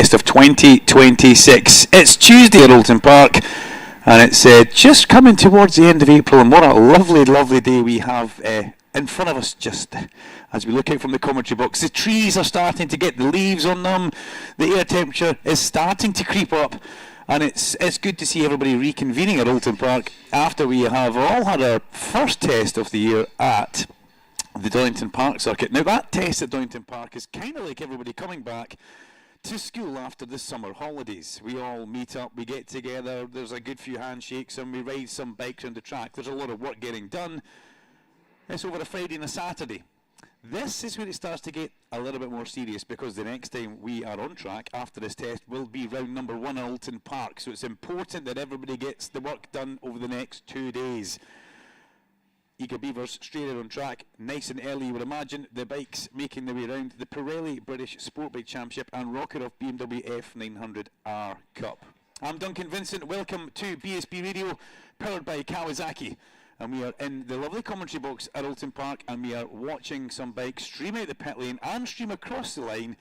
test of 2026. It's Tuesday at Oulton Park, and it's just coming towards the end of April, and what a lovely, lovely day we have in front of us just as we look out from the commentary box. The trees are starting to get the leaves on them, the air temperature is starting to creep up, and it's good to see everybody reconvening at Oulton Park after we have all had our first test of the year at the Donington Park circuit. Now that test at Donington Park is kind of like everybody coming back to school after the summer holidays. We all meet up, we get together, there's a good few handshakes, and we ride some bikes around the track. There's a lot of work getting done. It's over a Friday and a Saturday. This is when it starts to get a little bit more serious, because the next time we are on track after this test will be round number 1 at Oulton Park. So it's important that everybody gets the work done over the next 2 days. Eager Beavers straight out on track, nice and early. You would imagine the bikes making their way around the Pirelli British Sportbike Championship and Rocket Off BMW F900R Cup. I'm Duncan Vincent. Welcome to BSB Radio, powered by Kawasaki. And we are in the lovely commentary box at Oulton Park, and we are watching some bikes stream out the pit lane and stream across the line.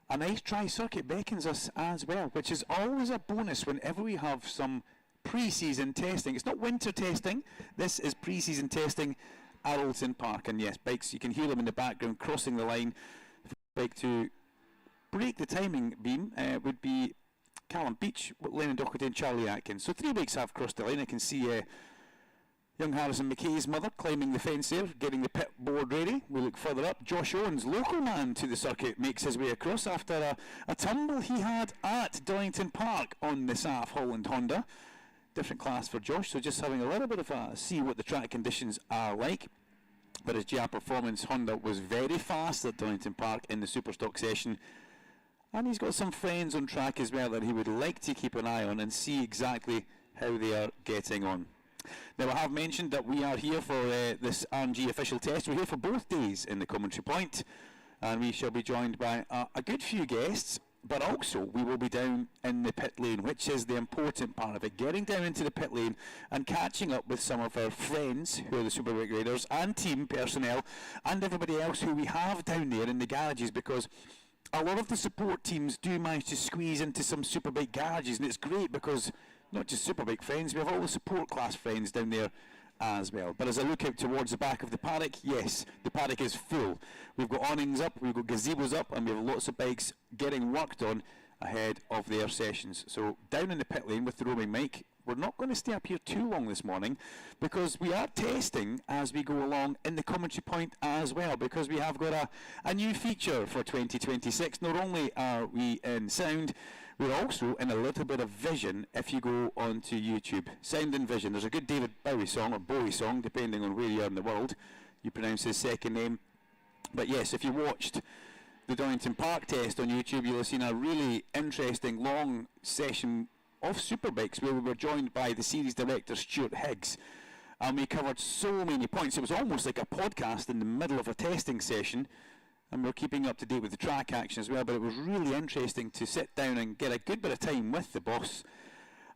A nice dry circuit beckons us as well, which is always a bonus whenever we have some pre-season testing. It's not winter testing, this is pre-season testing at Oulton Park. And yes, bikes, you can hear them in the background crossing the line. Bike to break the timing beam would be Callum Beach, Lennon Doherty and Charlie Atkins. So 3 bikes have crossed the line. I can see young Harrison McKay's mother climbing the fence there, getting the pit board ready. We look further up. Josh Owens, local man to the circuit, makes his way across after a tumble he had at Donington Park on the SAF Holland Honda. Different class for Josh, so just having a little bit of a see what the track conditions are like. But his GR Performance Honda was very fast at Donington Park in the Superstock session, and he's got some friends on track as well that he would like to keep an eye on and see exactly how they are getting on. Now, I have mentioned that we are here for this RMG official test. We're here for both days in the commentary point, and we shall be joined by a good few guests. But also, we will be down in the pit lane, which is the important part of it. Getting down into the pit lane and catching up with some of our friends who are the Superbike riders and team personnel and everybody else who we have down there in the garages, because a lot of the support teams do manage to squeeze into some Superbike garages, and it's great because not just Superbike friends, we have all the support class friends down there as well. But as I look out towards the back of the paddock, yes, the paddock is full. We've got awnings up, we've got gazebos up, and we have lots of bikes getting worked on ahead of their sessions. So down in the pit lane with the roaming mic, we're not going to stay up here too long this morning, because we are testing as we go along in the commentary point as well, because we have got a new feature for 2026. Not only are we in sound, we're also in a little bit of vision if you go onto YouTube. Sound and vision. There's a good David Bowie song, or Bowie song, depending on where you are in the world. You pronounce his second name. But yes, if you watched the Donington Park test on YouTube, you'll have seen a really interesting long session of Superbikes where we were joined by the series director Stuart Higgs. And we covered so many points. It was almost like a podcast in the middle of a testing session. And we're keeping up to date with the track action as well, but it was really interesting to sit down and get a good bit of time with the boss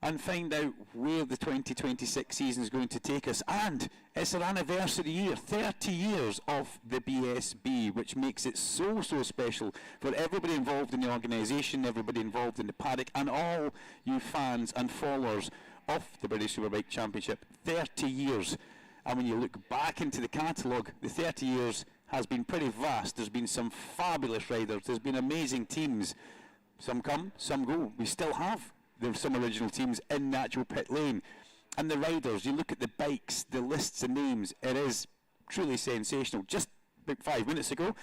and find out where the 2026 season is going to take us. And it's our anniversary year, 30 years of the BSB, which makes it so special for everybody involved in the organisation, everybody involved in the paddock, and all you fans and followers of the British Superbike Championship. 30 years. And when you look back into the catalogue, the 30 years has been pretty vast. There's been some fabulous riders, there's been amazing teams. Some come, some go. We still have some original teams in the actual pit lane. And the riders, you look at the bikes, the lists of names, it is truly sensational. Just about 5 minutes ago,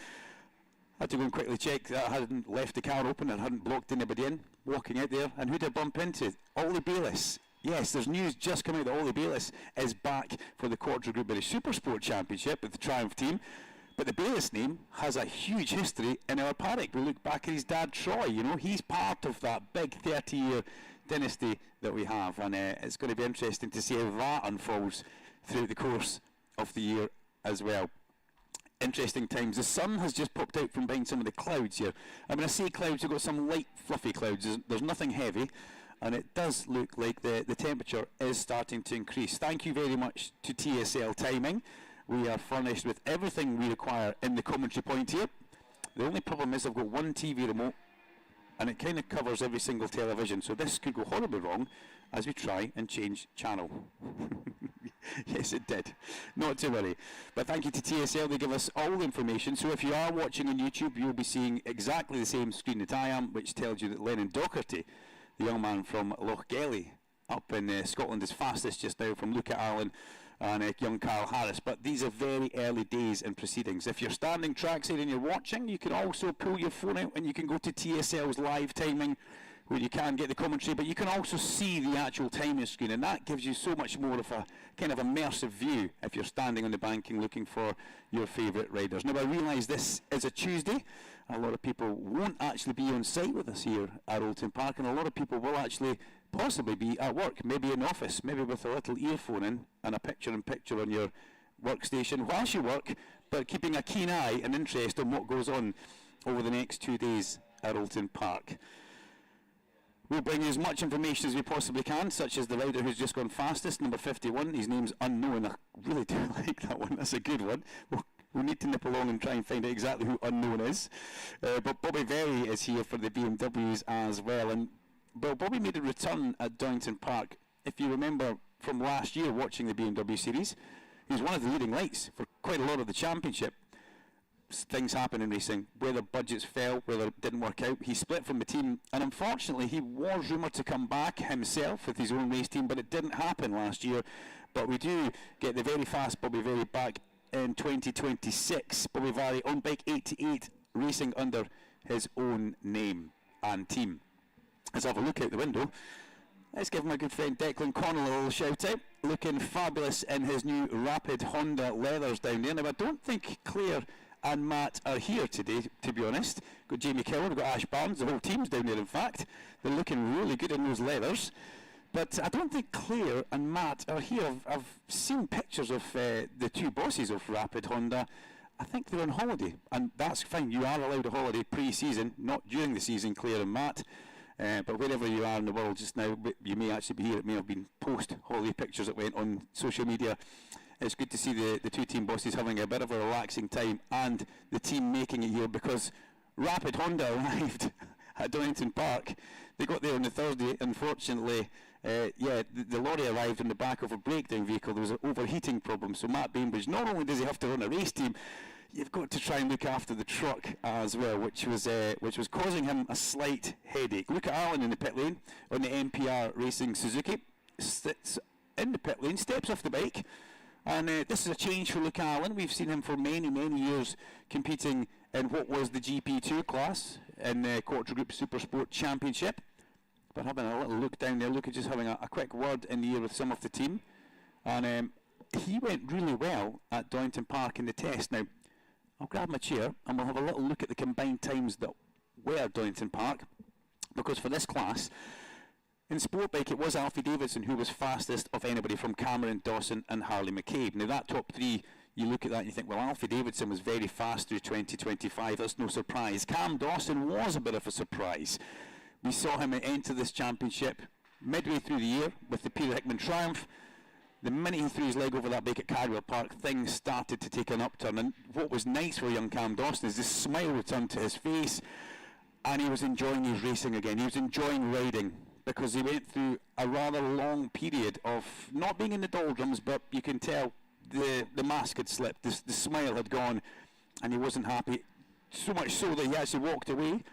I had to go and quickly check that I hadn't left the car open and hadn't blocked anybody in, walking out there, and who did I bump into? Ollie Bayliss. Yes, there's news just coming out that Ollie Bayliss is back for the Quadra Group British Supersport Championship with the Triumph team. But the Bayliss name has a huge history in our paddock. We look back at his dad, Troy, you know, he's part of that big 30-year dynasty that we have. And it's going to be interesting to see how that unfolds throughout the course of the year as well. Interesting times. The sun has just popped out from behind some of the clouds here. And when I say clouds, we've got some light, fluffy clouds. There's nothing heavy. And it does look like the temperature is starting to increase. Thank you very much to TSL Timing. We are furnished with everything we require in the commentary point here. The only problem is I've got one TV remote and it kind of covers every single television. So this could go horribly wrong as we try and change channel. Yes, it did. Not to worry. But thank you to TSL. They give us all the information. So if you are watching on YouTube, you'll be seeing exactly the same screen that I am, which tells you that Lennon Docherty, the young man from Lochgelly up in Scotland, is fastest just now from Luca Allen and young Carl Harris. But these are very early days in proceedings. If you're standing trackside and you're watching, you can also pull your phone out and you can go to TSL's live timing, where you can get the commentary, but you can also see the actual timing screen, and that gives you so much more of a kind of immersive view if you're standing on the banking looking for your favourite riders. Now, I realise this is a Tuesday. A lot of people won't actually be on site with us here at Oulton Park, and a lot of people will actually possibly be at work, maybe in office, maybe with a little earphone in and a picture-in-picture on your workstation whilst you work, but keeping a keen eye and interest on what goes on over the next 2 days at Oulton Park. We'll bring you as much information as we possibly can, such as the rider who's just gone fastest, number 51. His name's Unknown. I really do like that one. That's a good one. We'll need to nip along and try and find out exactly who Unknown is. But Bobby Very is here for the BMWs as well. And well, Bobby made a return at Doynton Park. If you remember from last year watching the BMW series, he was one of the leading lights for quite a lot of the championship. Things happen in racing, whether budgets fell, whether it didn't work out. He split from the team, and unfortunately he was rumoured to come back himself with his own race team, but it didn't happen last year. But we do get the very fast Bobby Very back in 2026. Bobby Very on bike 88, racing under his own name and team. Let's have a look out the window. Let's give my good friend Declan Connell a little shout out. Looking fabulous in his new Rapid Honda leathers down there. Now, I don't think Claire and Matt are here today, to be honest. Got Jamie Keller, we've got Ash Barnes, the whole team's down there in fact. They're looking really good in those leathers. But I don't think Claire and Matt are here. I've seen pictures of the two bosses of Rapid Honda. I think they're on holiday, and that's fine. You are allowed a holiday pre-season, not during the season, Claire and Matt. But wherever you are in the world just now, you may actually be here. It may have been post-holiday pictures that went on social media. It's good to see the two team bosses having a bit of a relaxing time, and the team making it here, because Rapid Honda arrived at Doynton Park. They got there on the Thursday. Unfortunately, the lorry arrived in the back of a breakdown vehicle. There was an overheating problem. So Matt Bainbridge, not only does he have to run a race team, you've got to try and look after the truck as well, which was causing him a slight headache. Luca Allen in the pit lane on the MPR Racing Suzuki sits in the pit lane, steps off the bike. And this is a change for Luke Allen. We've seen him for many, many years competing in what was the GP2 class in the Quarter Group Supersport Championship. But having a little look down there, Luke is just having a quick word in the ear with some of the team. And he went really well at Doynton Park in the test. Now, I'll grab my chair and we'll have a little look at the combined times that were at Doynton Park. Because for this class, in Sportbike, it was Alfie Davidson who was fastest of anybody from Cameron, Dawson and Harley McCabe. Now that top three, you look at that and you think, well, Alfie Davidson was very fast through 2025, that's no surprise. Cam Dawson was a bit of a surprise. We saw him enter this championship midway through the year with the Peter Hickman Triumph. The minute he threw his leg over that bike at Cadwell Park, things started to take an upturn, and what was nice for young Cam Dawson is the smile returned to his face, and he was enjoying his racing again. He was enjoying riding, because he went through a rather long period of not being in the doldrums, but you can tell the mask had slipped, the smile had gone, and he wasn't happy. So much so that he actually walked away,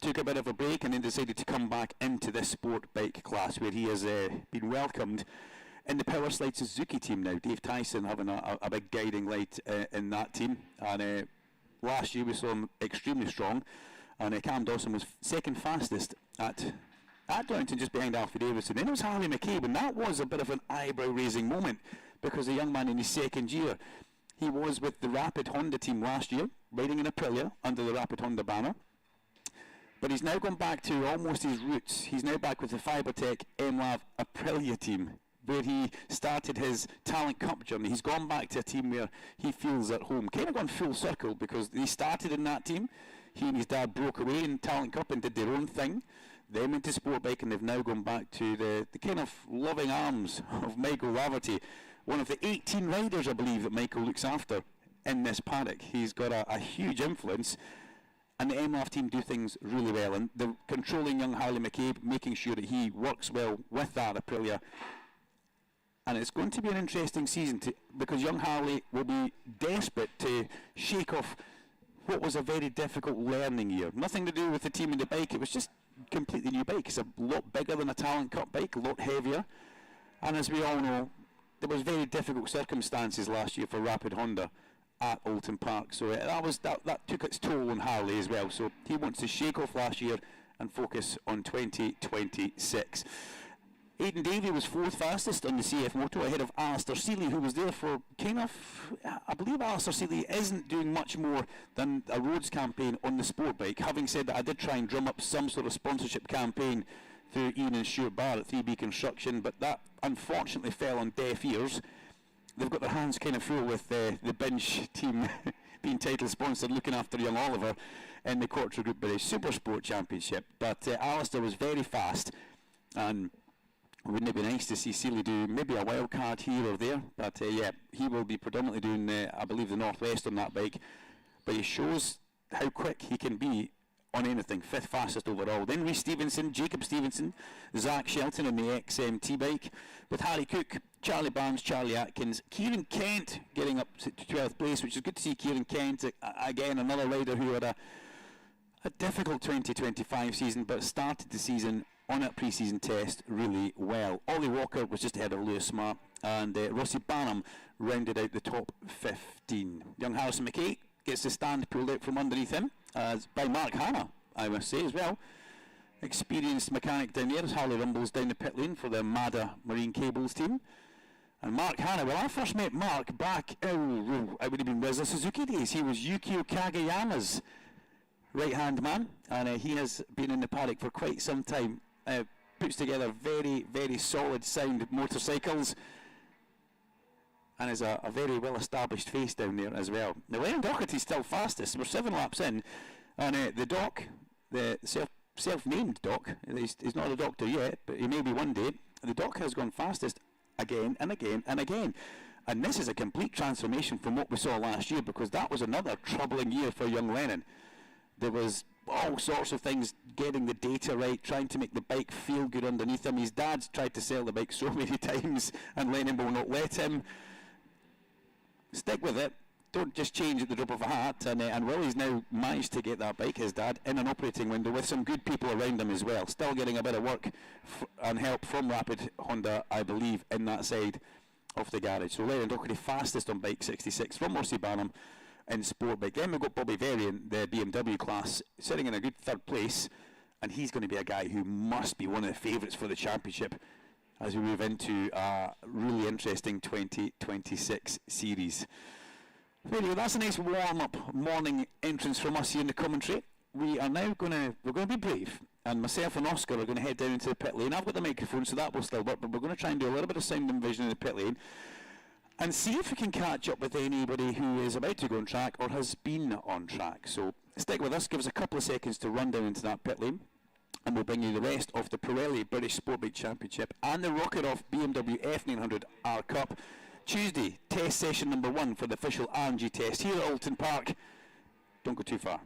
took a bit of a break, and then decided to come back into this sport bike class, where he has been welcomed in the Power Slide Suzuki team now. Dave Tyson having a big guiding light in that team, and last year we saw him extremely strong, and Cam Dawson was second fastest at Doynton, just behind Alfie Davidson. Then it was Harley McCabe, and that was a bit of an eyebrow-raising moment, because the young man in his second year, he was with the Rapid Honda team last year, riding in Aprilia under the Rapid Honda banner. But he's now gone back to almost his roots. He's now back with the Fibertech MLAV Aprilia team, where he started his Talent Cup journey. He's gone back to a team where he feels at home. Kind of gone full circle, because he started in that team. He and his dad broke away in Talent Cup and did their own thing. They went to Sportbike, and they've now gone back to the kind of loving arms of Michael Laverty, one of the 18 riders, I believe, that Michael looks after in this paddock. He's got a huge influence. and the MLAF team do things really well, and they're controlling young Harley McCabe, making sure that he works well with that Aprilia. And it's going to be an interesting season because young Harley will be desperate to shake off what was a very difficult learning year. Nothing to do with the team and the bike, it was just a completely new bike. It's a lot bigger than a Talent Cup bike, a lot heavier. And as we all know, there was very difficult circumstances last year for Rapid Honda at Oulton Park. So that took its toll on Harley as well. So he wants to shake off last year and focus on 2026. Aidan Davey was 4th fastest on the CF Moto ahead of Alistair Seeley, who was there for I believe Alistair Seeley isn't doing much more than a roads campaign on the sport bike. Having said that, I did try and drum up some sort of sponsorship campaign through Ian and Stuart Barr at 3B Construction, but that unfortunately fell on deaf ears. They've got their hands kind of full with the Binge team being title sponsored, looking after young Oliver in the Quattro Group British Super Sport Championship. But Alistair was very fast, and wouldn't it be nice to see Seeley do maybe a wild card here or there? But yeah, he will be predominantly doing, I believe, the Northwest on that bike. But he shows how quick he can be on anything. 5th fastest overall. Then Rhys Stevenson, Jacob Stevenson, Zach Shelton on the XMT bike, with Harry Cook, Charlie Barnes, Charlie Atkins, Kieran Kent getting up to 12th place, which is good to see Kieran Kent, again, another rider who had a difficult 2025 season, but started the season on a pre-season test really well. Ollie Walker was just ahead of Lewis Smart, and Rossi Barnum rounded out the top 15. Young Harrison McKay gets the stand pulled out from underneath him, by Mark Hanna, I must say, as well. Experienced mechanic down there as Harley rumbles down the pit lane for the MADA Marine Cables team. And Mark Hanna, well, I first met Mark back, it would have been Reza Suzuki days. He was Yukio Kagayama's right-hand man, and he has been in the paddock for quite some time. Puts together very, very solid sound motorcycles, and is a very well-established face down there as well. Now, Ryan Doherty's still fastest. We're 7 laps in, and the doc, the self-named doc, he's not a doctor yet, but he may be one day. The doc has gone fastest again and again and again. And this is a complete transformation from what we saw last year, because that was another troubling year for young Lennon. There was all sorts of things, getting the data right, trying to make the bike feel good underneath him. His dad's tried to sell the bike so many times, and Lennon will not let him. Stick with it. Don't just change at the drop of a hat. And Willie's now managed to get that bike, his dad, in an operating window with some good people around him as well. Still getting a bit of work and help from Rapid Honda, I believe, in that side of the garage. So Lennon Doherty fastest on bike 66 from Rossi Barnum in sport bike. Then we've got Bobby Verry in the BMW class, sitting in a good 3rd place, and he's going to be a guy who must be one of the favourites for the championship as we move into a really interesting 2026 series. Anyway, that's a nice warm-up morning entrance from us here in the commentary. We are now going to be brave, and myself and Oscar are going to head down into the pit lane. I've got the microphone, so that will still work, but we're going to try and do a little bit of sound and vision in the pit lane, and see if we can catch up with anybody who is about to go on track or has been on track. So stick with us, give us a couple of seconds to run down into that pit lane, and we'll bring you the rest of the Pirelli British Sportbike Championship and the Rocket Off BMW F900 R Cup. Tuesday, test session number 1 for the official RMG test here at Oulton Park. Don't go too far.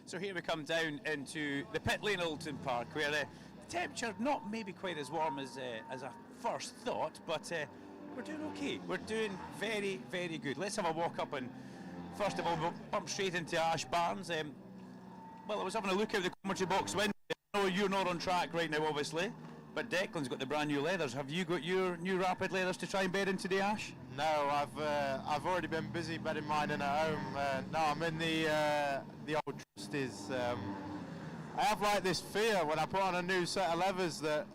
So here we come down into the pit lane at Oulton Park, where the temperature not maybe quite as warm as I first thought, but we're doing okay. We're doing very, very good. Let's have a walk up and first of all we'll bump straight into Ash Barnes. Well, I was having a look out the commentary box window. I know you're not on track right now, obviously, but Declan's got the brand new leathers. Have you got your new Rapid leathers to try and bed in today, Ash? No, I've already been busy bedding mine in at home. No, I'm in the old Trustees. I have like this fear when I put on a new set of leathers that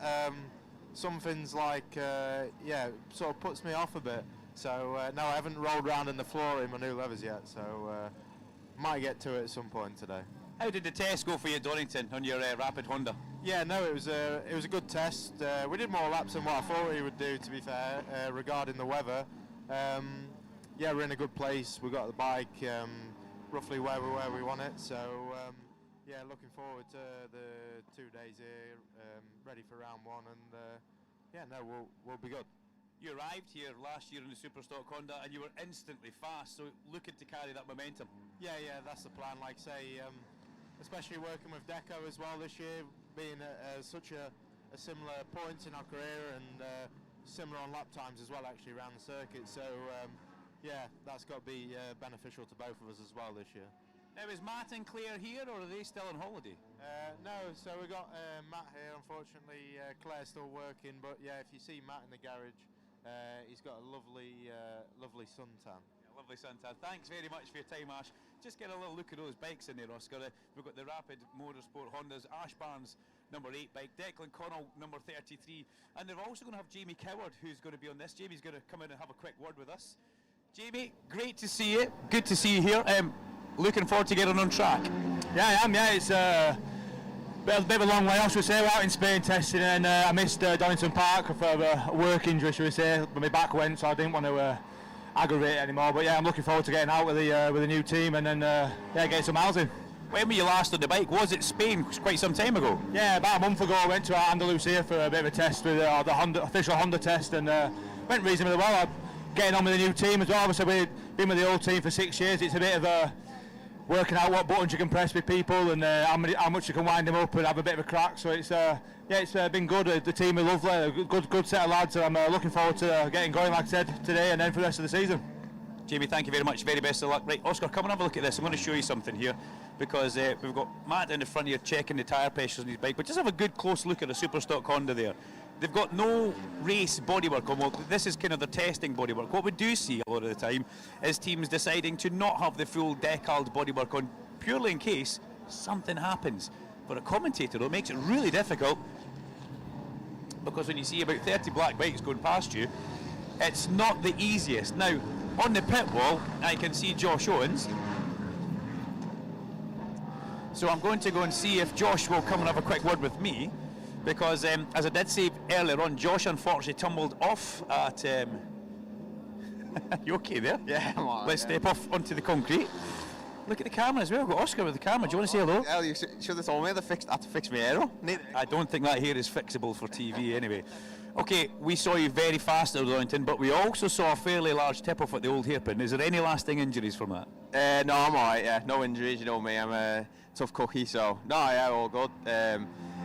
something's like sort of puts me off a bit. So no, I haven't rolled around in the floor in my new leathers yet. So might get to it at some point today. How did the test go for you at Donington on your Rapid Honda? Yeah, no, it was a good test. We did more laps than what I thought we would do, to be fair, regarding the weather. Yeah, we're in a good place. We got the bike roughly where we want it. So yeah, looking forward to the 2 days here, ready for round one, and yeah, no, we'll be good. You arrived here last year in the Superstock Honda and you were instantly fast, so looking to carry that momentum. Yeah, that's the plan. Like say, especially working with Deco as well this year, being at such a similar point in our career, and similar on lap times as well, actually, around the circuit. So yeah, that's got to be beneficial to both of us as well this year. Now, is Matt and Claire here, or are they still on holiday? No, so we got Matt here. Unfortunately, Claire's still working, but yeah, if you see Matt in the garage, he's got a lovely suntan. Lovely suntan. Thanks very much for your time, Ash. Just get a little look at those bikes in there, Oscar. We've got the Rapid Motorsport Hondas, Ash Barnes number 8 bike, Declan Connell number 33, and they're also going to have Jamie Coward, who's going to be on this. Jamie's going to come in and have a quick word with us. Jamie, great to see you. Good to see you here. Looking forward to getting on track. Yeah, I am. Yeah, it's a bit of a long way off, should we say. We're out in Spain testing, and I missed Donington Park for a work injury, should we say. But my back went, so I didn't want to aggravate it anymore. But yeah, I'm looking forward to getting out with the new team, and then yeah, getting some miles in. When were you last on the bike? Was it Spain? It was quite some time ago. Yeah, about a month ago I went to Andalusia for a bit of a test with the official Honda test, and went reasonably well. Getting on with the new team as well. Obviously we've been with the old team for 6 years. It's a bit of working out what buttons you can press with people, and how much you can wind them up and have a bit of a crack. So it's it's been good. The team are lovely, a good set of lads. I'm looking forward to getting going, like I said, today and then for the rest of the season. Jamie, thank you very much. Very best of luck. Right, Oscar, come and have a look at this. I'm going to show you something here, because we've got Matt down the front here checking the tyre pressures on his bike. But just have a good close look at the Superstock Honda there. They've got no race bodywork on. Well, this is kind of their testing bodywork. What we do see a lot of the time is teams deciding to not have the full decaled bodywork on, purely in case something happens. For a commentator, though, it makes it really difficult, because when you see about 30 black bikes going past you, it's not the easiest. Now, on the pit wall, I can see Josh Owens. So I'm going to go and see if Josh will come and have a quick word with me, because as I did say earlier on, Josh unfortunately tumbled off at... You okay there? Yeah, I'm alright. Let's step off onto the concrete. Look at the camera as well. We've got Oscar with the camera. Do you want to say hello? Hell, you should have told me I had to fix my aero. I don't think that hair is fixable for TV anyway. Okay, we saw you very fast at Oulton, but we also saw a fairly large tip-off at the old hairpin. Is there any lasting injuries from that? No, I'm alright, yeah. No injuries, you know me. I'm a tough cookie, so... No, yeah, all good.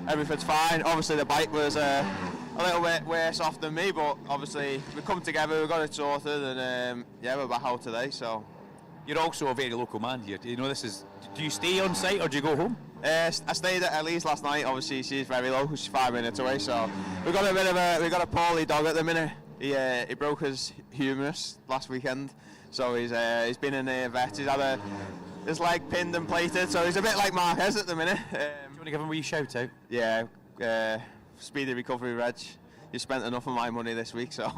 Everything's fine. Obviously, the bike was a little bit worse off than me, but obviously, we come together, we got it sorted, and yeah, we're back out today, so... You're also a very local man here. Do you know this is... Do you stay on site, or do you go home? I stayed at Ellie's last night. Obviously, she's very local. She's 5 minutes away, so we got a poorly dog at the minute. He broke his humerus last weekend, so he's been in a vet. He's had his leg pinned and plated, so he's a bit like Marquez at the minute. Do you want to give him a wee shout out? Yeah, speedy recovery, Reg. You spent enough of my money this week, so.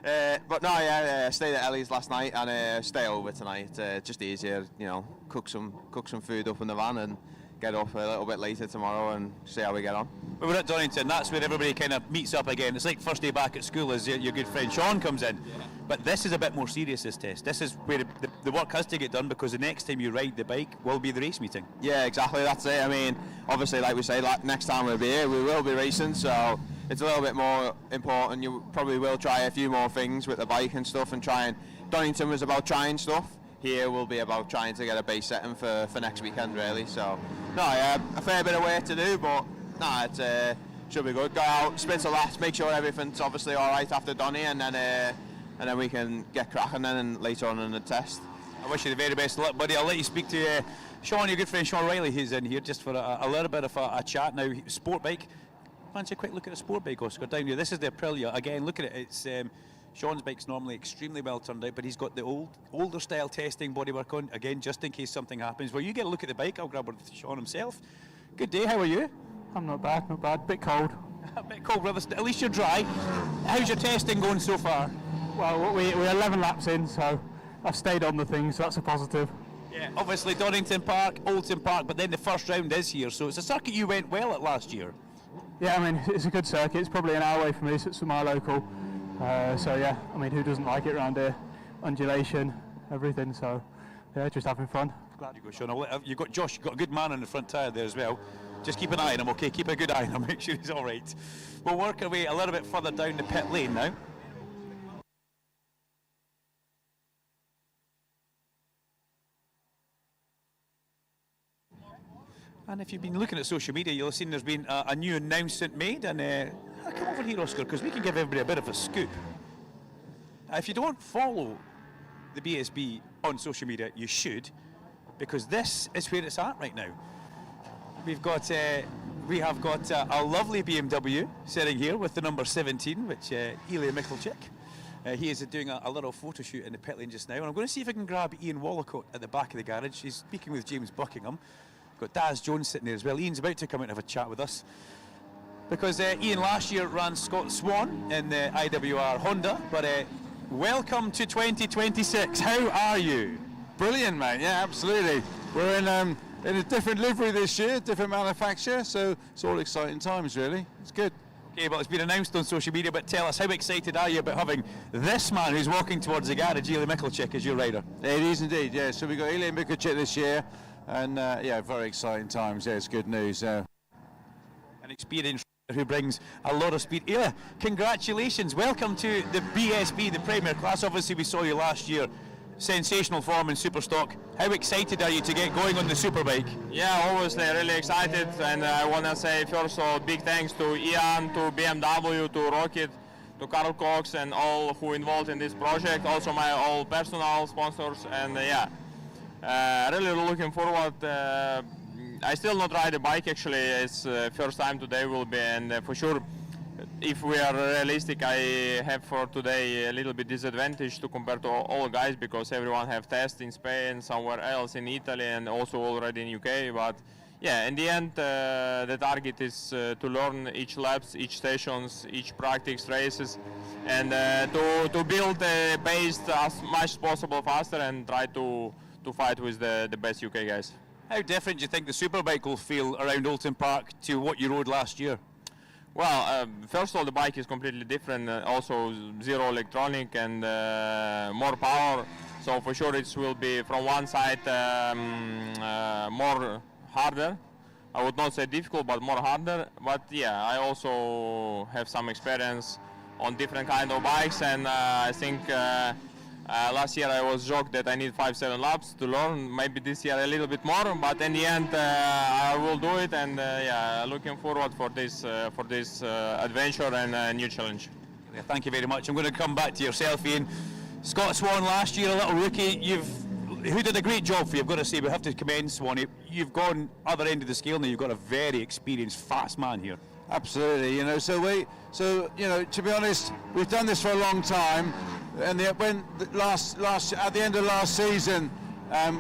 But no, yeah, stayed at Ellie's last night and stay over tonight. Just easier, you know, cook some food up in the van and get up a little bit later tomorrow and see how we get on. Well, we're at Donington. That's where everybody kind of meets up again. It's like first day back at school as your good friend Sean comes in. Yeah. But this is a bit more serious, this test. This is where the work has to get done, because the next time you ride the bike will be the race meeting. Yeah, exactly. That's it. I mean, obviously, like we say, like next time we'll be here, we will be racing. So it's a little bit more important. You probably will try a few more things with the bike and stuff, and trying. Donington was about trying stuff. here will be about trying to get a base setting for next weekend, really. So, no, a fair bit of work to do, but no, it should be good. Go out, split a last, make sure everything's obviously all right after Donny, and then we can get cracking then and later on in the test. I wish you the very best of luck, buddy. I'll let you speak to Sean, your good friend Sean Riley, who's in here just for a little bit of a chat now. Sportbike. Fancy a quick look at a Sportbike, Oscar, down here. This is the Aprilia. Again, look at it. It's Sean's bike's normally extremely well turned out, but he's got the older style testing bodywork on, again, just in case something happens. Well, you get a look at the bike. I'll grab it with Sean himself. Good day, how are you? I'm not bad, not bad. Bit cold. A bit cold, brother. At least you're dry. How's your testing going so far? Well, we're 11 laps in, so I've stayed on the thing, so that's a positive. Yeah, obviously Donington Park, Oulton Park, but then the first round is here, so it's a circuit you went well at last year. Yeah, I mean, it's a good circuit. It's probably an hour away from me, so it's from my local. So yeah, I mean, who doesn't like it around here? Undulation, everything, so yeah, just having fun. Glad you go, Sean. You've got Josh, you've got a good man on the front tyre there as well. Just keep an eye on him, okay? Keep a good eye on him, make sure he's all right. We'll work our way a little bit further down the pit lane now. And if you've been looking at social media, you'll have seen there's been a new announcement made. And come over here, Oscar, because we can give everybody a bit of a scoop. If you don't follow the BSB on social media, you should, because this is where it's at right now. We have got a lovely BMW sitting here with the number 17, which Ilya Michalczyk. He is doing a little photo shoot in the pit lane just now, and I'm going to see if I can grab Ian Wallacott at the back of the garage. He's speaking with James Buckingham. Got Daz Jones sitting there as well. Ian's about to come out and have a chat with us, because Ian last year ran Scott Swan in the IWR Honda, but welcome to 2026. How are you? Brilliant, mate. Yeah, absolutely. We're in a different livery this year, different manufacturer, so it's all exciting times, really. It's good. Okay, well, it's been announced on social media, but tell us, how excited are you about having this man who's walking towards the garage, Ilya Michalczyk, as your rider? It is indeed, yeah. So we've got Ilya Michalczyk this year, and yeah, very exciting times. Yeah, it's good news. An experienced who brings a lot of speed. Ilya, congratulations. Welcome to the BSB, the Premier Class. Obviously, we saw you last year. Sensational form in Superstock. How excited are you to get going on the Superbike? Yeah, obviously really excited, and I want to say first of all big thanks to Ian, to BMW, to Rocket, to Carl Cox, and all who involved in this project. Also my all personal sponsors, and really looking forward. I still not ride a bike actually. It's first time today will be, and for sure, if we are realistic, I have for today a little bit disadvantage to compare to all guys, because everyone have tests in Spain, somewhere else in Italy, and also already in UK. But yeah, in the end, the target is to learn each laps, each stations, each practice races, and to build a pace as much as possible faster and try to fight with the best UK guys. How different do you think the Superbike will feel around Oulton Park to what you rode last year? Well, first of all, the bike is completely different. Also, zero electronic and more power. So for sure, it will be from one side more harder. I would not say difficult, but more harder. But yeah, I also have some experience on different kind of bikes, and I think last year I was joked that I need 5-7 laps to learn. Maybe this year a little bit more, but in the end I will do it. And yeah, looking forward for this adventure and new challenge. Yeah, thank you very much. I'm going to come back to yourself, Ian. Scott Swan last year, a little rookie. Who did a great job for you, I've got to say. We have to commend Swanee. You've gone other end of the scale now. You've got a very experienced, fast man here. Absolutely. You know, to be honest, we've done this for a long time. And at the end of last season,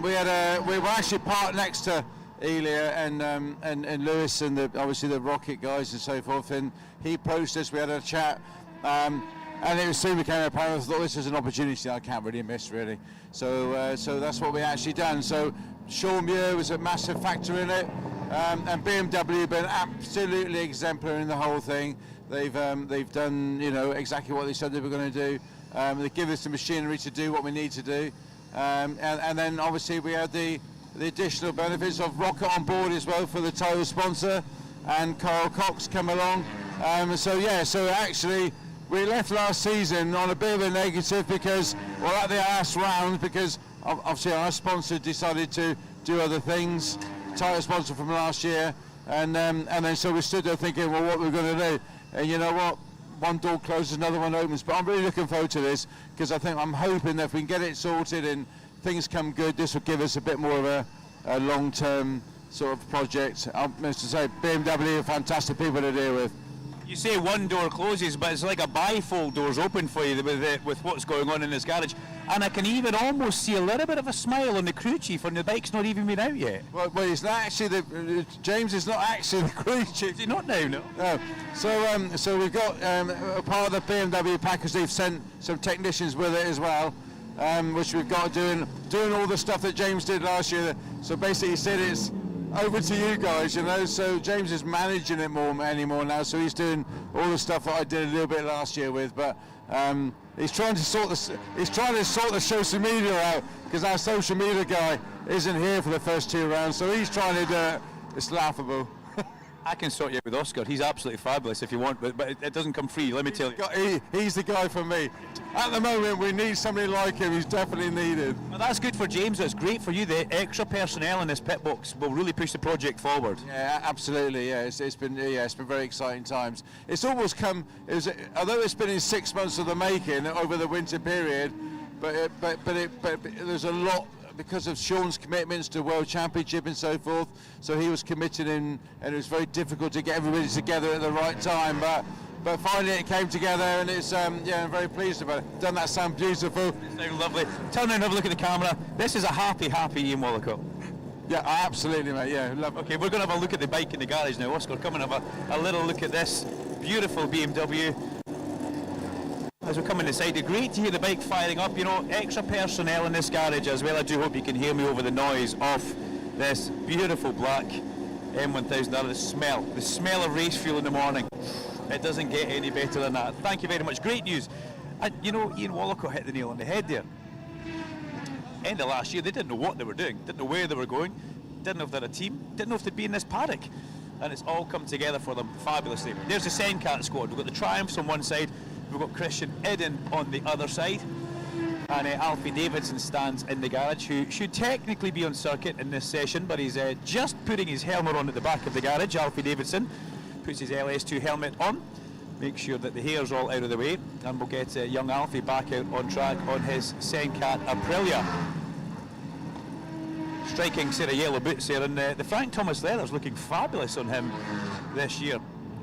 we were actually parked next to Ilya and Lewis and obviously the Rocket guys and so forth. And he approached us. We had a chat, and it soon became apparent. I thought this was an opportunity I can't really miss, really. So that's what we actually done. So Sean Muir was a massive factor in it, and BMW been absolutely exemplary in the whole thing. They've done exactly what they said they were going to do. They give us the machinery to do what we need to do, and then obviously we had the additional benefits of Rocket on board as well for the title sponsor, and Carl Cox come along. So actually we left last season on a bit of a negative because, well, at the last round, because obviously our sponsor decided to do other things, title sponsor from last year, and then so we stood there thinking, well, what we're going to do, and you know what, one door closes, another one opens. But I'm really looking forward to this, because I'm hoping that if we can get it sorted and things come good, this will give us a bit more of a long-term sort of project. I must say, BMW are fantastic people to deal with. You say one door closes, but it's like a bifold doors open for you with what's going on in this garage. And I can even almost see a little bit of a smile on the crew chief when the bike's not even been out yet. Well, it's not actually James is not actually the crew chief. Is he not now? No. So we've got a part of the BMW package. They've sent some technicians with it as well, which we've got doing all the stuff that James did last year. So basically, he said it's over to you guys, you know. So James is managing it more anymore now. So he's doing all the stuff that I did a little bit last year with, but he's trying to sort the social media out, because our social media guy isn't here for the first 2 rounds. So he's trying to do it. It's laughable. I can sort you out with Oscar. He's absolutely fabulous if you want, but it doesn't come free, let me tell you. He's the guy for me. At the moment, we need somebody like him. He's definitely needed. Well, that's good for James. It's great for you. The extra personnel in this pit box will really push the project forward. Yeah, absolutely. Yeah, it's been very exciting times. It's almost come. Although it's been in 6 months of the making over the winter period, but there's a lot. Because of Sean's commitments to World Championship and so forth, so he was committed in, and it was very difficult to get everybody together at the right time. But finally it came together, and it's I'm very pleased about it. Doesn't that sound beautiful? It sounds lovely. Turn around and have a look at the camera. This is a happy Ian Wallacott. Yeah, absolutely, mate. Yeah, love it. Okay, we're going to have a look at the bike in the garage now. Oscar, come and have a little look at this beautiful BMW. As we come in inside, it's great to hear the bike firing up. You know, extra personnel in this garage as well. I do hope you can hear me over the noise of this beautiful black M1000R. The smell of race fuel in the morning. It doesn't get any better than that. Thank you very much. Great news. And you know, Ian Wallacott hit the nail on the head there. End of last year, they didn't know what they were doing, didn't know where they were going, didn't know if they had a team, didn't know if they'd be in this paddock. And it's all come together for them fabulously. There's the Sencat squad. We've got the Triumphs on one side. We've got Christian Eden on the other side, and Alfie Davidson stands in the garage, who should technically be on circuit in this session, but he's just putting his helmet on at the back of the garage. Alfie Davidson puts his LS2 helmet on, makes sure that the hair's all out of the way, and we'll get young Alfie back out on track on his Sencat Aprilia. Striking set of yellow boots there, and the Frank Thomas leather's looking fabulous on him this year,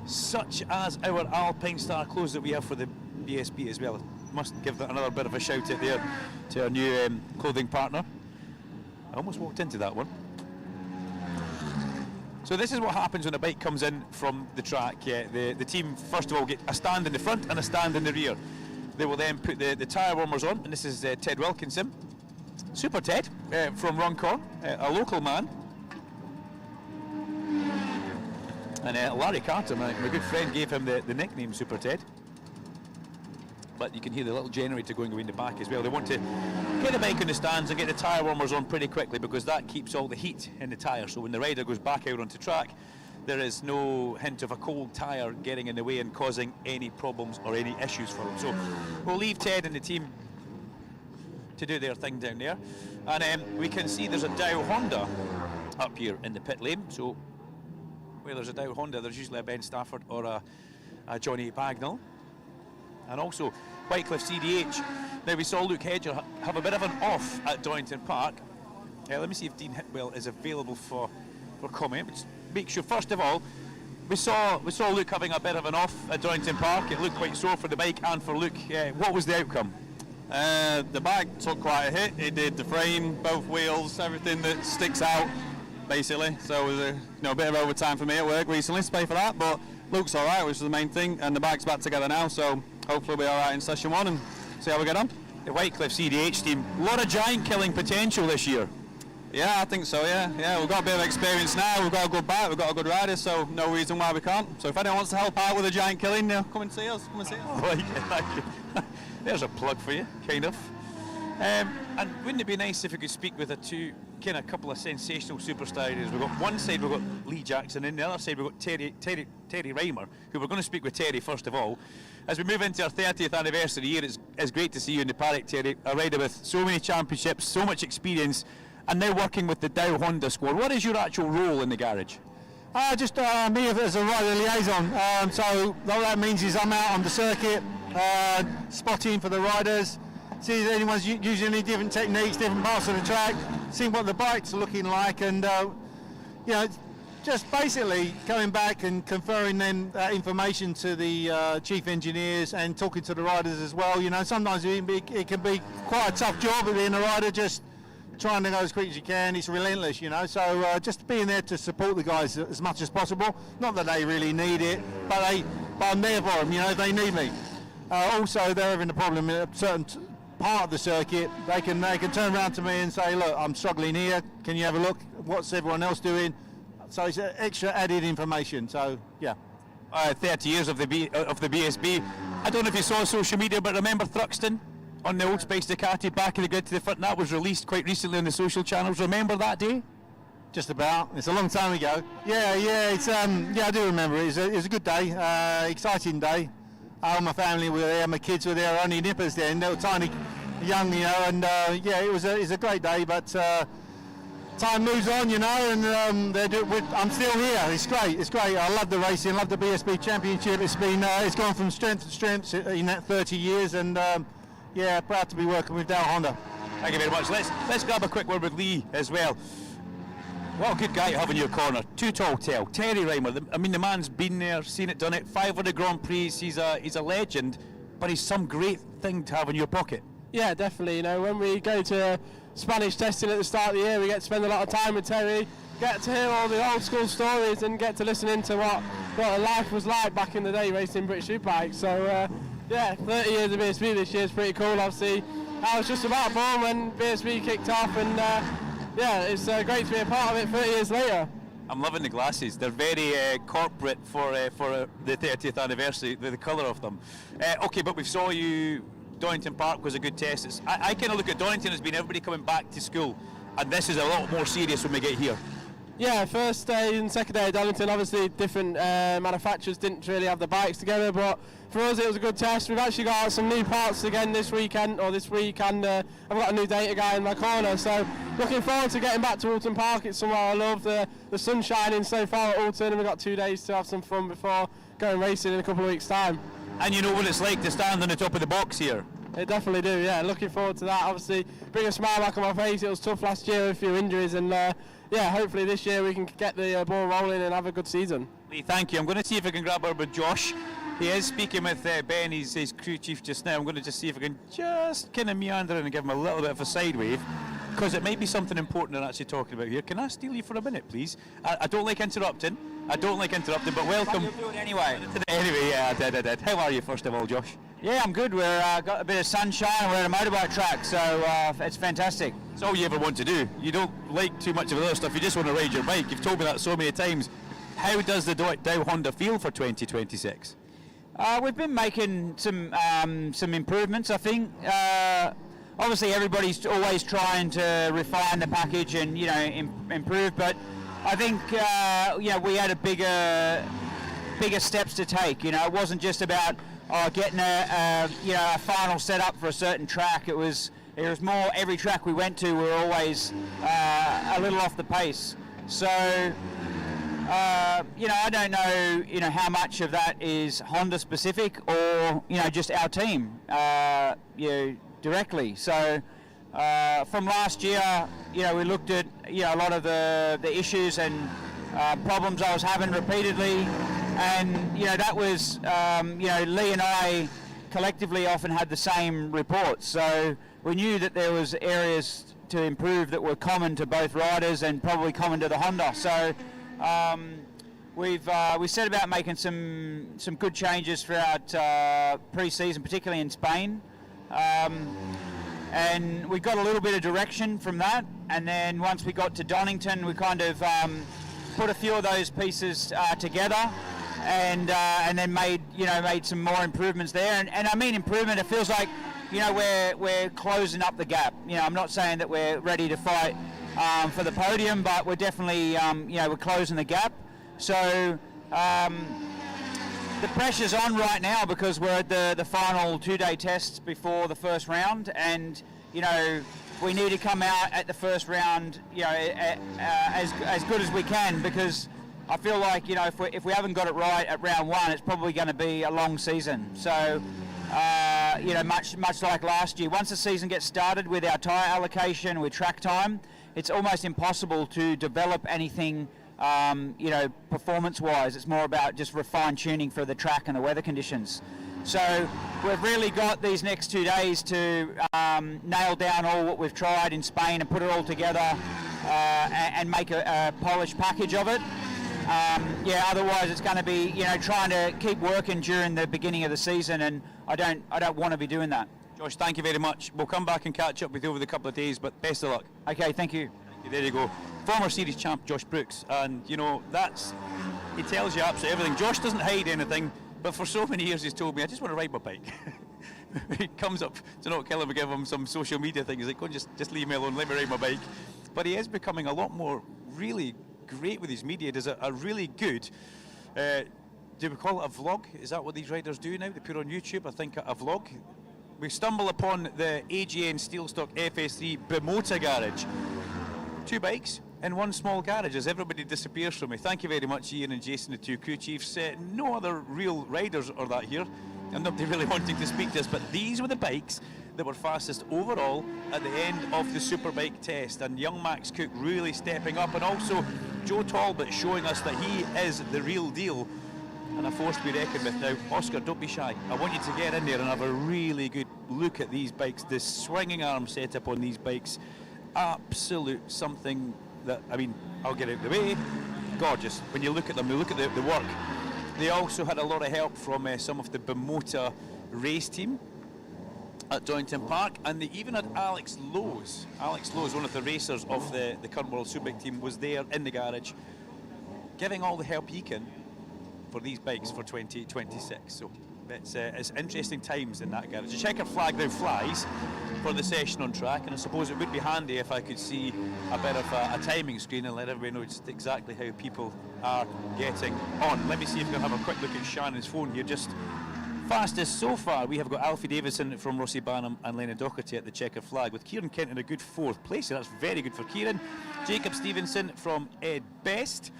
such as our Alpine Star clothes that we have for the BSB as well. Must give that another bit of a shout out there to our new clothing partner. I almost walked into that one. So this is what happens when a bike comes in from the track. The team first of all get a stand in the front and a stand in the rear. They will then put the tyre warmers on, and this is Ted Wilkinson, Super Ted from Runcorn, a local man. And Larry Carter, my good friend, gave him the nickname Super Ted. But you can hear the little generator going in the back as well. They want to get the bike on the stands and get the tyre warmers on pretty quickly, because that keeps all the heat in the tyre. So when the rider goes back out onto track, there is no hint of a cold tyre getting in the way and causing any problems or any issues for them. So we'll leave Ted and the team to do their thing down there. And we can see there's a Dow Honda up here in the pit lane. So where there's a Dow Honda, there's usually a Ben Stafford or a Johnny Bagnall. And also Whitecliff CDH. Now we saw Luke Hedger have a bit of an off at Doynton Park. Let me see if Dean Hitwell is available for comment. But make sure, first of all, we saw Luke having a bit of an off at Doynton Park. It looked quite sore for the bike and for Luke. What was the outcome? The bike took quite a hit. It did the frame, both wheels, everything that sticks out, basically. So it was a bit of overtime for me at work recently to pay for that, but Luke's all right, which is the main thing, and the bike's back together now, so hopefully we'll be all right in session one and see how we get on. The Whitecliff CDH team, a lot of giant killing potential this year. Yeah, I think so, yeah. We've got a bit of experience now, we've got a good bike, we've got a good rider, so no reason why we can't. So if anyone wants to help out with a giant killing, come and see us, There's a plug for you, kind of. And wouldn't it be nice if we could speak with a couple of sensational superstars? We've got one side, we've got Lee Jackson, and the other side we've got Terry Reimer, who we're going to speak with Terry first of all. as we move into our 30th anniversary year, it's great to see you in the paddock, Terry, a rider with so many championships, so much experience, and now working with the Dow Honda squad. What is your actual role in the garage? Just me as a rider liaison. So all that means is I'm out on the circuit, spotting for the riders, see if anyone's using any different techniques, different parts of the track, seeing what the bike's looking like, and you know, just basically coming back and conferring them information to the chief engineers and talking to the riders as well. You know, sometimes it can be quite a tough job being a rider, just trying to go as quick as you can. It's relentless, you know, so just being there to support the guys as much as possible. Not that they really need it, but I'm there for them, you know, if they need me. Also, they're having a problem in a certain part of the circuit. They can turn around to me and say, look, I'm struggling here, can you have a look? What's everyone else doing? So it's extra added information, so yeah. 30 years of the BSB. I don't know if you saw social media, but remember Thruxton on the old Spice Ducati back in the grid to the front? That was released quite recently on the social channels. Remember that day? Just about. It's a long time ago. Yeah. It's yeah, I do remember it. It was a good day, exciting day. All my family were there, my kids were there, only nippers then. They were tiny, young, you know, and yeah, it was a great day. But time moves on, you know, and I'm still here. It's great. It's great. I love the racing. Love the BSB Championship. It's gone from strength to strength in that 30 years, and yeah, proud to be working with Dow Honda. Thank you very much. Let's grab a quick word with Lee as well. What a good guy you have in your corner. Too tall tale. Terry Reimer. I mean, the man's been there, seen it, done it. 500 Grand Prix. He's a legend, but he's some great thing to have in your pocket. Yeah, definitely. You know, when we go to Spanish testing at the start of the year, we get to spend a lot of time with Terry, get to hear all the old school stories and get to listen into what life was like back in the day racing British Superbike. So yeah, 30 years of BSB this year is pretty cool. Obviously, I was just about born when BSB kicked off, and yeah, it's great to be a part of it 30 years later. I'm loving the glasses. They're very corporate for the 30th anniversary, the colour of them. Okay, but we saw you. Donington Park was a good test. I kind of look at Donington as being everybody coming back to school, and this is a lot more serious when we get here. Yeah, first day and second day at Donington, obviously different manufacturers didn't really have the bikes together, but for us it was a good test. We've actually got some new parts again this week, and I've got a new data guy in my corner, so looking forward to getting back to Oulton Park. It's somewhere I love. The sun's shining so far at Oulton, and we've got 2 days to have some fun before going racing in a couple of weeks' time. And you know what it's like to stand on the top of the box here. I definitely do, yeah. Looking forward to that. Obviously, bring a smile back on my face. It was tough last year with a few injuries, and yeah, hopefully this year we can get the ball rolling and have a good season. Lee, thank you. I'm going to see if I can grab her with Josh. He is speaking with Ben, his crew chief just now. I'm going to just see if I can just kind of meander in and give him a little bit of a side wave, because it might be something important they're actually talking about here. Can I steal you for a minute, please? I don't like interrupting. But welcome. You'll do it anyway. Anyway, yeah, I did. How are you, first of all, Josh? Yeah, I'm good. We're got a bit of sunshine. We're at a motorbike track, so it's fantastic. It's all you ever want to do. You don't like too much of the other stuff. You just want to ride your bike. You've told me that so many times. How does the Dow Honda feel for 2026? We've been making some improvements, I think. Obviously, everybody's always trying to refine the package and improve, but I think we had bigger steps to take. It wasn't just about getting a final setup for a certain track. It was more every track we went to, we were always a little off the pace. So I don't know how much of that is Honda specific or just our team directly. So from last year, we looked at a lot of the issues and problems I was having repeatedly, and that was Lee and I collectively often had the same reports. So we knew that there was areas to improve that were common to both riders and probably common to the Honda. So we set about making some good changes throughout pre-season, particularly in Spain. And we got a little bit of direction from that, and then once we got to Donington, we kind of put a few of those pieces together, and then made some more improvements there. And I mean improvement. It feels like we're closing up the gap. I'm not saying that we're ready to fight for the podium, but we're definitely we're closing the gap. So the pressure's on right now because we're at the final 2-day tests before the first round, and you know we need to come out at the first round, you know, as good as we can, because I feel like, you know, if we haven't got it right at round 1, it's probably going to be a long season. So, you know, much like last year, once the season gets started with our tyre allocation, with track time, it's almost impossible to develop anything, you know, performance-wise. It's more about just refined tuning for the track and the weather conditions. So we've really got these next 2 days to nail down all what we've tried in Spain and put it all together and make a polished package of it. Yeah, otherwise it's going to be, you know, trying to keep working during the beginning of the season, and I don't want to be doing that. Josh, thank you very much. We'll come back and catch up with you over the couple of days, but best of luck. Okay, thank you. There you go. Former series champ Josh Brooks, and you know, he tells you absolutely everything. Josh doesn't hide anything, but for so many years he's told me, I just want to ride my bike. He comes up to not kill him, we give him some social media thing. He's like, go and just leave me alone, let me ride my bike. But he is becoming a lot more really great with his media. Does a really good, do we call it a vlog? Is that what these riders do now? They put on YouTube, I think, a vlog. We stumble upon the AGN Steelstock FS3 Bimota garage. 2 bikes in one small garage as everybody disappears from me. Thank you very much, Ian and Jason, the 2 crew chiefs. No other real riders are that here, and nobody really wanting to speak to us, but these were the bikes that were fastest overall at the end of the Superbike test, and young Max Cook really stepping up, and also Joe Talbot showing us that he is the real deal and a force to be reckoned with. Now, Oscar, don't be shy. I want you to get in there and have a really good look at these bikes. The swinging arm setup on these bikes, absolute something that, I mean, I'll get out of the way. Gorgeous. When you look at them, you look at the work. They also had a lot of help from some of the Bimota race team at Donington Park, and they even had Alex Lowe's. Alex Lowe's, one of the racers of the current World Superbike team, was there in the garage giving all the help he can for these bikes for 2026. So it's interesting times in that garage. The checkered flag now flies for the session on track, and I suppose it would be handy if I could see a bit of a timing screen and let everybody know just exactly how people are getting on. Let me see if we can have a quick look at Shannon's phone here. Just fastest so far, we have got Alfie Davison from Rossi Banham and Lennon Doherty at the checkered flag, with Kieran Kent in a good 4th place, so that's very good for Kieran. Jacob Stevenson from Ed Best.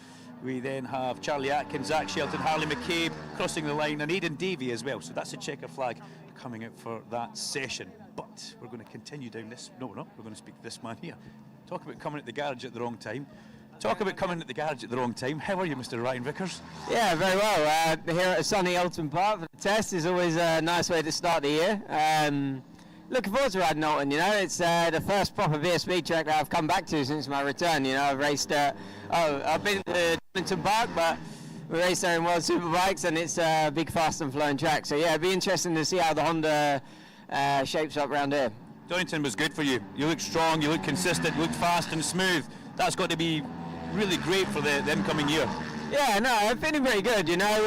We then have Charlie Atkins, Zach Shelton, Harley McCabe crossing the line, and Aidan Davey as well. So that's a checker flag coming out for that session. But we're going to continue down this. No, we're not. We're going to speak to this man here. Talk about coming at the garage at the wrong time. Talk about coming at the garage at the wrong time. How are you, Mr. Ryan Vickers? Yeah, very well. Here at sunny Oulton Park for the test is always a nice way to start the year. Looking forward to riding Oulton, you know. It's the first proper BSB track that I've come back to since my return, you know. I've raced, I've been to Donington Park, but we raced there in World Superbikes, and it's a big, fast and flowing track. So yeah, it'd be interesting to see how the Honda shapes up around here. Donington was good for you. You look strong, you look consistent, you look fast and smooth. That's got to be really great for the incoming year. Yeah, no, I'm feeling pretty good, you know.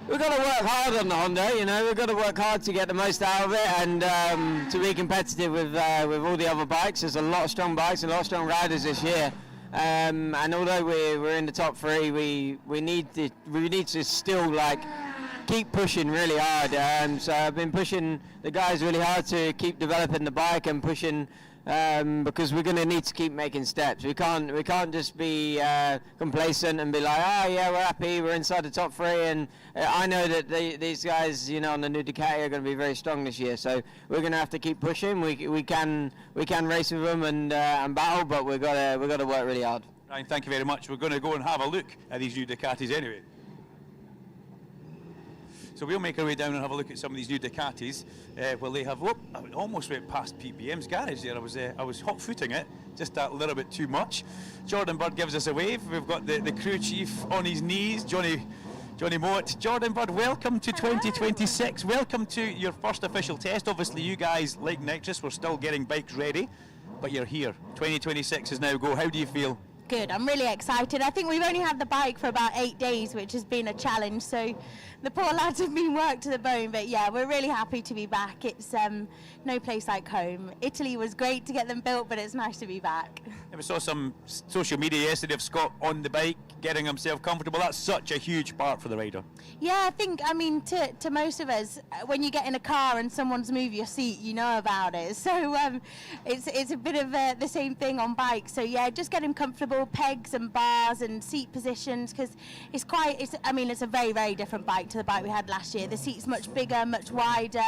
We've got to work hard on the Honda, you know. We've got to work hard to get the most out of it, and to be competitive with all the other bikes. There's a lot of strong bikes, a lot of strong riders this year. And although we're in the top 3, we need to still like keep pushing really hard. So I've been pushing the guys really hard to keep developing the bike and pushing. Because we're going to need to keep making steps. We can't just be complacent and be like, oh yeah, we're happy, we're inside the top 3. And I know that these guys, you know, on the new Ducati are going to be very strong this year. So we're going to have to keep pushing. We can race with them and battle, but we've got to work really hard. Ryan, thank you very much. We're going to go and have a look at these new Ducatis anyway. So we'll make our way down and have a look at some of these new Ducatis. Well, they have, I almost went past PPM's garage there. I was hot-footing it, just that little bit too much. Jordan Bird gives us a wave. We've got the crew chief on his knees, Johnny Mowat. Jordan Bird, welcome to 2026. Welcome to your first official test. Obviously, you guys, like Nexus, we're still getting bikes ready, but you're here. 2026 is now go. How do you feel? Good. I'm really excited. I think we've only had the bike for about 8 days, which has been a challenge. So the poor lads have been worked to the bone. But yeah, we're really happy to be back. It's no place like home. Italy was great to get them built, but it's nice to be back. We saw some social media yesterday of Scott on the bike, getting himself comfortable. That's such a huge part for the rider. Yeah, I think, I mean, to most of us, when you get in a car and someone's moved your seat, you know about it. So it's a bit of the same thing on bikes. So yeah, just get him comfortable, pegs and bars and seat positions, because it's a very, very different bike to the bike we had last year. The seat's much bigger, much wider.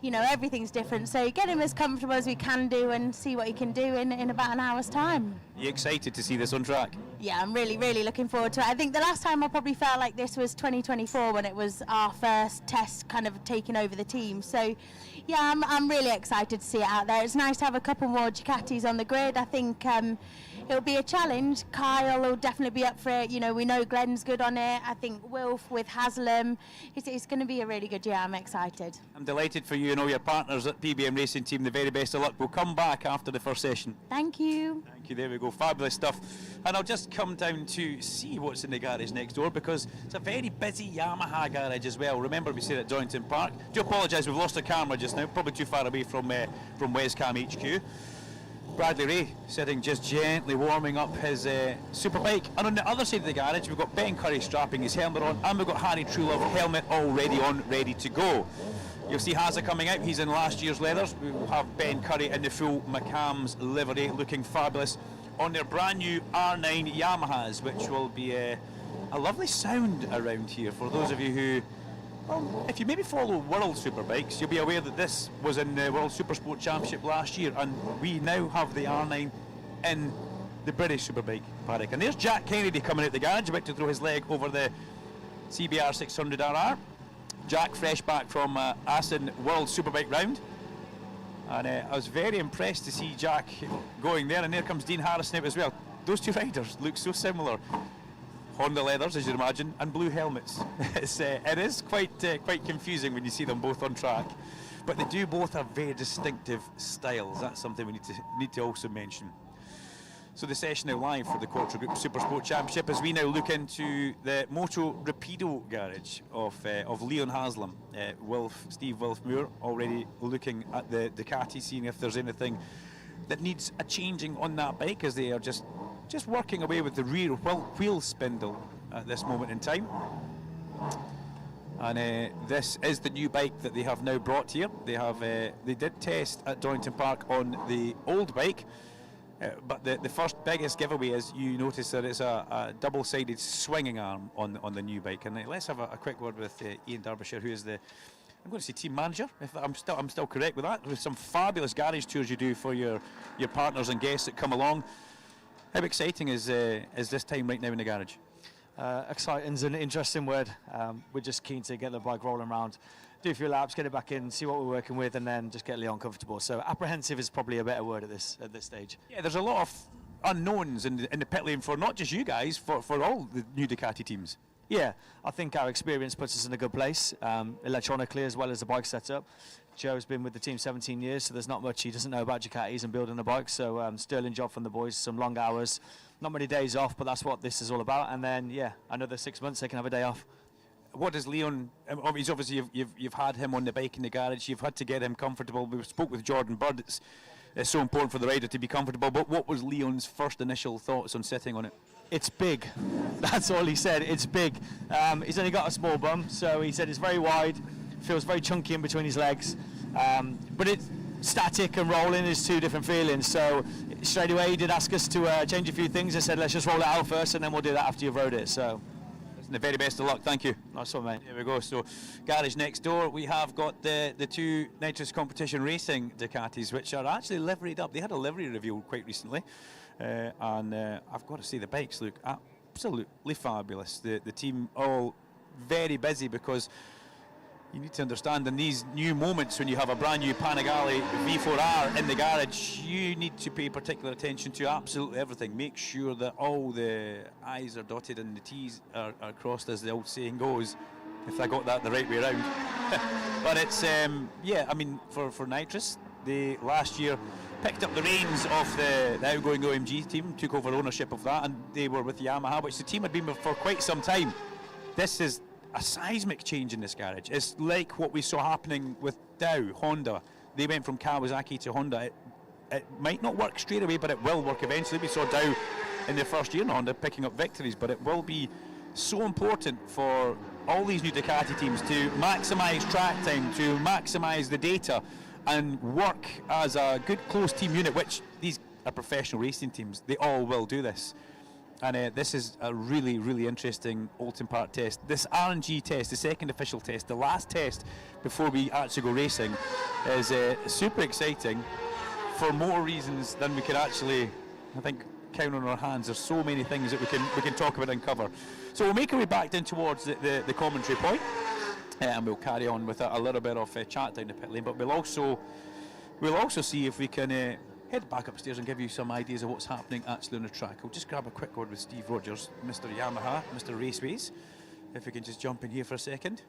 You know, everything's different. So get him as comfortable as we can do and see what he can do in about an hour's time. Are you excited to see this on track? Yeah, I'm really, really looking forward to it. I think the last time I probably felt like this was 2024 when it was our first test kind of taking over the team. So yeah, I'm really excited to see it out there. It's nice to have a couple more Ducatis on the grid. I think it'll be a challenge. Kyle will definitely be up for it. You know, we know Glenn's good on it. I think Wilf with Haslam. It's going to be a really good year. I'm excited. I'm delighted for you and all your partners at PBM Racing Team. The very best of luck. We'll come back after the first session. Thank you. Thank you. There we go. Fabulous stuff. And I'll just come down to see what's in the garage next door, because it's a very busy Yamaha garage as well. Remember, we said at Dorrington Park. Do apologise, we've lost a camera just now, probably too far away from Westcam HQ. Bradley Ray sitting just gently warming up his Superbike. And on the other side of the garage, we've got Ben Curry strapping his helmet on, and we've got Harry Truelove helmet already on, ready to go. You'll see Hazza coming out. He's in last year's leathers. We will have Ben Curry in the full McCams livery, looking fabulous on their brand new R9 Yamahas, which will be a lovely sound around here for those of you who, well, if you maybe follow World Superbikes, you'll be aware that this was in the World Supersport Championship last year, and we now have the R9 in the British Superbike paddock. And there's Jack Kennedy coming out the garage, about to throw his leg over the CBR 600RR. Jack, fresh back from Aston World Superbike round. And I was very impressed to see Jack going there, and there comes Dean Harrison out as well. Those two riders look so similar. Honda leathers, as you'd imagine, and blue helmets. It is quite confusing when you see them both on track, but they do both have very distinctive styles. That's something we need to also mention. So the session now live for the Quattro Group Supersport Championship as we now look into the Moto Rapido garage of Leon Haslam. Steve Wilf-Muir already looking at the Ducati, seeing if there's anything that needs a changing on that bike, as they are just working away with the rear wheel spindle at this moment in time. And this is the new bike that they have now brought here. They did test at Dorrington Park on the old bike. But the first biggest giveaway is you notice that it's a double-sided swinging arm on the new bike. And let's have a quick word with Ian Derbyshire, who is I'm going to say team manager, if I'm still correct with that. There's some fabulous garage tours you do for your partners and guests that come along. How exciting is this time right now in the garage? Exciting is an interesting word. We're just keen to get the bike rolling around, do a few laps, get it back in, see what we're working with, and then just get Leon comfortable. So apprehensive is probably a better word at this stage. Yeah, there's a lot of unknowns in the pit lane for not just you guys, for all the new Ducati teams. Yeah, I think our experience puts us in a good place, electronically as well as the bike setup. Joe's been with the team 17 years, so there's not much he doesn't know about Ducatis and building a bike. So sterling job from the boys, some long hours, not many days off, but that's what this is all about. And then, yeah, another 6 months they can have a day off. What does Leon? Obviously, you've had him on the bike in the garage. You've had to get him comfortable. We spoke with Jordan Bird. It's so important for the rider to be comfortable. But what was Leon's first initial thoughts on sitting on it? It's big. That's all he said. It's big. He's only got a small bum, so he said it's very wide. Feels very chunky in between his legs. But it's static and rolling is two different feelings. So straight away he did ask us to change a few things. I said let's just roll it out first, and then we'll do that after you've rode it. So. The very best of luck, thank you. Nice one, mate. There we go. So, garage next door, we have got the two Nitrous Competition Racing Ducatis, which are actually liveried up. They had a livery reveal quite recently, and I've got to say the bikes look absolutely fabulous. The team all very busy, because you need to understand in these new moments when you have a brand new Panigale V4R in the garage, you need to pay particular attention to absolutely everything. Make sure that all the I's are dotted and the T's are crossed, as the old saying goes, if I got that the right way around. But it's, yeah, I mean, for Nitrous, they last year picked up the reins of the outgoing OMG team, took over ownership of that, and they were with Yamaha, which the team had been with for quite some time. This is a seismic change in this garage. It's like what we saw happening with Dow, Honda. They went from Kawasaki to Honda. It might not work straight away, but it will work eventually. We saw Dow in their first year in Honda picking up victories, but it will be so important for all these new Ducati teams to maximise track time, to maximise the data, and work as a good close team unit, which these are professional racing teams. They all will do this. And this is a really, really interesting Oulton Park test. This RNG test, the second official test, the last test before we actually go racing, is super exciting for more reasons than we could actually, I think, count on our hands. There's so many things that we can talk about and cover. So we'll make our way back down towards the commentary point, and we'll carry on with a little bit of chat down the pit lane. But we'll also see if we can head back upstairs and give you some ideas of what's happening actually on the track. I'll just grab a quick word with Steve Rogers, Mr. Yamaha, Mr. Raceways, if we can just jump in here for a second.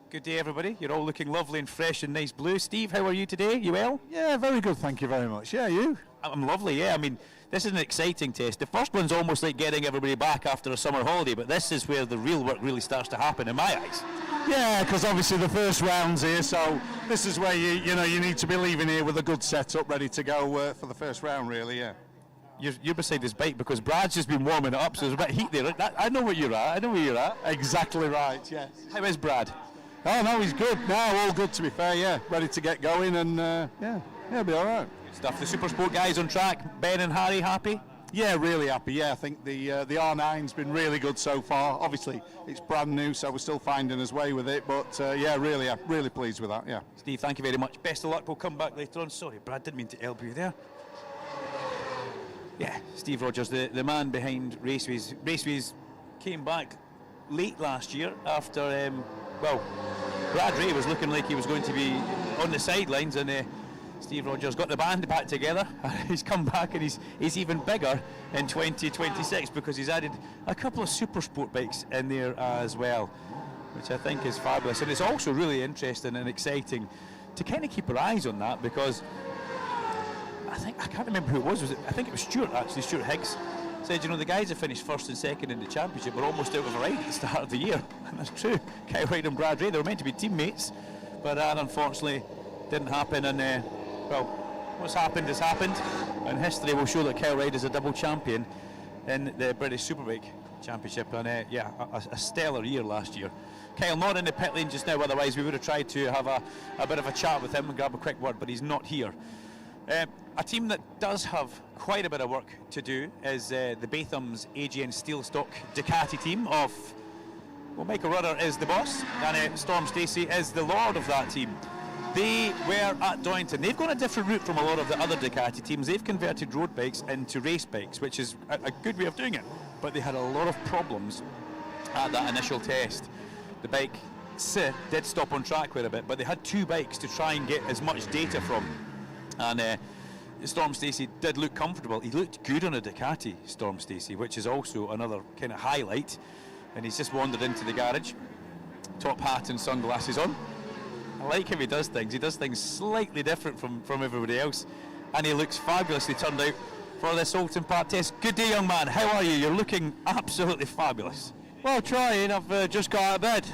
Good day, everybody. You're all looking lovely and fresh and nice blue. Steve, how are you today? You well? Yeah, very good, thank you very much. Yeah, you? I'm lovely, yeah. I mean, this is an exciting test. The first one's almost like getting everybody back after a summer holiday, but this is where the real work really starts to happen in my eyes. Yeah, because obviously the first round's here, so this is where you need to be leaving here with a good setup ready to go for the first round, really, yeah. You're beside this bike because Brad's just been warming it up, so there's a bit of heat there. I know where you're at. Exactly right, yes. How is Brad? Oh, no, he's good now, all good to be fair, yeah. Ready to get going and, yeah, be all right. Good stuff. The Supersport guys on track, Ben and Harry, happy? Yeah, really happy. Yeah, I think the R9's been really good so far. Obviously, it's brand new, so we're still finding his way with it. But yeah, really pleased with that. Yeah. Steve, thank you very much. Best of luck. We'll come back later on. Sorry, Brad, didn't mean to elbow you there. Yeah, Steve Rogers, the man behind Raceways. Raceways came back late last year after, Brad Ray was looking like he was going to be on the sidelines, and Steve Rogers got the band back together. He's come back and he's even bigger in 2026 because he's added a couple of super sport bikes in there as well, which I think is fabulous. And it's also really interesting and exciting to kind of keep our eyes on that, because I can't remember who it was. I think it was Stuart Higgs said, the guys that finished first and second in the championship were almost out of a ride at the start of the year. And that's true. Kyle Wright and Brad Ray, they were meant to be teammates, but that unfortunately didn't happen. And what's happened has happened, and history will show that Kyle Wright is a double champion in the British Superbike Championship, and a stellar year last year. Kyle not in the pit lane just now, otherwise we would have tried to have a bit of a chat with him and grab a quick word, but he's not here. A team that does have quite a bit of work to do is the Batham's AGN Steel Stock Ducati team of, Michael Rudder is the boss, and Storm Stacey is the lord of that team. They were at Donington. They've gone a different route from a lot of the other Ducati teams. They've converted road bikes into race bikes, which is a good way of doing it. But they had a lot of problems at that initial test. The bike did stop on track quite a bit, but they had two bikes to try and get as much data from. And Storm Stacey did look comfortable. He looked good on a Ducati, Storm Stacey, which is also another kind of highlight. And he's just wandered into the garage, top hat and sunglasses on. I like how he does things. He does things slightly different from everybody else, and he looks fabulously turned out for this Oulton Park test. Good day, young man. How are you? You're looking absolutely fabulous. Well, trying. I've just got out of bed.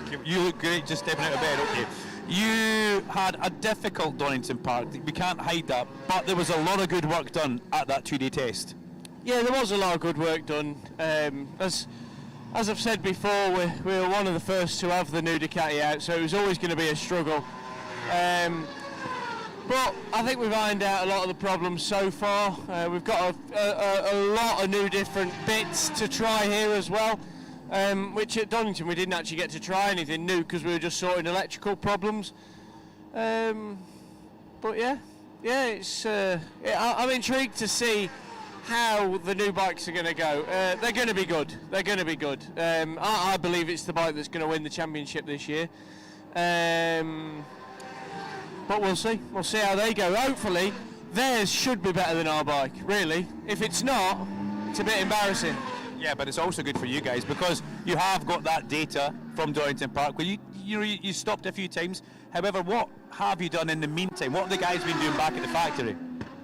Okay, you look great just stepping out of bed. Okay. You had a difficult Donington Park. We can't hide that, but there was a lot of good work done at that 2-day test. Yeah, there was a lot of good work done. As I've said before, we were one of the first to have the new Ducati out, so it was always going to be a struggle. But I think we've ironed out a lot of the problems so far. We've got a lot of new different bits to try here as well, which at Donington we didn't actually get to try anything new because we were just sorting electrical problems. But yeah, I'm intrigued to see how the new bikes are going to go. They're going to be good. I believe it's the bike that's going to win the championship this year. But we'll see. We'll see how they go. Hopefully, theirs should be better than our bike, really. If it's not, it's a bit embarrassing. Yeah, but it's also good for you guys because you have got that data from Donington Park where you you stopped a few times. However, what have you done in the meantime? What have the guys been doing back at the factory?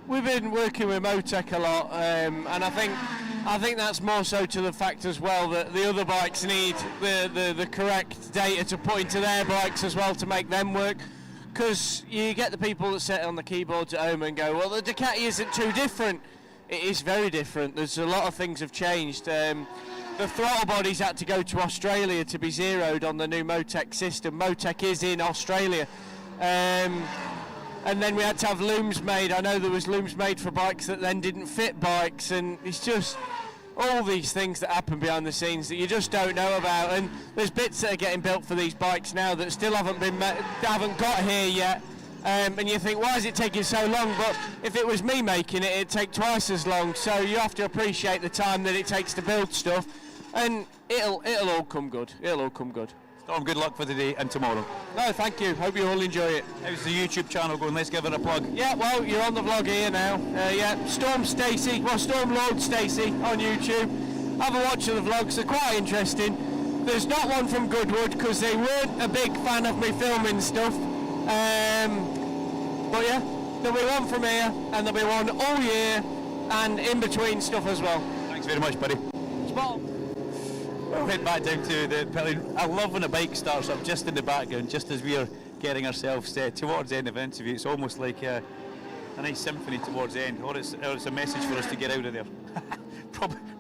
We've been working with Motec a lot, and I think that's more so to the fact as well that the other bikes need the correct data to put into their bikes as well to make them work. Because you get the people that sit on the keyboards at home and go, well, the Ducati isn't too different. It is very different. There's a lot of things have changed. The throttle bodies had to go to Australia to be zeroed on the new Motec system. Motec is in Australia. And then we had to have looms made. I know there was looms made for bikes that then didn't fit bikes, and it's just all these things that happen behind the scenes that you just don't know about. And there's bits that are getting built for these bikes now that still haven't got here yet. And you think, why is it taking so long? But if it was me making it, it'd take twice as long. So you have to appreciate the time that it takes to build stuff, and it'll all come good. It'll all come good. Storm, good luck for today and tomorrow. No, thank you. Hope you all enjoy it. How's the YouTube channel going? Let's give it a plug. Yeah, well, you're on the vlog here now. Storm Lord Stacey on YouTube. Have a watch of the vlogs. They're quite interesting. There's not one from Goodwood because they weren't a big fan of me filming stuff. But yeah, there'll be one from here, and there'll be one all year and in between stuff as well. Thanks very much, buddy. Spot. We'll head back down to the pavilion. I love when a bike starts up just in the background, just as we are getting ourselves towards the end of the interview. It's almost like a nice symphony towards the end, or it's a message for us to get out of there.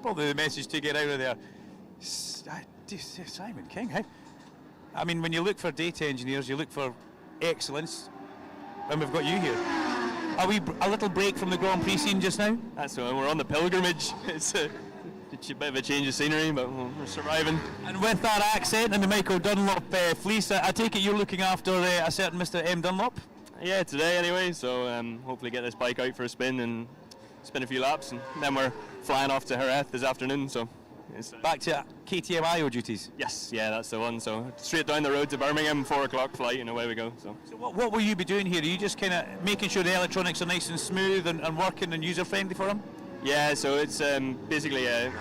probably the message to get out of there. Simon King, hey? I mean, when you look for data engineers, you look for excellence, and we've got you here. Are we a little break from the Grand Prix scene just now? That's right, we're on the pilgrimage. It's a bit of a change of scenery, but we're surviving. And with that accent and the Michael Dunlop fleece, I take it you're looking after a certain Mr. M. Dunlop? Yeah, today anyway, so hopefully get this bike out for a spin and spin a few laps, and then we're flying off to Jerez this afternoon, so it's back to KTM duties? Yes, yeah, that's the one, so straight down the road to Birmingham, 4 o'clock flight, and away we go. So what will you be doing here? Are you just kind of making sure the electronics are nice and smooth and working and user-friendly for them? Yeah, so it's basically a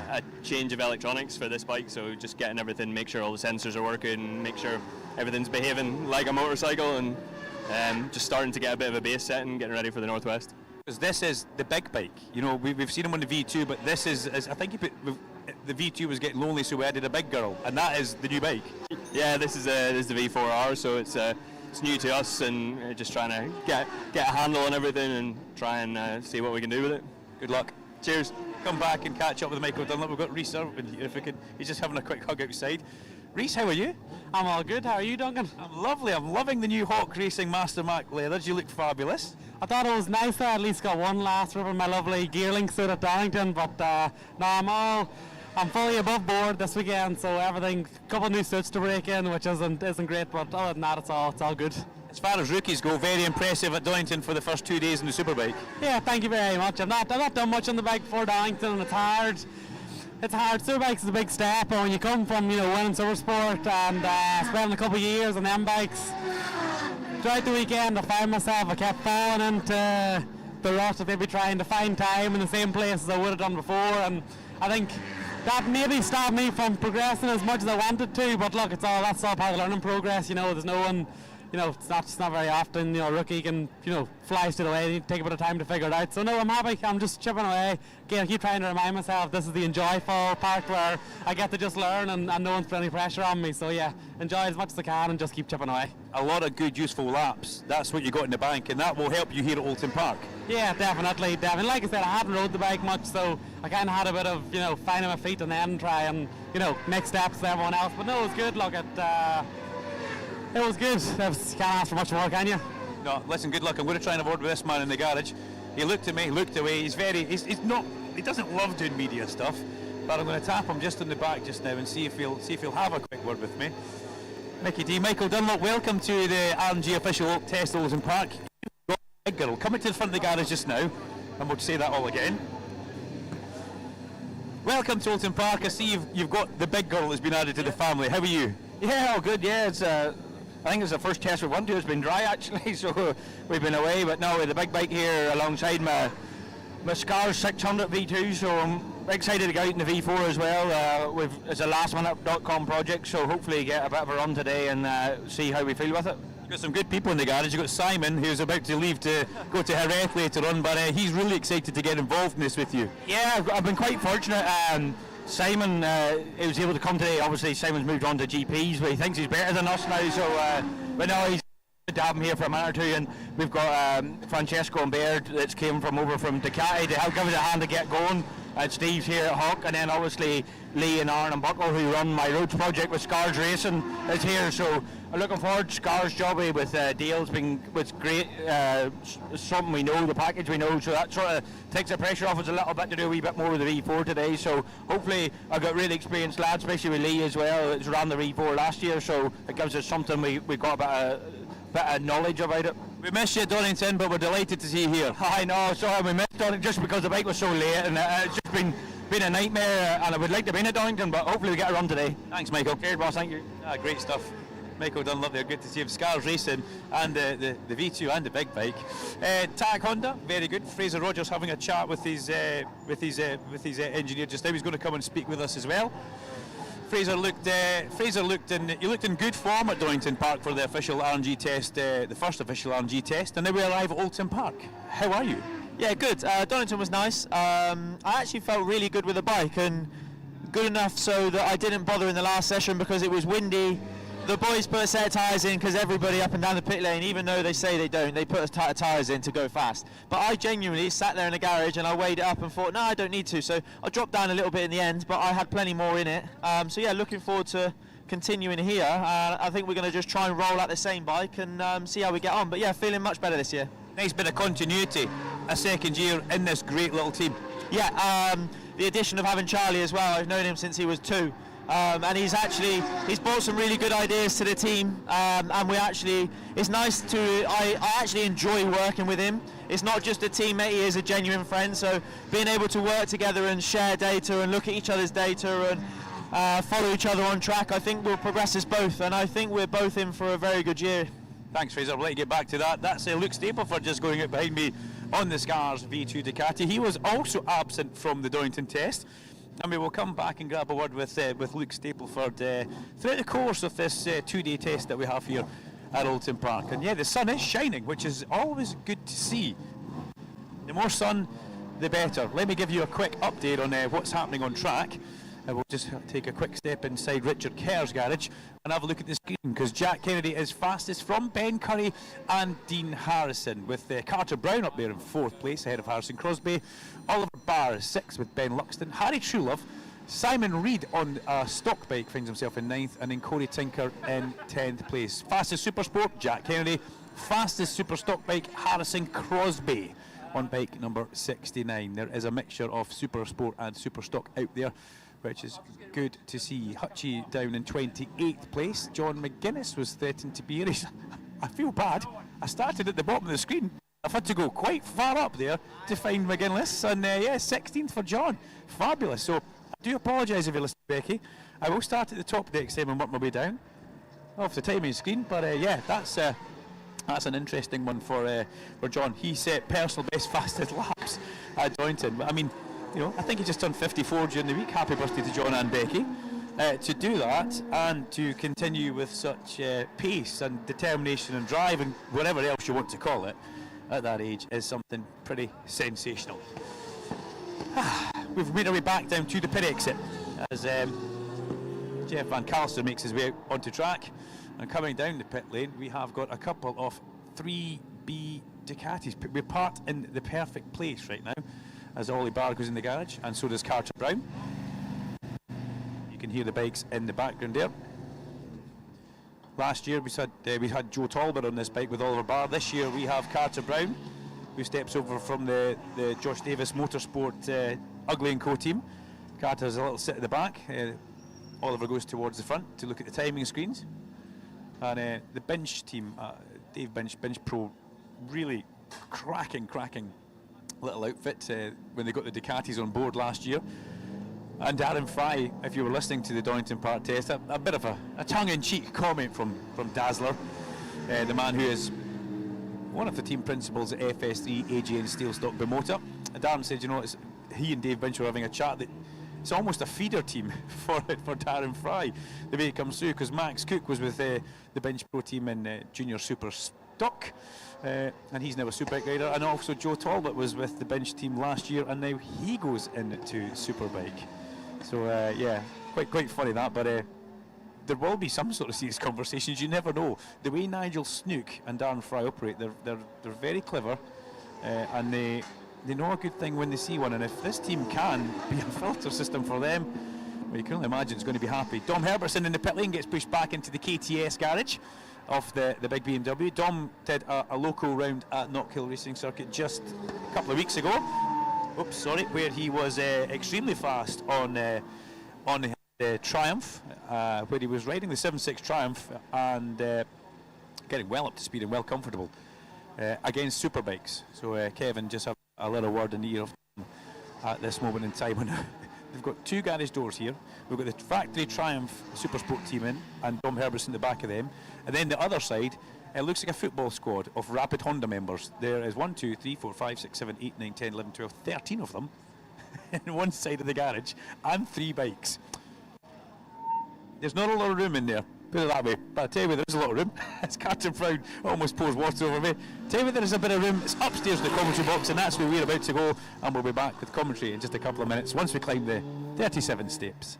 change of electronics for this bike, so just getting everything, make sure all the sensors are working, make sure everything's behaving like a motorcycle, and just starting to get a bit of a base set and getting ready for the Northwest. Because this is the big bike, you know, we've seen them on the V2, but this is I think the V2 was getting lonely, so we added a big girl, and that is the new bike. Yeah, this is the V4R, so it's new to us, and just trying to get a handle on everything and try and see what we can do with it. Good luck. Cheers. Come back and catch up with Michael Dunlop. We've got Rhys Irvin here, if we could. He's just having a quick hug outside. Rhys, how are you? I'm all good. How are you, Duncan? I'm lovely. I'm loving the new Hawk Racing Master Mac leathers. You look fabulous. I thought it was nice that I at least got one last rip of my lovely Gearlink suit at Darlington, but no, I'm fully above board this weekend, so everything, a couple of new suits to break in, which isn't great, but other than that, it's all good. As far as rookies go, very impressive at Darlington for the first 2 days in the Superbike. Yeah, thank you very much. I've not done much on the bike before Darlington, and it's hard. It's hard. Superbikes is a big step, and when you come from winning Supersport and spending a couple of years on them bikes, throughout the weekend I found myself, I kept falling into the rut of maybe trying to find time in the same place as I would have done before, and I think that maybe stopped me from progressing as much as I wanted to, but look, that's all part of the learning progress, there's no one, it's not very often, a rookie can, fly straight away, take a bit of time to figure it out. So no, I'm happy, I'm just chipping away. Again, I keep trying to remind myself this is the enjoyable part where I get to just learn and no one's putting any pressure on me. So yeah, enjoy as much as I can and just keep chipping away. A lot of good, useful laps. That's what you got in the bank, and that will help you here at Oulton Park. Yeah, definitely. Like I said, I haven't rode the bike much, so I kind of had a bit of, finding my feet and then try and, make steps to everyone else. But no, it was good. Look, it was good. Can't ask for much more, can you? No, listen, good luck. I'm going to try and avoid with this man in the garage. He looked at me, looked away. He doesn't love doing media stuff, but I'm going to tap him just in the back just now and see if he'll have a quick word with me. Mickey D, Michael Dunlop, welcome to the RMG official test Oulton Park. You've got a big girl coming to the front of the garage just now, and we'll say that all again. Welcome to Oulton Park. I see you've got the big girl that's been added to the family. How are you? Yeah, all good. Yeah, it's I think it's the first test we've won to. It's been dry actually, so we've been away. But no, with the big bike here alongside my Scars 600 V2, so I'm excited to go out in the V4 as well. It's a lastminute.com project, so hopefully get a bit of a run today and see how we feel with it. You've got some good people in the garage. You've got Simon, who's about to leave to go to Jerez later on, but he's really excited to get involved in this with you. Yeah, I've been quite fortunate. Simon he was able to come today. Obviously, Simon's moved on to GPs, but he thinks he's better than us now. So, but no, he's good to have him here for a minute or two. And we've got Francesco and Baird that's came over from Ducati to help give us a hand to get going. Steve's here at Hawk, and then obviously Lee and Aaron and Buckle, who run my roads project with Scars Racing, is here. So I'm looking forward to Scars' jobby with Dale's been great. Something we know, the package we know, so that sort of takes the pressure off us a little bit to do a wee bit more with the V4 today. So hopefully I've got really experienced lads, especially with Lee as well. It's ran the V4 last year, so it gives us something we got a bit of knowledge about it. We missed you at Donington, but we're delighted to see you here. I know, sorry we missed Donington just because the bike was so late, and it's just been a nightmare, and I would like to be in at Donington, but hopefully we get a run today. Thanks, Michael. Cheers, boss, thank you. Great stuff. Michael Dunlop there, good to see him. Scars Racing and the V2 and the big bike. TAG Honda, very good. Fraser Rogers having a chat with his engineer just now. He's going to come and speak with us as well. Fraser looked in good form at Donington Park for the official RNG test, the first official RNG test, and now we arrive at Oulton Park. How are you? Yeah, good. Donington was nice. I actually felt really good with the bike, and good enough so that I didn't bother in the last session because it was windy. The boys put a set of tyres in because everybody up and down the pit lane, even though they say they don't, they put a set of tyres in to go fast. But I genuinely sat there in the garage and I weighed it up and thought, no, I don't need to. So I dropped down a little bit in the end, but I had plenty more in it. So yeah, looking forward to continuing here. I think we're going to just try and roll out the same bike and see how we get on. But yeah, feeling much better this year. Nice bit of continuity, a second year in this great little team. Yeah, the addition of having Charlie as well. I've known him since he was 2. And he's brought some really good ideas to the team, and it's nice to, I actually enjoy working with him. It's not just a teammate, he is a genuine friend, so being able to work together and share data and look at each other's data and follow each other on track, I think will progress us both, and I think we're both in for a very good year. Thanks, Fraser. I'll let you get back to that. That's Luke Stapleford just going out behind me on the Scars V2 Ducati. He was also absent from the Donington test. And we will come back and grab a word with Luke Stapleford throughout the course of this 2-day test that we have here at Oulton Park. And yeah, the sun is shining, which is always good to see. The more sun, the better. Let me give you a quick update on what's happening on track. We'll just take a quick step inside Richard Kerr's garage and have a look at the screen, because Jack Kennedy is fastest from Ben Curry and Dean Harrison, with Carter Brown up there in 4th place ahead of Harrison Crosby. Oliver Barr is 6th with Ben Luxton. Harry Truelove, Simon Reed on a stock bike finds himself in 9th, and then Corey Tinker in 10th place. Fastest Super Sport, Jack Kennedy. Fastest Super Stock bike, Harrison Crosby on bike number 69. There is a mixture of Super Sport and Super Stock out there, which is good to see. Hutchie down in 28th place. John McGuinness was threatened to be here. I feel bad. I started at the bottom of the screen. I've had to go quite far up there to find McGuinness. And yeah, 16th for John. Fabulous. So I do apologise if you listen, Becky. I will start at the top of the XM and work my way down off the timing screen. But yeah, that's an interesting one for John. He set personal best fastest laps at Donington. I mean, you know, I think he just turned 54 during the week. Happy birthday to John and Becky. To do that and to continue with such pace and determination and drive and whatever else you want to call it at that age is something pretty sensational. We've made our way back down to the pit exit as Jeff Van Calster makes his way out onto track, and coming down the pit lane we have got a couple of 3B Ducatis. We're parked in the perfect place right now as Ollie Barr goes in the garage, and so does Carter Brown. You can hear the bikes in the background there. Last year we had Joe Talbot on this bike with Oliver Barr. This year we have Carter Brown, who steps over from the Josh Davis Motorsport Ugly & Co team. Carter's a little sit at the back. Oliver goes towards the front to look at the timing screens. And the Bench team, Dave Bench Pro, really cracking little outfit when they got the Ducatis on board last year. And Darren Fry, if you were listening to the Donington Park test, a bit of a tongue-in-cheek comment from Dazzler, the man who is one of the team principals at FS3 AGN Steel Stock Bimota. Darren said, you know, he and Dave Binch were having a chat that it's almost a feeder team for Darren Fry, the way it comes through, because Max Cook was with the Binch Pro team in Junior Super Stock, and he's now a Superbike rider, and also Joe Talbot was with the Binch team last year, and now he goes into Superbike. So yeah, quite funny that, but there will be some sort of serious conversations. You never know. The way Nigel Snook and Darren Fry operate, they're very clever, and they know a good thing when they see one. And if this team can be a filter system for them, well, you can only imagine it's going to be happy. Dom Herbertson in the pit lane gets pushed back into the KTS garage of the big BMW. Dom did a local round at Knockhill Racing Circuit just a couple of weeks ago. Oops, sorry, where he was extremely fast on the Triumph, where he was riding the 7.6 Triumph and getting well up to speed and well comfortable against Superbikes. So Kevin, just have a little word in the ear of Dom at this moment in time. We've got two garage doors here. We've got the factory Triumph Super Sport team in, and Dom Herbertson in the back of them. And then the other side, it looks like a football squad of Rapid Honda members. There is 1, 2, 3, 4, 5, 6, 7, 8, 9, 10, 11, 12, 13 of them in one side of the garage, and 3 bikes. There's not a lot of room in there, put it that way. But I tell you, there is a lot of room. As Captain Proud almost pours water over me. Tell you, there is a bit of room. It's upstairs in the commentary box, and that's where we're about to go. And we'll be back with commentary in just a couple of minutes once we climb the 37 steps.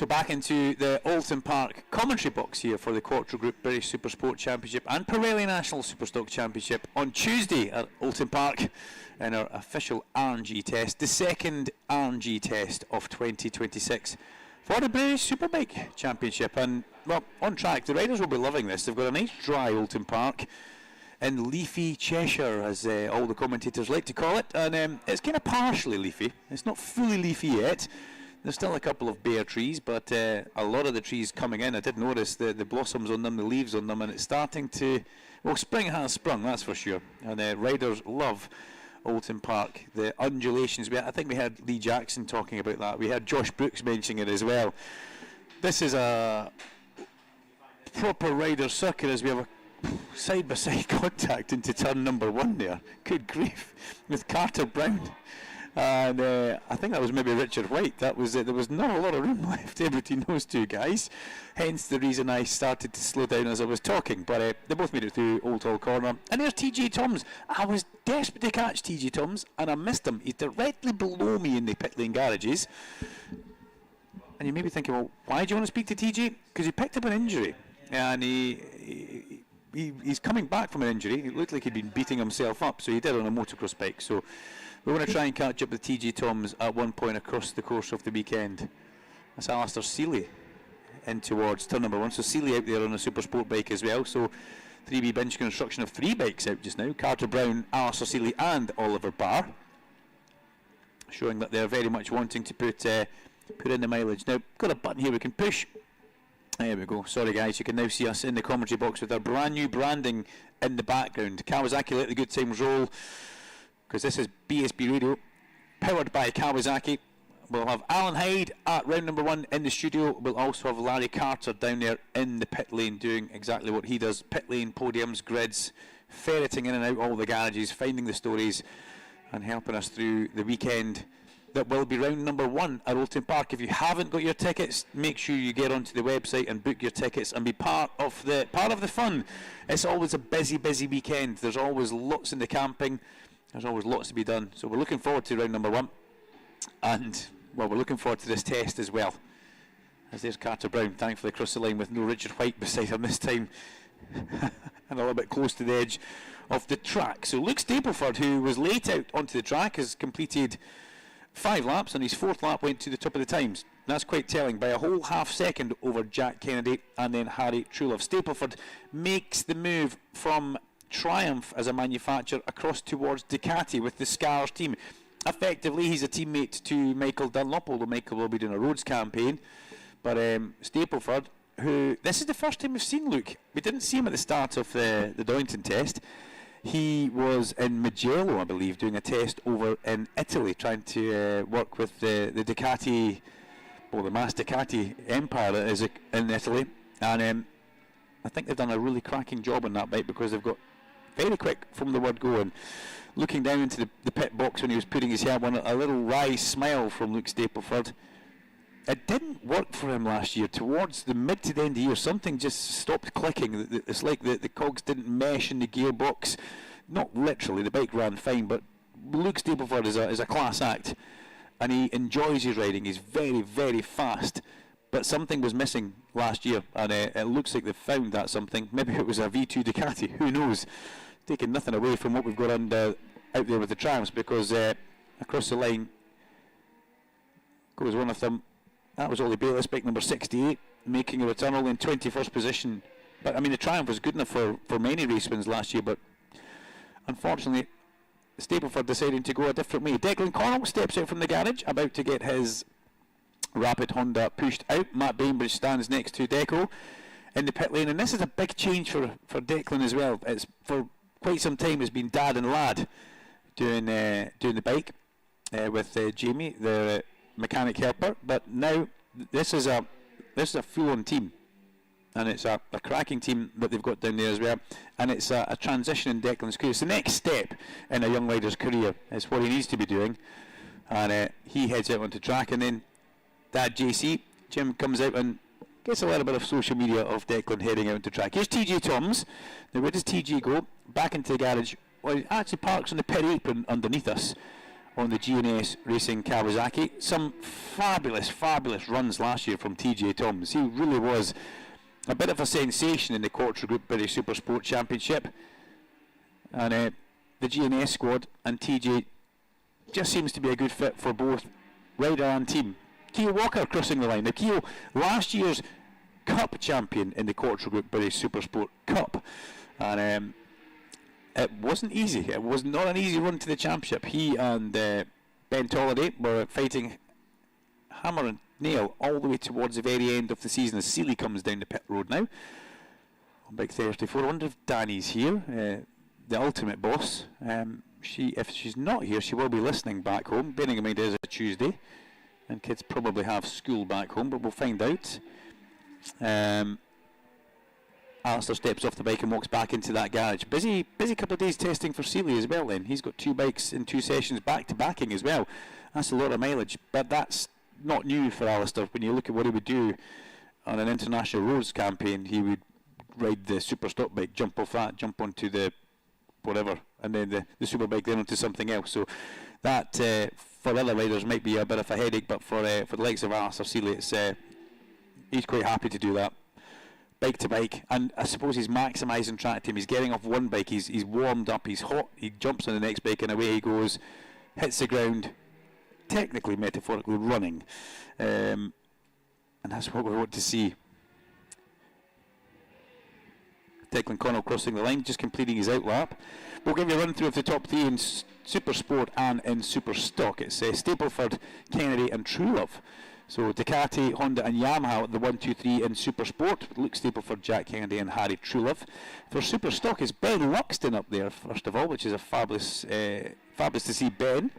So back into the Oulton Park commentary box here for the Quattro Group British Supersport Championship and Pirelli National Superstock Championship on Tuesday at Oulton Park in our official RNG test, the second RNG test of 2026 for the British Superbike Championship. And, well, on track, the riders will be loving this. They've got a nice dry Oulton Park in leafy Cheshire, as all the commentators like to call it, and it's kind of partially leafy. It's not fully leafy yet. There's still a couple of bare trees, but a lot of the trees coming in, I did notice the blossoms on them, the leaves on them, and it's starting to, well, spring has sprung, that's for sure. And riders love Oulton Park. The undulations, I think we had Lee Jackson talking about that. We had Josh Brooks mentioning it as well. This is a proper rider circuit as we have a side-by-side contact into turn number 1 there. Good grief, with Carter Brown. And I think that was maybe Richard White. That was it. There was not a lot of room left in between those two guys. Hence the reason I started to slow down as I was talking. But they both made it through Old Hall Corner. And there's TJ Toms. I was desperate to catch TJ Toms, and I missed him. He's directly below me in the pit lane garages. And you may be thinking, well, why do you want to speak to TJ? Because he picked up an injury, and he's coming back from an injury. It looked like he'd been beating himself up, so he did on a motocross bike. So we're going to try and catch up with TJ Toms at one point across the course of the weekend. That's Alistair Seeley in towards turn number 1. So Seeley out there on a super sport bike as well. So 3B bench construction of 3 bikes out just now. Carter Brown, Alistair Seeley and Oliver Barr, showing that they're very much wanting to put in the mileage. Now, got a button here we can push. There we go. Sorry guys, you can now see us in the commentary box with our brand new branding in the background. Kawasaki let the good times roll, because this is BSB Radio, powered by Kawasaki. We'll have Alan Hyde at round number 1 in the studio. We'll also have Larry Carter down there in the pit lane doing exactly what he does. Pit lane, podiums, grids, ferreting in and out all the garages, finding the stories and helping us through the weekend that will be round number 1 at Oulton Park. If you haven't got your tickets, make sure you get onto the website and book your tickets and be part of the fun. It's always a busy weekend. There's always lots in the camping. There's always lots to be done. So we're looking forward to round number 1. And, well, we're looking forward to this test as well. As there's Carter Brown, thankfully across the line with no Richard White beside him this time. And a little bit close to the edge of the track. So Luke Stapleford, who was late out onto the track, has completed 5 laps, and his 4th lap went to the top of the times. That's quite telling, by a whole half second over Jack Kennedy and then Harry Truelove. Stapleford makes the move from Triumph as a manufacturer across towards Ducati with the Scars team. Effectively, he's a teammate to Michael Dunlop, although Michael will be doing a roads campaign. But Stapleford, who, this is the first time we've seen Luke. We didn't see him at the start of the Donington test. He was in Mugello, I believe, doing a test over in Italy, trying to work with the Ducati, well, the Mass Ducati empire that is in Italy. And I think they've done a really cracking job on that bike, because they've got very quick from the word go. And looking down into the pit box when he was putting his hair on, a little wry smile from Luke Stapleford. It didn't work for him last year. Towards the mid to the end of the year, something just stopped clicking. It's like the cogs didn't mesh in the gearbox. Not literally, the bike ran fine, but Luke Stapleford is a class act, and he enjoys his riding. He's very fast, but something was missing last year, and it looks like they've found that something. Maybe it was a V2 Ducati, who knows? Taking nothing away from what we've got out there with the Triumphs, because across the line goes one of them. That was Ollie Bayliss, bike number 68, making a return, only in 21st position. But I mean, the Triumph was good enough for many race wins last year, but unfortunately Stapleford deciding to go a different way. Declan Connell steps out from the garage, about to get his Rapid Honda pushed out. Matt Bainbridge stands next to Deco in the pit lane, and this is a big change for Declan as well. It's for quite some time has been dad and lad doing the bike with Jamie, the mechanic helper, but now this is a full-on team, and it's a cracking team that they've got down there as well, and it's a transition in Declan's career. It's the next step in a young rider's career. It's what he needs to be doing, and he heads out onto track, and then Dad JC, Jim, comes out and gets a little bit of social media of Declan heading out onto track. Here's TJ Toms. Now where does TJ go? Back into the garage. Well, he actually parks on the pit apron underneath us, on the G&S Racing Kawasaki. Some fabulous runs last year from TJ Thomas. He really was a bit of a sensation in the Quattro Group British Super Sport Championship. And the G&S squad and TJ just seems to be a good fit for both rider and team. Keogh Walker crossing the line. Now, Keogh, last year's Cup champion in the Quattro Group British Super Sport Cup. And it wasn't easy. It was not an easy run to the championship. He and Ben Tolliday were fighting hammer and nail all the way towards the very end of the season as Seeley comes down the pit road now on Big Thursday 4. I wonder if Danny's here, the ultimate boss. If she's not here, she will be listening back home, bearing in mind it is a Tuesday and kids probably have school back home, but we'll find out. Alistair steps off the bike and walks back into that garage. Busy couple of days testing for Seeley as well then. He's got 2 bikes in 2 sessions back to backing as well. That's a lot of mileage, but that's not new for Alistair. When you look at what he would do on an international roads campaign, he would ride the super stock bike, jump off that, jump onto the whatever, and then the Superbike, then onto something else. So that for other riders might be a bit of a headache, but for the likes of Alistair Seeley, it's he's quite happy to do that. Bike to bike, and I suppose he's maximising track time. He's getting off one bike, he's warmed up, he's hot, he jumps on the next bike and away he goes, hits the ground, technically, metaphorically running. And that's what we want to see. Declan Connell crossing the line, just completing his outlap. We'll give you a run through of the top 3 in Super Sport and in Super Stock. It's Stapleford, Kennedy and Truelove. So Ducati, Honda and Yamaha at the 1, 2, 3 in Super Sport. Luke Stapleford, Jack Kennedy and Harry Truelove. For Super Stock it's Ben Luxton up there first of all, which is a fabulous to see Ben.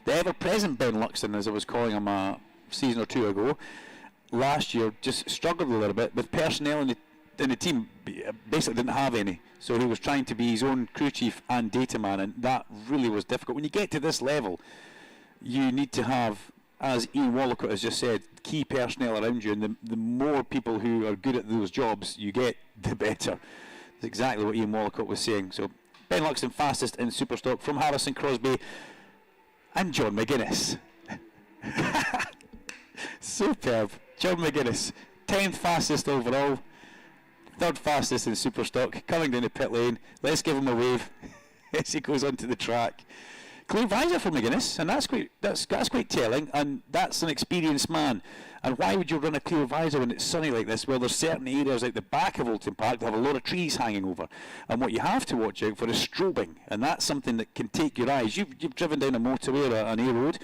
The ever-present Ben Luxton, as I was calling him a season or 2 ago. Last year just struggled a little bit with personnel in the team, basically didn't have any. So he was trying to be his own crew chief and data man, and that really was difficult. When you get to this level, you need to have, as Ian Wallacott has just said, key personnel around you, and the more people who are good at those jobs you get, the better. That's exactly what Ian Wallacott was saying. So Ben Luxton fastest in Superstock from Harrison Crosby and John McGuinness. Superb. John McGuinness, 10th fastest overall, 3rd fastest in Superstock, coming down the pit lane. Let's give him a wave as he goes onto the track. Clear visor for McGuinness, and that's quite telling, and that's an experienced man. And why would you run a clear visor when it's sunny like this? Well, there's certain areas out the back of Oulton Park that have a lot of trees hanging over, and what you have to watch out for is strobing, and that's something that can take your eyes. You've driven down a motorway or an A road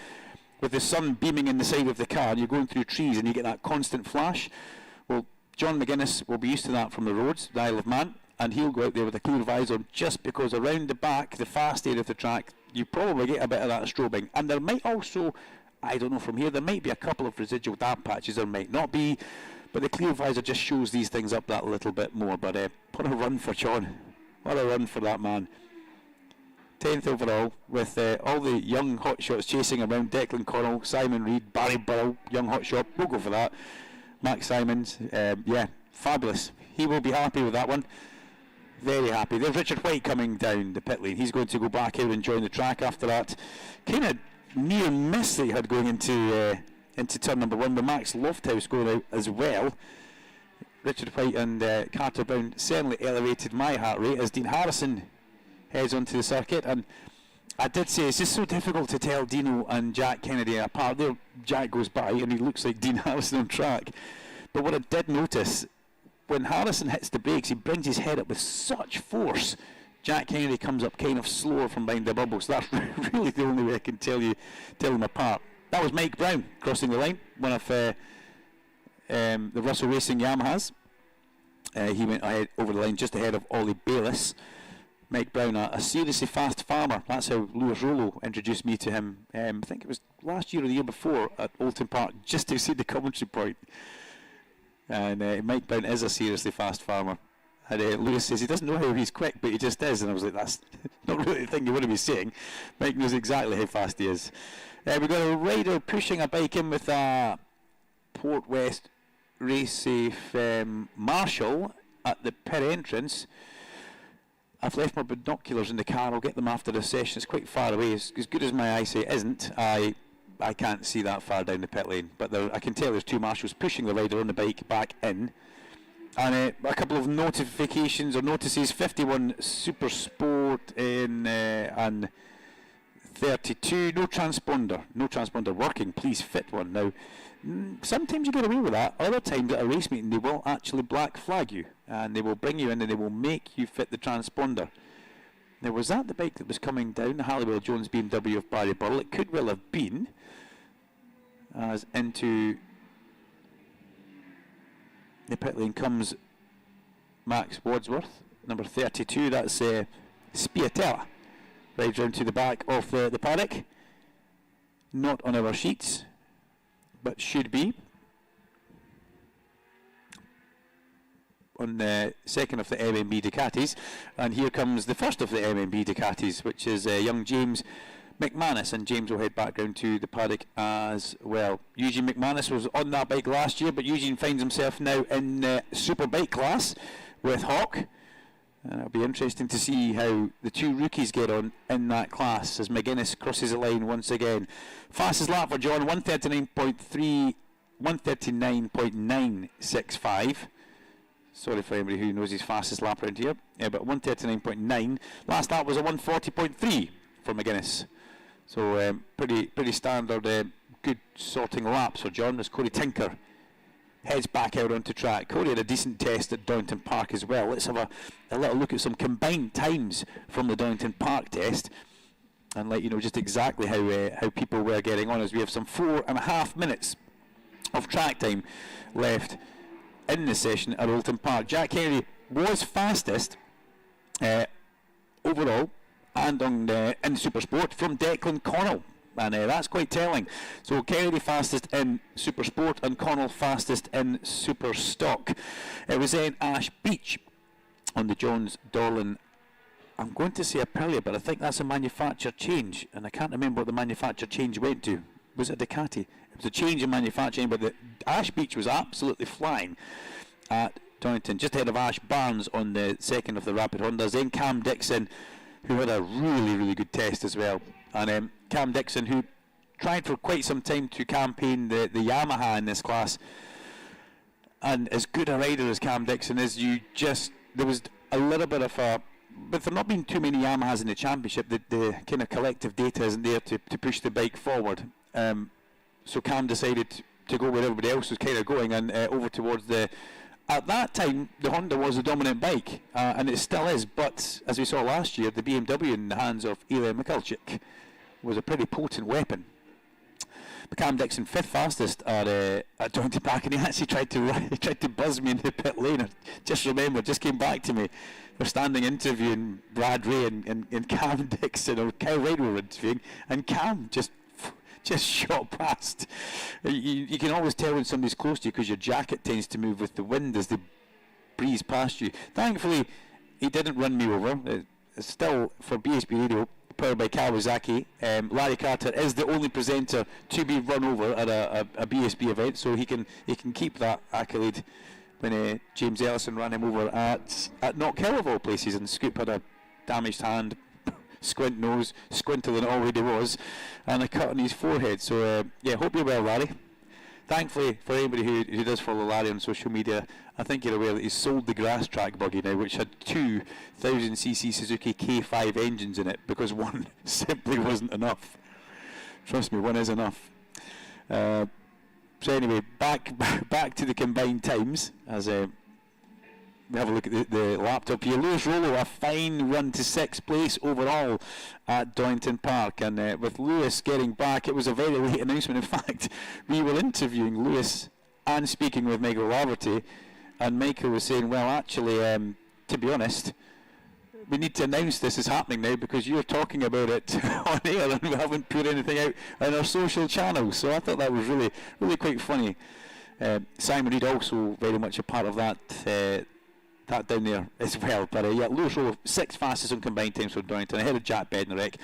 with the sun beaming in the side of the car, and you're going through trees and you get that constant flash. Well, John McGuinness will be used to that from the roads, the Isle of Man, and he'll go out there with a clear visor just because around the back, the fast area of the track, you probably get a bit of that strobing. And there might also, I don't know from here, there might be a couple of residual damp patches, there might not be, but the clear visor just shows these things up that little bit more. But what a run for John. What a run for that man. 10th overall, with all the young hotshots chasing around. Declan Connell, Simon Reed, Barry Burrell, young hotshot, we'll go for that. Max Simons, yeah, fabulous. He will be happy with that one. Very happy. There's Richard White coming down the pit lane. He's going to go back out and join the track after that. Kind of near miss that he had going into turn number 1, but Max Lofthouse going out as well. Richard White and Carter Brown certainly elevated my heart rate as Dean Harrison heads onto the circuit. And I did say it's just so difficult to tell Dino and Jack Kennedy apart. There, Jack goes by and he looks like Dean Harrison on track. But what I did notice, when Harrison hits the brakes, he brings his head up with such force. Jack Kennedy comes up kind of slower from behind the bubble. So that's really the only way I can tell them apart. That was Mike Brown crossing the line, one of the Russell Racing Yamahas. He went ahead over the line just ahead of Ollie Bayliss. Mike Brown, a seriously fast farmer. That's how Lewis Rollo introduced me to him. I think it was last year or the year before at Oulton Park, just to see the commentary point. And Mike Brown is a seriously fast farmer. And Lewis says he doesn't know how he's quick, but he just is. And I was like, that's not really the thing you want to be saying. Mike knows exactly how fast he is. We've got a rider pushing a bike in with a Port West Race Safe Marshall at the pit entrance. I've left my binoculars in the car. I'll get them after the session. It's quite far away. As good as my eyesight isn't, I can't see that far down the pit lane. But I can tell there's two marshals pushing the rider on the bike back in. And a couple of notifications or notices. 51 Super Sport and 32. No transponder working. Please fit one. Now, sometimes you get away with that. Other times at a race meeting, they will actually black flag you. And they will bring you in and they will make you fit the transponder. Now, was that the bike that was coming down, the Halliwell Jones BMW of Barry Burrell? It could well have been, as into the pit lane comes Max Wadsworth, number 32. That's Spiatella. Rides round to the back of the paddock. Not on our sheets, but should be. On the second of the MMB Ducatis, and here comes the first of the MMB Ducatis, which is young James McManus, and James will head back round to the paddock as well. Eugene McManus was on that bike last year, but Eugene finds himself now in Superbike class with Hawk, and it'll be interesting to see how the two rookies get on in that class as McGuinness crosses the line once again. Fastest lap for John, 139.965. Sorry for anybody who knows his fastest lap around here. Yeah, but 139.9. Last lap was a 140.3 for McGuinness. So pretty standard, good sorting laps for John as Corey Tinker heads back out onto track. Corey had a decent test at Donington Park as well. Let's have a little look at some combined times from the Donington Park test and let you know just exactly how people were getting on, as we have some 4.5 minutes of track time left in the session at Oulton Park. Jack Henry was fastest overall and on in Super Sport from Declan Connell, and that's quite telling. So Kennedy fastest in Super Sport and Connell fastest in Super Stock. It was then Ash Beach on the Jones Dorlan. I'm going to say Aprilia, but I think that's a manufacturer change, and I can't remember what the manufacturer change went to. Was it Ducati? It was a change in manufacturing, but the Ash Beach was absolutely flying at Donington, just ahead of Ash Barnes on the second of the Rapid Hondas. Then Cam Dixon, who had a really good test as well, and Cam Dixon, who tried for quite some time to campaign the Yamaha in this class, and as good a rider as Cam Dixon is, there was a little bit of a, but there not being too many Yamahas in the championship, the kind of collective data isn't there to push the bike forward. So Cam decided to go where everybody else was kind of going, and over towards at that time the Honda was the dominant bike, and it still is, but as we saw last year, the BMW in the hands of Eli Mikulczyk was a pretty potent weapon. But Cam Dixon, fifth fastest at Donington Park, and he actually tried to buzz me in the pit lane. I just came back to me. We're standing interviewing Brad Ray and Cam Dixon, or Kyle Reid were interviewing, and Cam just shot past. You can always tell when somebody's close to you because your jacket tends to move with the wind as they breeze past you. Thankfully, he didn't run me over. Still, for BSB Radio, powered by Kawasaki, Larry Carter is the only presenter to be run over at a BSB event, so he can keep that accolade when James Ellison ran him over at Knockhill of all places, and Scoop had a damaged hand, squint nose, squinter than it already was, and a cut on his forehead. So hope you're well, Larry. Thankfully, for anybody who does follow Larry on social media, I think you're aware that he's sold the grass track buggy now, which had 2,000cc Suzuki K5 engines in it, because one simply wasn't enough. Trust me, one is enough. So anyway, back to the combined times as we have a look at the laptop here. Lewis Rollo, a fine run to 6th place overall at Donington Park, and with Lewis getting back, it was a very late announcement. In fact, we were interviewing Lewis and speaking with Michael Laverty, and Michael was saying, well, actually, to be honest, we need to announce this is happening now because you're talking about it on air and we haven't put anything out on our social channels. So I thought that was really quite funny. Simon Reed also very much a part of that that down there as well. But yeah, Lewis Rowe, 6th fastest on combined times for Donington, ahead of Jack Bednarek.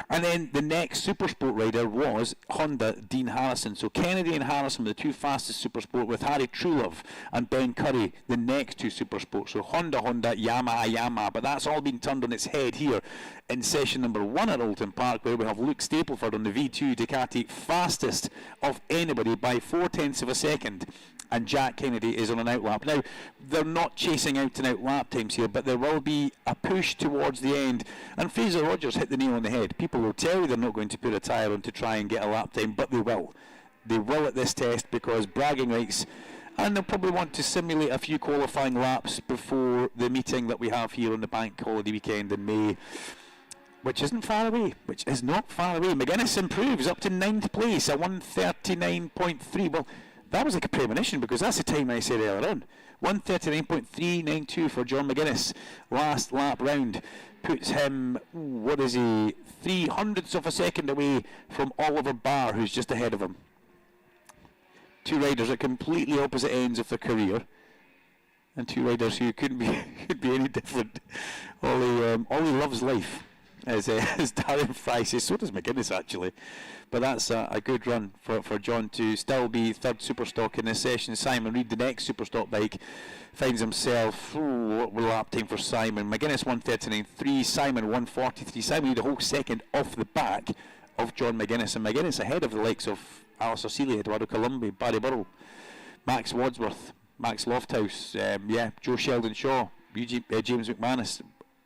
And then the next Supersport rider was Honda, Dean Harrison. So Kennedy and Harrison were the 2 fastest Supersport, with Harry Truelove and Ben Curry the next 2 Supersport. So Honda, Yamaha. But that's all been turned on its head here in session number 1 at Oulton Park, where we have Luke Stapleford on the V2 Ducati, fastest of anybody by 0.4 of a second. And Jack Kennedy is on an outlap. Now, they're not chasing out-and-out lap times here, but there will be a push towards the end. And Fraser Rogers hit the nail on the head. People will tell you they're not going to put a tyre on to try and get a lap time, but they will. They will at this test, because bragging rights, and they'll probably want to simulate a few qualifying laps before the meeting that we have here on the bank holiday weekend in May, which isn't far away, which is not far away. McGuinness improves up to 9th place at 1:39.3. Well, that was like a premonition, because that's the time I said earlier on. 1:39.392 for John McGuinness. Last lap round puts him, 300ths of a second away from Oliver Barr, who's just ahead of him. 2 riders at completely opposite ends of their career, and 2 riders who could be any different. Ollie loves life, as Darren Fry says. So does McGuinness, actually. But that's a good run for John to still be 3rd Superstock in this session. Simon Reed, the next Superstock bike, finds himself, what lap time for Simon? McGuinness 1:39.3, Simon 1:43. Simon Reed a whole second off the back of John McGuinness, and McGuinness ahead of the likes of Alistair Seeley, Eduardo Colombi, Barry Burrell, Max Wadsworth, Max Lofthouse, Joe Sheldon Shaw, James McManus,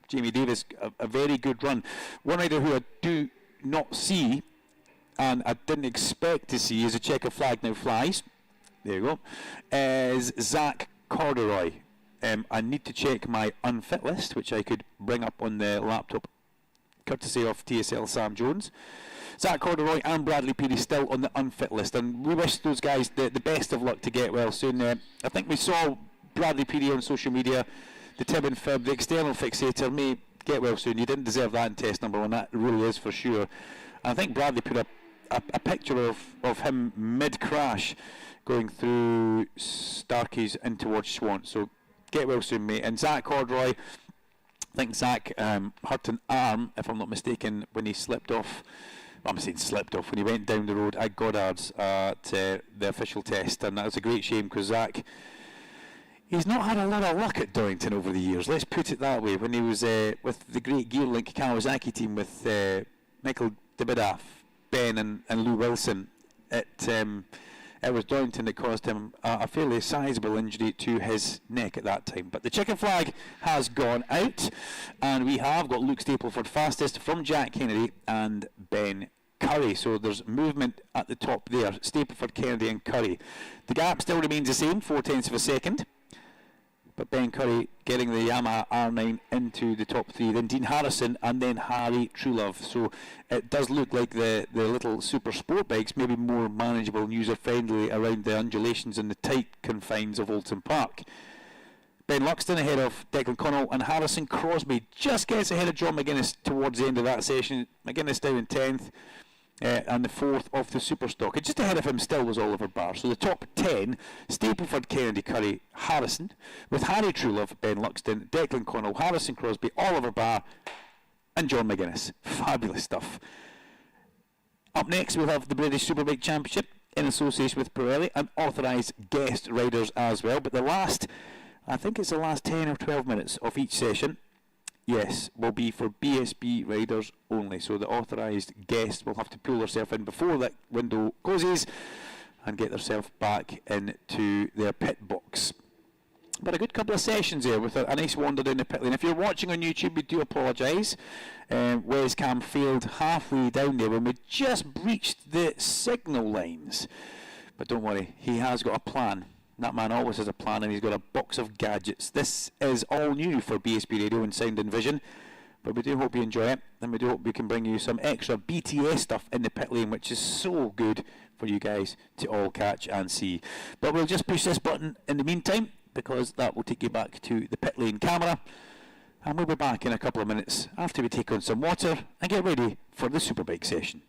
Jamie Davis. A very good run. One rider who I do not see, and I didn't expect to see, as a checker flag now flies, there you go, is Zach Corduroy. I need to check my unfit list, which I could bring up on the laptop, courtesy of TSL Sam Jones. Zach Corduroy and Bradley Peary still on the unfit list, and we wish those guys the best of luck to get well soon. I think we saw Bradley Peary on social media, the Tib and Fib, the external fixator, may get well soon. You didn't deserve that in test number 1, that really is for sure. And I think Bradley put a picture of him mid-crash going through Starkeys in towards Schwant. So get well soon, mate. And Zach Corduroy, I think Zach hurt an arm, if I'm not mistaken, when he slipped off. I'm saying slipped off, when he went down the road at Goddard's at the official test. And that was a great shame, because Zach, he's not had a lot of luck at Donington over the years, let's put it that way. When he was with the great Gearlink Kawasaki team with Michael Debidaf, Ben and Lou Wilson, it was Donington that caused him a fairly sizable injury to his neck at that time. But the chicken flag has gone out, and we have got Luke Stapleford fastest from Jack Kennedy and Ben Curry. So there's movement at the top there, Stapleford, Kennedy and Curry. The gap still remains the same, 0.4 of a second. But Ben Curry getting the Yamaha R9 into the top 3, then Dean Harrison and then Harry Truelove. So it does look like the little super sport bikes may be more manageable and user friendly around the undulations and the tight confines of Oulton Park. Ben Luxton ahead of Declan Connell, and Harrison Crosby just gets ahead of John McGuinness towards the end of that session. McGuinness down in 10th. And the 4th of the Superstock. And just ahead of him still was Oliver Barr. So the top 10, Stapleford, Kennedy, Curry, Harrison, with Harry Truelove, Ben Luxton, Declan Connell, Harrison Crosby, Oliver Barr, and John McGuinness. Fabulous stuff. Up next we'll have the British Superbike Championship in association with Pirelli, and authorised guest riders as well. But the last, I think it's the last 10 or 12 minutes of each session, yes, will be for BSB riders only. So the authorised guests will have to pull themselves in before that window closes and get themselves back into their pit box. But a good couple of sessions there with a nice wander down the pit lane. If you're watching on YouTube, we do apologise. Wes Cam failed halfway down there when we just breached the signal lines. But don't worry, he has got a plan. That man always has a plan, and he's got a box of gadgets. This is all new for BSB Radio and Sound and Vision, but we do hope you enjoy it, and we do hope we can bring you some extra BTS stuff in the pit lane, which is so good for you guys to all catch and see. But we'll just push this button in the meantime, because that will take you back to the pit lane camera, and we'll be back in a couple of minutes after we take on some water and get ready for the Superbike session.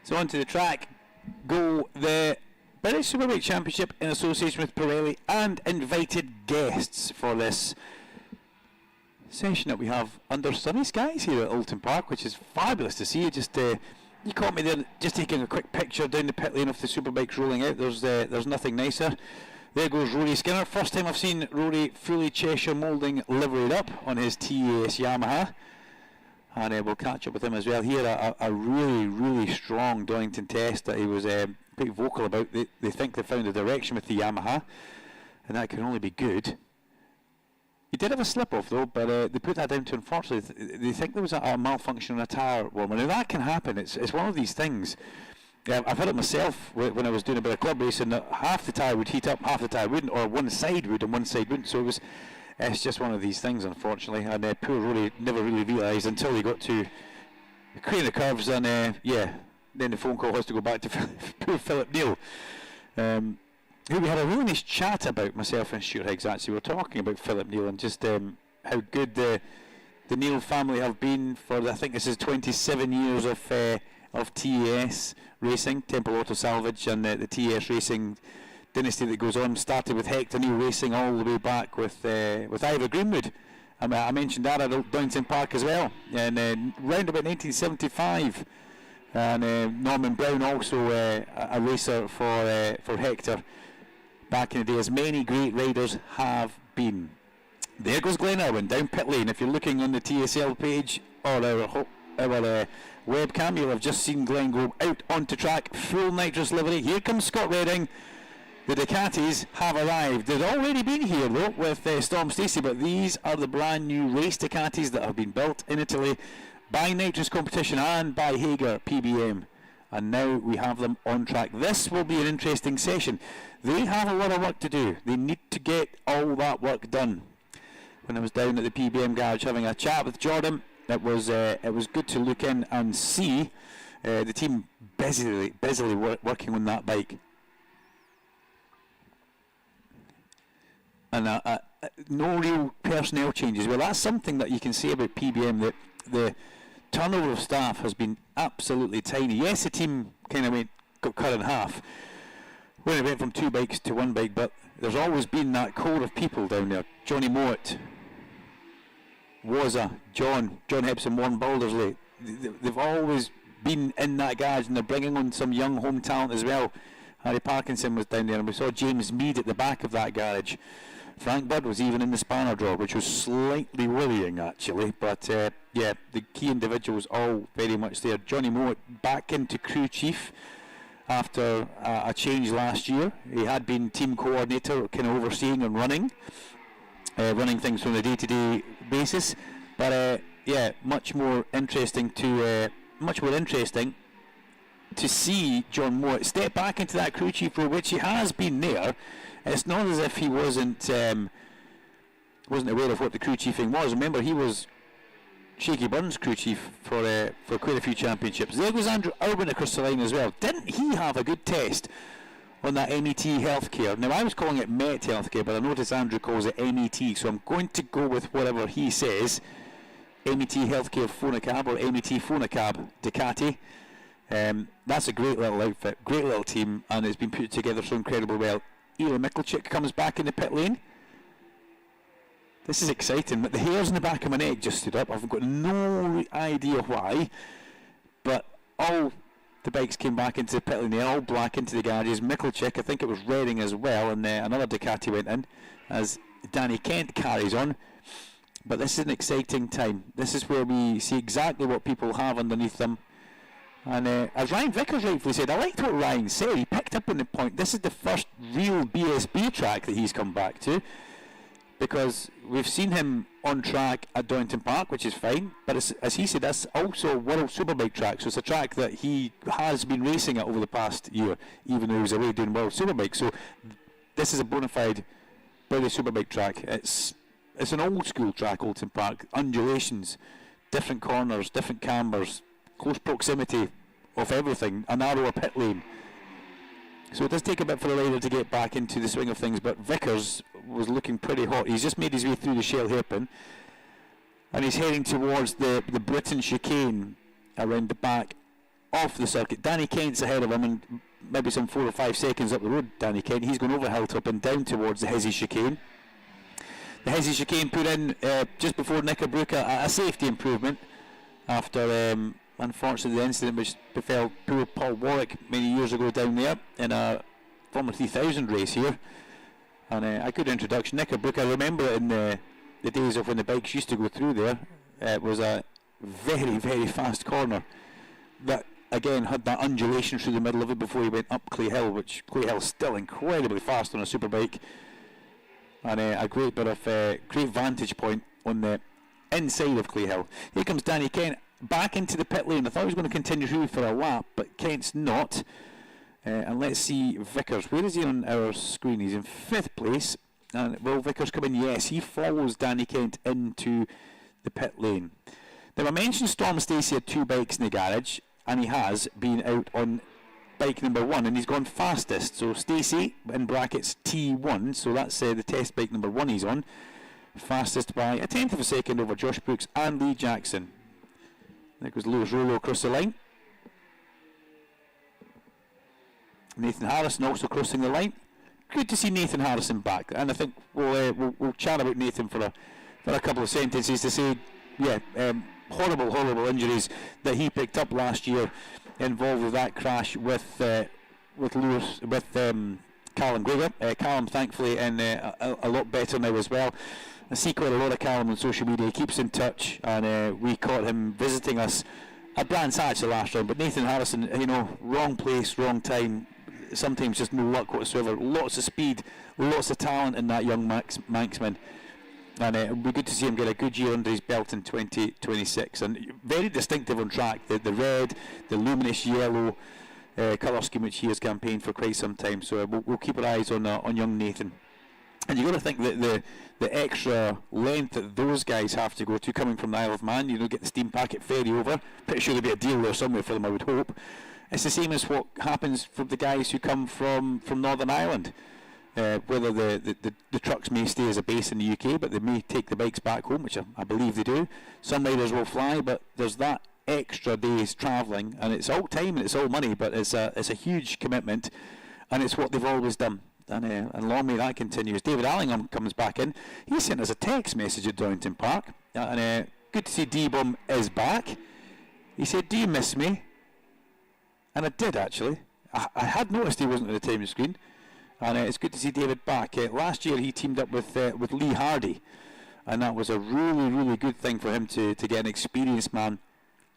So onto the track go the British Superbike Championship in association with Pirelli and invited guests for this session that we have under sunny skies here at Oulton Park, which is fabulous to see. Just you caught me there just taking a quick picture down the pit lane of the Superbikes rolling out. There's nothing nicer. There goes Rory Skinner. First time I've seen Rory fully Cheshire moulding liveried up on his TAS Yamaha. And we'll catch up with him as well. He had a really, really strong Donington test that he was pretty vocal about. They think they found a direction with the Yamaha, and that can only be good. He did have a slip-off though, but they put that down to, unfortunately, they think there was a malfunction on a tyre warmer. Now that can happen. It's one of these things. I've had it myself when I was doing a bit of club racing, that half the tyre would heat up, half the tyre wouldn't, or one side would and one side wouldn't. So it's just one of these things, unfortunately. And poor Rory never really realised until he got to create the curves, and then the phone call has to go back to poor Philip Neal, who we had a really nice chat about, myself and Stuart Higgs. Actually, we were talking about Philip Neal and just how good the Neal family have been for, I think this is 27 years of TAS racing, Temple Auto Salvage, and the TAS racing dynasty that goes on. Started with Hector Neal Racing all the way back with Ivor Greenwood. I mentioned that at Donington Park as well, and round about 1975. And Norman Brown also a racer for Hector back in the day, as many great riders have been. There goes Glenn Irwin down pit lane. If you're looking on the TSL page or our webcam, you'll have just seen Glenn go out onto track, full nitrous livery. Here comes Scott Redding. The Ducatis have arrived. They'd already been here though with Storm Stacey, but these are the brand new race Ducatis that have been built in Italy by Nitrous Competition and by Hager PBM, and now we have them on track. This will be an interesting session. They have a lot of work to do. They need to get all that work done. When I was down at the PBM garage having a chat with Jordan, it was good to look in and see the team busily working on that bike. And no real personnel changes. Well, that's something that you can say about PBM, that the turnover of staff has been absolutely tiny. Yes, the team kind of got cut in half when it went from 2 bikes to 1 bike, but there's always been that core of people down there. Johnny Mowat, Wazza, John Hepson, Warren Baldersley. They've always been in that garage, and they're bringing on some young home talent as well. Harry Parkinson was down there, and we saw James Mead at the back of that garage. Frank Budd was even in the spanner draw, which was slightly worrying actually, but the key individuals all very much there. Johnny Mowat back into crew chief after a change last year. He had been team coordinator, kind of overseeing and running things from the day-to-day basis, but much more interesting to see John Mowat step back into that crew chief role, which he has been there. It's not as if he wasn't aware of what the crew chiefing was. Remember, he was Shaky Burns crew chief for quite a few championships. There goes Andrew Irwin across the line as well. Didn't he have a good test on that MET Healthcare? Now, I was calling it Met Healthcare, but I noticed Andrew calls it MET, so I'm going to go with whatever he says. MET Healthcare Phonacab, or MET Phonacab Ducati. That's a great little outfit, great little team, and it's been put together so incredibly well. Ela Mikkelchik comes back in the pit lane. This is exciting, but the hairs in the back of my neck just stood up. I've got no idea why, but all the bikes came back into the pit lane. They're all black into the garages. Mikkelchik, I think it was Redding as well, and another Ducati went in as Danny Kent carries on. But this is an exciting time. This is where we see exactly what people have underneath them. And as Ryan Vickers rightfully said, I liked what Ryan said. He picked up on the point. This is the first real BSB track that he's come back to, because we've seen him on track at Donington Park, which is fine, but as he said, that's also a World Superbike track, so it's a track that he has been racing at over the past year, even though he was away doing World Superbike. So this is a bona fide British Superbike track. It's an old school track, Oulton Park. Undulations, different corners, different cambers, close proximity of everything, a narrower pit lane. So it does take a bit for the rider to get back into the swing of things, but Vickers was looking pretty hot. He's just made his way through the Shell hairpin, and he's heading towards the Britain chicane around the back off the circuit. Danny Kent's ahead of him, and maybe some 4 or 5 seconds up the road. Danny Kent, he's going over Hilltop and down towards the Hizzy chicane. The Hizzy chicane put in just before Knickerbrook a safety improvement after unfortunately the incident which befell poor Paul Warwick many years ago down there in a former 3000 race here. And a good introduction. Knickerbrook, I remember it in the days of when the bikes used to go through there. It was a very, very fast corner that again had that undulation through the middle of it before he went up Clay Hill, which Clay Hill's still incredibly fast on a Superbike, and a great bit of great vantage point on the inside of Clay Hill. Here comes Danny Kent back into the pit lane. I thought he was going to continue through for a lap, but Kent's not. And let's see Vickers. Where is he on our screen? He's in 5th place. And will Vickers come in? Yes, he follows Danny Kent into the pit lane. Now I mentioned Storm Stacey had 2 bikes in the garage, and he has been out on bike number 1, and he's gone fastest. So Stacey, in brackets T1, so that's the test bike number 1 he's on, fastest by a 1/10 of a second over Josh Brooks and Lee Jackson. There goes Lewis Rollo across the line. Nathan Harrison also crossing the line. Good to see Nathan Harrison back, and I think we'll chat about Nathan for a couple of sentences to say, horrible injuries that he picked up last year involved with that crash with Callum Gregor. Callum, thankfully, in a lot better now as well. I see quite a lot of Callum on social media. He keeps in touch, and we caught him visiting us at Brands Hatch the last round. But Nathan Harrison, wrong place, wrong time. Sometimes just no luck whatsoever. Lots of speed, lots of talent in that young Manxman. And it would be good to see him get a good year under his belt in 2026. And very distinctive on track. The red, the luminous yellow colour scheme which he has campaigned for quite some time. So we'll keep our eyes on young Nathan. And you've got to think that the extra length that those guys have to go to coming from the Isle of Man, get the steam packet ferry over. Pretty sure there'll be a deal there somewhere for them, I would hope. It's the same as what happens for the guys who come from Northern Ireland. Whether the trucks may stay as a base in the UK, but they may take the bikes back home, which I believe they do. Some riders will fly, but there's that extra days travelling, and it's all time and it's all money, but it's a huge commitment, and it's what they've always done. And long may that continues. David Allingham comes back in. He sent us a text message at Donington Park, and good to see D-Bum is back. He said, "Do you miss me?" And I did, actually. I had noticed he wasn't on the time screen. And it's good to see David back. Last year he teamed up with Lee Hardy, and that was a really, really good thing for him to get an experienced man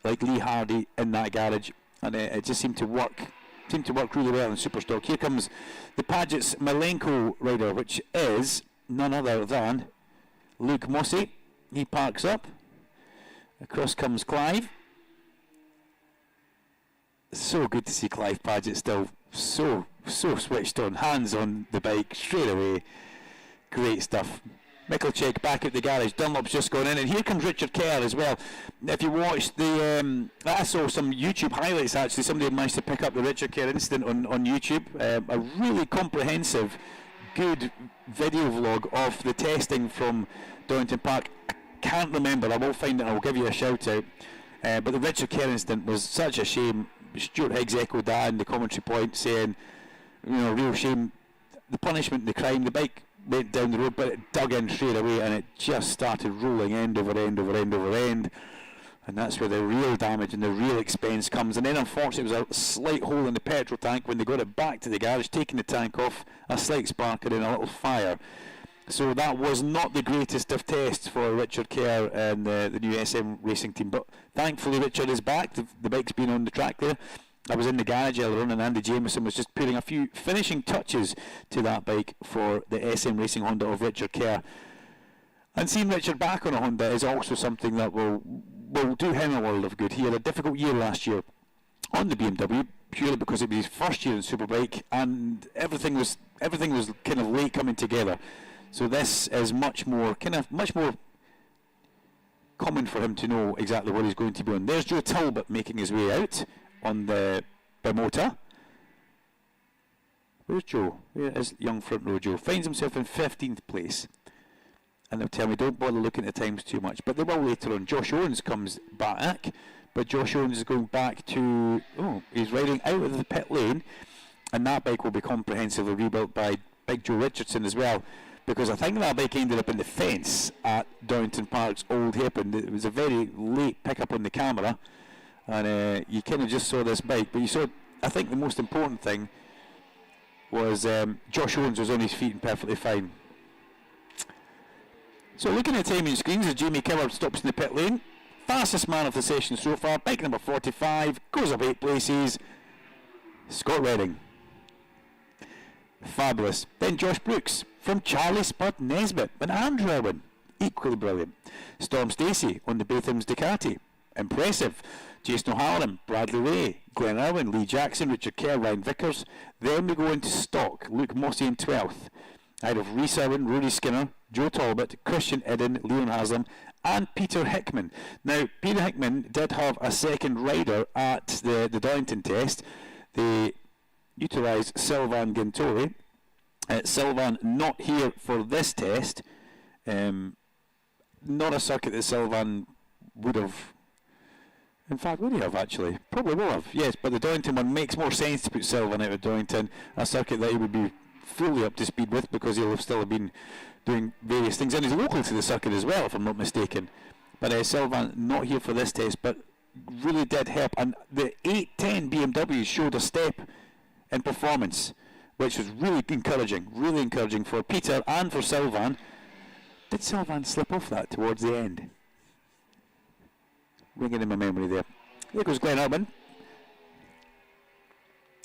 like Lee Hardy in that garage, and it just seemed to work really well in Superstock. Here comes the Paget's Malenko rider, which is none other than Luke Mossey. He parks up. Across comes Clive. So good to see Clive Paget still so switched on, hands on the bike straight away. Great stuff. Michalczyk back at the garage. Dunlop's just gone in, and here comes Richard Kerr as well. If you watched I saw some YouTube highlights actually. Somebody managed to pick up the Richard Kerr incident on YouTube. A really comprehensive, good video vlog of the testing from Donington Park. I can't remember. I will find it and I'll give you a shout out. But the Richard Kerr incident was such a shame. Stuart Higgs echoed that in the commentary point, saying, real shame. The punishment, the crime, the bike went down the road, but it dug in straight away, and it just started rolling end over end over end over end. And that's where the real damage and the real expense comes. And then, unfortunately, it was a slight hole in the petrol tank when they got it back to the garage, taking the tank off, a slight spark and then a little fire. So that was not the greatest of tests for Richard Kerr and the new SM racing team. But thankfully Richard is back. The bike's been on the track there. I was in the garage earlier on, and Andy Jameson was just putting a few finishing touches to that bike for the SM Racing Honda of Richard Kerr. And seeing Richard back on a Honda is also something that will do him a world of good. He had a difficult year last year on the BMW, purely because it was his first year in Superbike, and everything was kind of late coming together. So this is much more common for him to know exactly what he's going to be on. There's Joe Talbot making his way out on the Bimota. Where's Joe? Where is young front row Joe? Finds himself in 15th place. And they'll tell me don't bother looking at the times too much. But they will later on. Josh Owens comes back, but Josh Owens is going back to, he's riding out of the pit lane, and that bike will be comprehensively rebuilt by Big Joe Richardson as well, because I think that bike ended up in the fence at Downton Park's Old Hairpin. It was a very late pickup on the camera, and you kind of just saw this bike, but you saw, I think the most important thing was Josh Owens was on his feet and perfectly fine. So looking at timing screens as Jamie Coward stops in the pit lane, fastest man of the session so far, bike number 45, goes up 8 places, Scott Redding. Fabulous. Then Josh Brooks from Charlie Spud Nesbitt and Andrew Irwin, equally brilliant. Storm Stacey on the Batham's Ducati, impressive. Jason O'Halloran, Bradley Ray, Glenn Irwin, Lee Jackson, Richard Kerr, Ryan Vickers. Then we go into stock, Luke Mossy in 12th. Out of Rhys Irwin, Rory Skinner, Joe Talbot, Christian Eden, Leon Haslam, and Peter Hickman. Now, Peter Hickman did have a second rider at the Darlington test. They utilised Sylvain Gintoli. Sylvain not here for this test. Not a circuit that Sylvain would have. In fact, would he have actually? Probably will have, yes, but the Darlington one makes more sense to put Sylvain out of Darlington, a circuit that he would be fully up to speed with because he'll have still been doing various things, and he's local to the circuit as well, if I'm not mistaken. But Sylvain not here for this test, but really did help, and the 810 BMW showed a step in performance, which was really encouraging for Peter and for Sylvain. Did Sylvain slip off that towards the end? Ringing in my memory there. There goes Glenn Irwin.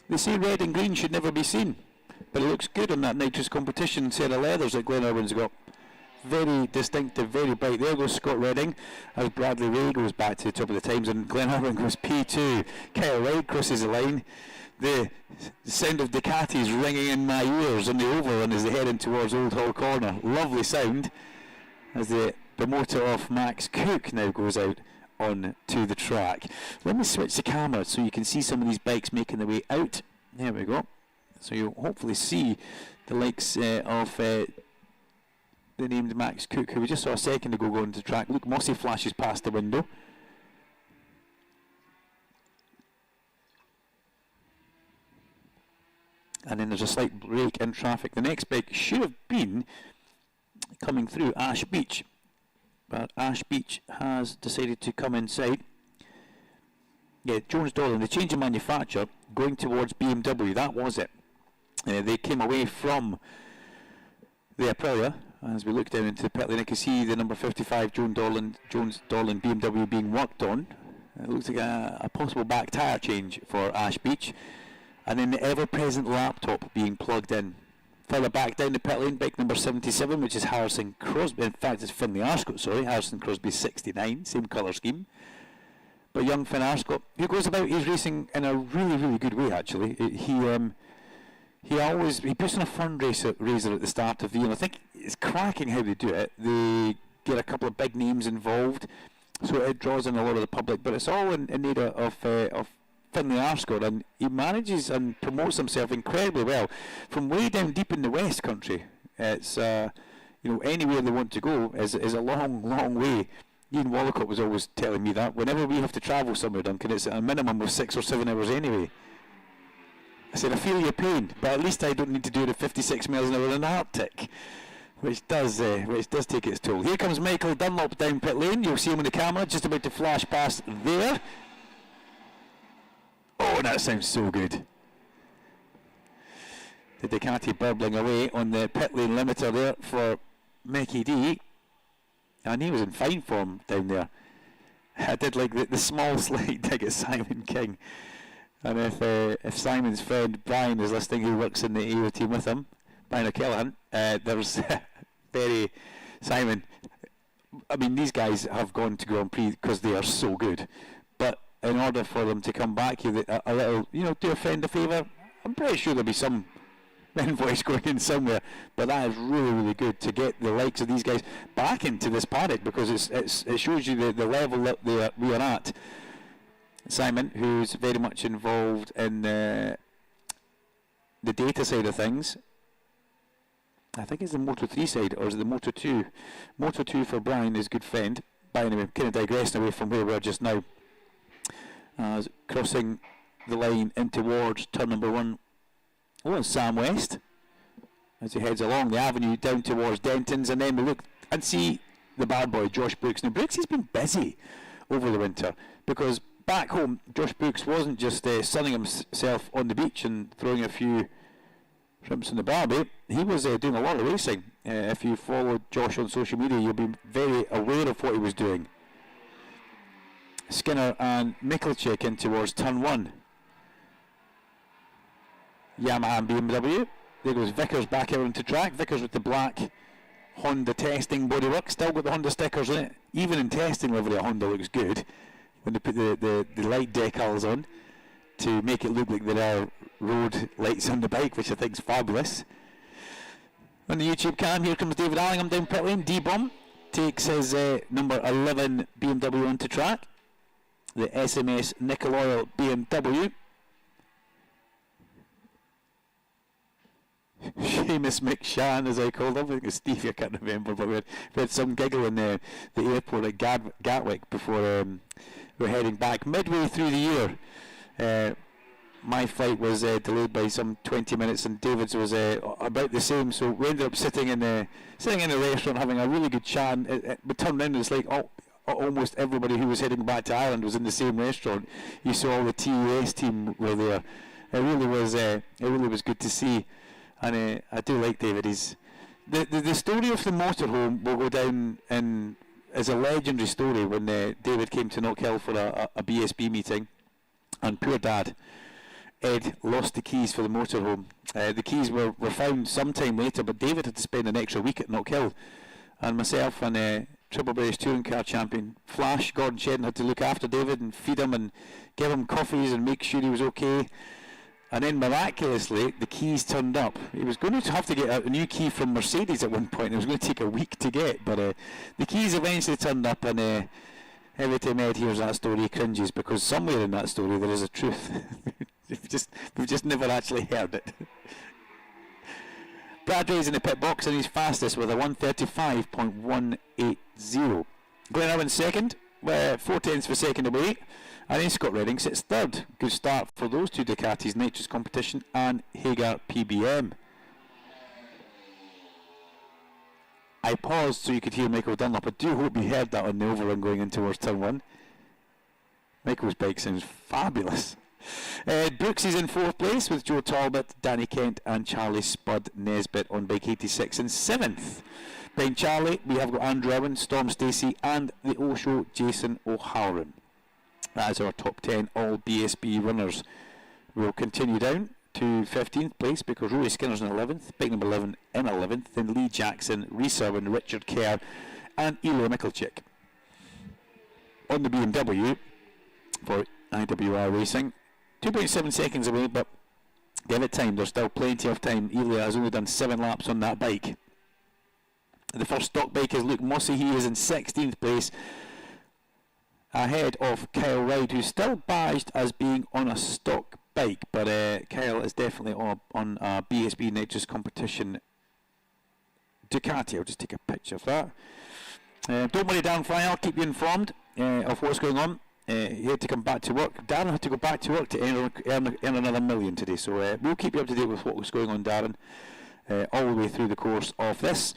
They say red and green should never be seen, but it looks good on that nitrous competition set of leathers that Glenn Irwin's got. Very distinctive, very bright. There goes Scott Redding as Bradley Ray goes back to the top of the times, and Glenn Irwin goes P2. Kyle Wright crosses the line. The sound of Ducati's ringing in my ears on the oval and as they're heading towards Old Hall Corner. Lovely sound as the motor of Max Cook now goes out on to the track. Let me switch the camera so you can see some of these bikes making their way out. There we go. So you'll hopefully see the likes of the named Max Cook, who we just saw a second ago going to the track. Luke Mossy flashes past the window. And then there's a slight break in traffic. The next bike should have been coming through Ash Beach, but Ash Beach has decided to come inside. Yeah, Jones Dolan, the change in manufacture going towards BMW, that was it. They came away from the Aprilia. As we look down into the pit lane, I can see the number 55 Jones Dolan BMW being worked on. It looks like a possible back tyre change for Ash Beach. And then the ever-present laptop being plugged in. Further back down the pit lane, bike number 77, which is Harrison Crosby. In fact, it's Finlay Arscott, sorry. Harrison Crosby 69, same colour scheme. But young Finn Arscott, who goes about his racing in a really, really good way, actually. He puts on a fundraiser at the start of the year. I think it's cracking how they do it. They get a couple of big names involved, so it draws in a lot of the public. But it's all in need of Finlay Arscott, and he manages and promotes himself incredibly well from way down deep in the West Country. It's anywhere they want to go is a long, long way. Ian Wallacott was always telling me that whenever we have to travel somewhere, Duncan, it's a minimum of 6 or 7 hours anyway. I said, I feel your pain, but at least I don't need to do it at 56 miles an hour in the Arctic, which does take its toll. Here comes Michael Dunlop down pit lane. You'll see him on the camera, just about to flash past there. Oh, that sounds so good. The Ducati burbling away on the pit lane limiter there for Mickey D. And he was in fine form down there. I did like the small slight dig at Simon King. And if Simon's friend Brian is listening, who works in the AO team with him, Brian O'Callaghan, there's Simon. I mean, these guys have gone to Grand Prix because they are so good. But in order for them to come back, a little, do a friend a favour. I'm pretty sure there'll be some invoice going in somewhere. But that is really, really good to get the likes of these guys back into this paddock, because it shows you the level that we are at. Simon, who's very much involved in the data side of things. I think it's the Moto3 side, or is it the Moto2? Moto2 for Brian, his good friend. But anyway, kind of digressing away from where we are just now. as crossing the line in towards turn number 1. Oh, and Sam West as he heads along the avenue down towards Denton's, and then we look and see the bad boy Josh Brooks. Now Brooks has been busy over the winter, because back home Josh Brooks wasn't just sunning himself on the beach and throwing a few shrimps in the barbie. He was doing a lot of racing. If you followed Josh on social media, you'll be very aware of what he was doing. Skinner and Michalczyk in towards turn 1. Yamaha and BMW. There goes Vickers back out onto track. Vickers with the black Honda testing bodywork. Still got the Honda stickers in it. Even in testing livery, a Honda looks good when they put the light decals on to make it look like there are road lights on the bike, which I think is fabulous. On the YouTube cam, here comes David Allingham down pit lane. D-Bomb takes his number 11 BMW onto track. The SMS Nickel Oil BMW. Seamus McShann, as I called him. I think it's Stevie, I can't remember, but we had some giggle in the airport at Gatwick before we were heading back. Midway through the year, my flight was delayed by some 20 minutes, and David's was about the same, so we ended up sitting in a restaurant having a really good chat. We turned around and it's like almost everybody who was heading back to Ireland was in the same restaurant. You saw all the TUS team were there. It really was good to see. And I do like David. The story of the motorhome will go down as a legendary story when David came to Knockhill for a BSB meeting, and poor Dad Ed lost the keys for the motorhome. The keys were found sometime later, but David had to spend an extra week at Knockhill, and myself and Triple British Touring Car Champion Flash Gordon Shedden had to look after David and feed him and give him coffees and make sure he was okay. And then miraculously, the keys turned up. He was going to have to get a new key from Mercedes at one point. It was going to take a week to get, but the keys eventually turned up. And every time Ed hears that story, he cringes, because somewhere in that story there is a truth. we've just never actually heard it. Brad Ray's in the pit box, and he's fastest with a 1:35.180. Glenn Irwin second, 4 tenths of a second away. And then Scott Redding sits third. Good start for those two Ducatis, Nitrous Competition and Hagar PBM. I paused so you could hear Michael Dunlop. I do hope you heard that on the overrun going in towards turn 1. Michael's bike sounds fabulous. Brooks is in 4th place with Joe Talbot, Danny Kent and Charlie Spud Nesbitt on bike 86 in 7th. Behind Charlie, we have got Andrew Owen, Storm Stacey and the Osho Jason O'Halloran. That is our top 10 all BSB runners. We'll continue down to 15th place because Rory Skinner's in 11th, bike number 11 in 11th, then Lee Jackson, Rhys Irwin, Richard Kerr and Ilya Michalczyk. On the BMW for IWR Racing, 2.7 seconds away, but give it time, there's still plenty of time. Ilya has only done 7 laps on that bike. The first stock bike is Luke Mossy. He is in 16th place, ahead of Kyle Ride, who's still badged as being on a stock bike, but Kyle is definitely on a BSB Nitrous Competition Ducati. I'll just take a picture of that. Don't worry, Darren Fry, I'll keep you informed of what's going on. He had to come back to work. Darren had to go back to work to earn another $1 million today, so we'll keep you up to date with what was going on, Darren, all the way through the course of this.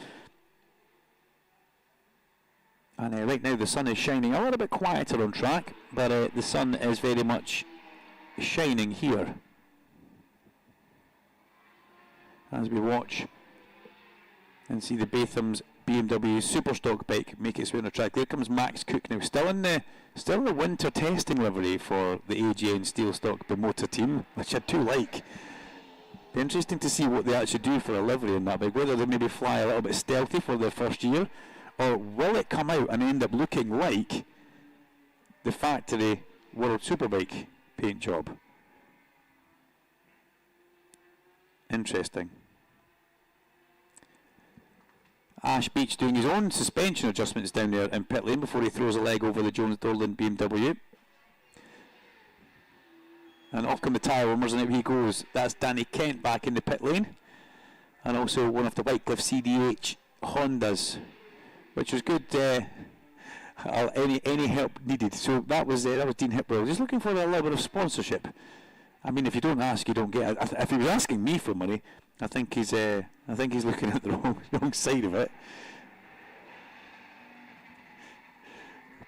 And right now the sun is shining, a little bit quieter on track, but the sun is very much shining here as we watch and see the Batham's BMW Superstock bike make its way on the track. There comes Max Cook now, still in the winter testing livery for the AGN Steelstock Bimota team, which I do like. Be interesting to see what they actually do for a livery in that bike, whether they maybe fly a little bit stealthy for their first year, or will it come out and end up looking like the factory World Superbike paint job? Interesting. Ash Beach doing his own suspension adjustments down there in pit lane before he throws a leg over the Jones Dorland BMW. And off come the tyre warmers, and out he goes. That's Danny Kent back in the pit lane. And also one of the Whitecliffe CDH Hondas, which was good. any help needed. So that was Dean Hipwell. Just looking for a little bit of sponsorship. I mean, if you don't ask, you don't get. If he was asking me for money, I think he's looking at the wrong side of it.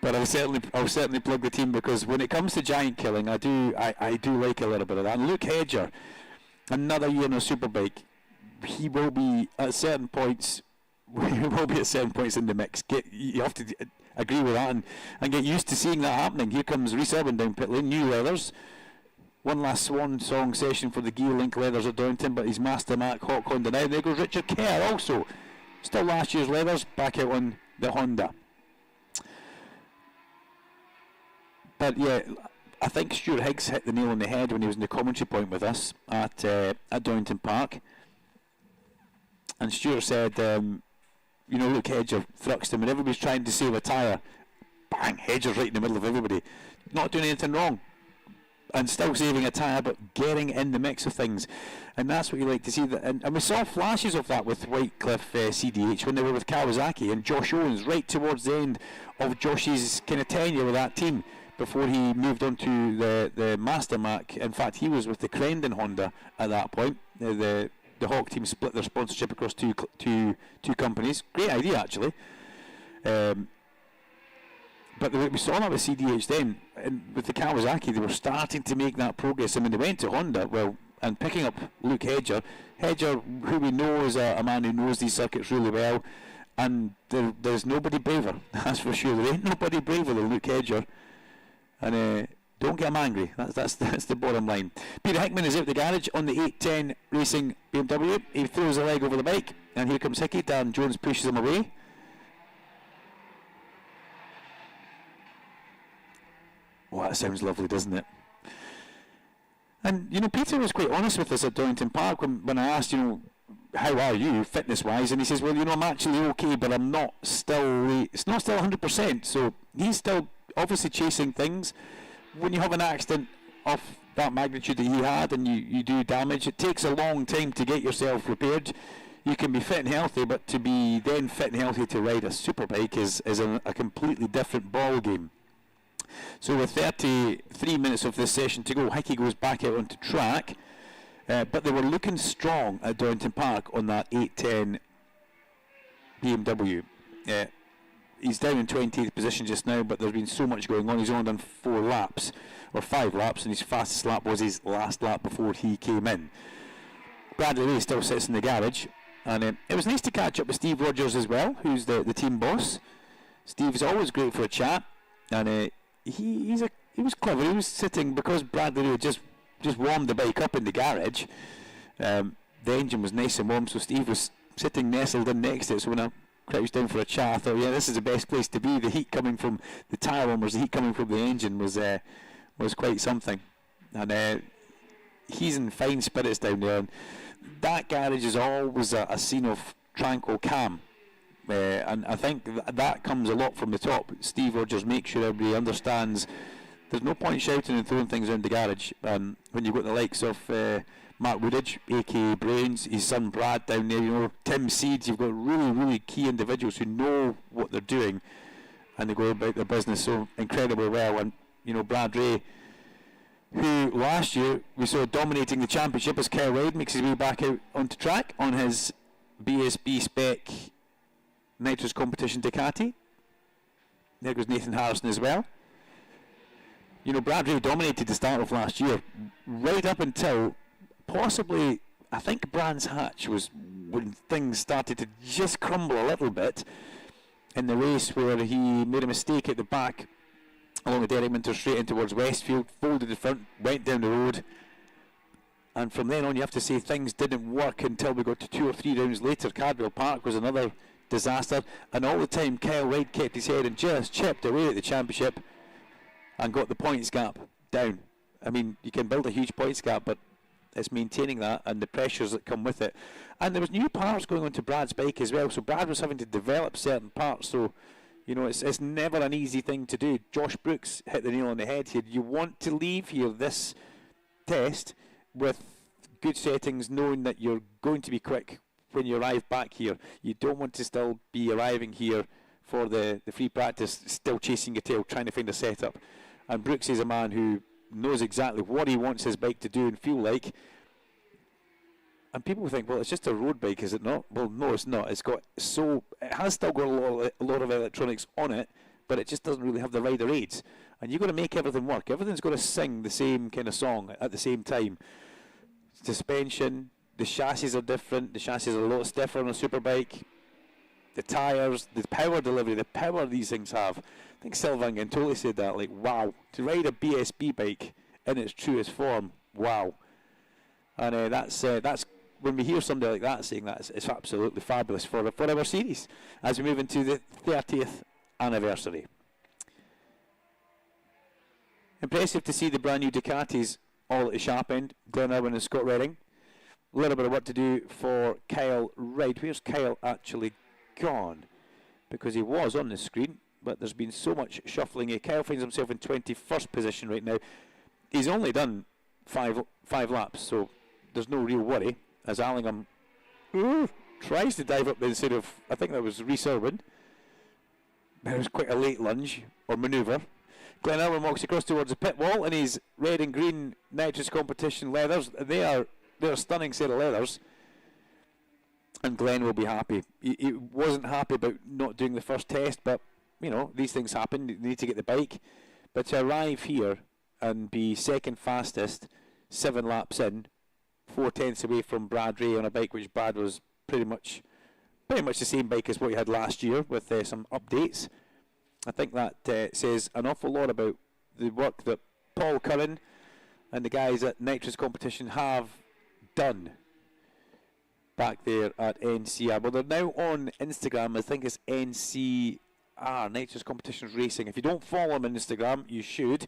But I'll certainly plug the team, because when it comes to giant killing, I do like a little bit of that. And Luke Hedger, another year on a Superbike, he will be at certain points. He will be at certain points in the mix. You have to agree with that and get used to seeing that happening. Here comes Rhys Urban down pit lane, new leathers. One last swan song session for the Gear Link leathers of Downton, but he's Master Mac Hawk Honda now. There goes Richard Kerr also. Still last year's leathers, back out on the Honda. But yeah, I think Stuart Higgs hit the nail on the head when he was in the commentary point with us at Downton Park. And Stuart said, Luke Hedger thruxed him, and everybody's trying to save a tyre. Bang! Hedger's right in the middle of everybody. Not doing anything wrong. And still saving a tyre, but getting in the mix of things. And that's what you like to see. And we saw flashes of that with Whitecliff CDH when they were with Kawasaki, and Josh Owens right towards the end of Josh's kind of tenure with that team before he moved on to the Master Mac. In fact, he was with the Crendon Honda at that point. The Hawk team split their sponsorship across two companies. Great idea, actually. But we saw that with CDH then, and with the Kawasaki, they were starting to make that progress. I mean, they went to Honda, and picking up Luke Hedger, who we know is a man who knows these circuits really well, and there's nobody braver, that's for sure. There ain't nobody braver than Luke Hedger, and don't get him angry. That's the bottom line. Peter Hickman is out the garage on the 810 Racing BMW. He throws a leg over the bike, and here comes Hickey. Dan Jones pushes him away. Well, that sounds lovely, doesn't it? And, Peter was quite honest with us at Donington Park when I asked, how are you, fitness-wise? And he says, well, I'm actually okay, but I'm not still, it's not still 100%. So he's still obviously chasing things. When you have an accident of that magnitude that he had and you do damage, it takes a long time to get yourself repaired. You can be fit and healthy, but to be then fit and healthy to ride a Superbike is a completely different ball game. So with 33 minutes of this session to go, Hickey goes back out onto track, but they were looking strong at Donington Park on that 810 BMW. He's down in 28th position just now, but there's been so much going on. He's only done 5 laps, and his fastest lap was his last lap before he came in. Bradley Ray still sits in the garage, and it was nice to catch up with Steve Rogers as well, who's the team boss. Steve's always great for a chat, and he was clever. He was sitting, because Bradley had just warmed the bike up in the garage. The engine was nice and warm, so Steve was sitting nestled in next to it. So when I crouched down for a chat, I thought, yeah, this is the best place to be. The heat coming from the tyre warmers, the heat coming from the engine was quite something. And he's in fine spirits down there. And that garage is always a scene of tranquil calm. And I think that comes a lot from the top. Steve Rogers makes sure everybody understands there's no point shouting and throwing things around the garage. When you've got the likes of Mark Woodidge, aka Brains, his son Brad down there, Tim Seeds, you've got really, really key individuals who know what they're doing and they go about their business so incredibly well. And, Brad Ray, who last year we saw dominating the championship as Kerr Wade makes his way back out onto track on his BSB spec Nitrous Competition Ducati. There goes Nathan Harrison as well. Brad Ray dominated the start of last year, right up until possibly, I think Brands Hatch was when things started to just crumble a little bit in the race, where he made a mistake at the back along the Derek Minter straight in towards Westfield, folded the front, went down the road, and from then on you have to say things didn't work until we got to 2 or 3 rounds later. Cadwell Park was another disaster, and all the time Kyle Wade kept his head and just chipped away at the championship and got the points gap down. I mean, you can build a huge points gap, but it's maintaining that and the pressures that come with it. And there was new parts going onto Brad's bike as well, so Brad was having to develop certain parts, so it's never an easy thing to do. Josh Brooks hit the nail on the head here. You want to leave here this test with good settings, knowing that you're going to be quick when you arrive back here. You don't want to still be arriving here for the free practice, still chasing your tail, trying to find a setup. And Brooks is a man who knows exactly what he wants his bike to do and feel like. And people think, well, it's just a road bike, is it not? Well, no, it's not. It has still got a lot of electronics on it, but it just doesn't really have the rider aids. And you've got to make everything work. Everything's got to sing the same kind of song at the same time. Suspension, the chassis are different. The chassis are a lot stiffer on a Superbike. The tyres, the power delivery, the power these things have. I think Sylvain totally said that, like, wow. To ride a BSB bike in its truest form, wow. And that's when we hear somebody like that saying that, it's absolutely fabulous for our series as we move into the 30th anniversary. Impressive to see the brand new Ducatis all at the sharp end. Glenn Irwin and Scott Redding. A little bit of work to do for Kyle Wright. Where's Kyle actually gone? Because he was on the screen, but there's been so much shuffling here. Kyle finds himself in 21st position right now. He's only done five laps, so there's no real worry. As Allingham tries to dive up the inside of, I think that was Rhys Irwin. It was quite a late lunge or manoeuvre. Glenn Irwin walks across towards the pit wall in his red and green nitrous competition leathers. They're a stunning set of leathers. And Glenn will be happy. He wasn't happy about not doing the first test, but, you know, these things happen. You need to get the bike. But to arrive here and be second fastest, 7 laps in, 4/10 away from Brad Ray on a bike which Brad was pretty much the same bike as what he had last year with some updates. I think that says an awful lot about the work that Paul Curran and the guys at Nitrous Competition have done back there at NCR. Well, they're now on Instagram. I think it's NCR, Nitrous Competitions Racing. If you don't follow them on Instagram, you should.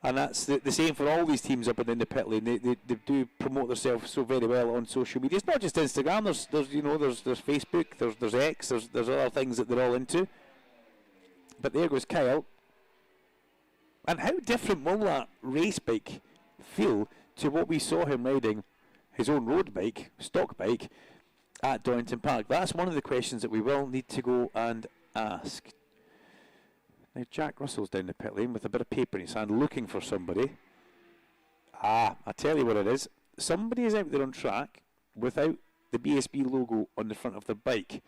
And that's the same for all these teams up and in the pit lane. They do promote themselves so very well on social media. It's not just Instagram. There's Facebook. There's X. There's other things that they're all into. But there goes Kyle. And how different will that race bike feel to what we saw him riding his own road bike, stock bike, at Donington Park? That's one of the questions that we will need to go and ask. Now Jack Russell's down the pit lane with a bit of paper in his hand looking for somebody. I tell you what it is. Somebody is out there on track without the BSB logo on the front of their bike.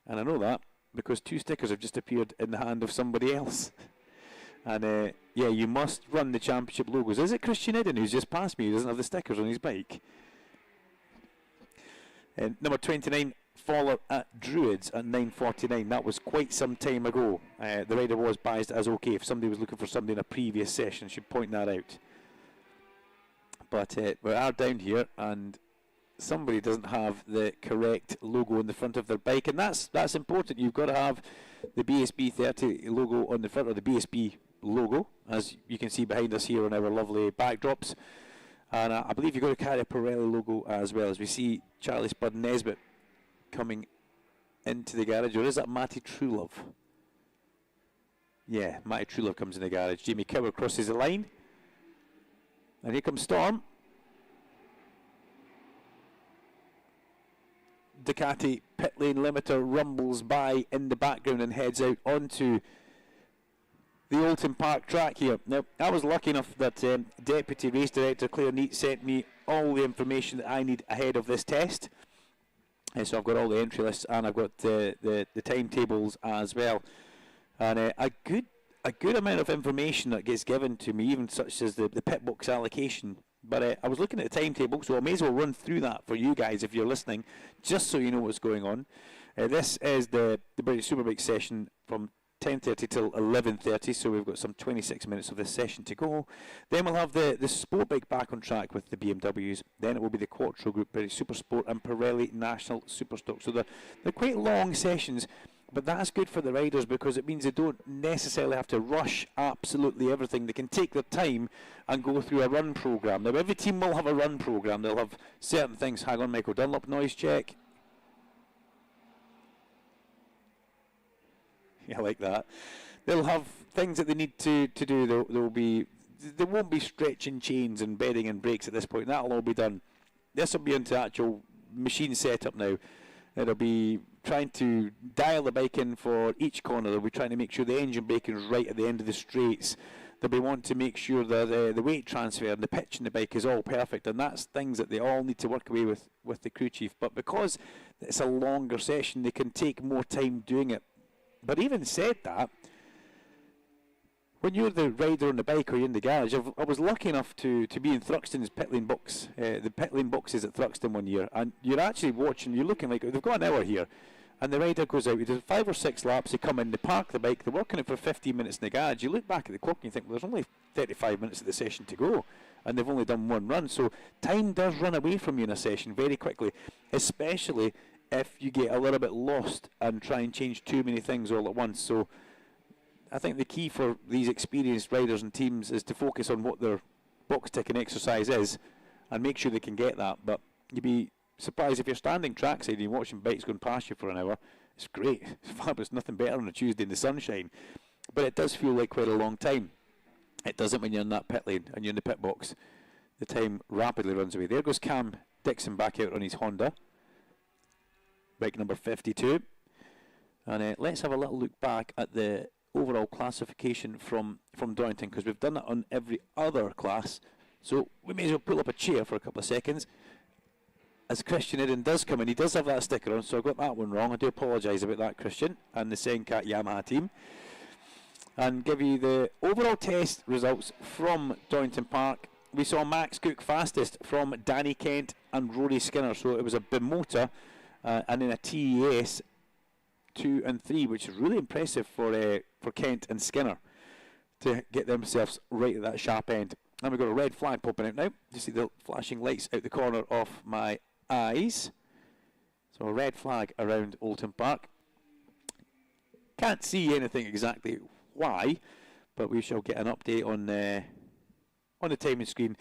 And I know that because 2 stickers have just appeared in the hand of somebody else. And yeah, you must run the championship logos. Is it Christian Eden who's just passed me who doesn't have the stickers on his bike? Number 29, Fowler at Druids at 9:49. That was quite some time ago. The rider was biased as okay. If somebody was looking for somebody in a previous session, should point that out. But we are down here, and somebody doesn't have the correct logo on the front of their bike, and that's important. You've got to have the BSB 30 logo on the front, or the BSB logo, as you can see behind us here on our lovely backdrops. And I believe you've got to carry a Pirelli logo as well, as we see Charlie Spud Nesbitt coming into the garage. Or is that Matty Truelove? Yeah, Matty Truelove comes in the garage. Jamie Cower crosses the line. And here comes Storm. Ducati pit lane limiter rumbles by in the background and heads out onto the Oulton Park track here. Now, I was lucky enough that Deputy Race Director Claire Neat sent me all the information that I need ahead of this test. And so I've got all the entry lists and I've got the timetables as well. And a good amount of information that gets given to me, even such as the pit box allocation. But I was looking at the timetable, so I may as well run through that for you guys if you're listening, just so you know what's going on. This is the British Superbike session from 10:30 till 11:30, so we've got some 26 minutes of this session to go. Then we'll have the Sportbike back on track with the BMWs. Then it will be the Quattro Group, British Supersport and Pirelli National Superstock. So they're quite long sessions, but that's good for the riders because it means they don't necessarily have to rush absolutely everything. They can take their time and go through a run program. Now, every team will have a run program. They'll have certain things. Hang on, Michael Dunlop, noise check. Yeah, I like that. They'll have things that they need to do. There won't be stretching chains and bedding and brakes at this point. That'll all be done. This will be into actual machine setup now. It'll be trying to dial the bike in for each corner. They'll be trying to make sure the engine braking is right at the end of the straights. They'll be wanting to make sure that the weight transfer and the pitch in the bike is all perfect, and that's things that they all need to work away with the crew chief. But because it's a longer session, they can take more time doing it. But even said that, when you're the rider on the bike or you're in the garage, I was lucky enough to be in Thruxton's pit lane box, the pit lane boxes at Thruxton one year, and you're actually watching, you're looking like, they've got an hour here, and the rider goes out, he does 5 or 6 laps, they come in, they park the bike, they're working it for 15 minutes in the garage. You look back at the clock and you think, well, there's only 35 minutes of the session to go, and they've only done one run, so time does run away from you in a session very quickly, especially if you get a little bit lost and try and change too many things all at once. So I think the key for these experienced riders and teams is to focus on what their box ticking exercise is and make sure they can get that. But you'd be surprised if you're standing trackside and you're watching bikes going past you for an hour. It's great. It's fabulous. Nothing better on a Tuesday in the sunshine. But it does feel like quite a long time. It doesn't when you're in that pit lane and you're in the pit box. The time rapidly runs away. There goes Cam Dixon back out on his Honda. Bike number 52. And let's have a little look back at the overall classification from Donington, because we've done it on every other class, so we may as well pull up a chair for a couple of seconds as Christian Eden does come in. He does have that sticker on, so I got that one wrong. I do apologise about that, Christian, and the Senkat Yamaha team, and give you the overall test results from Donington Park. We saw Max Cook fastest from Danny Kent and Rory Skinner, so it was a Bimota and then a TES 2 and 3, which is really impressive for Kent and Skinner to get themselves right at that sharp end. And we've got a red flag popping out now. You see the flashing lights out the corner of my eyes. So a red flag around Oulton Park. Can't see anything exactly why, but we shall get an update on the timing screen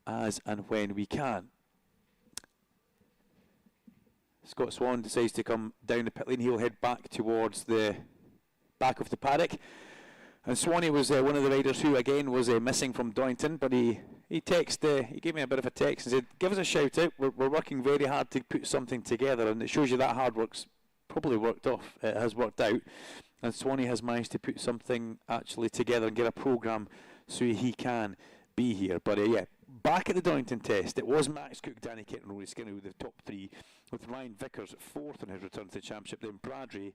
as and when we can. Scott Swan decides to come down the pit lane. He'll head back towards the back of the paddock. And Swanee was one of the riders who, again, was missing from Donington, but he gave me a bit of a text and said, give us a shout out. We're working very hard to put something together, and it shows you that hard work's probably worked off. It has worked out. And Swanee has managed to put something actually together and get a programme so he can be here. But yeah, back at the Donington test, it was Max Cook, Danny Kent and Rory Skinner with the top 3, with Ryan Vickers 4th on his return to the championship. Then Bradley,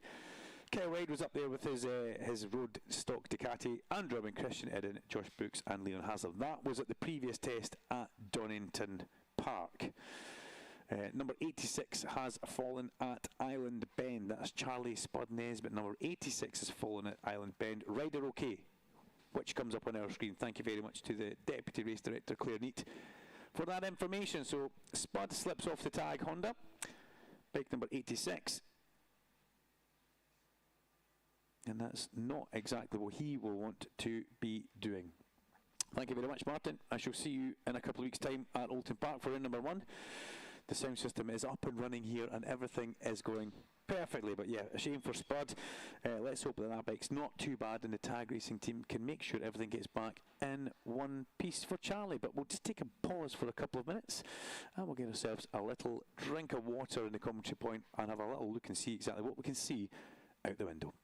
Kyle Wade was up there with his road stock Ducati, Andrew and Christian Eden, Josh Brooks and Leon Hasler. That was at the previous test at Donington Park. Number 86 has fallen at Island Bend. That's Charlie Spud Nesbitt. Number 86 has fallen at Island Bend. Rider OK, which comes up on our screen. Thank you very much to the Deputy Race Director, Claire Neat, for that information. So Spud slips off the tag Honda. Bike number 86. And that's not exactly what he will want to be doing. Thank you very much, Martin. I shall see you in a couple of weeks' time at Oulton Park for round number 1. The sound system is up and running here and everything is going perfectly, but yeah, a shame for Spud. Let's hope that bike's not too bad and the tag racing team can make sure everything gets back in one piece for Charlie. But we'll just take a pause for a couple of minutes and we'll get ourselves a little drink of water in the commentary point and have a little look and see exactly what we can see out the window.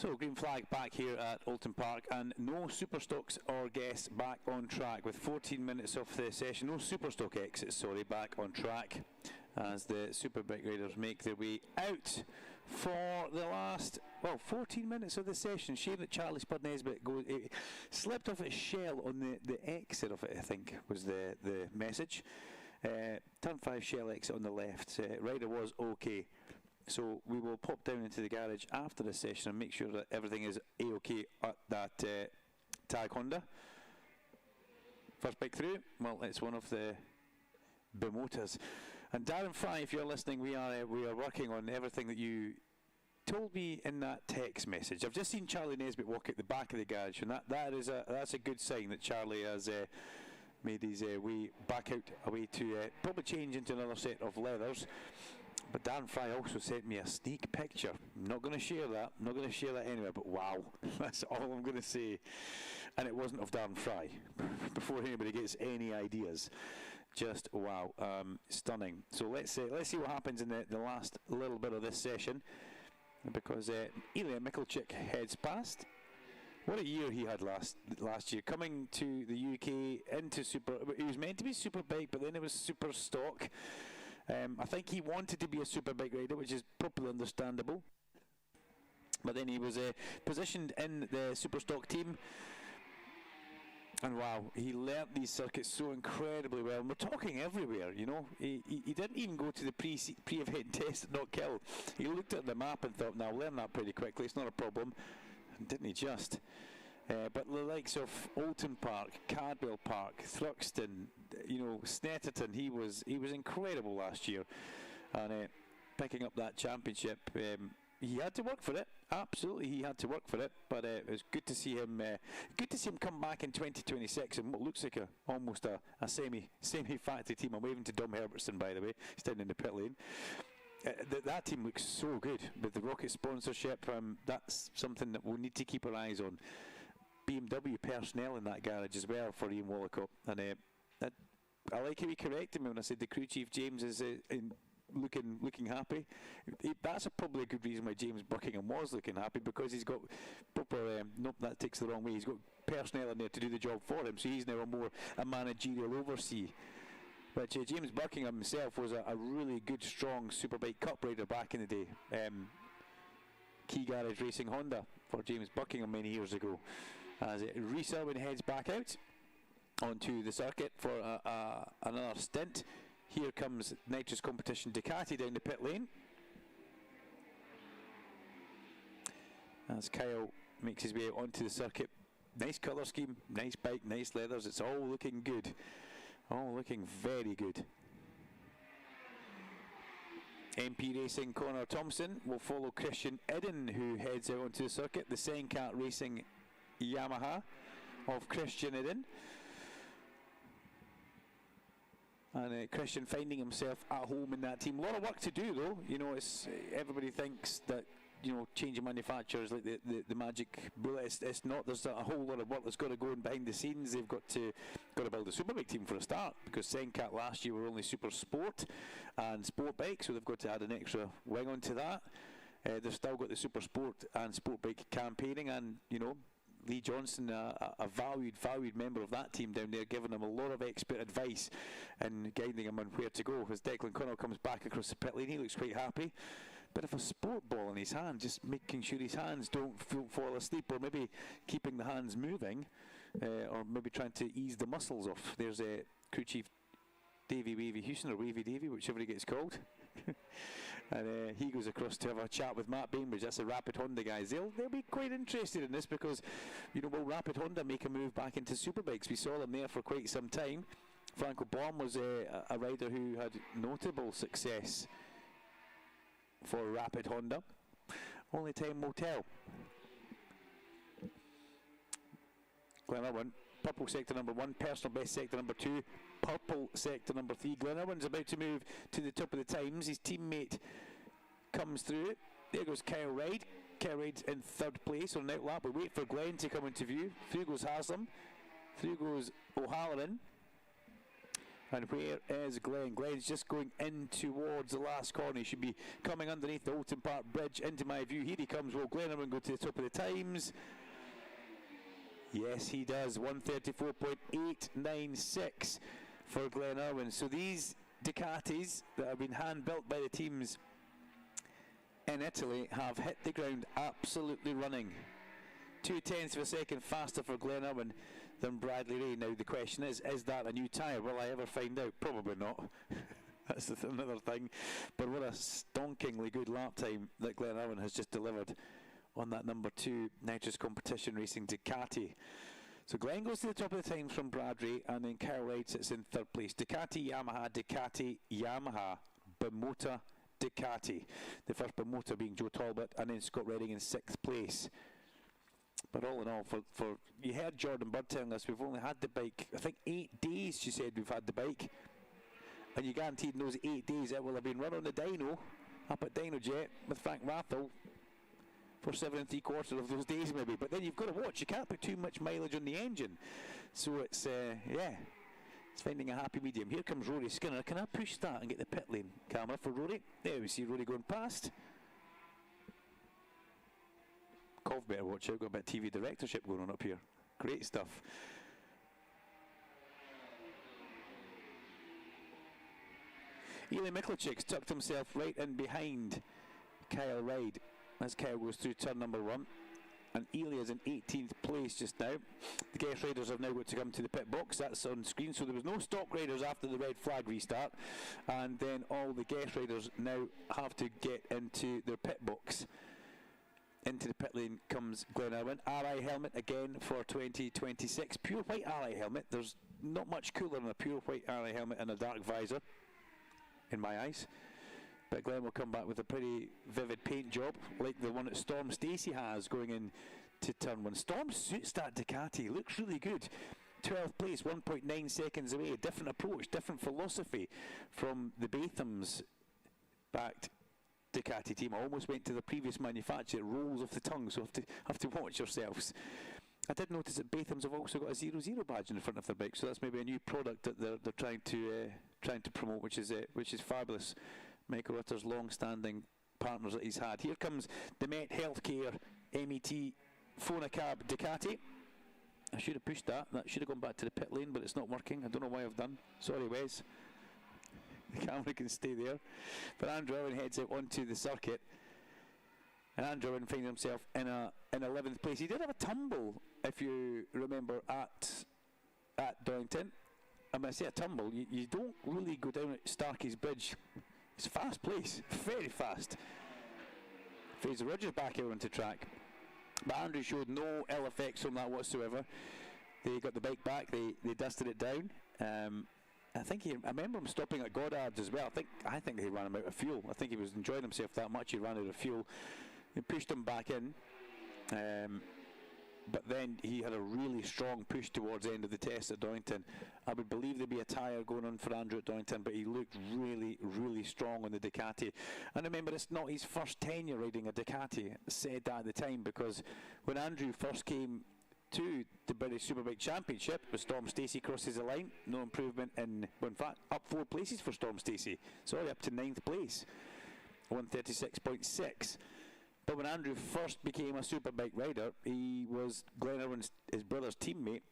So, green flag back here at Oulton Park, and no Superstocks or guests back on track with 14 minutes of the session. No Superstock exits, sorry, back on track as the Superbike riders make their way out for the last, 14 minutes of the session. Shame that Charlie Spud Nesbitt slipped off its shell on the exit of it, I think, was the message. Turn 5 shell exit on the left. Rider was okay. So we will pop down into the garage after the session and make sure that everything is A-OK at that Tag Honda. First bike through, well, it's one of the Bimotas. And Darren Fry, if you're listening, we are working on everything that you told me in that text message. I've just seen Charlie Nesbitt walk out the back of the garage, and that's a good sign that Charlie has made his way back out away to probably change into another set of leathers. But Darren Fry also sent me a sneak picture. I'm not going to share that. I'm not going to share that anyway, but wow. That's all I'm going to say. And it wasn't of Darren Fry. Before anybody gets any ideas. Just wow. Stunning. So let's see what happens in the last little bit of this session. Because Ilya Mikulchik heads past. What a year he had last year. Coming to the UK into Super... He was meant to be Superbike, but then it was Super Stock. I think he wanted to be a Superbike rider, which is probably understandable. But then he was positioned in the Superstock team. And wow, he learnt these circuits so incredibly well. And we're talking everywhere, you know. He didn't even go to the pre-event test at Knockhill. He looked at the map and thought, "Now I'll learn that pretty quickly. It's not a problem." And didn't he just? But the likes of Oulton Park, Cardwell Park, Thruxton, Snetterton, he was incredible last year, and picking up that championship. He had to work for it. Absolutely, he had to work for it. But it was good to see him. Good to see him come back in 2026 in what looks like almost a semi-factory team. I'm waving to Dom Herbertson, by the way. He's down in the pit lane. That team looks so good with the Rocket sponsorship. That's something that we'll need to keep our eyes on. BMW personnel in that garage as well for Ian Wallacott, and I like how he corrected me when I said the crew chief James is looking happy. That's probably a good reason why James Buckingham was looking happy, because he's got proper. Nope, that takes the wrong way. He's got personnel in there to do the job for him, so he's now a managerial oversee. But James Buckingham himself was a really good, strong Superbike Cup rider back in the day. Key Garage Racing Honda for James Buckingham many years ago. As Rhys Irwin heads back out onto the circuit for another stint. Here comes Nitrous Competition Ducati down the pit lane. As Kyle makes his way out onto the circuit. Nice colour scheme, nice bike, nice leathers. It's all looking good. All looking very good. MP Racing Connor Thompson will follow Christian Idden, who heads out onto the circuit. The Senkat Racing Yamaha of Christian Idden. And Christian finding himself at home in that team. A lot of work to do, though. It's everybody thinks that changing manufacturers like the magic bullet. It's not. There's a whole lot of work that's got to go in behind the scenes. They've got to build a Superbike team for a start, because Senkat last year were only Super Sport and Sport Bike, so they've got to add an extra wing onto that. They've still got the Super Sport and Sport Bike campaigning, and Lee Johnson, a valued member of that team down there, giving him a lot of expert advice and guiding him on where to go. As Declan Connell comes back across the pit lane, he looks quite happy. Bit of a sport ball in his hand, just making sure his hands don't fall asleep, or maybe keeping the hands moving, or maybe trying to ease the muscles off. There's crew chief Davey Wavy Houston, or Wavy Davey, whichever he gets called. And he goes across to have a chat with Matt Bainbridge. That's the Rapid Honda guys. They'll be quite interested in this, because will Rapid Honda make a move back into Superbikes? We saw them there for quite some time. Franco Baum was a rider who had notable success for Rapid Honda. Only time will tell. Glenn Irwin, purple sector number 1, personal best sector number 2, purple sector number 3. Glenn Irwin's about to move to the top of the times. His teammate comes through. There goes Kyle Ryde. Kyle Ryde's in 3rd place on an outlap. We wait for Glenn to come into view. Through goes Haslam. Through goes O'Halloran. And where is Glenn? Glenn's just going in towards the last corner. He should be coming underneath the Oulton Park Bridge into my view. Here he comes. Will Glenn Irwin go to the top of the times? Yes, he does. 134.896 for Glenn Irwin. So these Ducatis that have been hand-built by the teams in Italy have hit the ground absolutely running. 0.2 of a second faster for Glenn Irwin than Bradley Ray. Now the question is that a new tyre? Will I ever find out? Probably not. That's another thing. But what a stonkingly good lap time that Glenn Irwin has just delivered on that number 2 nitrous competition racing Ducati. So Glenn goes to the top of the times from Bradley, and then Kyle Reid sits in 3rd place. Ducati, Yamaha, Bimota, Ducati. The first Bimota being Joe Talbot, and then Scott Redding in 6th place. But all in all, for you heard Jordan Bird telling us we've only had the bike, I think 8 days she said we've had the bike. And you guaranteed in those 8 days it will have been run on the dyno, up at Dyno Jet with Frank Rathel for 7 3/4 of those days maybe. But then you've got to watch, you can't put too much mileage on the engine. So it's, it's finding a happy medium. Here comes Rory Skinner. Can I push that and get the pit lane camera for Rory? There we see Rory going past. Cov better watch out, got a bit of TV directorship going on up here. Great stuff. Eli Mikkelchik's tucked himself right in behind Kyle Reid as Kyle goes through turn number 1. And Eli is in 18th place just now. The guest riders have now got to come to the pit box. That's on screen. So there was no stock riders after the red flag restart. And then all the guest riders now have to get into their pit box. Into the pit lane comes Glenn Irwin. RI helmet again for 2026. Pure white RI helmet. There's not much cooler than a pure white RI helmet and a dark visor, in my eyes. But Glenn will come back with a pretty vivid paint job, like the one that Storm Stacey has going in to turn 1. Storm suits that Ducati. Looks really good. 12th place, 1.9 seconds away. A different approach, different philosophy from the Bathams backed Ducati team. I almost went to the previous manufacturer. It rolls off the tongue, so have to watch yourselves. I did notice that Bathams have also got a 00 badge in the front of their bike, so that's maybe a new product that they're trying to promote, which is fabulous. Michael Ritter's long-standing partners that he's had. Here comes the Met Healthcare MET Phonacab Ducati. I should have pushed that. That should have gone back to the pit lane, but it's not working. I don't know why I've done. Sorry, Wes. The camera can stay there. But Andrew Irwin heads out onto the circuit. And Andrew Irwin finds himself in 11th place. He did have a tumble, if you remember, at Donington. And when I say a tumble, you don't really go down at Starkey's Bridge. It's a fast place, very fast. Fraser Rogers back out onto track. But Andrew showed no ill effects from that whatsoever. They got the bike back, they dusted it down. I remember him stopping at Goddard's as well. I think he ran him out of fuel. I think he was enjoying himself that much, he ran out of fuel. They pushed him back in. But then he had a really strong push towards the end of the test at Donington. I would believe there'd be a tyre going on for Andrew at Donington, but he looked really, really strong on the Ducati. And remember, it's not his first tenure riding a Ducati. I said that at the time, because when Andrew first came to the British Superbike Championship, with Storm Stacey crosses the line, no improvement in fact, up 4 places for Storm Stacey. Sorry, up to 9th place, 136.6. But when Andrew first became a Superbike rider, he was Glenn Irwin's, his brother's teammate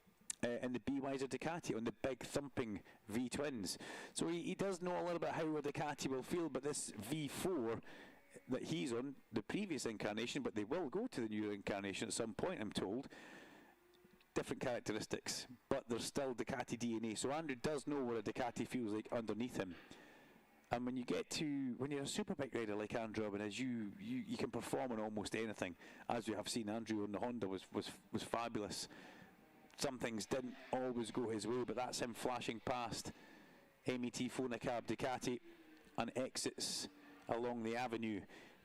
in the BYZ Ducati on the big thumping V-twins. So he does know a little bit how a Ducati will feel, but this V4 that he's on, the previous incarnation, but they will go to the new incarnation at some point, I'm told. Different characteristics, but there's still Ducati DNA. So Andrew does know what a Ducati feels like underneath him. And when you're a Superbike rider like Andrew Irwin is, you can perform on almost anything. As we have seen, Andrew on the Honda was fabulous. Some things didn't always go his way, but that's him flashing past MET Phonacab Ducati and exits along the avenue,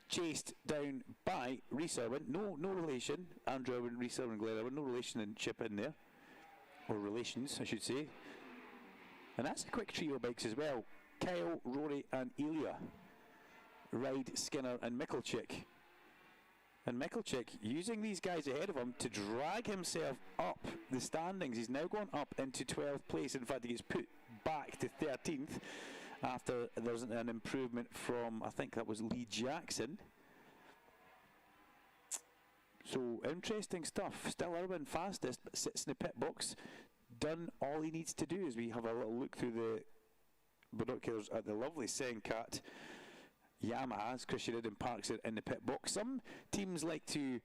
chased down by Rhys Irwin. No relation. Andrew Irwin, Rhys Irwin, Glenn Irwin, no relationship in there, or relations, I should say. And that's a quick trio of bikes as well. Kyle, Rory and Ilya ride Skinner and Mikkelchik. And Mikkelchik using these guys ahead of him to drag himself up the standings. He's now gone up into 12th place. In fact, he gets put back to 13th after there's an improvement from, I think that was Lee Jackson. So interesting stuff. Still Irwin fastest, but sits in the pit box. Done all he needs to do as we have a little look through the binoculars at the lovely Senkat Yamaha's. Christian Eden parks it in the pit box. Some teams like to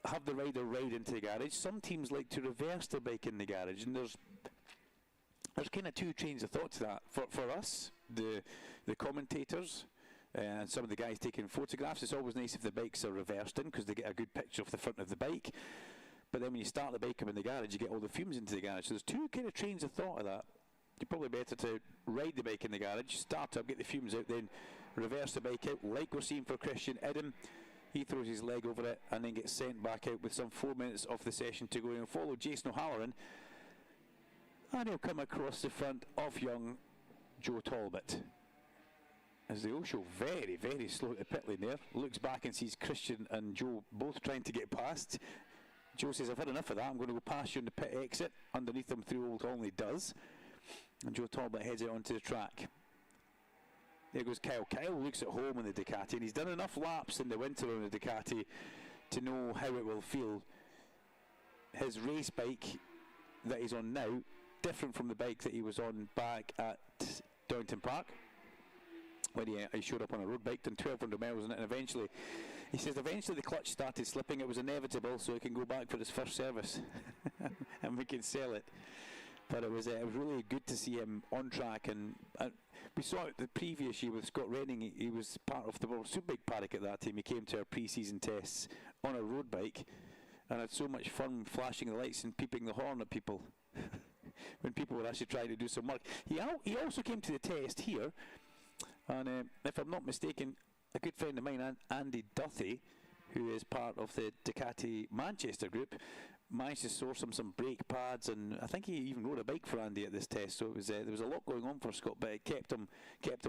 have the rider ride into the garage. Some teams like to reverse their bike in the garage, and there's kind of two trains of thought to that. For us, the commentators, and some of the guys taking photographs, it's always nice if the bikes are reversed in because they get a good picture of the front of the bike. But then when you start the bike up in the garage, you get all the fumes into the garage. So there's two kind of trains of thought of that. You're probably better to ride the bike in the garage, start up, get the fumes out, then reverse the bike out, like we're seeing for Christian Eden. He throws his leg over it and then gets sent back out with some 4 minutes of the session to go, and follow Jason O'Halloran. And he'll come across the front of young Joe Talbot. As they all show very, very slow at the pit lane there. Looks back and sees Christian and Joe both trying to get past. Joe says, I've had enough of that, I'm going to go past you on the pit exit. Underneath them through Oulton, he does. And Joe Talbot heads out onto the track. There goes Kyle. Kyle looks at home on the Ducati, and he's done enough laps in the winter on the Ducati to know how it will feel. His race bike that he's on now, different from the bike that he was on back at Downton Park when he showed up on a road bike, done 1,200 miles on it, and eventually, he says, eventually the clutch started slipping. It was inevitable, so he can go back for his first service and we can sell it. But it was really good to see him on track, and we saw it the previous year with Scott Renning. He was part of the World Superbike paddock at that time. He came to our pre-season tests on a road bike and had so much fun flashing the lights and peeping the horn at people when people were actually trying to do some work. He also came to the test here. And if I'm not mistaken, a good friend of mine, Andy Duthie, who is part of the Ducati Manchester group, managed to source him some brake pads, and I think he even rode a bike for Andy at this test. So it was there was a lot going on for Scott, but it kept him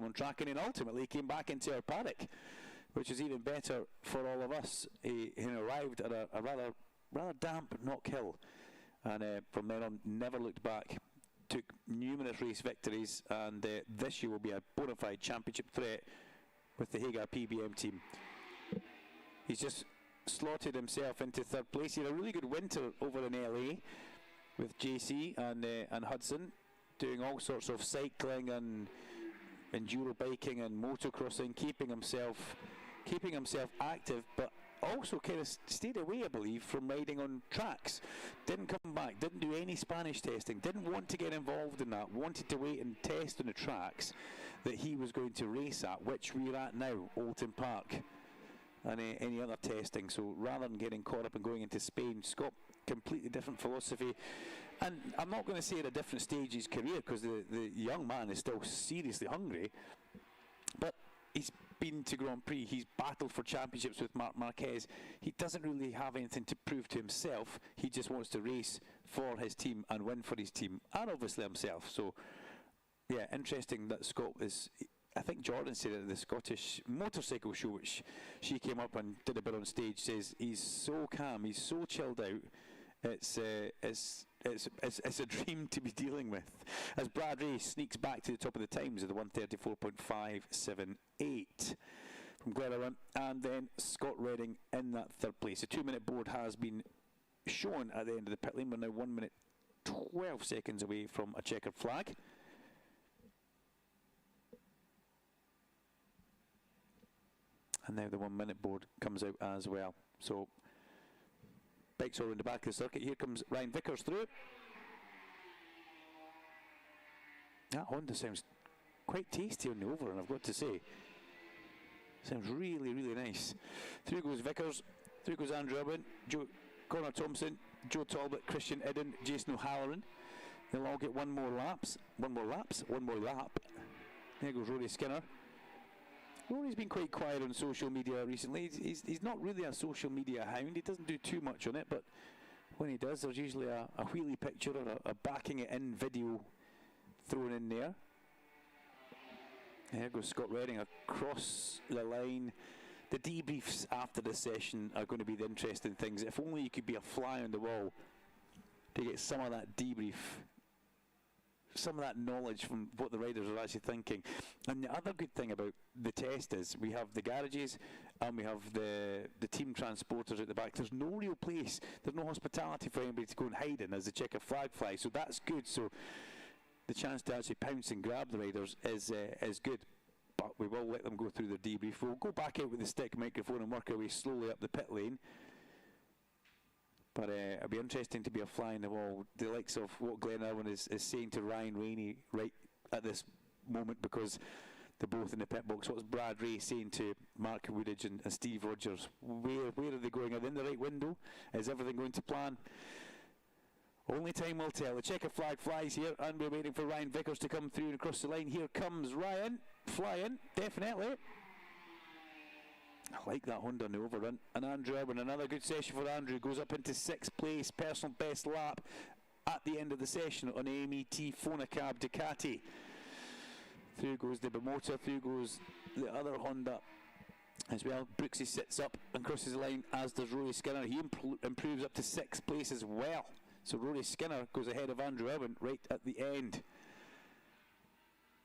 on track, and then ultimately he came back into our paddock, which is even better for all of us. He arrived at a rather damp Knock Hill, and from then on never looked back. Took numerous race victories, and this year will be a bona fide championship threat with the Hagar PBM team. He's just slotted himself into third place. He had a really good winter over in LA with JC and Hudson, doing all sorts of cycling and enduro biking and motocrossing, keeping himself active, but also kind of stayed away, I believe, from riding on tracks. Didn't come back, didn't do any Spanish testing, didn't want to get involved in that, wanted to wait and test on the tracks that he was going to race at, which we're at now, Oulton Park, and any other testing. So rather than getting caught up and going into Spain, Scott, completely different philosophy. And I'm not going to say at a different stage of his career, because the young man is still seriously hungry, but he's been to Grand Prix, he's battled for championships with Marc Marquez. He doesn't really have anything to prove to himself. He just wants to race for his team and win for his team, and obviously himself. So yeah, interesting that Scott is, I think Jordan said it at the Scottish Motorcycle Show, which she came up and did a bit on stage, says he's so calm, he's so chilled out. It's a dream to be dealing with. As Brad Ray sneaks back to the top of the times of the 1:34.578 from Glenarvan, and then Scott Redding in that third place. The 2-minute board has been shown at the end of the pit lane. We're now 1 minute 12 seconds away from a checkered flag. And now the 1 minute board comes out as well. So bikes all in the back of the circuit. Here comes Ryan Vickers through. That Honda sounds quite tasty on the over, and I've got to say, sounds really, really nice. Through goes Vickers, through goes Andrew Irwin, Connor Thompson, Joe Talbot, Christian Eden, Jason O'Halloran. They'll all get one more lap. There goes Rory Skinner. Rory's been quite quiet on social media recently. He's not really a social media hound. He doesn't do too much on it, but when he does, there's usually a wheelie picture or a backing it in video thrown in there. There goes Scott Redding across the line. The debriefs after the session are going to be the interesting things. If only you could be a fly on the wall to get some of that debrief some of that knowledge from what the riders are actually thinking. And the other good thing about the test is we have the garages and we have the team transporters at the back. There's no real place, there's no hospitality for anybody to go and hide in as the checker flag flies, so that's good. So the chance to actually pounce and grab the riders is good. But we will let them go through their debrief. We'll go back out with the stick microphone and work our way slowly up the pit lane. But it'll be interesting to be a fly in the wall, the likes of what Glenn Irwin is saying to Ryan Rainey right at this moment, because they're both in the pit box. What's Brad Ray saying to Mark Woodage and Steve Rogers? Where are they going? Are they in the right window? Is everything going to plan? Only time will tell. The checker flag flies here, and we're waiting for Ryan Vickers to come through and across the line. Here comes Ryan, flying, definitely. I like that Honda on the overrun. And Andrew Irwin, another good session for Andrew, goes up into 6th place, personal best lap at the end of the session on AMET Fonacab Ducati. Through goes the Bimotor, through goes the other Honda as well. Brooksy sits up and crosses the line, as does Rory Skinner. He improves up to 6th place as well. So Rory Skinner goes ahead of Andrew Irwin right at the end.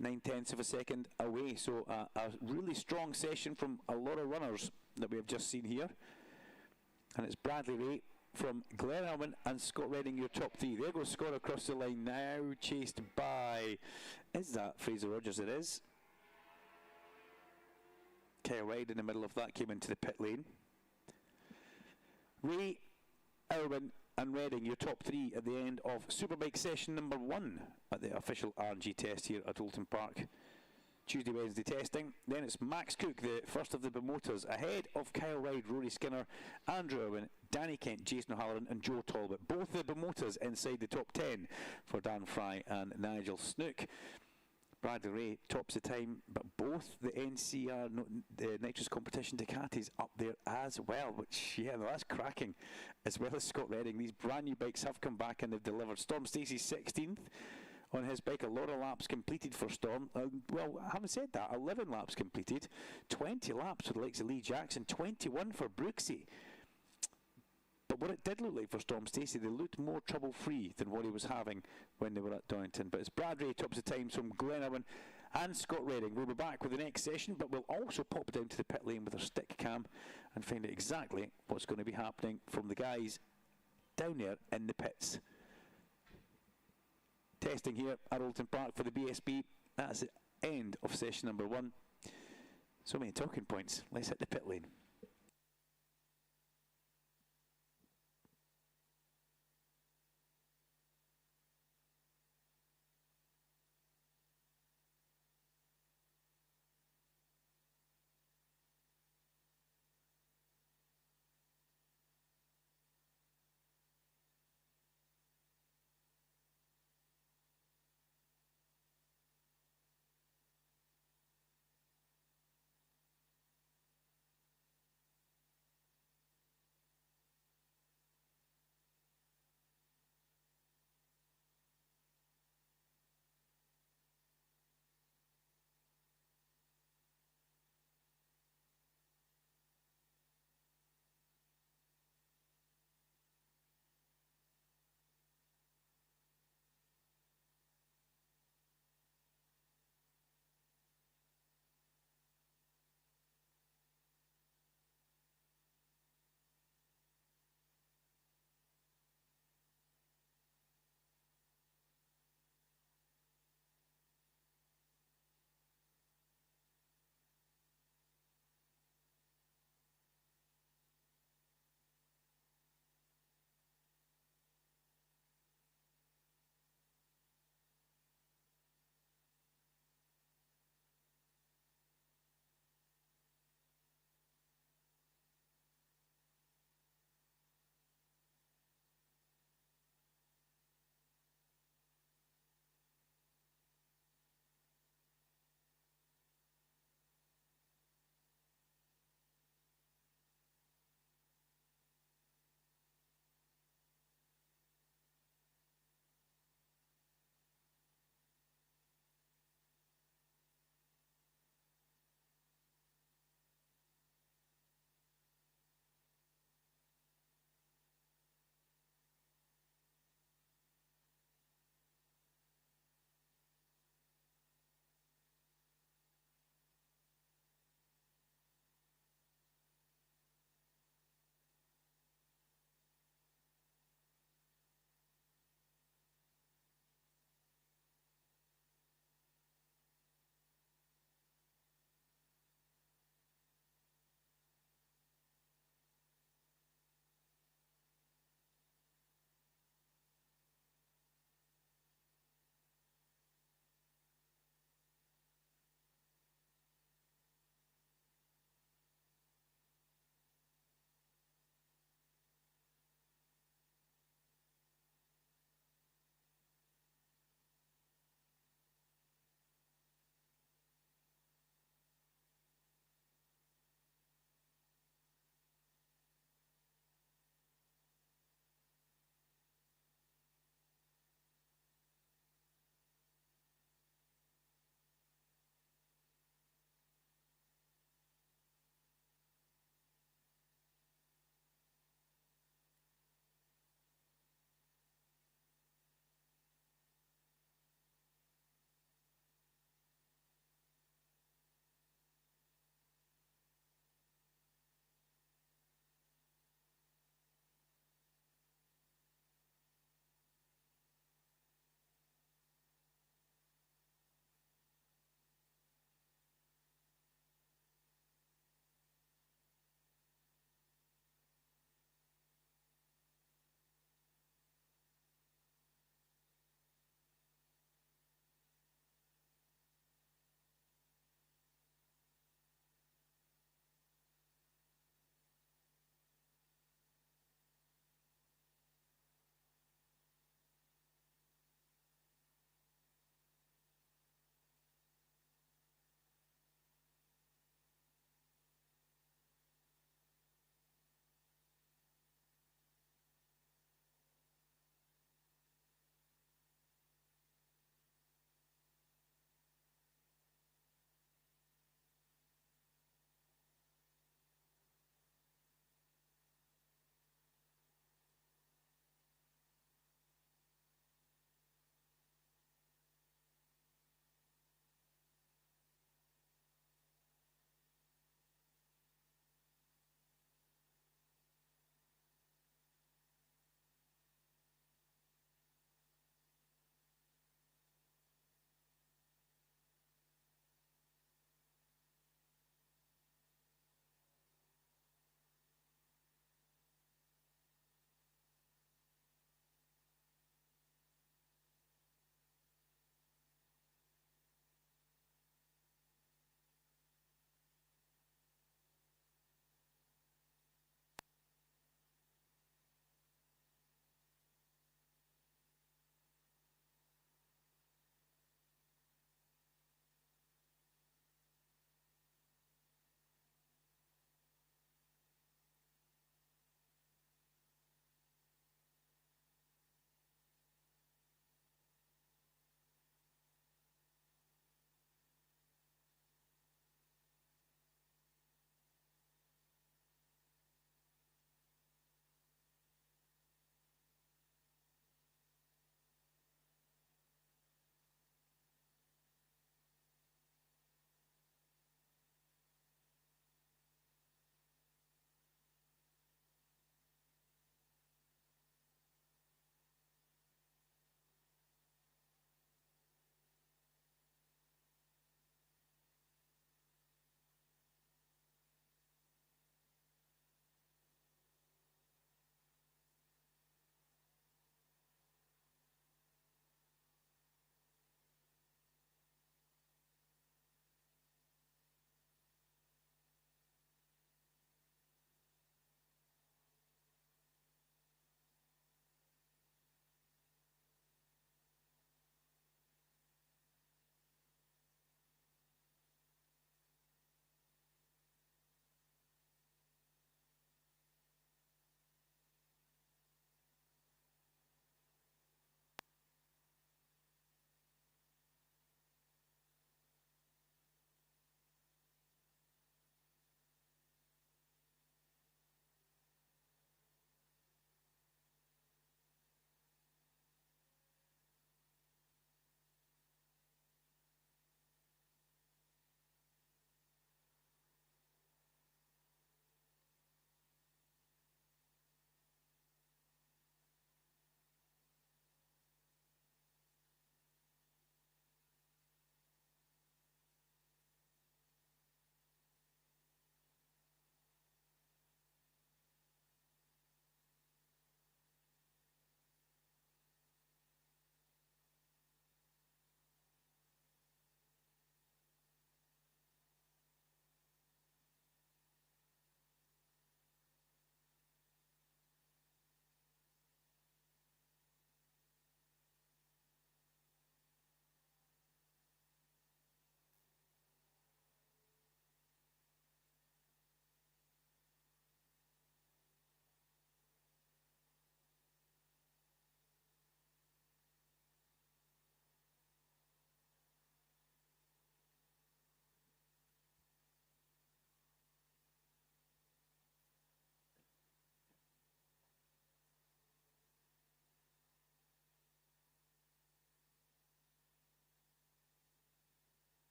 9/10 of a second away. So a really strong session from a lot of runners that we have just seen here. And it's Bradley Ray from Glen Irwin and Scott Redding, your top 3. There goes Scott across the line now, chased by, is that Fraser Rogers? It is. Kyle Ryde in the middle of that came into the pit lane. Ray, Irwin and Redding, your top 3 at the end of Superbike session number 1 at the official RNG test here at Oulton Park. Tuesday, Wednesday testing. Then it's Max Cook, the first of the Bimotors, ahead of Kyle Ryde, Rory Skinner, Andrew Irwin, Danny Kent, Jason O'Halloran and Joe Talbot. Both the Bimotors inside the top 10 for Dan Fry and Nigel Snook. Bradley Ray tops the time, but both the NCR, the Nitrous Competition Ducatis up there as well, which, yeah, no, that's cracking, as well as Scott Redding. These brand new bikes have come back and they've delivered. Storm Stacey 16th on his bike, a lot of laps completed for Storm. Well, having said that, 11 laps completed, 20 laps for the likes of Lee Jackson, 21 for Brooksy. But what it did look like for Storm Stacey, they looked more trouble-free than what he was having when they were at Donington. But it's Brad Ray tops the times from Glen Irwin and Scott Redding. We'll be back with the next session, but we'll also pop down to the pit lane with our stick cam and find out exactly what's going to be happening from the guys down there in the pits. Testing here at Oulton Park for the BSB. That's the end of session number 1. So many talking points. Let's hit the pit lane.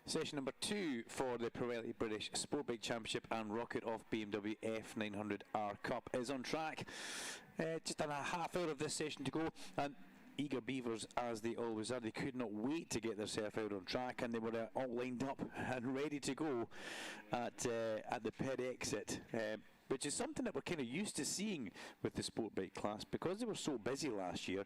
Session number 2 for the Pirelli British Sportbike Championship and Rocket Off BMW F900R Cup is on track. Just a half hour of this session to go, and eager beavers as they always are. They could not wait to get themselves out on track, and they were all lined up and ready to go at the pit exit, which is something that we're kind of used to seeing with the Sportbike class. Because they were so busy last year,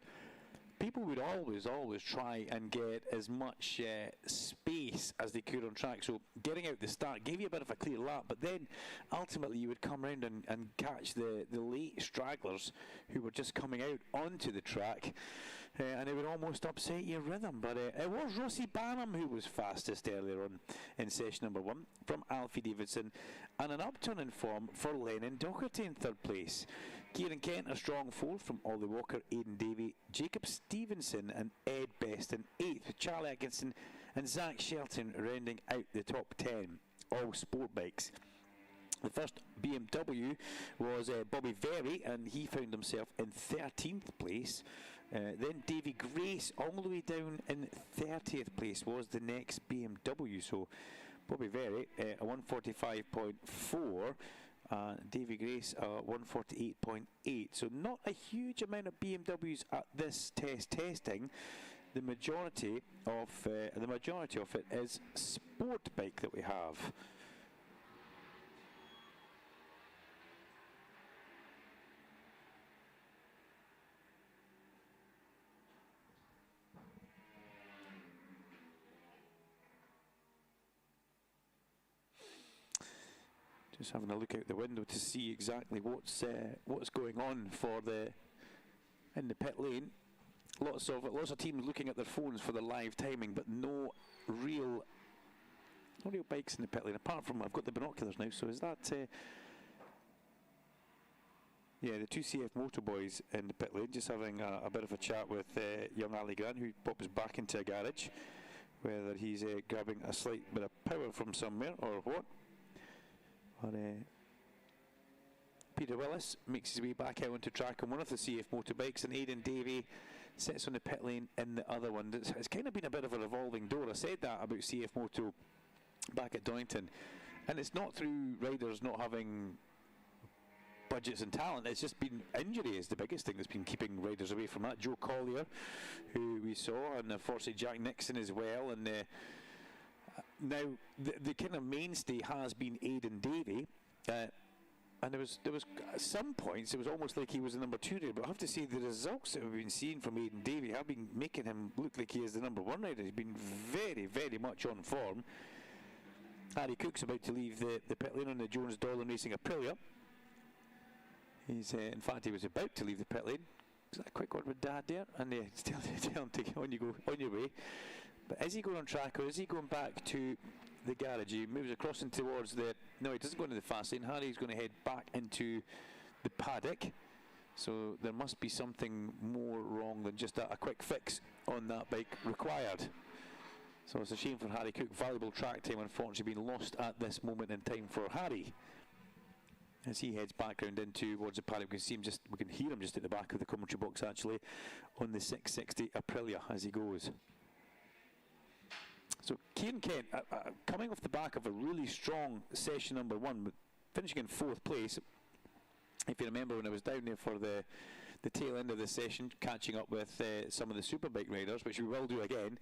people would always try and get as much space as they could on track. So getting out the start gave you a bit of a clear lap, but then ultimately you would come around and catch the late stragglers who were just coming out onto the track, and it would almost upset your rhythm. But it was Rossi Barnum who was fastest earlier on in session number 1 from Alfie Davidson, and an upturn in form for Lennon Doherty in 3rd place. Kieran Kent a strong 4th from Ollie Walker, Aidan Davey, Jacob Stevenson and Ed Best in 8th, with Charlie Atkinson and Zach Shelton rounding out the top 10, all sport bikes. The first BMW was Bobby Very, and he found himself in 13th place. Then Davy Grace, all the way down in 30th place, was the next BMW. So Bobby Very, a 145.4. Davy Grace, 148.8. So not a huge amount of BMWs at this testing. The majority of it is sport bike that we have. Just having a look out the window to see exactly what's going on in the pit lane. Lots of teams looking at their phones for the live timing, but no real bikes in the pit lane. Apart from, I've got the binoculars now. So is that? Yeah, the 2 CF Motor Boys in the pit lane, just having a bit of a chat with young Ali Grant, who pops back into a garage, whether he's grabbing a slight bit of power from somewhere or what. But Peter Willis makes his way back out onto track on one of the CF motorbikes, and Aidan Davey sits on the pit lane in the other one. It's kind of been a bit of a revolving door. I said that about CF Moto back at Donington, and it's not through riders not having budgets and talent. It's just been injury is the biggest thing that's been keeping riders away from that. Joe Collier, who we saw, and unfortunately Jack Nixon as well, and now the kind of mainstay has been Aidan Davey, and there was at some points it was almost like he was the number 2 rider, but I have to say the results that we've been seeing from Aidan Davey have been making him look like he is the number 1 rider. He's been very, very much on form. Harry Cook's about to leave the pit lane on the Jones Dolan Racing Aprilia. He's in fact he was about to leave the pit lane. Was that a quick word with Dad there? And they tell him to on your way. But is he going on track, or is he going back to the garage? He moves across and towards no, he doesn't go into the fast lane. Harry's going to head back into the paddock. So there must be something more wrong than just a quick fix on that bike required. So it's a shame for Harry Cook. Valuable track time unfortunately being lost at this moment in time for Harry. As he heads back round in towards the paddock, we can hear him just at the back of the commentary box actually on the 660 Aprilia as he goes. So Kieran Kent, coming off the back of a really strong session number 1, but finishing in 4th place. If you remember when I was down there for the tail end of the session, catching up with some of the Superbike riders, which we will do again,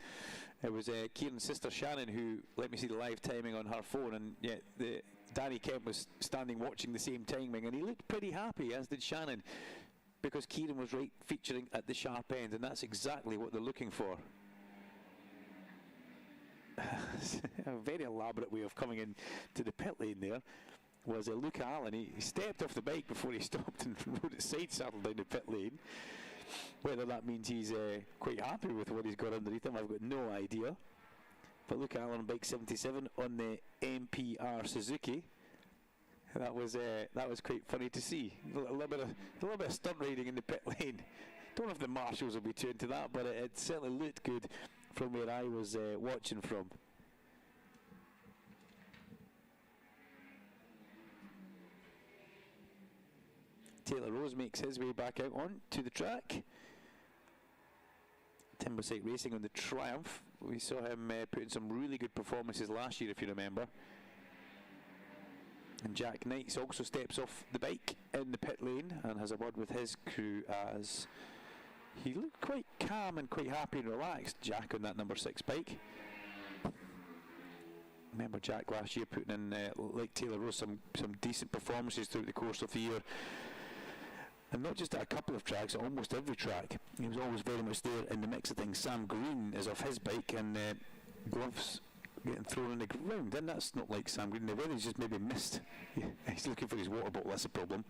it was Kieran's sister Shannon who let me see the live timing on her phone, and Danny Kent was standing watching the same timing, and he looked pretty happy, as did Shannon, because Kieran was right featuring at the sharp end, and that's exactly what they're looking for. A very elaborate way of coming in to the pit lane there was Luca Allen. He stepped off the bike before he stopped and rode it side saddle down the pit lane. Whether that means he's quite happy with what he's got underneath him, I've got no idea. But Luca Allen on bike 77 on the MPR Suzuki. That was quite funny to see. A little bit of stunt riding in the pit lane. Don't know if the marshals will be too into that, but it certainly looked good from where I was watching from. Taylor Rose makes his way back out on to the track. Timberside Racing on the Triumph We saw him put in some really good performances last year, if you remember. And Jack Knights also steps off the bike in the pit lane and has a word with his crew as he looked quite calm and quite happy and relaxed, Jack, on that number 6 bike. Remember Jack last year putting in, like Taylor Rose, some decent performances throughout the course of the year. And not just at a couple of tracks, at almost every track. He was always very much there in the mix of things. Sam Green is off his bike and gloves getting thrown on the ground. And that's not like Sam Green. The weather's just maybe missed. He's looking for his water bottle, that's a problem.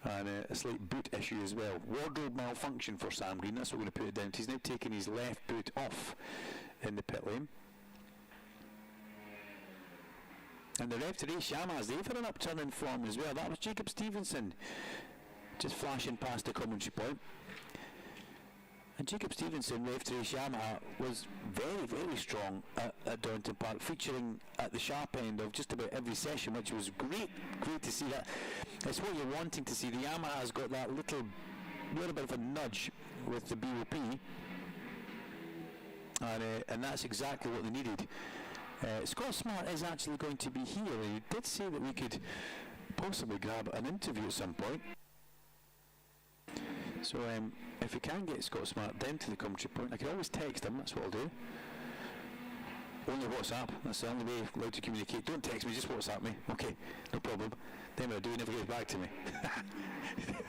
And a slight boot issue as well. Wardrobe malfunction for Sam Green, that's what we're going to put it down to. He's now taking his left boot off in the pit lane. And the rev today, Shamas, they've had an upturn in form as well. That was Jacob Stevenson just flashing past the commentary point. And Jacob Stevenson, rev today, Yamaha, was very, very strong at Darlington Park, featuring at the sharp end of just about every session, which was great to see that. It's what you're wanting to see. The Yamaha's got that little bit of a nudge with the BOP, and that's exactly what they needed. Scott Smart is actually going to be here. He did say that we could possibly grab an interview at some point. So if we can get Scott Smart down to the commentary point, I can always text him, that's what I'll do. Only WhatsApp, that's the only way allowed to communicate. Don't text me, just WhatsApp me. Okay, no problem. Then what I do, he never gets back to me.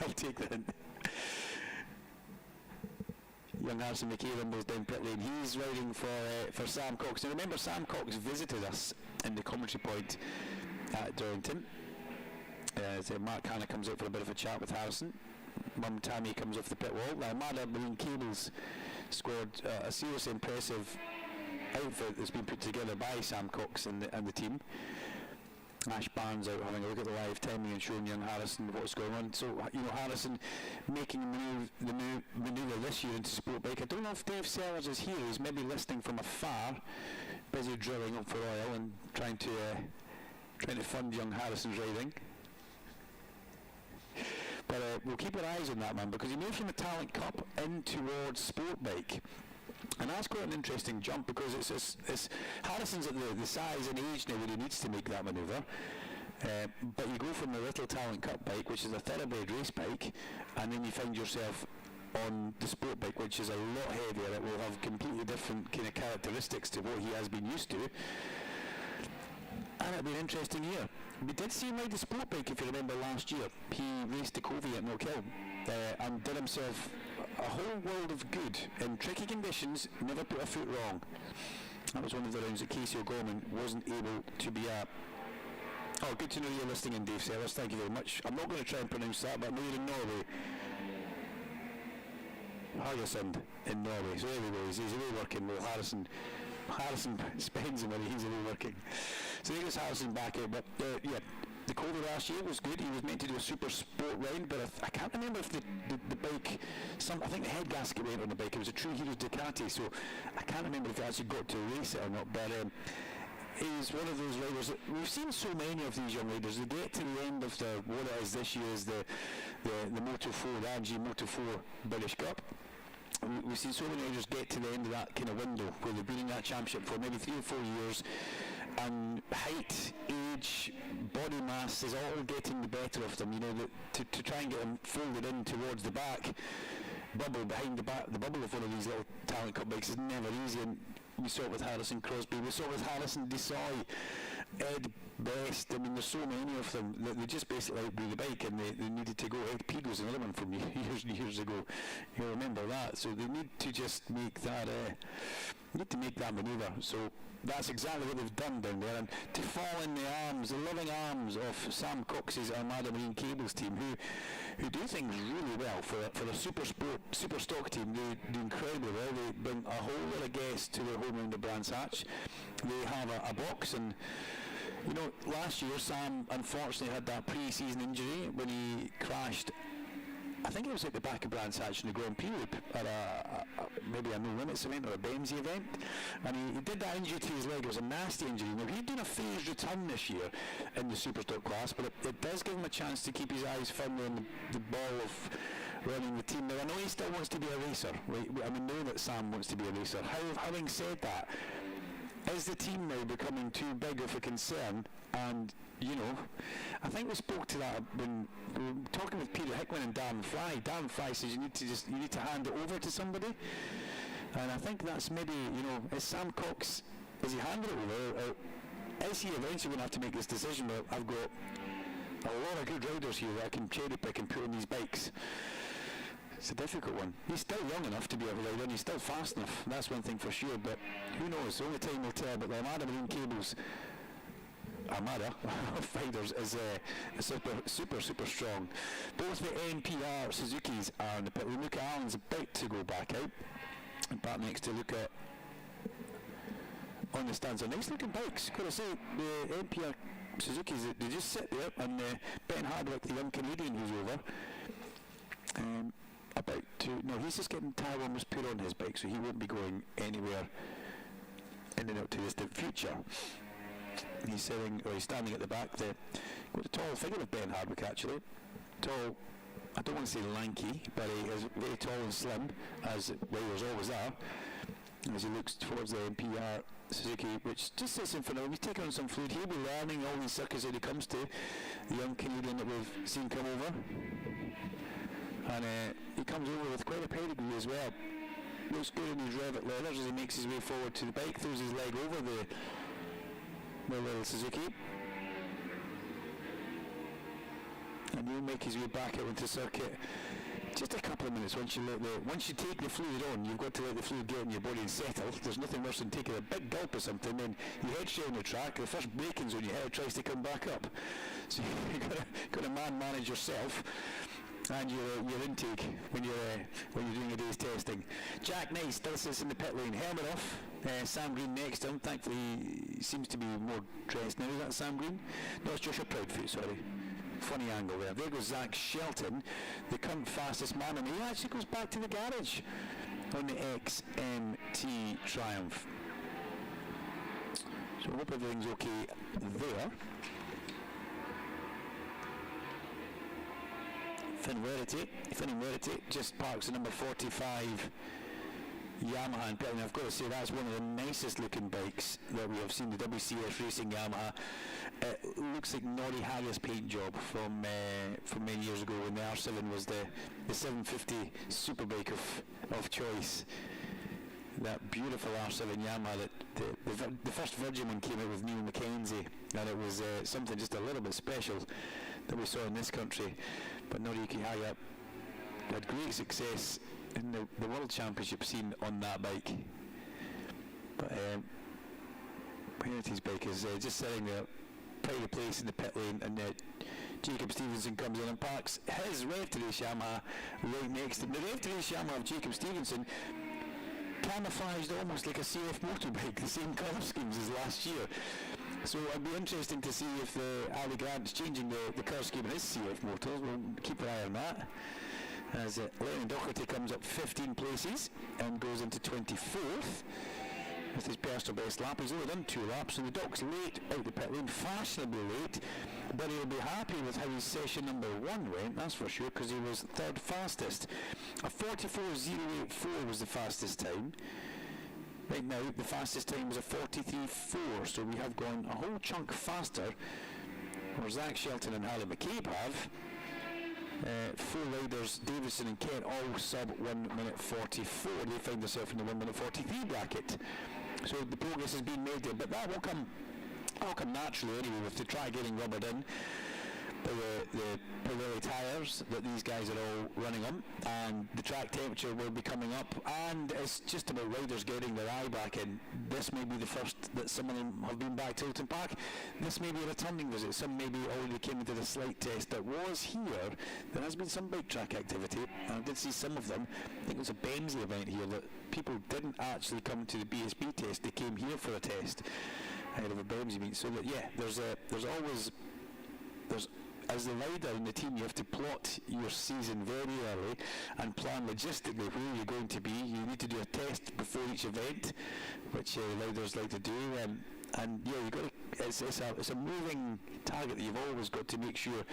I'll take that in. Young Harrison McKay rumbles down pit lane. He's riding for Sam Cox. Now remember, Sam Cox visited us in the commentary point at Darlington. So Mark Hanna comes out for a bit of a chat with Harrison. Mum Tammy comes off the pit wall. Now Armada Marine Cables scored a seriously impressive outfit that's been put together by Sam Cox and the team. Ash Barnes out having a look at the live timing and showing young Harrison what's going on. So, you know, Harrison making the manoeuvre this year into Sportbike. I don't know if Dave Sellers is here. He's maybe listening from afar, busy drilling up for oil and trying to fund young Harrison's riding. But we'll keep our eyes on that man, because he moved from the Talent Cup in towards Sportbike. And that's quite an interesting jump, because it's Harrison's at the size and age now where he needs to make that manoeuvre. But you go from the Little Talent Cup bike, which is a thoroughbred race bike, and then you find yourself on the sport bike, which is a lot heavier. It will have completely different kind of characteristics to what he has been used to. And it'll be an interesting year. We did see him ride the sport bike, if you remember, last year. He raced the Covey at Knockhill and did himself a whole world of good in tricky conditions, never put a foot wrong. That was one of the rounds that Casey O'Gorman wasn't able to be at. Oh, good to know you're listening in, Dave Sellers. Thank you very much. I'm not going to try and pronounce that, but I know you're in Norway. Haugesund in Norway. So there we go. He's away working with Harrison spends the money, he's away working. So there goes Harrison back out. But yeah, the Covey last year was good. He was meant to do a super sport round, but I can't remember if the bike, I think the head gasket went on the bike. It was a True Heroes Ducati, so I can't remember if he actually got to race it or not. But he's one of those riders that we've seen so many of these young riders. They get to the end of what it is this year is the Moto4, the AG Moto4 British Cup. We've seen so many riders get to the end of that kind of window where they've been in that championship for maybe 3 or 4 years, and height, age, body mass is all getting the better of them. You know, to try and get them folded in towards the back bubble, behind the bubble of one of these little Talent Cup bikes is never easy. And we saw it with Harrison Crosby, we saw it with Harrison Desai, Ed Best. I mean, there's so many of them that they just basically outbrew the bike, and they needed to go. Ed Peed was another one from years and years ago. You remember that. So they need to just make that manoeuvre. So that's exactly what they've done down there, and to fall in the loving arms of Sam Cox's Armada Marine Cables team, who do things really well for a super stock team. They do incredibly well. They bring a whole lot of guests to their home in the Brands Hatch. They have a box, and you know, last year Sam unfortunately had that pre-season injury when he crashed. I think it was at the back of Brands Hatch in the Grand Prix Loop at maybe a No Limits event or a Benzie event, and he did that injury to his leg. It was a nasty injury. Now, he's doing a phased return this year in the Superstock class, but it does give him a chance to keep his eyes firmly on the ball of running the team. Now, I know he still wants to be a racer, right? I mean, know that Sam wants to be a racer. Having said that, is the team now becoming too big of a concern? And, you know, I think we spoke to that when we were talking with Peter Hickman and Darren Fry. Darren Fry says you need to hand it over to somebody. And I think that's maybe, you know, is Sam Cox, is he handing it over? Is he eventually going to have to make this decision? Well, I've got a lot of good riders here that I can cherry pick and put on these bikes. It's a difficult one. He's still young enough to be able to ride, and he's still fast enough. That's one thing for sure, but who knows? Only time will tell. But the Armada Marine Cables Armada of riders is super strong. Both the NPR Suzukis are in the pit lane. Luca Allen's about to go back out. And back next to Luca on the stands. Are nice looking bikes. Could I say the NPR Suzukis, they just sit there, and Ben Hardwick, the young Canadian who's over, he's just getting tyre warmers put on his bike, so he won't be going anywhere in the not too distant future. He's standing at the back there. Got a tall figure of Ben Hardwick, actually. Tall, I don't want to say lanky, but he is very tall and slim, as riders always are, as he looks towards the NPR Suzuki, which just sits in front of him. He's taking on some fluid. He'll be learning all these circuits that he comes to, the young Canadian that we've seen come over. And he comes over with quite a pedigree as well. Looks good in his Revit leathers as he makes his way forward to the bike, throws his leg over the little Suzuki. And he'll make his way back out into circuit. Just a couple of minutes. Once you take the fluid on, you've got to let the fluid get in your body and settle. There's nothing worse than taking a big gulp of something, then you head straight on the track, the first break-ins on your head tries to come back up. So you've got to manage yourself and your intake when you're doing a day's testing. Jack Knight still sits in the pit lane. Helmet off. Sam Green next to him. Thankfully, he seems to be more dressed now. Is that Sam Green? No, it's Joshua Proudfoot, sorry. Funny angle there. There goes Zach Shelton, the current fastest man, and he actually goes back to the garage on the XMT Triumph. So I hope everything's okay there. Finn Werity just parks the number 45 Yamaha in pit lane. I've got to say that's one of the nicest looking bikes that we have seen, the WCS Racing Yamaha. It looks like Noddy Haggis paint job from many years ago when the R7 was the 750 Superbike of choice. That beautiful R7 Yamaha that the first Virgin one came out with Neil Mackenzie, and it was something just a little bit special that we saw in this country. But Noriyuki Haya had great success in the World Championship scene on that bike. But Heritage bike is just sitting there, pride of place in the pit lane, and Jacob Stevenson comes in and parks his Rev to Race Yamaha right next to him. The Rev to Race Yamaha of Jacob Stevenson camouflaged almost like a CF motorbike, the same colour schemes as last year. So it'd be interesting to see if Ali Grant's changing the colour scheme in his CF motors. We'll keep an eye on that. As Lennon Doherty comes up 15 places and goes into 24th with his personal best lap. He's only done 2 laps, so the Doc's late out the pit lane, fashionably late, but he'll be happy with how his session number 1 went, that's for sure, because he was 3rd fastest. A 44.084 was the fastest time. Right now, the fastest time was a 43.4, so we have gone a whole chunk faster, where Zach Shelton and Harley McCabe have. 4 riders, Davison and Kent, all sub 1 minute 44. They find themselves in the 1 minute 43 bracket. So the progress has been made there, but that will come naturally anyway with the try getting rubbered in by the Pirelli tyres that these guys are all running on, and the track temperature will be coming up, and it's just about riders getting their eye back in. This may be the first that some of them have been back to Oulton Park. This may be a returning visit. Some maybe already came and did a slight test that was here. There has been some bike track activity, and I did see some of them. I think it was a Benzie event here that people didn't actually come to the BSB test. They came here for a test ahead of a Benzie meet. So that there's always as the rider in the team, you have to plot your season very early and plan logistically where you're going to be. You need to do a test before each event, which riders like to do, and you've got to it's a moving target that you've always got to make sure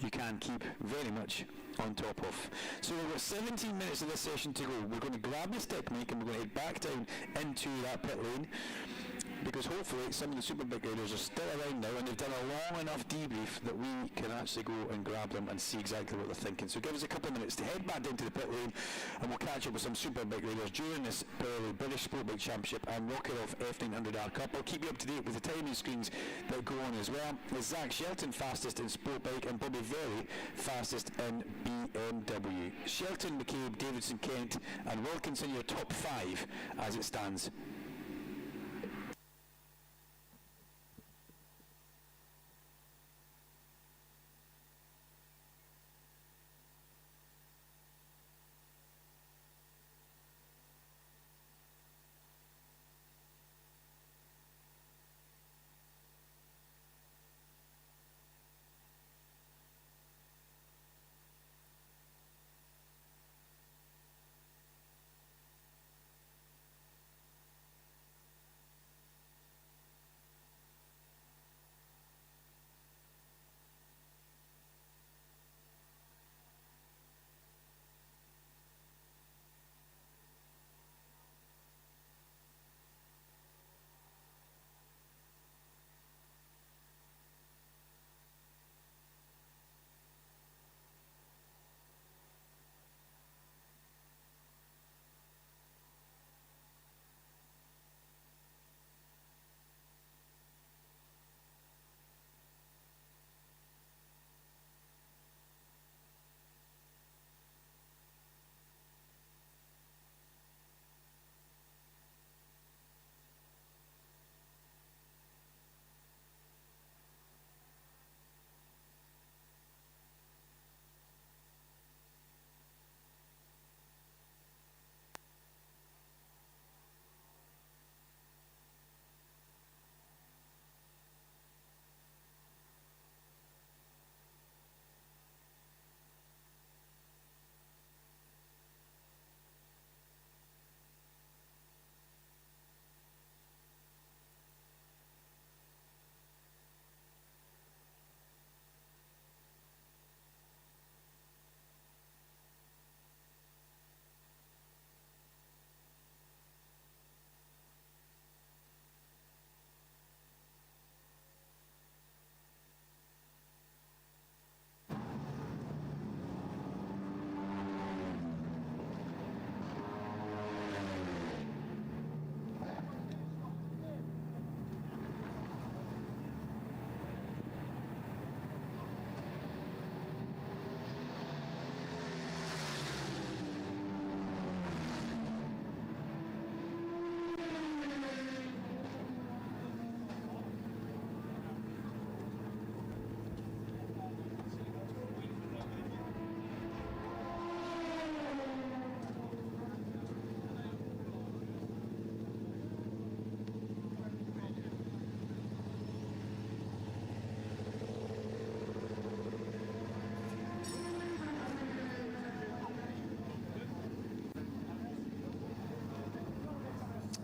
you can keep very much on top of. So we've got 17 minutes of this session to go. We're going to grab the stick, Mike, and we're going to head back down into that pit lane, because hopefully some of the Superbike riders are still around now and they've done a long enough debrief that we can actually go and grab them and see exactly what they're thinking. So give us a couple of minutes to head back down to the pit lane, and we'll catch up with some Superbike riders during this British Sportbike Championship and Rocket Off F900R Cup. I'll keep you up to date with the timing screens that go on as well. With Zach Shelton fastest in Sportbike and Bobby Very fastest in BMW. Shelton, McCabe, Davidson, Kent and Wilkinson, your top 5 as it stands.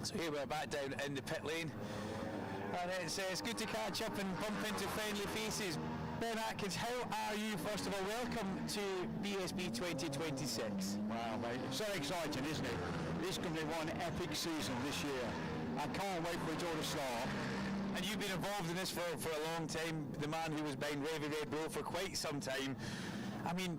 So here we're back down in the pit lane, and it's good to catch up and bump into friendly faces. Ben Atkins, how are you? First of all, welcome to BSB 2026. Wow, mate, it's so exciting, isn't it? This is going to be one epic season this year. I can't wait for it all to start. And you've been involved in this for a long time, the man who was behind Revy Red Bull for quite some time. I mean,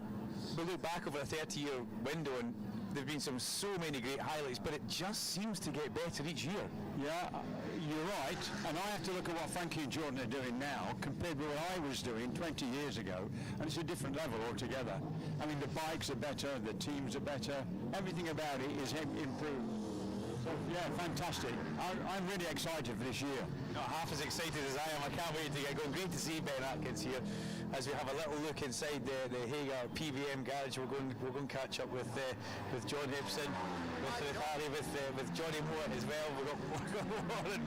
we look back over a 30-year window and there have been so many great highlights, but it just seems to get better each year. Yeah, you're right. And I have to look at what Frankie and Jordan are doing now compared with what I was doing 20 years ago, and it's a different level altogether. I mean, the bikes are better, the teams are better, everything about it is improved. So, yeah, fantastic. I'm really excited for this year. Not half as excited as I am. I can't wait to get going. Great to see Ben Atkins here as we have a little look inside the Hagar PVM garage. We're going to catch up with John Hipson, with Harry, with Johnny Moore as well. We've got Warren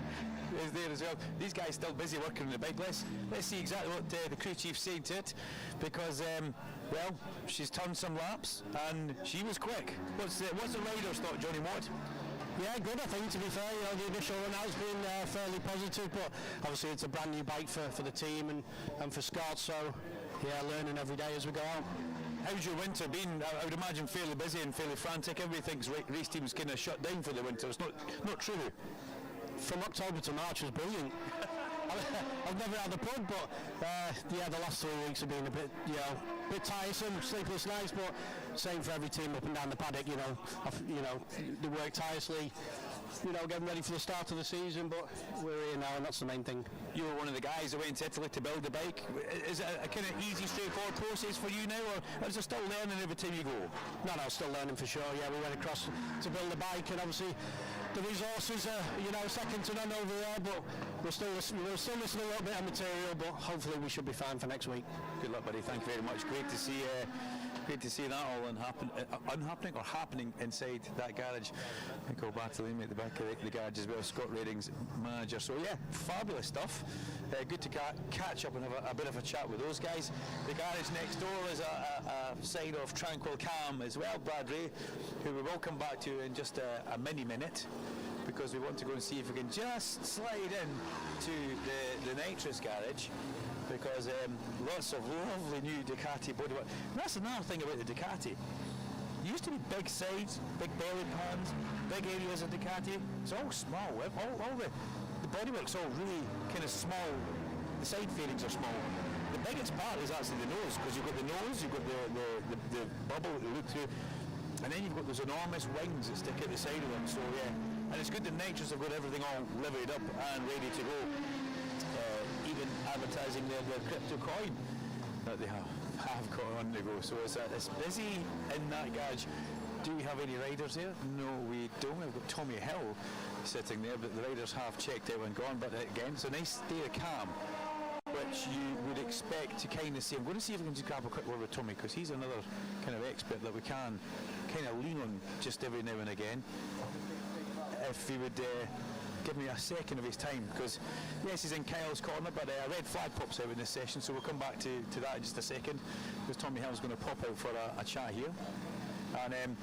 is there as well. These guys still busy working on the bike. Let's see exactly what the crew chief's saying to it, because well, she's turned some laps and she was quick. What's the rider's thought, Johnny Moore? Yeah, good. I think, to be fair, the initial run out's been fairly positive, but obviously it's a brand new bike for the team and for Scott. So yeah, learning every day as we go out. How's your winter been? I would imagine fairly busy and fairly frantic. Everything's race teams kind of shut down for the winter. It's not true. From October to March was brilliant. I've never had a pub, but the last 3 weeks have been a bit tiresome, sleepless nights. But same for every team up and down the paddock. They work tirelessly, getting ready for the start of the season. But we're here now, and that's the main thing. You were one of the guys that went to Italy to build the bike. Is it a kind of easy, straightforward process for you now, or is there still learning every time you go? No, still learning for sure. Yeah, we went across to build the bike, and obviously the resources are second to none over there. But we're still missing a little bit of material, but hopefully we should be fine for next week. Good luck, buddy. Thank you very much. Great to see that all happening inside that garage. Michael Bartolome at the back of the garage as well, Scott Redding's manager. So yeah, fabulous stuff. Good to catch up and have a bit of a chat with those guys. The garage next door is a sign of tranquil calm as well. Brad Ray, who we will come back to in just a minute, because we want to go and see if we can just slide in to the nitrous garage, because lots of lovely new Ducati bodywork. And that's another thing about the Ducati. It used to be big sides, big belly pans, big areas of Ducati. It's all small. All the bodywork's all really kind of small. The side fairings are small. The biggest part is actually the nose, because you've got the nose, you've got the bubble that you look through, and then you've got those enormous wings that stick out the side of them. So yeah, and it's good that Nitrous have got everything all livered up and ready to go. Even advertising their crypto coin that they have got on the go. So it's busy in that garage. Do we have any riders there? No, we don't. We've got Tommy Hill sitting there, but the riders have checked out and gone. But again, it's a nice day of calm, which you would expect to kind of see. I'm going to see if we can just grab a quick word with Tommy, because he's another kind of expert that we can kind of lean on just every now and again. If he would give me a second of his time, because yes, he's in Kyle's corner, but a red flag pops out in this session, so we'll come back to that in just a second, because Tommy Hill's going to pop out for a chat here. And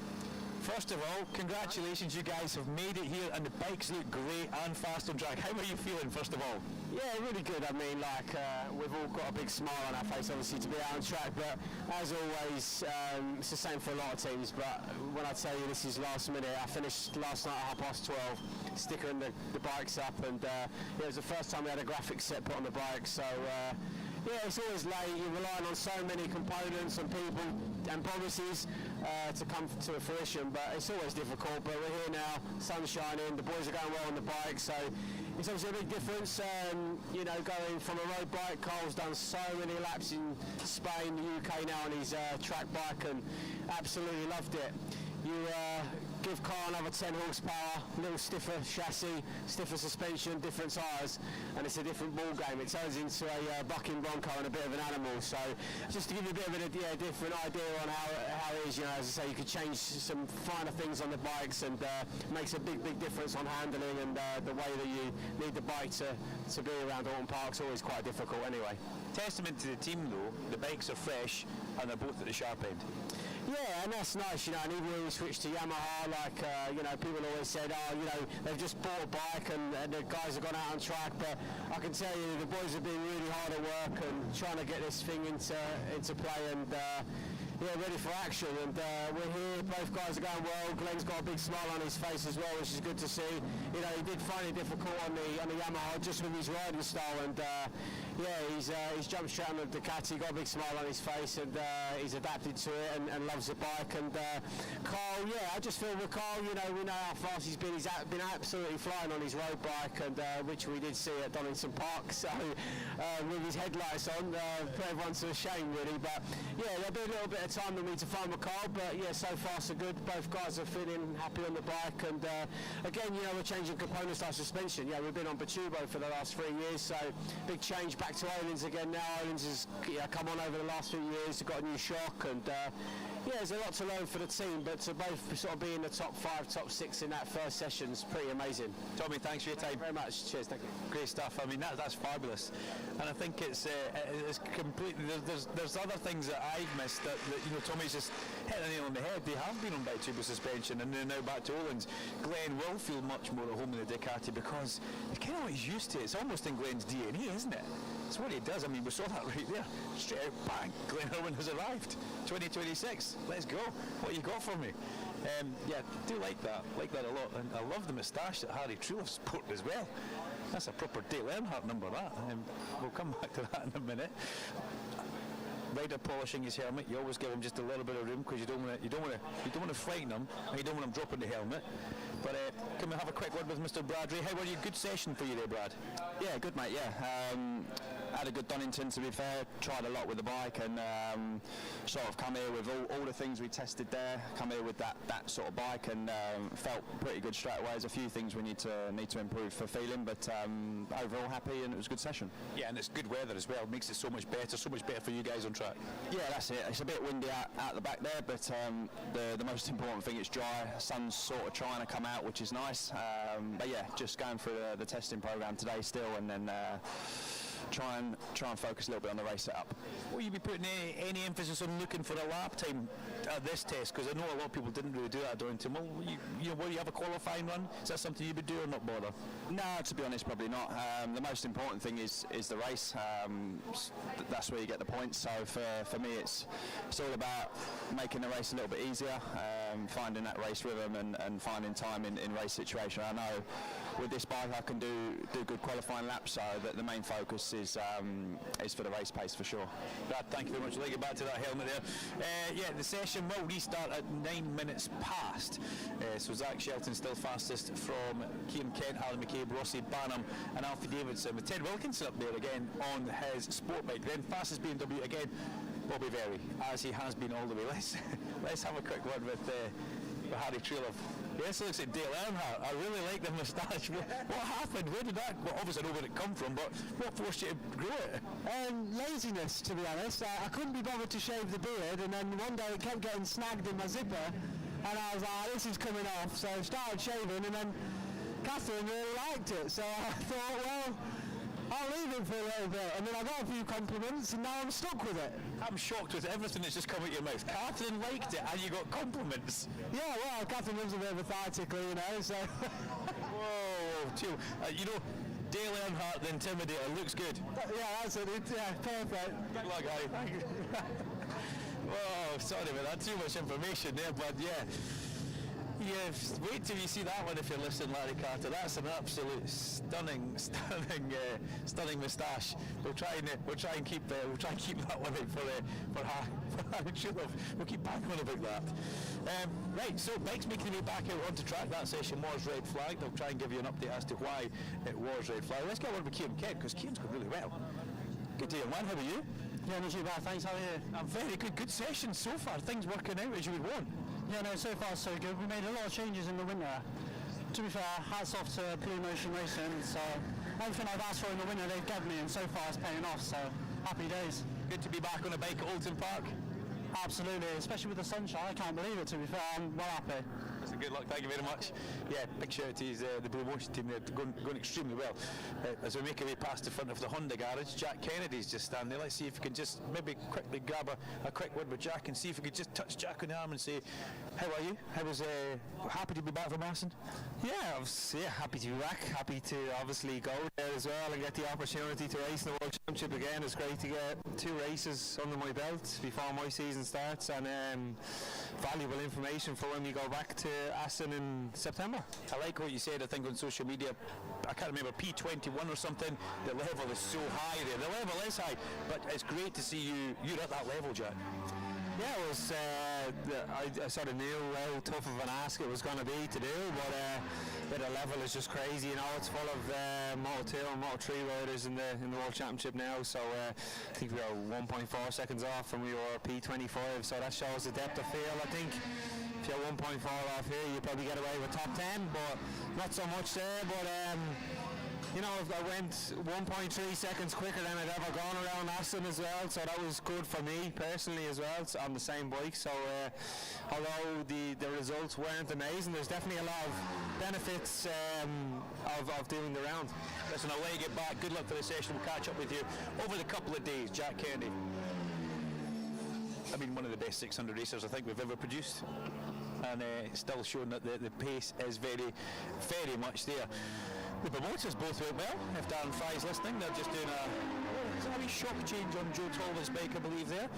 first of all, congratulations, you guys have made it here, and the bikes look great and fast on track. How are you feeling, first of all? Yeah, really good. I mean, we've all got a big smile on our face, obviously, to be out on track, but as always, it's the same for a lot of teams. But when I tell you this is last minute, I finished last night at 12:30, stickering the bikes up, and it was the first time we had a graphics set put on the bike, so yeah, it's always late. You're relying on so many components and people and promises to come to fruition, but it's always difficult. But we're here now, sun's shining, the boys are going well on the bike, so it's obviously a big difference. Going from a road bike, Carl's done so many laps in Spain, the UK now on his track bike, and absolutely loved it. You give Carl another 10 horsepower, a little stiffer chassis, stiffer suspension, different tyres, and it's a different ball game. It turns into a bucking bronco and a bit of an animal. So just to give you a bit of a different idea on how it is, as I say, you could change some finer things on the bikes, and makes a big difference on handling, and the way that you need the bike to be around Oulton Park's always quite difficult anyway. Testament to the team though, the bikes are fresh and they're both at the sharp end. Yeah, and that's nice, and even when we switched to Yamaha, people always said, they've just bought a bike and the guys have gone out on track, but I can tell you the boys have been really hard at work and trying to get this thing into play, and ready for action, and we're here, both guys are going well. Glenn's got a big smile on his face as well, which is good to see. He did find it difficult on the Yamaha just with his riding style, and he's jumped straight on the Ducati, got a big smile on his face, and he's adapted to it and loves the bike. And Carl, I just feel with Carl, we know how fast he's been. He's been absolutely flying on his road bike, and which we did see at Donington Park, so with his headlights on, put everyone to shame really. But there'll be a little bit of time that we need to find with Carl, but so far so good. Both guys are feeling happy on the bike, and again, we're changing components like suspension. We've been on Batubo for the last 3 years, so big change back to Oulton's again now. Oulton's has come on over the last few years, got a new shock, and Yeah, there's a lot to learn for the team, but to both sort of be in the top 5, top 6 in that first session is pretty amazing. Tommy, thanks for your time. Thank you very much. Cheers, thank you. Great stuff. I mean, that's fabulous, and I think it's completely. There's other things that I've missed that Tommy's just hit the nail on the head. They have been on bitumen suspension, and they're now back to Oulton's. Glenn will feel much more at home in the Ducati because he's kind of what he's used to. It's almost in Glenn's DNA, isn't it? It's what he does. I mean, we saw that right there. Straight out, bang! Glenn Irwin has arrived. 2026. Let's go. What you got for me? Yeah, do like that a lot, and I love the moustache that Harry Truelove sported as well. That's a proper Dale Earnhardt number, that. We'll come back to that in a minute. Rider polishing his helmet. You always give him just a little bit of room because you don't want to frighten him, and you don't want him dropping the helmet. But can we have a quick word with Mr. Bradley? How were you? Good session for you there, Brad. Yeah, good mate. Yeah, had a good Donington, to be fair. Tried a lot with the bike, and sort of come here with all the things we tested there. Come here with that sort of bike, and felt pretty good straight away. There's a few things we need to improve for feeling, but overall happy, and it was a good session. Yeah, and it's good weather as well. Makes it so much better for you guys on track. Yeah, that's it. It's a bit windy out the back there, but the most important thing, it's dry. Sun's sort of trying to come out, which is nice. But yeah, just going through the testing program today still, and then try and focus a little bit on the race setup. Will you be putting any emphasis on looking for a lap time at this test? Because I know a lot of people didn't really do that, Donington. Well, will you have a qualifying run? Is that something you would do or not bother? No, to be honest, probably not. The most important thing is the race. That's where you get the points. So for me, it's all about making the race a little bit easier, finding that race rhythm, and finding time in race situation. I know with this bike I can do good qualifying laps, so that the main focus is for the race pace for sure. Brad, thank you very much. I'll get back to that helmet there. Yeah, the session will restart at 9 minutes past. So Zach Shelton still fastest from Kieran Kent, Alan McCabe, Rossi Barnum and Alfie Davidson, with Ted Wilkinson up there again on his Sportbike. Then fastest BMW again, Bobby Verry, as he has been all the way. Let's have a quick word with Harry Truelove. Yes, it looks like Dale Earnhardt. I really like the moustache. What happened? Where did that? Well, obviously I know where it come from, but what forced you to grow it? Laziness, to be honest. I couldn't be bothered to shave the beard, and then one day it kept getting snagged in my zipper, and I was like, this is coming off. So I started shaving, and then Catherine really liked it. So I thought, well, I'll leave it for a little bit, and then I got a few compliments, and now I'm stuck with it. I'm shocked with everything that's just come out your mouth. Catherine liked it, and you got compliments. Yeah, well, Catherine loves a bit of a thigh tickle, so. Whoa, chill. Dale Earnhardt, the Intimidator, looks good. Yeah, that's it. Yeah, perfect. Good luck, Harry. Thank you. Whoa, sorry about that. Too much information there, but yeah. Yeah, wait till you see that one if you're listening, Larry Carter. That's an absolute stunning moustache. We'll try and keep that one out for Harry Truelove. We'll keep banging on about that. Right, so bikes making their way back out onto track. That session was red flagged. I'll try and give you an update as to why it was red flagged. Let's get one with Kieran Kent, because Kieran's got really well. Good day, man. How are you? Yeah, not too bad, thanks. How are you? I'm very good. Good session so far. Things working out as you would want. Yeah, no, so far so good. We made a lot of changes in the winter. To be fair, hats off to Blue Motion Racing. So everything I've asked for in the winter they've given me, and so far it's paying off. So happy days. Good to be back on a bike at Oulton Park. Absolutely, especially with the sunshine. I can't believe it, to be fair. I'm well happy. That's a good luck. Thank you very much. Yeah, big shout out to the Blue Motion team. They're going extremely well. As we make our way past the front of the Honda garage, Jack Kennedy's just standing there. Let's see if we can just maybe quickly grab a quick word with Jack and see if we could just touch Jack on the arm and say, how are you? How was happy to be back from Aston? Yeah, I was happy to be back. Happy to obviously go there as well and get the opportunity to race in the World Championship again. It's great to get 2 races under my belt before my season starts, and valuable information for when we go back to Aston in September. I like what you said, I think on social media, I can't remember, P21 or something, the level is so high there. The level is high, but it's great to see you're at that level, Jack. Yeah, it was, I sort of knew how tough of an ask it was going to be to do, but the level is just crazy, you know. It's full of Moto2 and Moto3 riders in the World Championship now, so I think we are 1.4 seconds off and we were P25, so that shows the depth of field. I think if you're 1.4 off here, you probably get away with top 10, but not so much there. But you know, if I went 1.3 seconds quicker than I'd ever gone around on Aston as well, so that was good for me personally as well, so on the same bike. So although the results weren't amazing, there's definitely a lot of benefits of doing the round. Listen, I'll let you get back. Good luck for the session. We'll catch up with you over the couple of days. Jack Kennedy. I mean, one of the best 600 racers I think we've ever produced, and still showing that the pace is very, very much there. The promoters both went well. If Darren Fry's listening, they're just doing a wee shock change on Joe Tolman's bike, I believe, there.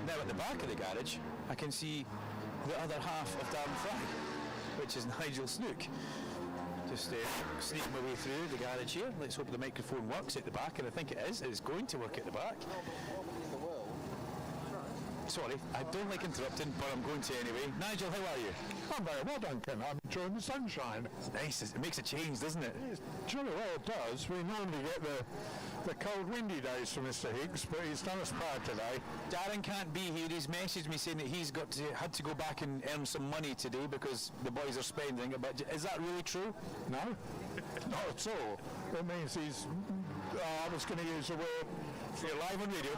Now at the back of the garage, I can see the other half of Darren Fry, which is Nigel Snook. Just sneaking my way through the garage here. Let's hope the microphone works at the back, and I think it is. It's going to work at the back. Sorry, I don't like interrupting, but I'm going to anyway. Nigel, how are you? I'm very well, Duncan. I'm enjoying the sunshine. It's nice. It makes a change, doesn't it? Jolly well it does. We normally get the cold, windy days from Mr. Higgs, but he's done us proud today. Darren can't be here. He's messaged me saying that he's had to go back and earn some money today because the boys are spending it. But is that really true? No, not at all. It means he's... I was going to use a word... You're live on radio?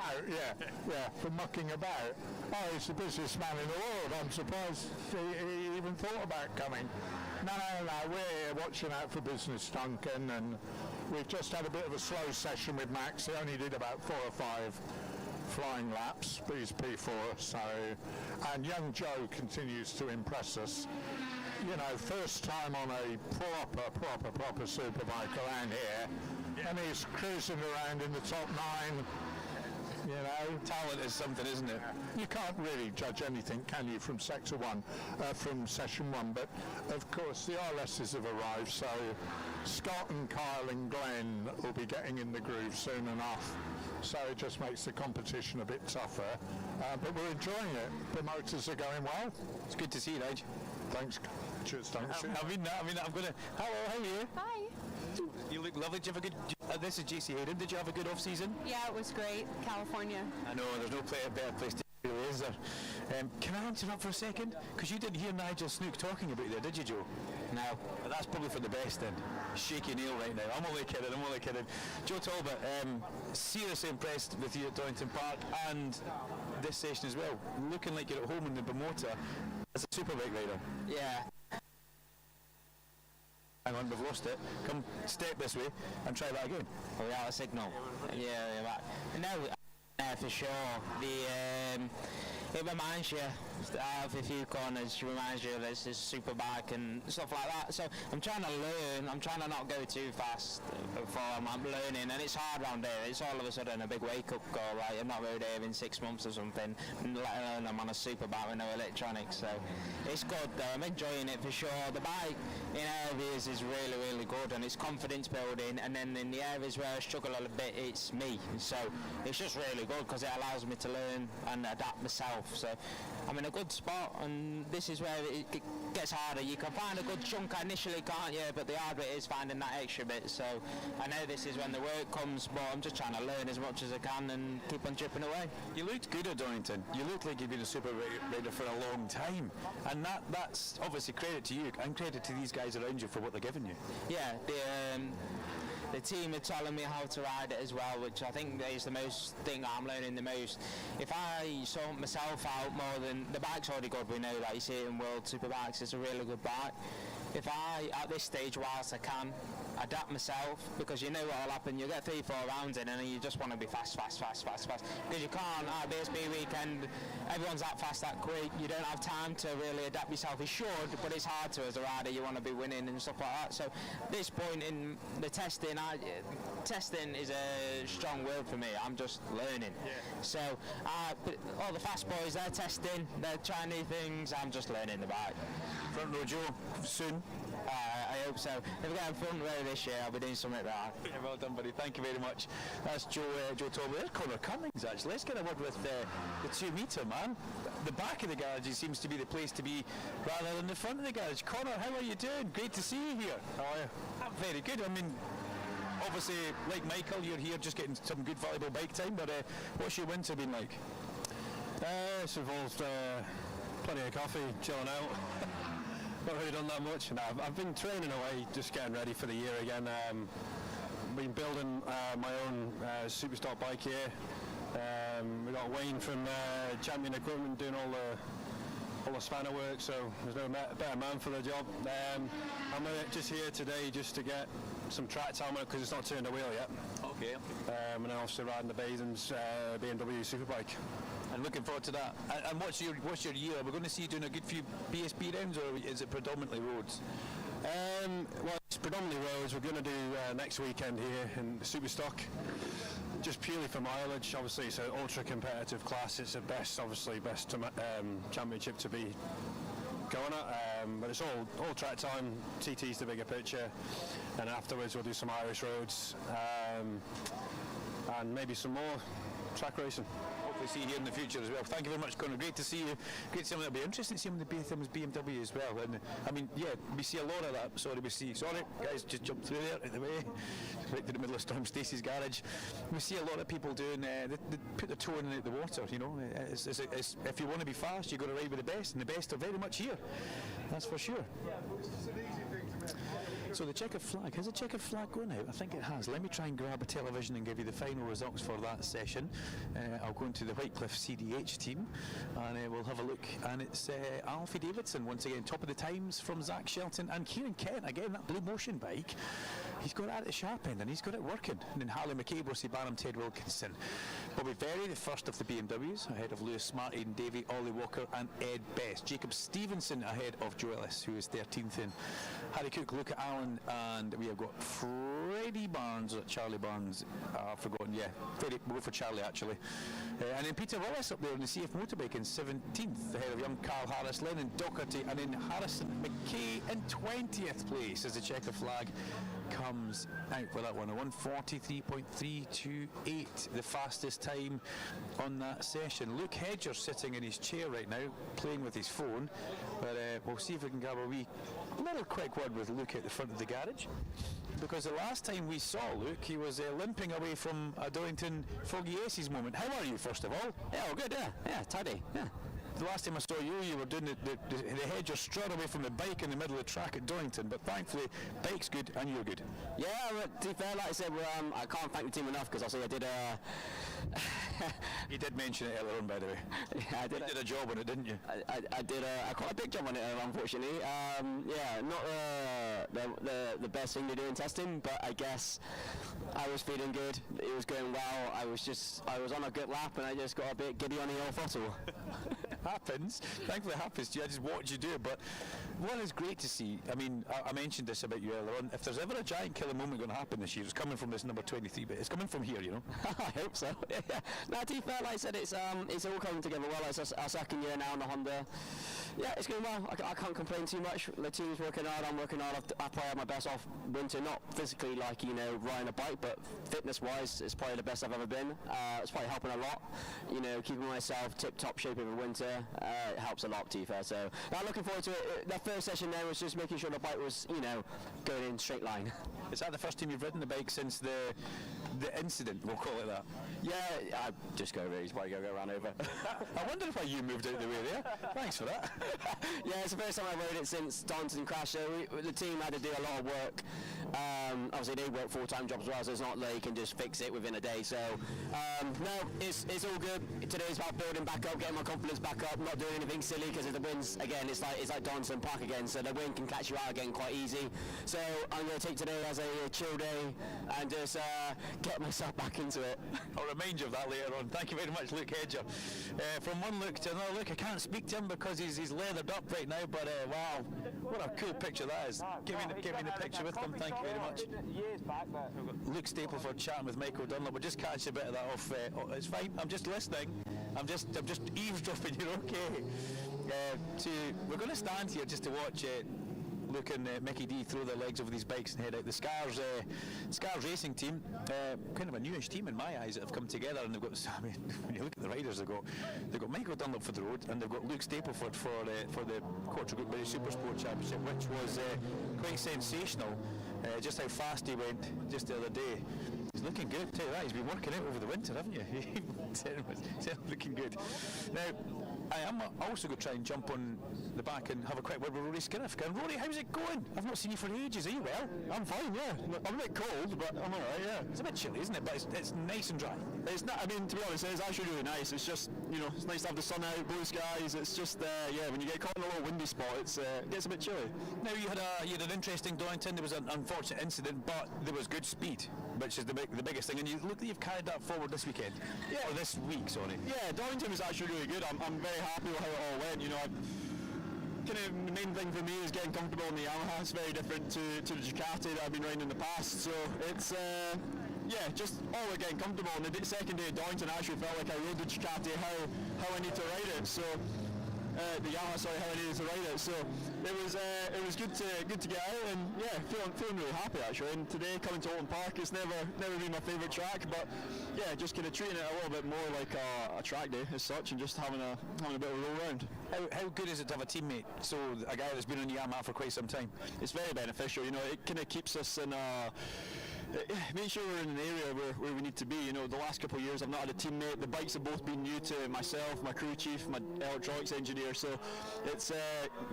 Yeah, for mucking about. Oh, he's the busiest man in the world. I'm surprised he even thought about coming. No, we're here watching out for business, Duncan, and we've just had a bit of a slow session with Max. He only did about 4 or 5 flying laps, but he's P4, so... And young Joe continues to impress us. You know, first time on a proper superbike around here, and he's cruising around in the top 9. You know, talent is something, isn't it? You can't really judge anything, can you, from session one? But of course the RLSs have arrived, so Scott and Kyle and Glenn will be getting in the groove soon enough. So it just makes the competition a bit tougher, but we're enjoying it. The motors are going well. It's good to see you, Nige. Thanks. Cheers, thanks. I'm gonna. Hello, how are you? Hi. You look lovely. Did you have a good? This is JC Hayden. Did you have a good off season? Yeah, it was great. California. I know. There's no better place to be, really, is there? Can I interrupt for a second? Because you didn't hear Nigel Snook talking about you there, did you, Joe? No. That's probably for the best then. Shaky Neil right now. I'm only kidding. Joe Talbot, seriously impressed with you at Donington Park and this session as well. Looking like you're at home in the Bimota as a superbike rider. Yeah. Hang on, we've lost it. Come step this way and try that again. Are we out of signal? Yeah. No, for sure. It reminds you of a few corners. It reminds you of this superbike and stuff like that. So I'm trying to learn. I'm trying to not go too fast before I'm learning, and it's hard around here. It's all of a sudden a big wake-up call. Like I'm not rode here in 6 months or something, let alone I'm on a superbike with no electronics. So it's good though. I'm enjoying it for sure. The bike in areas is really, really good, and it's confidence building. And then in the areas where I struggle a little bit, it's me. So it's just really good because it allows me to learn and adapt myself. So I'm in a good spot, and this is where it gets harder. You can find a good chunk initially, can't you? But the hard bit is finding that extra bit. So I know this is when the work comes, but I'm just trying to learn as much as I can and keep on chipping away. You looked good at Donington. You looked like you'd been a super rider for a long time, and that's obviously credit to you and credit to these guys around you for what they're giving you. Yeah, the team are telling me how to ride it as well, which I think is the most thing I'm learning the most. If I sort myself out more than the bike's already good, we know that. You see it in World Superbikes, it's a really good bike. If I, at this stage, whilst I can, adapt myself, because you know what will happen, you'll get 3-4 rounds in and you just want to be fast. Because you can't, at BSB weekend, everyone's that fast, that quick, you don't have time to really adapt yourself. You should, but it's hard to as a rider, you want to be winning and stuff like that. So at this point in the testing, testing is a strong word for me, I'm just learning. Yeah. So all the fast boys, they're testing, they're trying new things, I'm just learning the bike. Front row Joe, soon? I hope so. If we get in front row this year, I'll be doing something right. Yeah, well done, buddy. Thank you very much. That's Joe Talbot. There's Connor Cummings, actually. Let's get a word with the 2-metre man. The back of the garage seems to be the place to be rather than the front of the garage. Connor, how are you doing? Great to see you here. How are you? I'm very good. I mean, obviously, like Michael, you're here just getting some good valuable bike time, but what's your winter been like? It's involved plenty of coffee, chilling out. Not really done that much. No, I've been training away, just getting ready for the year again. been building my own Superstock bike here. We got Wayne from Champion Equipment doing all the spanner work, so there's no better man for the job. I'm just here today just to get some track time on it because it's not turned a wheel yet. Okay. And then also riding the Bathen's BMW Superbike. And looking forward to that. And what's your year? Are we going to see you doing a good few BSB rounds, or is it predominantly roads? Well, it's predominantly roads. We're going to do next weekend here in the Superstock, just purely for mileage. Obviously, it's an ultra competitive class. It's the best championship to be going at. But it's all track time. TT's the bigger picture, and afterwards we'll do some Irish roads and maybe some more track racing. Hopefully see you here in the future as well. Thank you very much, Conor. Great to see you. Great to see him. It'll be interesting to see him in the BMW as well. And I mean, yeah, we see a lot of that. Sorry, guys, just jumped through there out the way, right to the middle of Storm Stacey's garage. We see a lot of people doing. They put their toe in the water. You know, it's, if you want to be fast, you've got to ride with the best, and the best are very much here. That's for sure. So the checkered flag, has the checkered flag gone out? I think it has. Let me try and grab a television and give you the final results for that session. I'll go into the Whitecliff CDH team and we'll have a look. And it's Alfie Davidson once again, top of the times from Zach Shelton, and Kieran Kent again, that Blue Motion bike. He's got it at the sharp end and he's got it working. And then Harley McCabe, Rossi Barham, Ted Wilkinson. Bobby Berry, the first of the BMWs, ahead of Lewis Smart, Aidan Davey, Ollie Walker and Ed Best. Jacob Stevenson ahead of Joe Ellis, who is 13th in. Harry Cook, Luca Allen, and we have got Freddie Barnes, or Charlie Barnes, I've forgotten, yeah, Freddie, we'll go for Charlie actually. And then Peter Wallace up there in the CF Motorbike in 17th, ahead of young Carl Harris, Lennon Docherty, and then Harrison McKay in 20th place as the checker flag comes out for that one. A 1:43.328, the fastest time on that session. Luke Hedger sitting in his chair right now, playing with his phone, but we'll see if we can grab a wee little quick word with Luke at the front of the garage, because the last time we saw Luke, he was limping away from a Doynton Foggy Aces moment. How are you, first of all? Yeah, well, good, yeah, tidy, yeah. The last time I saw you, you were doing the hedge straight away from the bike in the middle of the track at Doynton, but thankfully, bike's good and you're good. Yeah, to be fair, like I said, I can't thank the team enough, because I did You did mention it earlier on, by the way. Yeah, I did. You did a job on it, didn't you? I did quite a big job on it, unfortunately. Yeah, not the best thing to do in testing, but I guess I was feeling good. It was going well. I was on a good lap, and I just got a bit giddy on the old throttle. Happens. Thankfully, it happens to you. I just watch you do it. But what is great to see, I mean, I mentioned this about you earlier on. If there's ever a giant killer moment going to happen this year, it's coming from this number 23, but it's coming from here, you know. I hope so. No, to be fair, like I said, it's all coming together well. It's our second year now on the Honda. Yeah, it's going well. I can't complain too much. The team's working hard. I'm working hard. I've probably had my best off winter, not physically like riding a bike, but fitness-wise, it's probably the best I've ever been. It's probably helping a lot. Keeping myself tip-top shape over winter. It helps a lot, to be fair. So I'm looking forward to it. That first session there was just making sure the bike was, going in straight line. Is that the first time you've ridden the bike since the incident? We'll call it that. Yeah, I just go really go around over. I wonder if you moved out of the way there. Thanks for that. Yeah, it's the first time I rode it since Darlington crash. So the team had to do a lot of work. Obviously, they work full-time jobs as well, so it's not like you can just fix it within a day. So no, it's all good. Today's about building back up, getting my confidence back up, not doing anything silly, because if the wind's again, it's like Darlington Park again. So the wind can catch you out again quite easy. So I'm going to take today as a chill day and just get myself back into it. I'll remind you of that later on. Thank you very much, Luke Hedger. From one look to another look, I can't speak to him because he's leathered up right now, but wow, what a cool picture that is. Give me the picture with him, thank you very much. Years back, but Luke Stapleford chatting with Michael Dunlop. We'll just catch a bit of that off. It's fine, I'm just listening. I'm just eavesdropping, you're okay. We're going to stand here just to watch Luke and Mickey D throw their legs over these bikes and head out. The Scars racing team, kind of a newish team in my eyes, that have come together, and they've got, I mean, when you look at the riders, they've got Michael Dunlop for the road, and they've got Luke Stapleford for the Quattro Group British Supersport Championship, which was quite sensational. just how fast he went just the other day. He's looking good, tell you that. He's been working out over the winter, haven't you? Looking good. Now, I am also going to try and jump on the back and have a quick word with Rory Skinner. And Rory, how's it going? I've not seen you for ages. Are you well? I'm fine, yeah. I'm a bit cold, but I'm alright, yeah. It's a bit chilly, isn't it? But it's nice and dry. It's not, I mean, to be honest, it's actually really nice. It's just, it's nice to have the sun out, blue skies. It's just, when you get caught in a little windy spot, it gets a bit chilly. Now, you had an interesting Donington. There was an unfortunate incident, but there was good speed, which is the biggest thing. And you look that you've carried that forward this weekend. Yeah. Or this week, sorry. Yeah, Donington was actually really good. I'm very happy with how it all went. The main thing for me is getting comfortable in the Yamaha. It's very different to the Ducati that I've been riding in the past. So it's just all about getting comfortable. And the second day of Donington, I actually felt like I rode the Ducati how I need to ride it. So the Yamaha, how I needed to ride it. So it was good to get out, and feeling really happy actually. And today coming to Oulton Park, it's never been my favourite track, but just kind of treating it a little bit more like a track day as such, and just having a bit of a roll round. How good is it to have a teammate? So a guy that's been on the Yamaha for quite some time. It's very beneficial. It kind of keeps us in a. Make sure we're in an area where we need to be. The last couple of years I've not had a teammate. The bikes have both been new to myself, my crew chief, my electronics engineer, so it's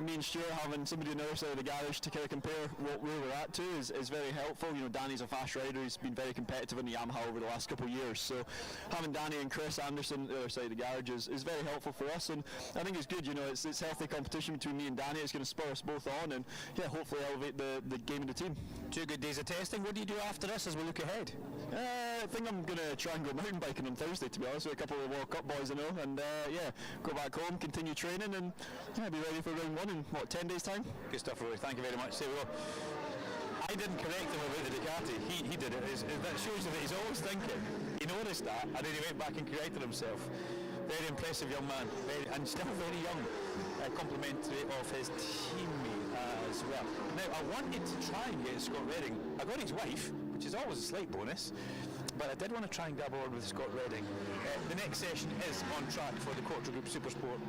me and Stuart having somebody on the other side of the garage to kind of compare where we're at to is very helpful. Danny's a fast rider. He's been very competitive in the Yamaha over the last couple of years, so having Danny and Chris Anderson on the other side of the garage is very helpful for us, and I think it's good. It's healthy competition between me and Danny. It's going to spur us both on, and hopefully elevate the game of the team. 2 good days of testing. What do you do after this as we look ahead? I think I'm going to try and go mountain biking on Thursday, to be honest, with a couple of the World Cup boys I know, and go back home, continue training, and be ready for round 1 in 10 days time. Good stuff, Rory. Thank you very much. I didn't correct him about the Ducati. He did it. That shows you that he's always thinking. He noticed that, and then he went back and corrected himself. Very impressive young man, and still very young. Complimentary of his teammate as well. Now, I wanted to try and get Scott Redding. I got his wife, which is always a slight bonus, but I did want to try and grab a word with Scott Redding. The next session is on track for the Quattro Group Supersport,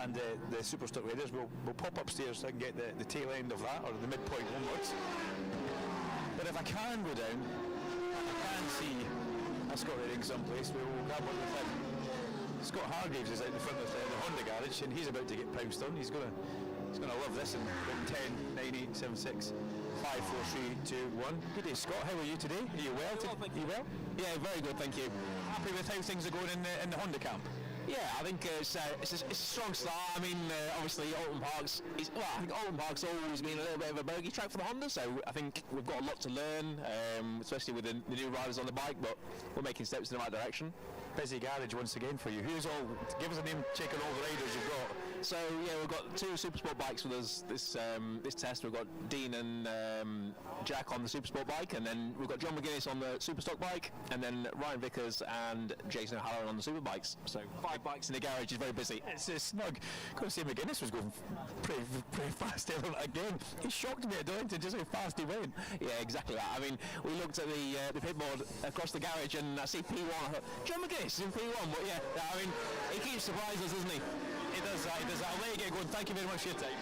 and the Superstock Raiders. We'll pop upstairs so I can get the tail end of that, or the midpoint onwards. But if I can go down, I can see a Scott Redding someplace, we will grab one with him. Scott Hargreaves is out in front of the Honda garage, and he's about to get pounced on. He's going to love this in 10, 9, 8, 7, 6, 5, 4, 3, 2, 1. Good day, Scott. How are you today? Are you well? Are you well? Yeah, very good, thank you. Happy with how things are going in the Honda camp? Yeah, I think it's a strong start. I mean, obviously Oulton Park's always been a little bit of a bogey track for the Honda, so I think we've got a lot to learn, especially with the new riders on the bike, but we're making steps in the right direction. Busy garage once again for you. Give us a name check on all the riders you've got. So we've got 2 Supersport bikes with us this test. We've got Dean and Jack on the Supersport bike, and then we've got John McGuinness on the Superstock bike, and then Ryan Vickers and Jason O'Halloran on the Superbikes. So 5 bikes in the garage. Is very busy. It's snug. Got to say, McGuinness was going pretty fast again. He shocked me at Donington just how fast he went. Yeah, exactly that. I mean, we looked at the pitboard across the garage, and I see P1. I thought, John McGuinness is in P1, but I mean, he keeps surprising us, doesn't he? He does that. I'll let you get going. Thank you very much for your time.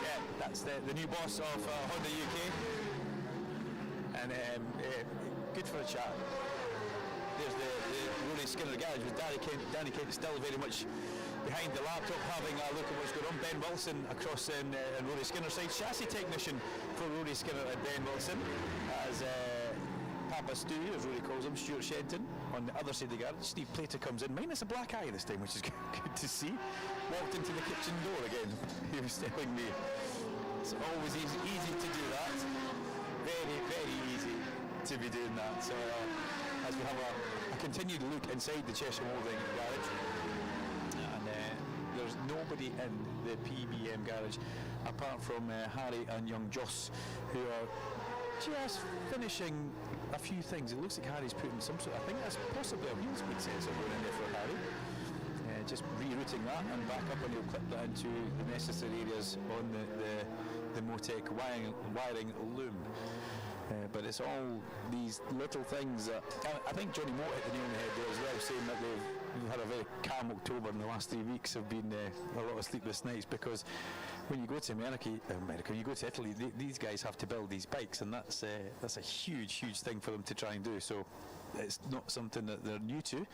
Yeah, that's the new boss of Honda UK, and good for a chat. There's the Rory Skinner garage with Danny Kent still very much behind the laptop, having a look at what's going on. Ben Wilson across in Rory Skinner's side, chassis technician for Rory Skinner and Ben Wilson, as Papa Stu, as Rory calls him, Stuart Shenton, on the other side of the garage. Steve Plater comes in, minus a black eye this time, which is good to see. Walked into the kitchen door again, he was telling me. It's always easy to do that. Very, very easy to be doing that. So as we have a continued look inside the Cheshire Moulding garage, and there's nobody in the PBM garage apart from Harry and young Joss, who are just finishing a few things. It looks like Harry's putting some sort of, I think that's possibly a wheel speed sensor going in there for Harry. Just rerouting that and back up, and he'll clip that into the necessary areas on the Motec wiring loom. But it's all these little things that I think Johnny Moore hit the nail on the head there as well, saying that we've had a very calm October, and the last 3 weeks have been a lot of sleepless nights, because when you go to America, when you go to Italy, these guys have to build these bikes, and that's a huge thing for them to try and do. So it's not something that they're new to.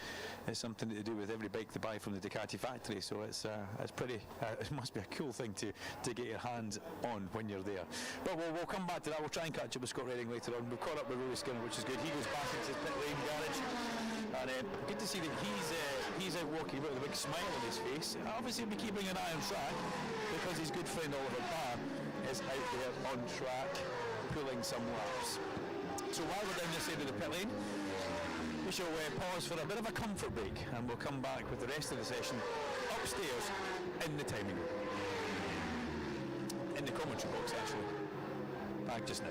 It's something to do with every bike they buy from the Ducati factory. So it's pretty. It must be a cool thing to get your hands on when you're there. But we'll come back to that. We'll try and catch up with Scott Redding later on. We've caught up with Rory Skinner, which is good. He goes back into his pit lane garage, and good to see that he's out walking about with a big smile on his face. Obviously, he'll be keeping an eye on track because his good friend Oliver Barr is out there on track pulling some laps. So while we're down this side of the pit lane, we shall pause for a bit of a comfort break, and we'll come back with the rest of the session upstairs in the timing room. In the commentary box, actually. Back just now.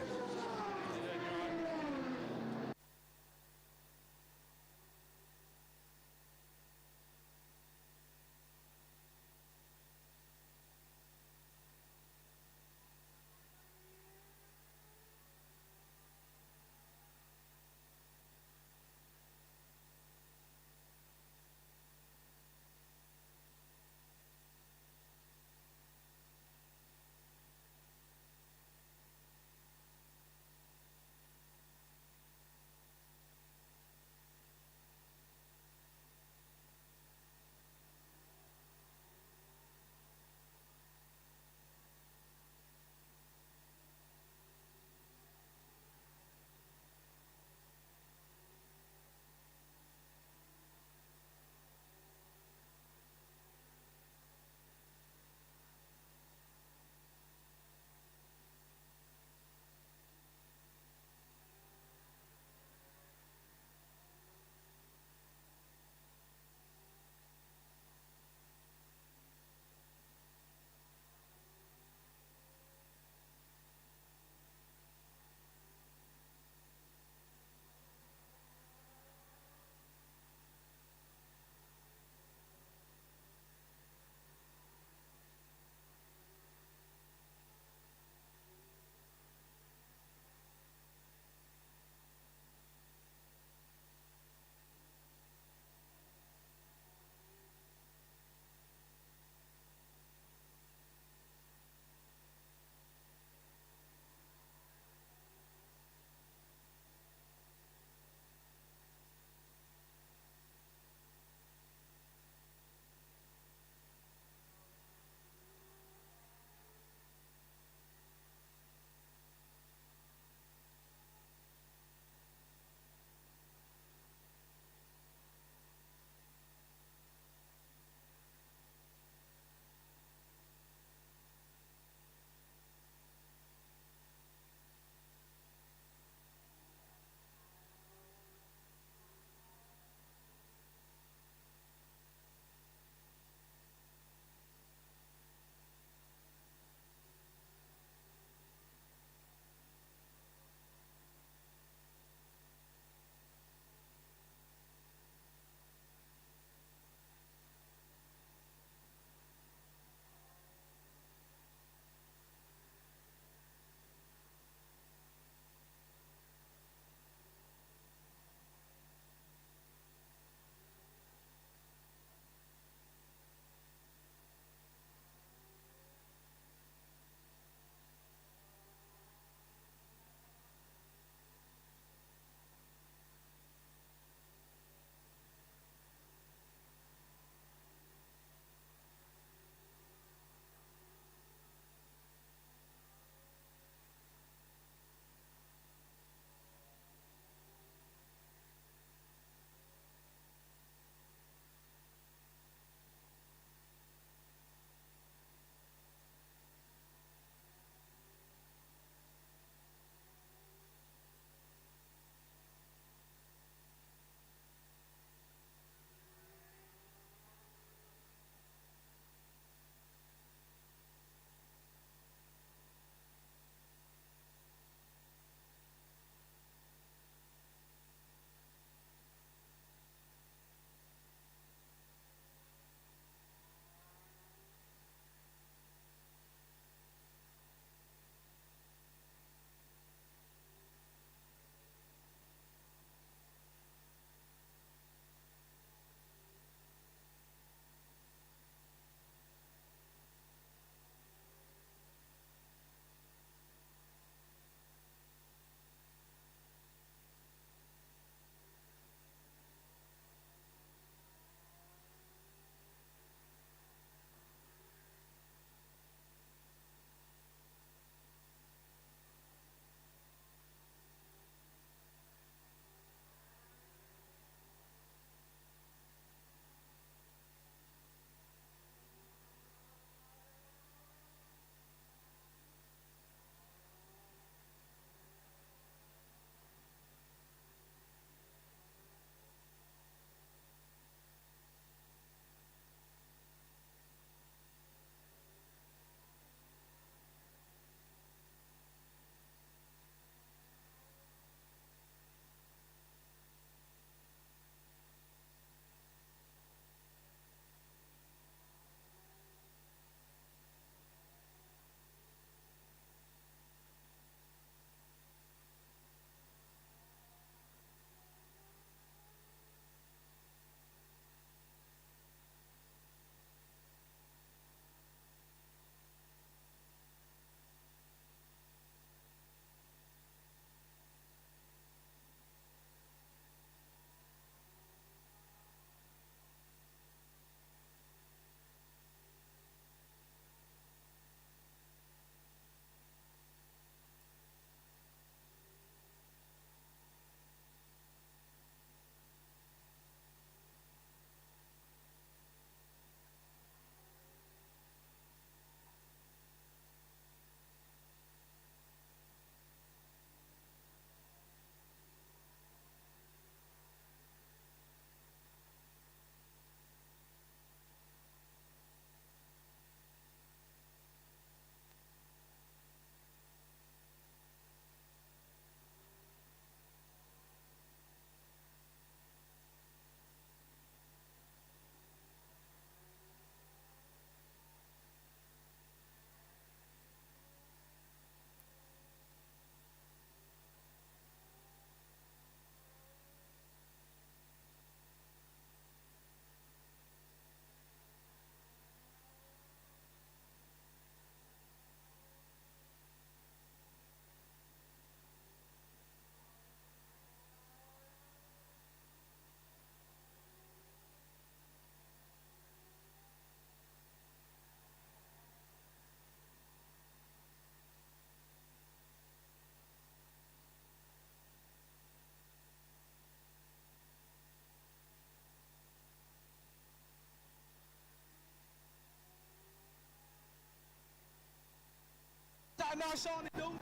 no, I saw it, no.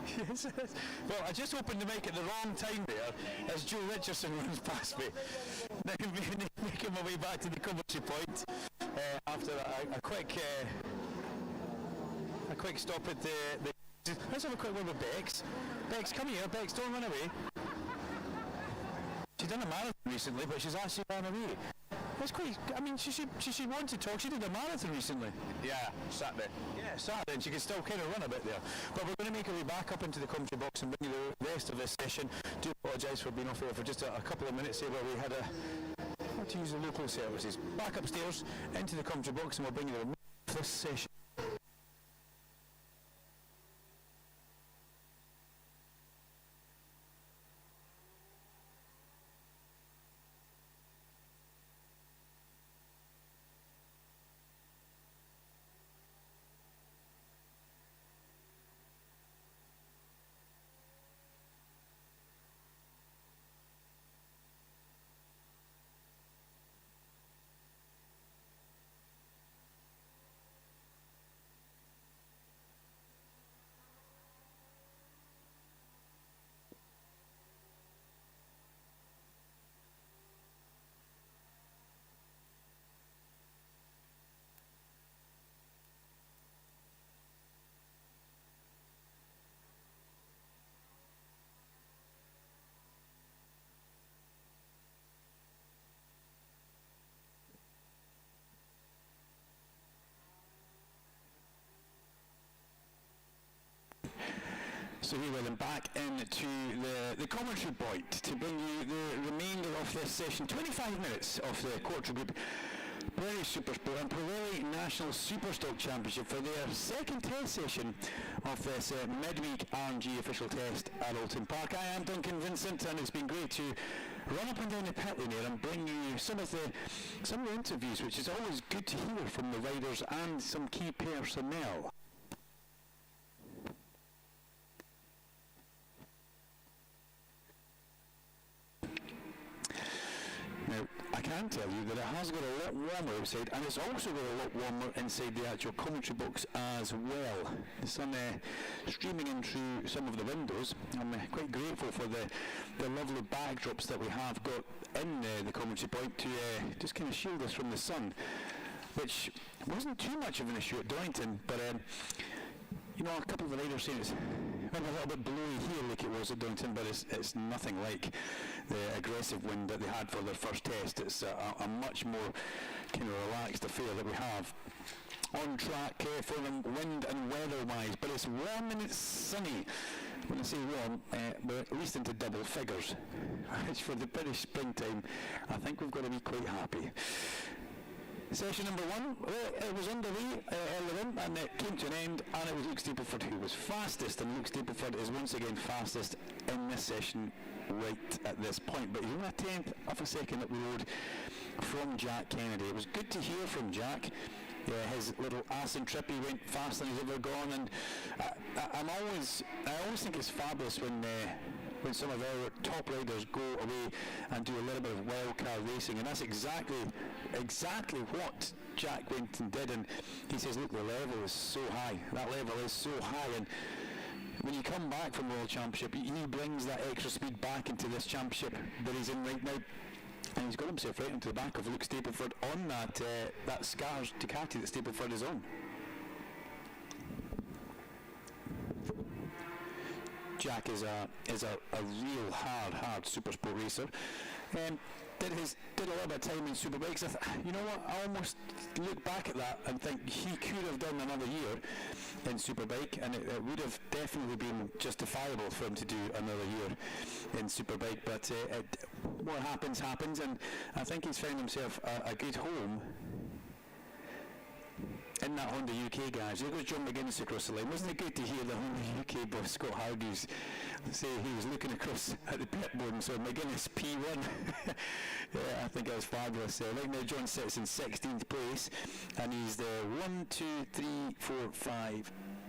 Well, I just happened to make it the wrong time there as Joe Richardson runs past me. Now making my way back to the commentary point after a quick stop at the. Let's have a quick word with Bex. Bex, come here. Bex, don't run away. She's done a marathon recently, but she's actually run away. That's quite. I mean, she should want to talk. She did a marathon recently. Yeah, Saturday. Yeah, Saturday, and she can still kind of run a bit there. But we're going to make our way back up into the commentary box and bring you the rest of this session. Do apologise for being off air for just a couple of minutes here, where we had to use the local services. Back upstairs into the commentary box, and we'll bring you the rest of this session. So here we are back into the commentary point to bring you the remainder of this session. 25 minutes of the Quarter Group British Supersport and Pirelli National Superstock Championship for their second test session of this midweek R&G official test at Oulton Park. I am Duncan Vincent, and it's been great to run up and down the pit lane here and bring you some of the interviews, which is always good to hear from the riders and some key personnel. Now, I can tell you that it has got a lot warmer outside, and it's also got a lot warmer inside the actual commentary box as well. The sun streaming in through some of the windows. I'm quite grateful for the lovely backdrops that we have got in the commentary point to just kind of shield us from the sun, which wasn't too much of an issue at Donington, but you know, a couple of the riders saying it's maybe a little bit blowy here like it was at Oulton, but it's nothing like the aggressive wind that they had for their first test. It's a much more kind of relaxed affair that we have on track for them wind and weather-wise, but it's warm and it's sunny. When I say warm, we're at least into double figures, which for the British springtime, I think we've got to be quite happy. Session number one, it was underway earlier on, and it came to an end, and it was Luke Stapleford who was fastest, and Luke Stapleford is once again fastest in this session right at this point, but he's only a tenth of a second up the road from Jack Kennedy. It was good to hear from Jack. His little Aston trip, he went faster than he's ever gone, and I always think it's fabulous when some of our top riders go away and do a little bit of wildcard racing, and that's exactly what Jack went and did. And he says, look, the level is so high. That level is so high, and when you come back from World Championship, he brings that extra speed back into this championship that he's in right now. And he's got himself right into the back of Luke Stapleford on that Scars Ducati that Stapleford is on. Jack is a real hard supersport racer. Did a lot of time in Superbikes. You know what? I almost look back at that and think he could have done another year in Superbike, and it would have definitely been justifiable for him to do another year in Superbike. But what happens, and I think he's found himself a good home in that Honda UK garage. There goes John McGuinness across the line. Wasn't it good to hear the Honda UK boss Scott Hargreaves say he was looking across at the pit board and saw McGuinness P1. Yeah, I think that was fabulous. Right now John sits in 16th place, and he's the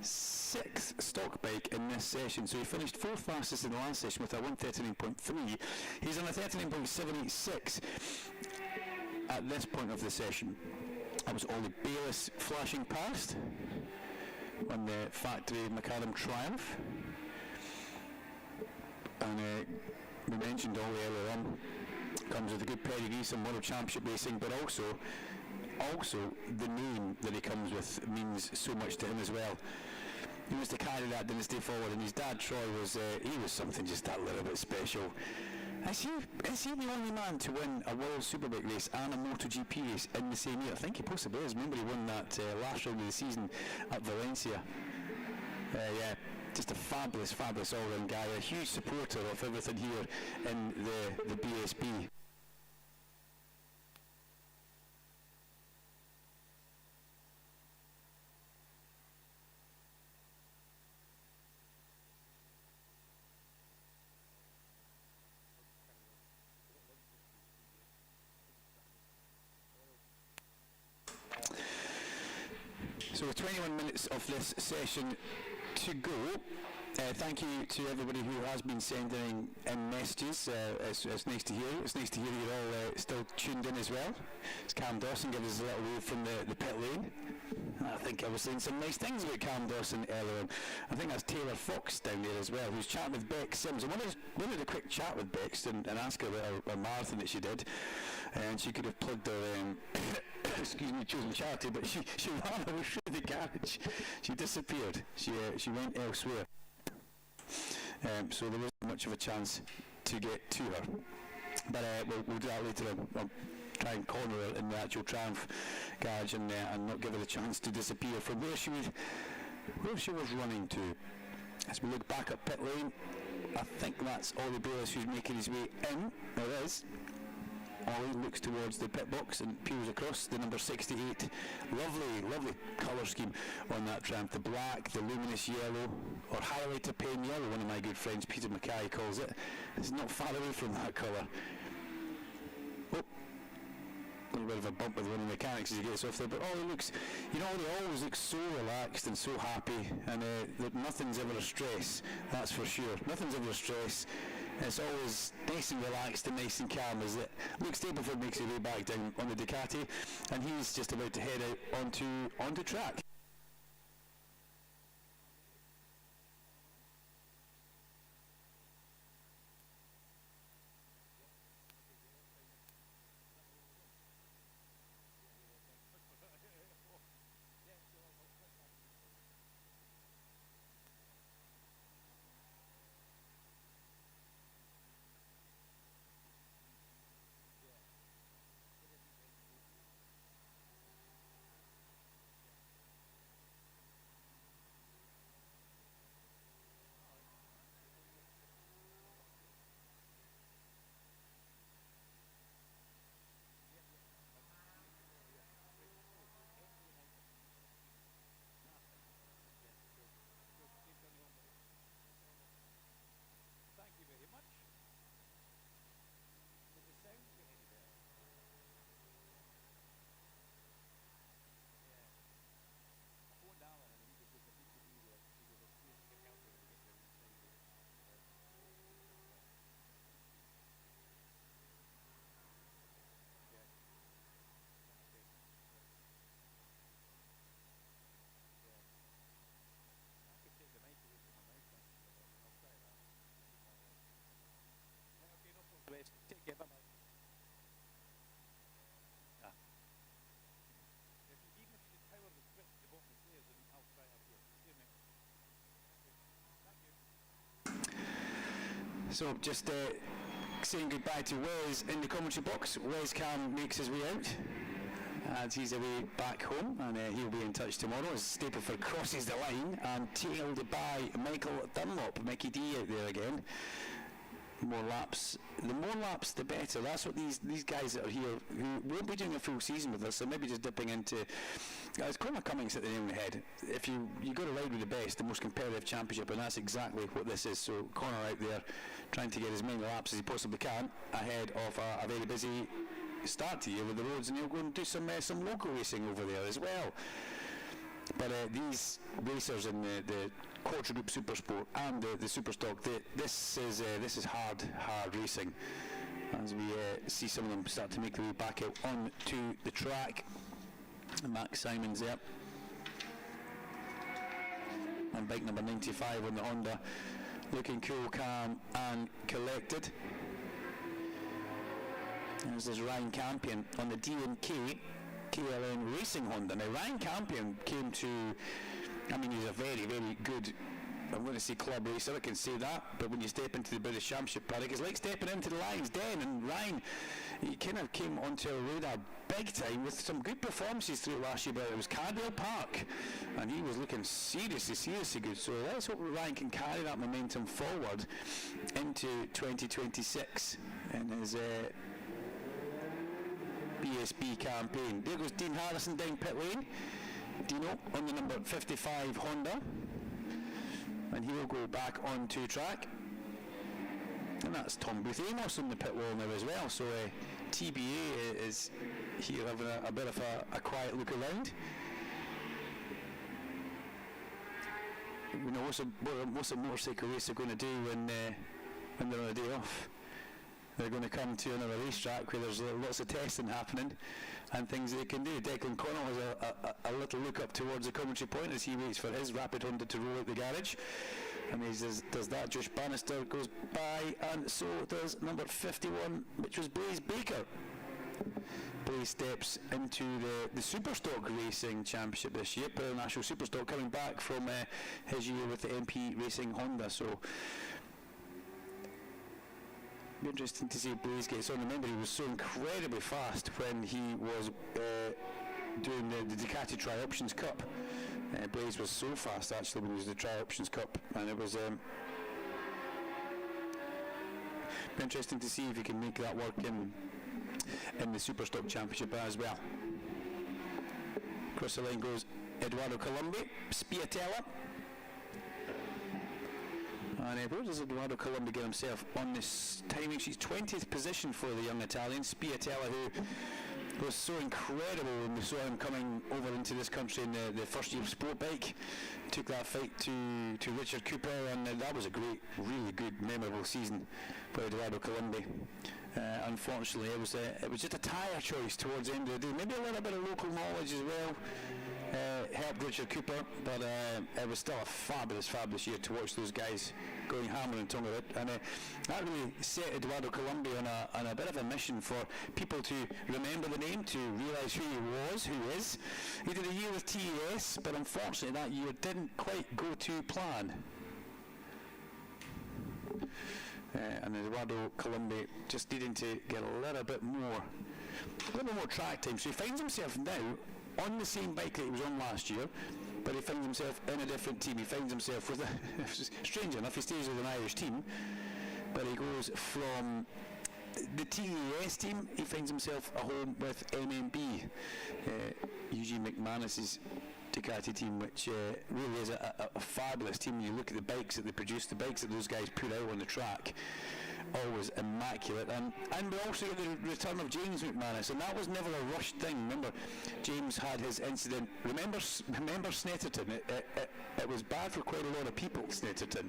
6th stock bike in this session. So he finished 4th fastest in the last session with a 1:39.3. He's on a 39.786 at this point of the session. That was Ollie Bayliss flashing past. on the factory Macadam Triumph. And we mentioned Ollie earlier on, comes with a good pedigree, some World Championship racing, but also the name that he comes with means so much to him as well. He wants to carry that dynasty forward, and his dad Troy was something just that little bit special. Is he the only man to win a World Superbike race and a MotoGP race in the same year? I think he possibly is. Remember, he won that last round of the season at Valencia. Yeah, just a fabulous all-round guy, a huge supporter of everything here in the BSB. So with 21 minutes of this session to go, thank you to everybody who has been sending in messages. It's nice to hear you. It's nice to hear you're all still tuned in as well. It's Cam Dawson giving us a little wave from the pit lane. I think I was saying some nice things about Cam Dawson earlier on. I think that's Taylor Fox down there as well, who's chatting with Beck Sims. I wanted a quick chat with Bex and ask her about her marathon that she did. And she could have plugged her excuse me, chosen charity, but she ran away through the garage. She disappeared. She went elsewhere. So there wasn't much of a chance to get to her. But we'll do that later on. I'll try and corner her in the actual Triumph garage and not give her the chance to disappear from where she was running to. As we look back at pit lane, I think that's Ollie Bayliss who's making his way in. There it is. Ollie looks towards the pit box and peels across the number 68. Lovely colour scheme on that Triumph. The black, the luminous yellow, or highlighter pen yellow, one of my good friends Peter Mackay calls it. It's not far away from that colour. Oh, a little bit of a bump with one of the mechanics as he gets off there, but Ollie looks, he always looks so relaxed and so happy, and nothing's ever a stress, that's for sure. Nothing's ever a stress. It's always nice and relaxed and nice and calm as it. Luke Stapleford makes his way back down on the Ducati, and he's just about to head out onto track. Take care, bye-bye. Even if you power the switch to the bottom of the stairs, then I'll try up here. See you, mate. Thank you. So just saying goodbye to Wes in the commentary box. Wes Cam makes his way out as he's away back home, and he'll be in touch tomorrow as Stapleford crosses the line and tailed by Michael Dunlop. Mickey D out there again. More laps. The more laps, the better. That's what these guys that are here, who won't be doing a full season with us, so maybe just dipping into. It's Conor Cummings at the nail on the head. If you got to ride with the best, the most competitive championship, and that's exactly what this is. So Conor out there, trying to get as many laps as he possibly can ahead of a very busy start to the year with the roads, and he'll go and do some local racing over there as well. But these racers in the Quarter Group Supersport and the Superstock, this is hard racing. As we see some of them start to make their way back out onto the track. And Max Simon's there. on bike number 95 on the Honda, looking cool, calm and collected. There's Ryan Campion on the D&K KLN Racing Honda. Now Ryan Campion came to, I mean, he's a very, very good, I'm going to say club racer, I can say that, but when you step into the British Championship paddock, it's like stepping into the Lion's Den, and Ryan, he kind of came onto our radar big time with some good performances through last year, but it was Cardwell Park, and he was looking seriously good, so let's hope Ryan can carry that momentum forward into 2026 in his BSB campaign. There goes Dean Harrison down pit lane. Dino on the number 55 Honda, and he'll go back onto track. And that's Tom Booth Amos on the pit wall now as well. So TBA is here having a bit of a quiet look around. You know, what's a motorcycle racer going to do when they're on a day off? They're going to come to another racetrack where there's lots of testing happening and things they can do. Declan Connell has a little look up towards the commentary point as he waits for his rapid Honda to roll out the garage. And he does that. Josh Bannister goes by, and so does number 51, which was Blaze Baker. Blaze steps into the Superstock Racing Championship this year, National Superstock, coming back from his year with the MP Racing Honda. So be interesting to see if Blaze gets on. Remember, he was so incredibly fast when he was doing the Ducati Tri-Options Cup. Blaze was so fast actually when he was the Tri-Options Cup, and it was be interesting to see if he can make that work in the Superstock Championship as well. Across the line goes Eduardo Colombi, Spiatella. And where does Eduardo Colombi get himself on this timing? She's 20th position for the young Italian. Spiatella, who was so incredible when we saw him coming over into this country in the first year of Sportbike. Took that fight to Richard Cooper, and that was a great, really good, memorable season for Eduardo Colombi. Unfortunately, it was just a tyre choice towards the end of the day. Maybe a little bit of local knowledge as well helped Richard Cooper, but it was still a fabulous year to watch those guys going hammer and tongue of it, and that really set Eduardo Colombi on a bit of a mission for people to remember the name, to realise who he is. He did a year with TES, but unfortunately that year didn't quite go to plan. And Eduardo Colombi just needing to get a little bit more track time, so he finds himself now on the same bike that he was on last year, but he finds himself in a different team. He finds himself with strange enough, he stays with an Irish team, but he goes from the TES team, he finds himself at home with MMB, Eugene McManus's Ducati team, which really is a fabulous team. You look at the bikes that they produce, the bikes that those guys put out on the track, always immaculate. And we also got the return of James McManus, and that was never a rushed thing. Remember, James had his incident. Remember Snetterton? It was bad for quite a lot of people, Snetterton.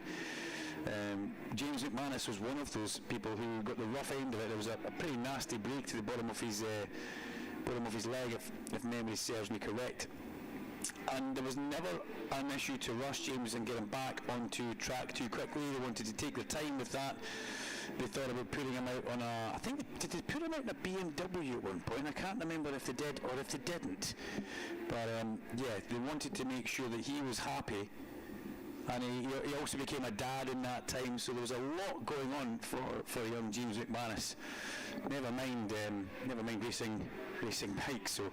James McManus was one of those people who got the rough end of it. There was a pretty nasty break to the bottom of his leg, if memory serves me correct. And there was never an issue to rush James and get him back onto track too quickly. They wanted to take their time with that. They thought about putting him out on did they put him out in a BMW at one point? I can't remember if they did or if they didn't. But they wanted to make sure that he was happy. And he also became a dad in that time, so there was a lot going on for young James McManus. Never mind racing bikes. So.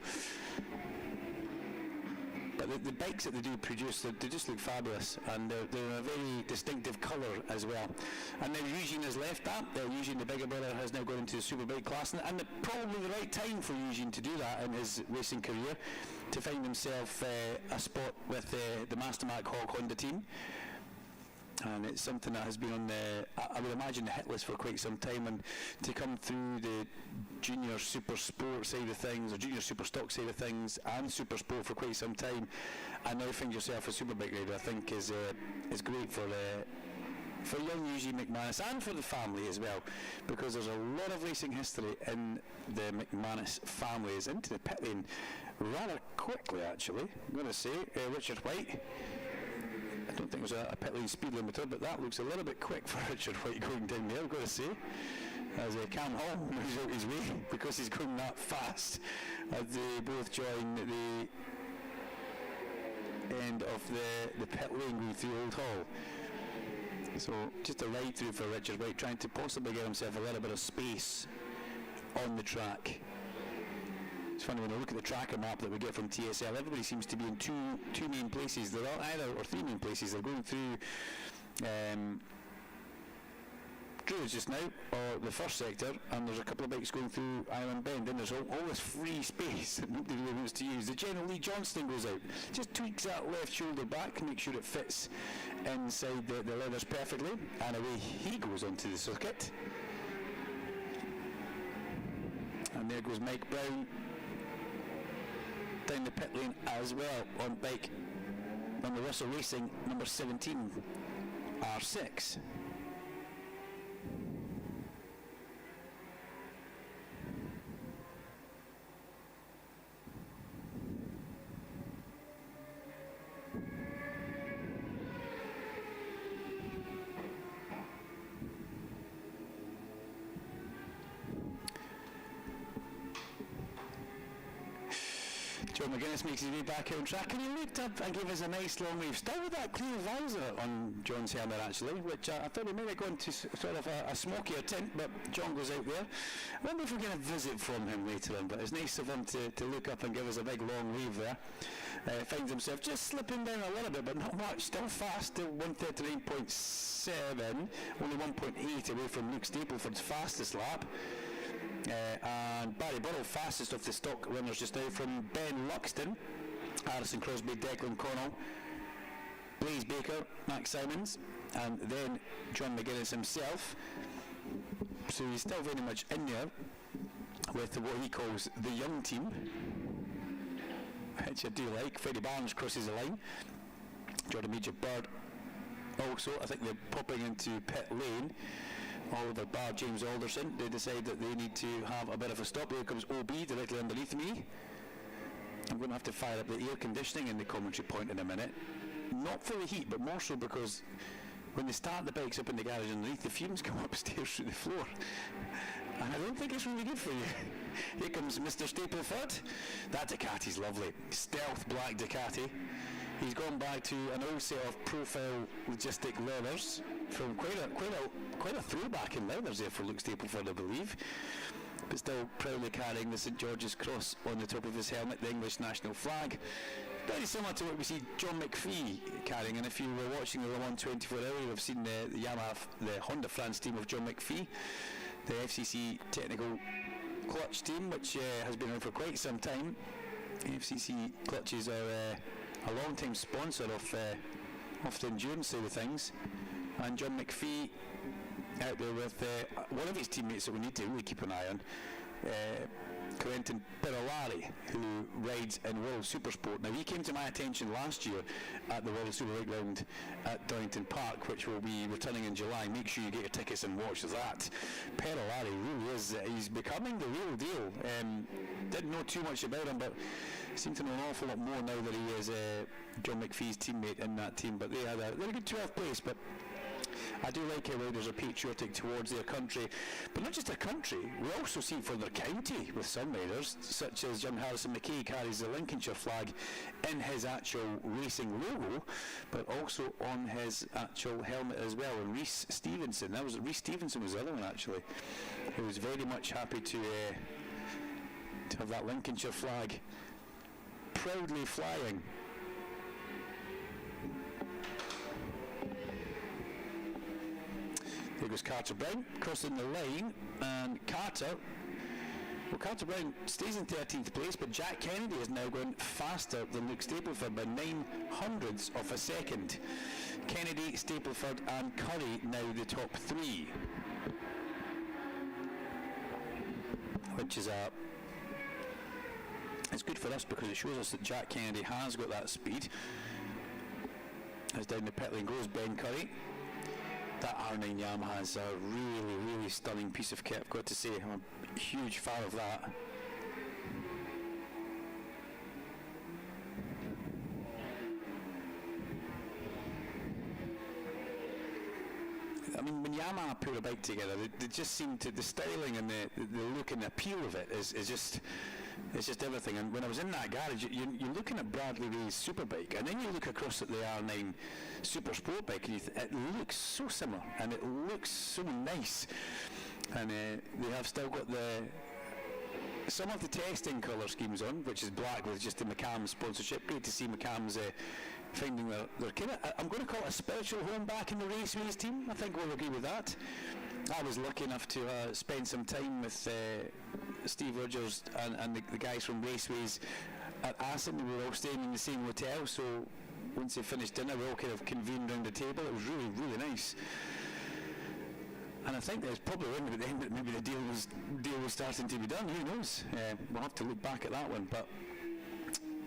But the bikes that they do produce, they just look fabulous, and they're a very distinctive colour as well. And now Eugene has left that. Eugene, the bigger brother, has now gone into the Superbike class, and probably the right time for Eugene to do that in his racing career, to find himself a spot with the Master Mark Hawk Honda team. And it's something that has been on I would imagine, the hit list for quite some time, and to come through the junior super sport side of things, or junior super stock side of things, and super sport for quite some time, and now find yourself a Superbike rider, I think is great for young Eugene McManus and for the family as well, because there's a lot of racing history in the McManus family. Is into the pit lane rather quickly, actually, I'm going to say. Richard White I don't think it was a pit lane speed limiter, but that looks a little bit quick for Richard White going down there, I've got to say. As Cam Hall moves out his way because he's going that fast as they both join the end of the pit lane going through Old Hall. So just a ride through for Richard White, trying to possibly get himself a little bit of space on the track. It's funny when I look at the tracker map that we get from TSL, everybody seems to be in two main places. They're all either, or three main places. They're going through Druids just now, or the first sector, and there's a couple of bikes going through Island Bend, and there's all this free space that nobody really wants to use. The General Lee Johnston goes out, just tweaks that left shoulder back to make sure it fits inside the leathers perfectly, and away he goes onto the circuit. And there goes Mike Brown down the pit lane as well on bike on the Russell Racing number 17 R6. John McGuinness makes his way back out on track, and he looked up and gave us a nice long wave. Still with that clear visor on John's helmet, actually, which I thought he may have gone to sort of a smokier tint, but John goes out there. I wonder if we're going to visit from him later on, but it's nice of him to look up and give us a big long wave there. Finds himself just slipping down a little bit, but not much. Still fast, still 1:39.7, only 1.8 away from Luke Stapleford's fastest lap. And Barry Burrell fastest of the stock runners just now from Ben Luxton, Harrison Crosby, Declan Connell, Blaze Baker, Max Simons, and then John McGuinness himself. So he's still very much in there with what he calls the young team, which I do like. Freddie Barnes crosses the line. Jordan Major Bird also, I think they're popping into pit lane. Oliver Barr, James Alderson, they decide that they need to have a bit of a stop. Here comes OB directly underneath me. I'm going to have to fire up the air conditioning in the commentary point in a minute. Not for the heat, but more so because when they start the bikes up in the garage underneath, the fumes come upstairs through the floor. And I don't think it's really good for you. Here comes Mr. Stapleford. That Ducati's lovely. Stealth black Ducati. He's gone back to an old set of profile logistic leathers from quite a throwback in leathers there for Luke Stapleford, I believe. But still proudly carrying the St George's Cross on the top of his helmet, the English national flag. Very similar to what we see John McPhee carrying, and if you were watching the Le Mans 24 Hour, you've seen the Honda France team of John McPhee, the FCC technical clutch team, which has been around for quite some time. FCC clutches are a long-time sponsor of the endurance side of things, and John McPhee out there with one of his teammates that we need to really keep an eye on, Quentin Perolari, who rides in World Supersport. Now, he came to my attention last year at the World Superbike round at Donington Park, which will be returning in July. Make sure you get your tickets and watch that. Perolari really is, he's becoming the real deal. Didn't know too much about him, but seem to know an awful lot more now that he is John McPhee's teammate in that team. But they're a good 12th place, but I do like how riders are patriotic towards their country, but not just their country. We also see it for their county with some riders, such as young Harrison McKay carries the Lincolnshire flag in his actual racing logo, but also on his actual helmet as well. And Rhys Stevenson was the other one actually, who was very much happy to have that Lincolnshire flag proudly flying. There goes Carter Brown crossing the line, and Carter Brown stays in 13th place, but Jack Kennedy is now going faster than Luke Stapleford by 0.09 of a second. Kennedy, Stapleford and Curry now the top three, which is it's good for us because it shows us that Jack Kennedy has got that speed. As down the pit lane goes Ben Curry. That R9 Yamaha is a really, really stunning piece of kit, I've got to say. I'm a huge fan of that. mean, when Yamaha put a bike together, they just seem to, the styling and the look and the appeal of it is just, it's just everything. And when I was in that garage, you're looking at Bradley Ray's Superbike, and then you look across at the R9 Super Sport bike, and it looks so similar, and it looks so nice. And they have still got some of the testing colour schemes on, which is black with just the McCam sponsorship. Great to see McCam's finding their kind of, I'm going to call it a spiritual home back in the Raceways team. I think we'll agree with that. I was lucky enough to spend some time with Steve Rogers and the guys from Raceways at Assen. We were all staying in the same hotel, so once they finished dinner, we all kind of convened around the table. It was really, really nice. And I think there's probably one at the end that maybe the deal was starting to be done. Who knows? We'll have to look back at that one. But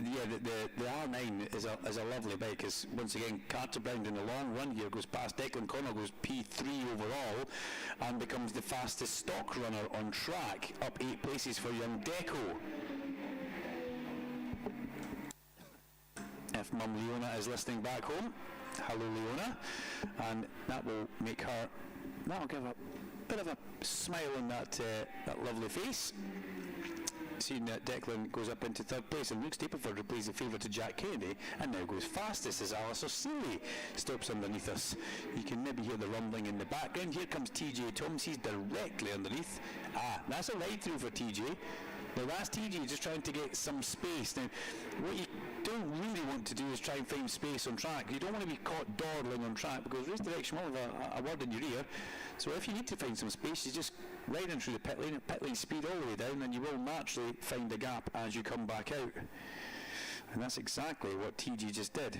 yeah, the R9 is a lovely bike. As once again, Carter Brown in the long run here goes past Declan Connell, goes P3 overall, and becomes the fastest stock runner on track, up 8 places for young Deco. If Mum Leona is listening back home, hello Leona, and that will make her. That'll give a bit of a smile on that lovely face. Seeing that Declan goes up into 3rd place, and Luke Stapleford replays the favourite to Jack Kennedy and now goes fastest as Alistair Seeley stops underneath us. You can maybe hear the rumbling in the background. Here comes TJ Thomas, he's directly underneath. That's a ride through for TJ. Now that's TJ just trying to get some space. Now what you don't really want to do is try and find space on track. You don't want to be caught dawdling on track, because race direction will have a word in your ear. So if you need to find some space, you just ride in through the pit lane speed all the way down, and you will naturally find a gap as you come back out. And that's exactly what TG just did.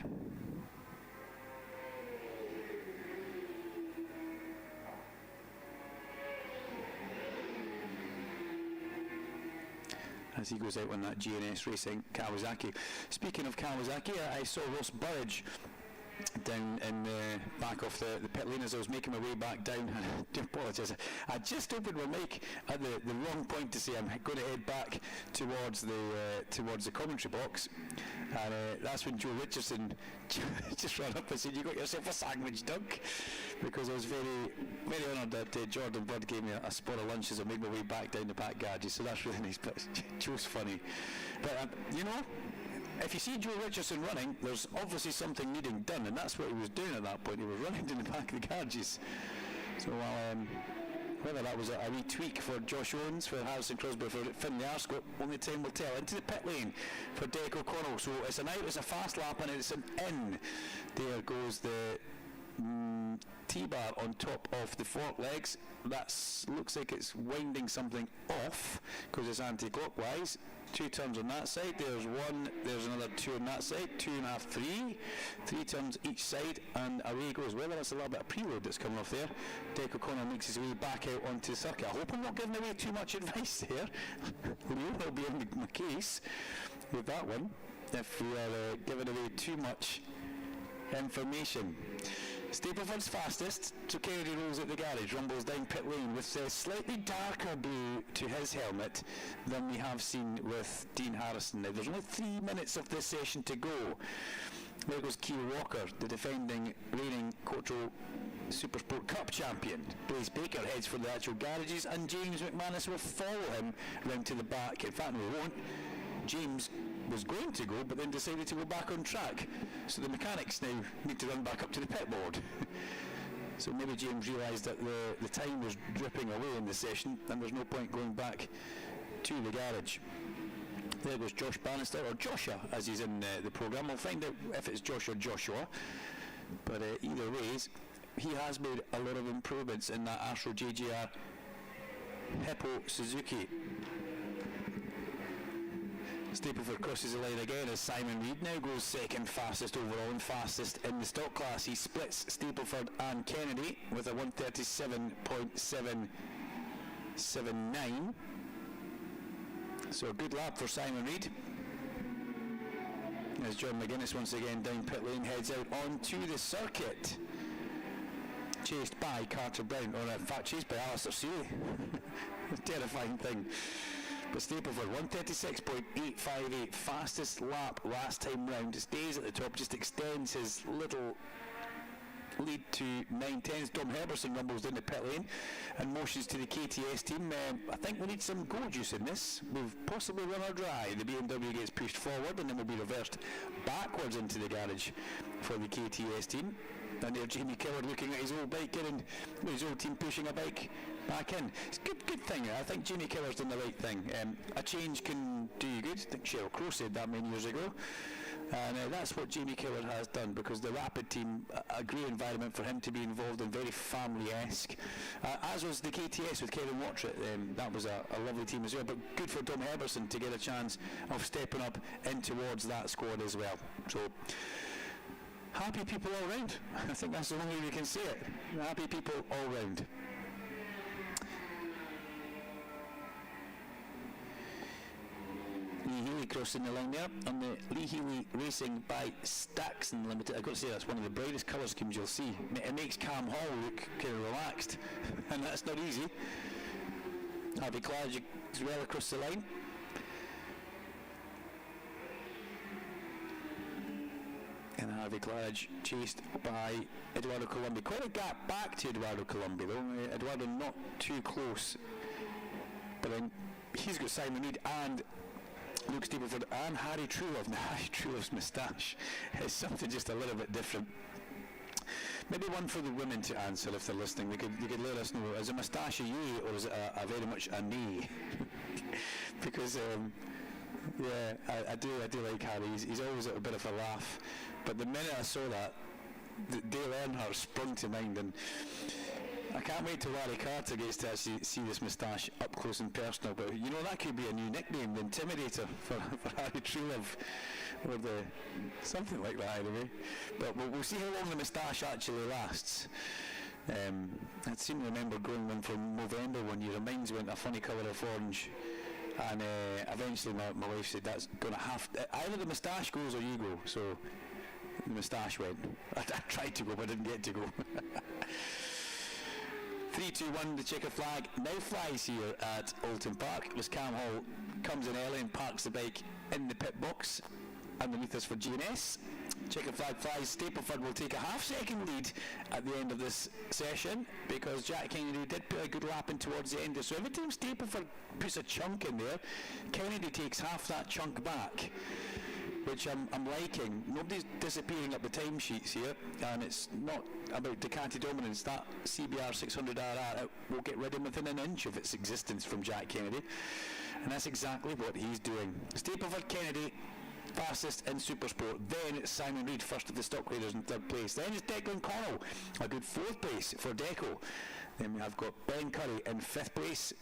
As he goes out on that GNS Racing Kawasaki. Speaking of Kawasaki, I saw Ross Burridge down in the back of the pit lane as I was making my way back down. I do apologise. I just opened my mic at the wrong point to say I'm going to head back towards the commentary box, and that's when Joe Richardson just ran up and said, "You got yourself a sandwich, Doug," because I was very, very honoured that Jordan Blood gave me a spot of lunch as I made my way back down the back garages. So that's really nice. But Joe's funny. But you know, if you see Joe Richardson running, there's obviously something needing done, and that's what he was doing at that point. He was running in the back of the garages. So whether that was a wee tweak for Josh Owens, for Harrison Crosby, for Finlay Arscott, only time will tell. Into the pit lane for Derek O'Connell. So it's an out, it's a fast lap, and it's an in. There goes the T-bar on top of the fork legs. That looks like it's winding something off because it's anti-clockwise. 2 turns on that side, there's 1, there's another 2 on that side, 2.5, 3 turns each side, and away goes. Well, that's a little bit of preload that's coming off there. Derek O'Connell makes his way back out onto the circuit. I hope I'm not giving away too much advice there. Leon will be in my case with that one if we are giving away too much information. Stapleford's fastest, so Kennedy rolls at the garage, rumbles down pit lane with a slightly darker blue to his helmet than we have seen with Dean Harrison. Now there's only 3 minutes of this session to go. There goes Keel Walker, the defending reigning Cotrol Supersport Cup champion. Blaze Baker heads for the actual garages, and James McManus will follow him round to the back. In fact, we won't. James was going to go, but then decided to go back on track. So the mechanics now need to run back up to the pit board. So maybe James realised that the time was dripping away in the session, and there's no point going back to the garage. There goes Josh Bannister, or Joshua, as he's in the programme. We'll find out if it's Josh or Joshua. But either ways, he has made a lot of improvements in that Astro JGR Hippo Suzuki. Stapleford crosses the line again as Simon Reed now goes second fastest overall and fastest in the stock class. He splits Stapleford and Kennedy with a 137.779. So a good lap for Simon Reed. As John McGuinness once again down pit lane heads out onto the circuit. Chased by Carter Brown, or in fact chased by Alistair Seeley. Terrifying thing. But Stapleford, 136.858, fastest lap last time round. Stays at the top, just extends his little lead to 9/10. Dom Herberson rumbles down the pit lane and motions to the KTS team. I think we need some go juice in this. We've possibly run her dry. The BMW gets pushed forward and then will be reversed backwards into the garage for the KTS team. And there's Jamie Keller looking at his old bike and his old team pushing a bike back in. It's a good thing. I think Jamie Keller's done the right thing. A change can do you good. I think Cheryl Crow said that many years ago. And that's what Jamie Keller has done, because the Rapid team, a great environment for him to be involved in, very family-esque. As was the KTS with Kevin Wattrett. That was a lovely team as well. But good for Dom Herberson to get a chance of stepping up in towards that squad as well. So, happy people all round. I think that's the only way we can say it. Happy people all round. Lee Healy crossing the line there on the Lee Healy Racing by Staxon Limited. I've got to say, that's one of the brightest colour schemes you'll see. It makes Cam Hall look kind of relaxed, and that's not easy. Harvey Clarge as well across the line. And Harvey Clarge chased by Eduardo Colombi. Quite a gap back to Eduardo Colombi though. Eduardo not too close. But then he's got Simon Reed and Luke Stapleford and Harry Truelove. Now, Harry Truelove's moustache is something just a little bit different. Maybe one for the women to answer if they're listening. They could let us know, is it moustache a yay or is it a very much a nay? Because I do like Harry. He's always at a bit of a laugh. But the minute I saw that, Dale Earnhardt sprung to mind, and I can't wait till Larry Carter gets to actually see this moustache up close and personal. But you know, that could be a new nickname, the Intimidator, for Harry Truelove, or something like that anyway. But we'll see how long the moustache actually lasts. I seem to remember growing one from November one year, and mine's went a funny colour of orange. And eventually my wife said, that's going to have to, either the moustache goes or you go. So the moustache went. I tried to go, but I didn't get to go. 3-2-1, the checker flag now flies here at Oulton Park. As Cam Hall comes in early and parks the bike in the pit box underneath us for GNS. Checker flag flies. Stapleford will take a half-second lead at the end of this session, because Jack Kennedy did put a good lap in towards the end. So every time Stapleford puts a chunk in there, Kennedy takes half that chunk back, which I'm liking. Nobody's disappearing up the timesheets here, and it's not about Ducati dominance. That CBR 600RR will get rid of within an inch of its existence from Jack Kennedy, and that's exactly what he's doing. Stapleford, Kennedy, fastest in Supersport. Then it's Simon Reed, first of the stock raiders, in third place. Then it's Declan Connell, a good fourth place for Deco. Then we have got Ben Curry in fifth place,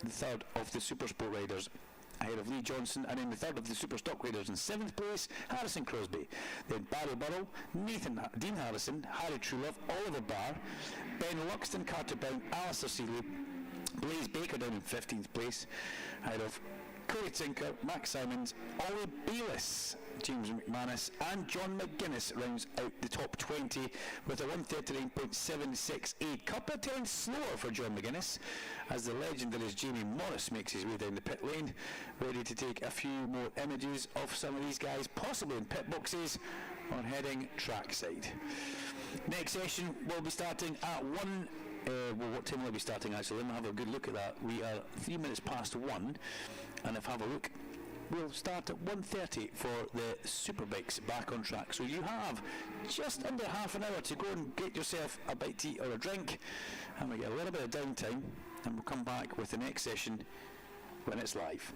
the third of the Supersport riders, ahead of Lee Johnson, and in the third of the Super Stock Raiders in seventh place, Harrison Crosby. Then Barry Burrell, Dean Harrison, Harry Truelove, Oliver Barr, Ben Luxton, Carter Brown, Alistair Seeley, Blaze Baker down in 15th place, ahead of Corey Tinker, Max Simons, Ollie Bayliss, James McManus, and John McGuinness rounds out the top 20 with a 1:39.768. Couple of tenths slower for John McGuinness, as the legend that is Jamie Morris makes his way down the pit lane, ready to take a few more images of some of these guys, possibly in pit boxes or heading trackside. Next session will be starting at 1. What time will we be starting actually? Let me have a good look at that. We are 3 minutes past 1, and if I have a look, we'll start at 1:30 for the Superbikes back on track. So you have just under half an hour to go and get yourself a bite to eat or a drink, and we get a little bit of downtime, and we'll come back with the next session when it's live.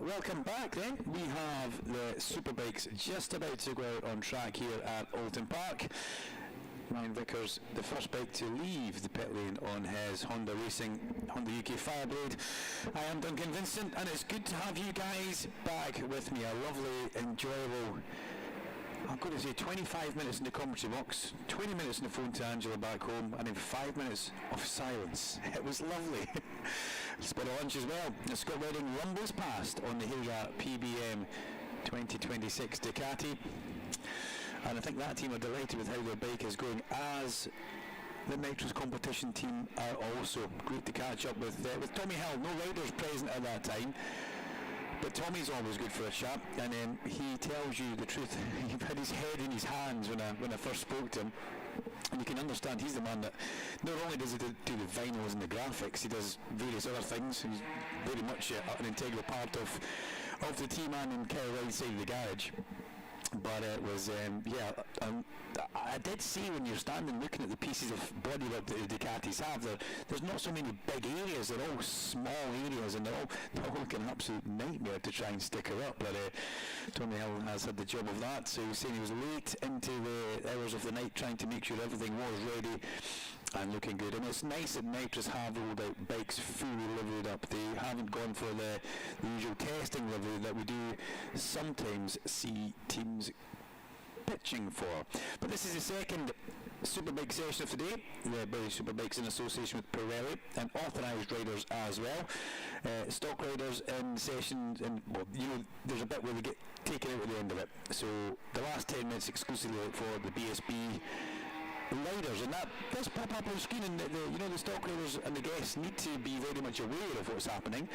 Welcome back then. We have the Superbikes just about to go out on track here at Oulton Park. Ryan Vickers, the first bike to leave the pit lane on his Honda UK Fireblade. I am Duncan Vincent, and it's good to have you guys back with me. A lovely, enjoyable, I'm going to say 25 minutes in the commentary box, 20 minutes on the phone to Angela back home, and then 5 minutes of silence. It was lovely. Spot of lunch as well. The Scott Redding rumbles past on the Hilliard PBM 2026 Ducati. And I think that team are delighted with how their bike is going, as the Nitrous competition team are also. Great to catch up with Tommy Hill. No riders present at that time, but Tommy's always good for a chat, and he tells you the truth. He had his head in his hands when I first spoke to him, and you can understand he's the man that not only does he do the vinyls and the graphics, he does various other things. He's very much an integral part of the team and in Kerry right side of the garage. But it was, I did see when you're standing looking at the pieces of bodywork that the Ducatis have, there's not so many big areas, they're all small areas, and they're all looking an absolute nightmare to try and stick her up. But Tony Hill has had the job of that, so he was saying he was late into the hours of the night trying to make sure everything was ready and looking good. And it's nice that Nitrous have rolled out bikes fully liveried up. They haven't gone for the usual testing livery that we do sometimes see teams pitching for. But this is the second Superbike session of the day. The British Superbikes in association with Pirelli and authorised riders as well. Stock riders in sessions, and there's a bit where they get taken out at the end of it. So the last 10 minutes exclusively for the BSB riders, and that does pop up on screen, and the stock riders and the guests need to be very much aware of what's happening,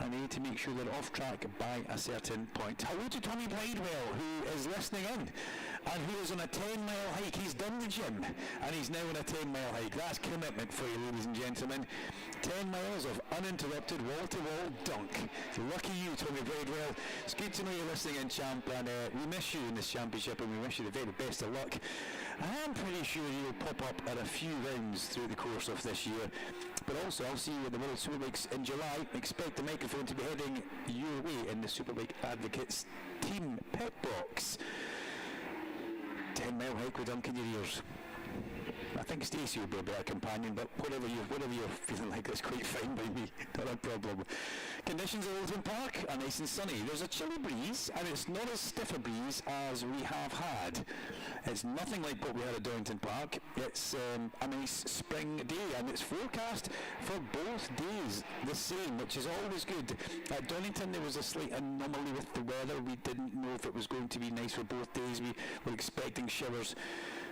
and they need to make sure they're off track by a certain point. Hello to Tommy Bridewell, who is listening in, and who is on a 10-mile hike. He's done the gym, and he's now on a 10-mile hike. That's commitment for you, ladies and gentlemen. 10 miles of uninterrupted wall-to-wall dunk. Lucky you, Tommy Bridewell. It's good to know you're listening in, champ, and we miss you in this championship, and we wish you the very best of luck. I'm pretty sure you'll pop up at a few rounds through the course of this year, but also I'll see you at the World Superbikes in July. Expect the microphone to be heading your way in the Superbike Advocates team pit box. 10-mile hike with Duncan in your ears. I think Stacey will be a better companion, but whatever you're feeling like, it's quite fine by me, not a problem. Conditions at Oulton Park are nice and sunny. There's a chilly breeze, and it's not as stiff a breeze as we have had. It's nothing like what we had at Donington Park. It's a nice spring day, and it's forecast for both days the same, which is always good. At Donington there was a slight anomaly with the weather. We didn't know if it was going to be nice for both days. We were expecting showers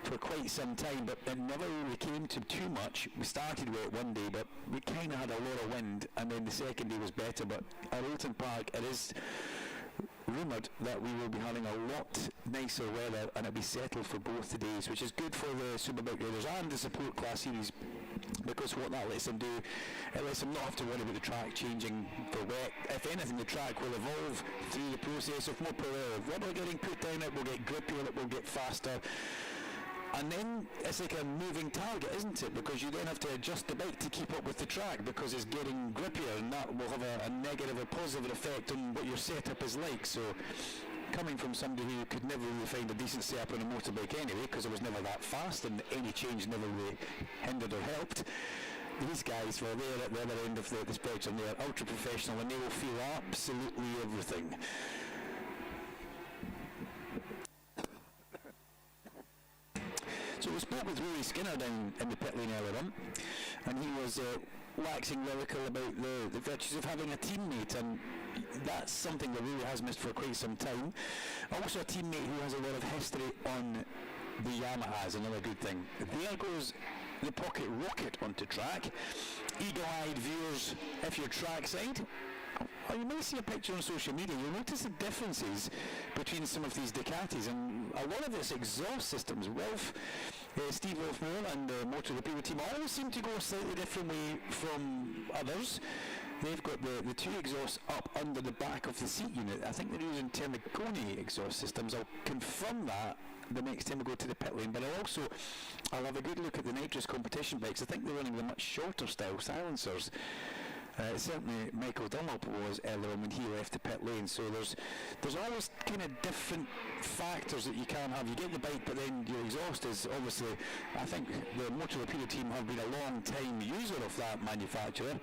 for quite some time, but it never really came to too much. We started with it one day, but we kind of had a lot of wind, and then the second day was better. But at Oulton Park, it is rumoured that we will be having a lot nicer weather, and it'll be settled for both the days, which is good for the Superbike riders and the support class series, because what that lets them do, it lets them not have to worry about the track changing for wet. If anything, the track will evolve through the process of more rubber getting put down, it will get grippier, it will get faster. And then it's like a moving target, isn't it? Because you then have to adjust the bike to keep up with the track, because it's getting grippier, and that will have a negative or positive effect on what your setup is like. So coming from somebody who could never really find a decent setup on a motorbike anyway, because it was never that fast and any change never really hindered or helped, these guys, well, they're at the other end of the spectrum. They're ultra professional, and they will feel absolutely everything. So we spoke with Rory Skinner down in the pit lane earlier on, and he was waxing lyrical about the virtues of having a teammate, and that's something that Rory has missed for quite some time. Also a teammate who has a lot of history on the Yamahas, another good thing. There goes the Pocket Rocket onto track. Eagle-eyed viewers, if you're trackside, you may see a picture on social media, you'll notice the differences between some of these Ducatis, and a lot of its exhaust systems. Steve Wolfmore and the Motor Repair team always seem to go a slightly different way from others. They've got the two exhausts up under the back of the seat unit. I think they're using Termicone exhaust systems. I'll confirm that the next time we go to the pit lane, but I'll have a good look at the Nitrous competition bikes. I think they're running the much shorter style silencers. Certainly Michael Dunlop was earlier on when he left the pit lane, so there's always kind of different factors that you can have. You get the bike, but then your exhaust is obviously, I think the Motor Lapeer team have been a long time user of that manufacturer,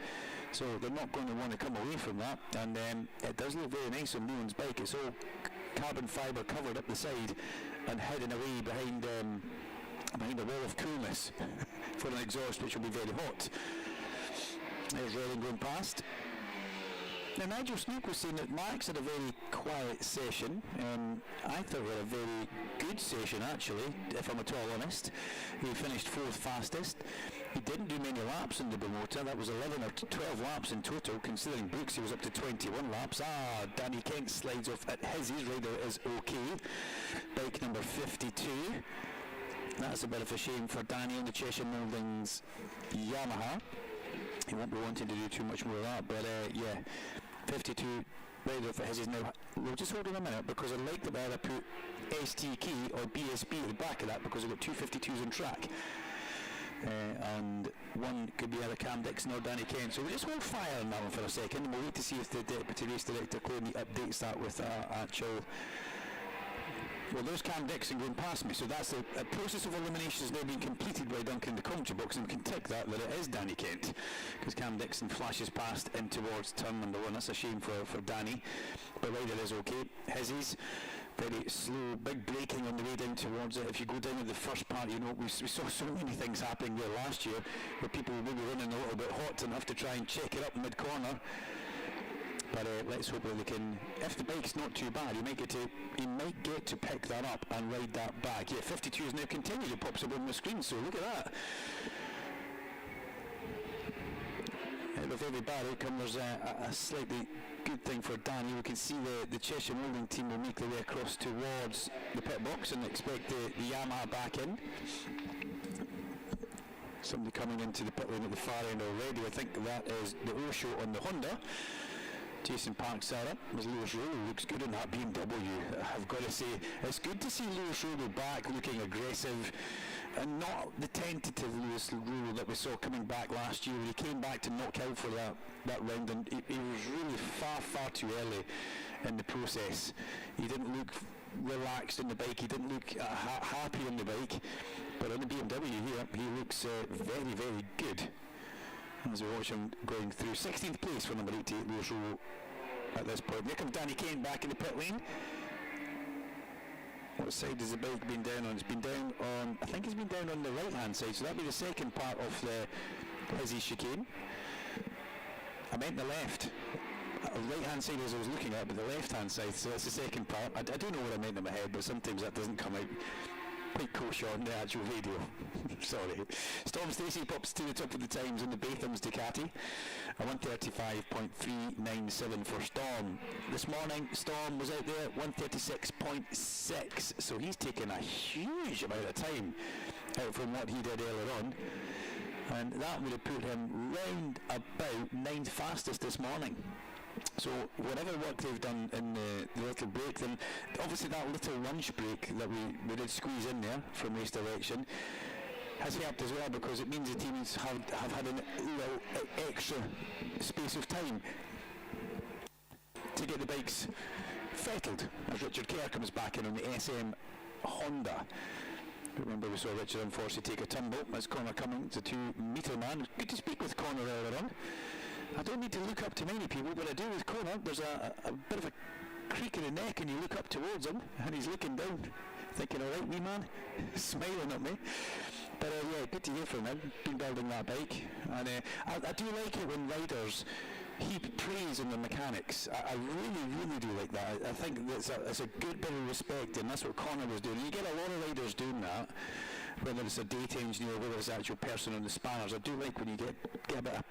so they're not going to want to come away from that. And it does look very nice on Leon's bike. It's all carbon fibre covered up the side and hidden away behind a wall of coolness for an exhaust which will be very hot. There's Redding going past. Now Nigel Snook was saying that Max had a very quiet session. I thought he had a very good session actually, if I'm at all honest. He finished 4th fastest. He didn't do many laps in the motor. That was 11 or 12 laps in total, considering Brooks he was up to 21 laps. Danny Kent slides off at his rider is okay. Bike number 52. That's a bit of a shame for Danny on the Cheshire Mouldings Yamaha. He won't be wanting to do too much more of that, but 52 right off at his is now. We'll just hold on a minute, because I like the way I put STK or BSB at the back of that, because I've got 2 52s on track. And one could be either Cam Dixon or Danny Kent. So we'll just hold fire on that one for a second, and we'll wait to see if the Deputy Race Director Clooney updates that with actual. Well, there's Cam Dixon going past me, so that's a process of elimination has now been completed by Duncan in the commentary box, and we can tick that it is Danny Kent, because Cam Dixon flashes past in towards turn number 1. That's a shame for Danny, but rider is okay. Hizzy's very slow, big braking on the way down towards it. If you go down at the first part, you know, we saw so many things happening there last year, where people were maybe running a little bit hot and have to try and check it up mid-corner. But let's hope that they can, if the bike's not too bad, he might get to pick that up and ride that back. Yeah, 52 is now continued. It pops up on the screen, so look at that. With every bad outcome, there's a slightly good thing for Danny. We can see the Cheshire Moulding team will make their way across towards the pit box and expect the Yamaha back in. Somebody coming into the pit lane at the far end already. I think that is the Osho on the Honda. Jason Park Sarah, as Lewis Rolo looks good in that BMW. I've got to say, it's good to see Lewis Rolo back looking aggressive and not the tentative Lewis Rolo that we saw coming back last year. He came back to knock out for that round, and he was really far too early in the process. He didn't look relaxed on the bike, he didn't look happy on the bike, but on the BMW here, he looks very good. As we watch him going through 16th place for number 88, Lewis Rolo at this point. Here comes Danny Kane back in the pit lane. What side has the bike been down on? It's been down on, I think it's been down on the right hand side, so that'll be the second part of the Hizzy chicane. I meant the left. Right hand side as I was looking at, but the left hand side, so that's the second part. I don't know what I meant in my head, but sometimes that doesn't come out quite kosher on the actual video. Sorry. Storm Stacey pops to the top of the times on the Batham's Ducati. A 135.397 for Storm. This morning, Storm was out there at 136.6, so he's taken a huge amount of time out from what he did earlier on. And that would have put him round about 9th fastest this morning. So whatever work they've done in the little break, then obviously that little lunch break that we did squeeze in there from race direction has helped as well, because it means the teams have had a little extra space of time to get the bikes fettled as Richard Kerr comes back in on the SM Honda. Remember, we saw Richard unfortunately take a tumble. That's Connor Cummings, the 2-metre man. Good to speak with Connor earlier on. I don't need to look up to many people, but I do with Connor. There's a bit of a creak in the neck, and you look up towards him, and he's looking down, thinking, all right, wee man, smiling at me. But yeah, good to hear from him, been building that bike. And I do like it when riders heap praise on the mechanics. I really do like that. I think it's a good bit of respect, and that's what Connor was doing. You get a lot of riders doing that, whether it's a data engineer, whether it's the actual person on the spanners. I do like when you get a bit of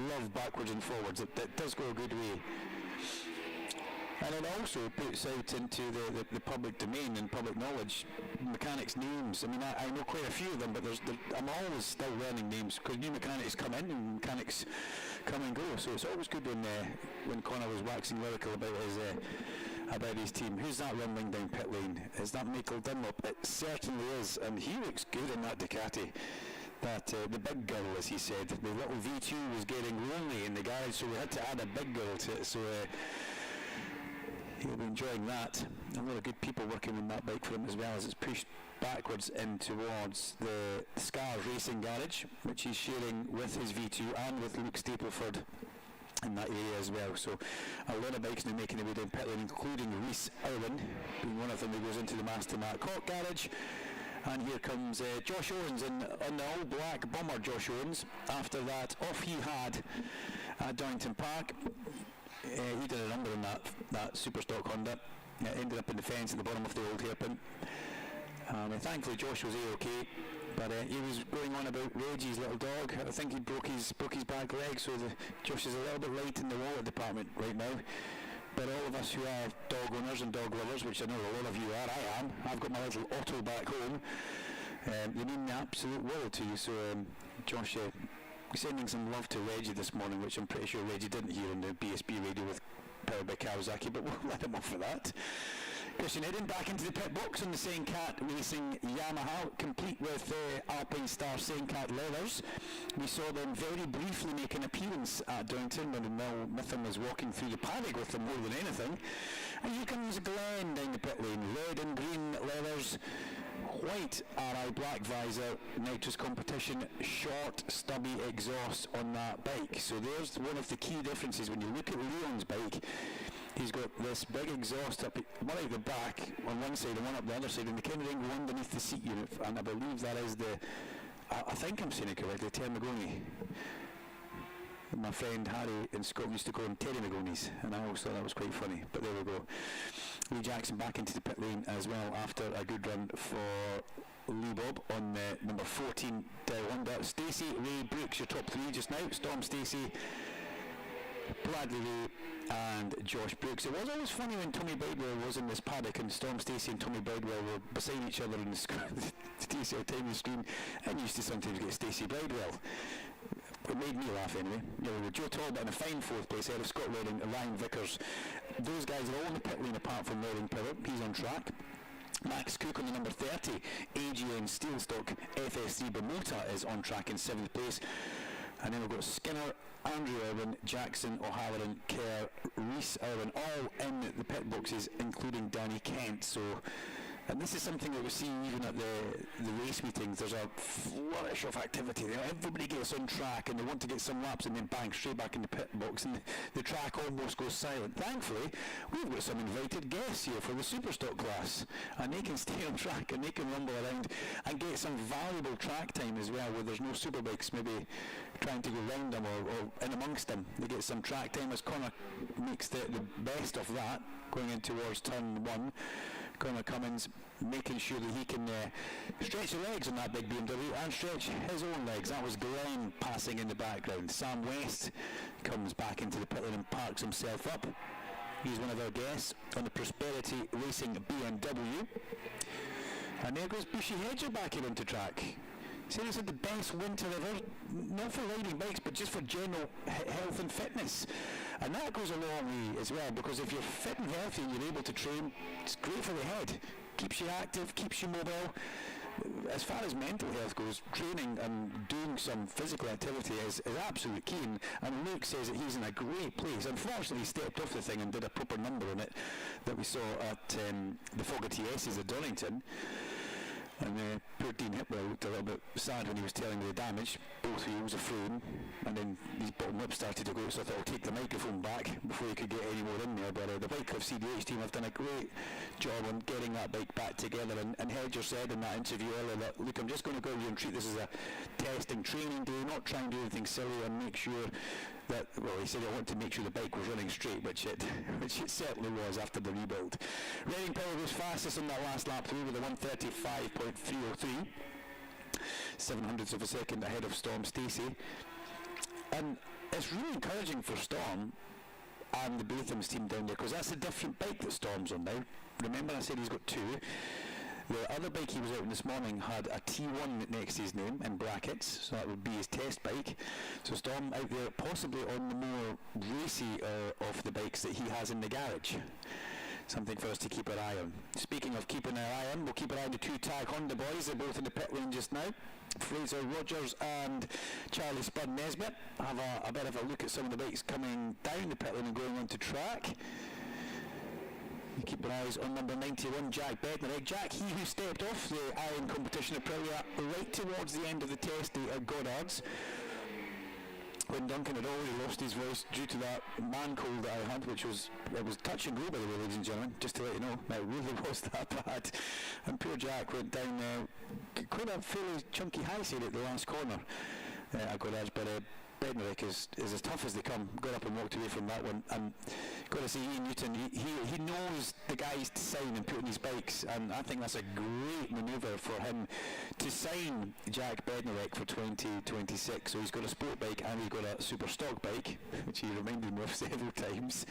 love backwards and forwards. That does go a good way. And it also puts out into the public domain and public knowledge mechanics' names. I mean, I know quite a few of them, but I'm always still learning names, because new mechanics come in and mechanics come and go. So it's always good when Connor was waxing lyrical about his team. Who's that rumbling down pit lane? Is that Michael Dunlop? It certainly is, and he looks good in that Ducati. that the big girl, as he said, the little V2 was getting lonely in the garage, so we had to add a big girl to it. So he'll be enjoying that. A lot of good people working on that bike for him as well, as it's pushed backwards in towards the Scars Racing Garage, which he's sharing with his V2 and with Luke Stapleford in that area as well. So a lot of bikes now making their way down pit lane, including Rhys Irwin being one of them who goes into the Master Mark Cock garage. And here comes Josh Owens on the all-black bomber. Josh Owens, after that, off he had at Donington Park. He did a number on that Superstock Honda. Ended up in the fence at the bottom of the old hairpin. Thankfully Josh was A-OK, but he was going on about Reggie's little dog. I think he broke his back leg, so Josh is a little bit light in the water department right now. But all of us who are dog owners and dog lovers, which I know a lot of you are, I am. I've got my little Otto back home. They mean the absolute world to you. So Josh, sending some love to Reggie this morning, which I'm pretty sure Reggie didn't hear on the BSB radio with powered by Kawasaki, but we'll let him off for that. Christian Eden back into the pit box on the Saint-Cat Racing Yamaha, complete with Alpine Star Saint-Cat leathers. We saw them very briefly make an appearance at Donington when Mel Mitham was walking through the paddock with them more than anything. And here comes Glenn down the pit lane, red and green leathers, white RI black visor, nitrous competition, short stubby exhaust on that bike. So there's one of the key differences when you look at Leon's bike. He's got this big exhaust up, one out the back on one side and one up the other side, and the kind of thing go underneath the seat unit, and I believe that is I think I'm saying it correctly, Termagoni. My friend Harry in Scotland used to call him Terry Magonies, and I always thought that was quite funny, but there we go. Lee Jackson back into the pit lane as well after a good run for Lee Bob on number 14 Honda. Stacey Ray Brooks, your top three just now. Storm Stacey, Bradley Ray and Josh Brooks. It was always funny when Tommy Bridewell was in this paddock and Storm Stacey and Tommy Bridewell were beside each other in the Stacey on the screen, and used to sometimes get Stacey Bridewell. It made me laugh anyway. You know, with Joe Talbot in a fine fourth place ahead of Scott Redding and Ryan Vickers. Those guys are all in the pit lane apart from Redding Power. He's on track. Max Cook on the number 30 AGN Steelstock FS3 Bemota is on track in 7th place. And then we've got Skinner, Andrew Irwin, Jackson, O'Halloran, Kerr, Rhys Irwin, all in the pit boxes, including Danny Kent. So, and this is something that we see even at the race meetings. There's a flourish of activity there. Everybody gets on track and they want to get some laps and then bang, straight back in the pit box, and the track almost goes silent. Thankfully, we've got some invited guests here for the Superstock class, and they can stay on track and they can rumble around and get some valuable track time as well, where there's no Superbikes maybe trying to go round them or in amongst them. They get some track time as Connor makes the best of that going in towards turn 1. Connor Cummins making sure that he can stretch the legs on that big BMW and stretch his own legs. That was Glenn passing in the background. Sam West comes back into the pit lane and parks himself up. He's one of our guests on the Prosperity Racing BMW. And there goes Bushy Hedger back here onto track. Saying it's had the best winter ever, not for riding bikes, but just for general health and fitness. And that goes a long way as well, because if you're fit and healthy and you're able to train, it's great for the head. Keeps you active, keeps you mobile. As far as mental health goes, training and doing some physical activity is absolutely key. And Luke says that he's in a great place. Unfortunately, he stepped off the thing and did a proper number on it that we saw at the Fogger TS's at Donington. And poor Dean Hipwell looked a little bit sad when he was telling me the damage. Both wheels are thrown, and then his bottom lip started to go, so I thought I'll take the microphone back before he could get any more in there. But the Bike Club CDH team have done a great job on getting that bike back together. And Hedger said in that interview earlier that, look, I'm just going to go here and treat this as a testing training day, not try and do anything silly, and make sure that, well, he said I want to make sure the bike was running straight, which it certainly was after the rebuild. Redding Power was fastest on that last lap through with a 1:35.303, 700ths of a second ahead of Storm Stacey. And it's really encouraging for Storm and the Boothams team down there, because that's a different bike that Storm's on now. Remember I said he's got two. The other bike he was out on this morning had a T1 next to his name in brackets, so that would be his test bike. So Storm out there possibly on the more racy of the bikes that he has in the garage. something for us to keep our eye on. Speaking of keeping our eye on, we'll keep our eye on the two Tag Honda boys. They're both in the pit lane just now. Fraser Rogers and Charlie Spud Nesbitt. Have a bit of a look at some of the bikes coming down the pit lane and going onto track. You keep your eyes on number 91, Jack Bednarek. Jack, he who stepped off the Iron competition at Aprilia right towards the end of the test day at Goddard's, when Duncan had already lost his voice due to that man cold that I had, which was touch and go, by the way, ladies and gentlemen, just to let you know. It really was that bad. And poor Jack went down quite a fairly chunky high side at the last corner at Goddard's, but Bednarek is as tough as they come. Got up and walked away from that one. And got to say, Ian Newton, he knows the guys to sign and put in his bikes, and I think that's a great manoeuvre for him to sign Jack Bednarek for 2026. So he's got a sport bike and he's got a super stock bike, which he reminded me of several times,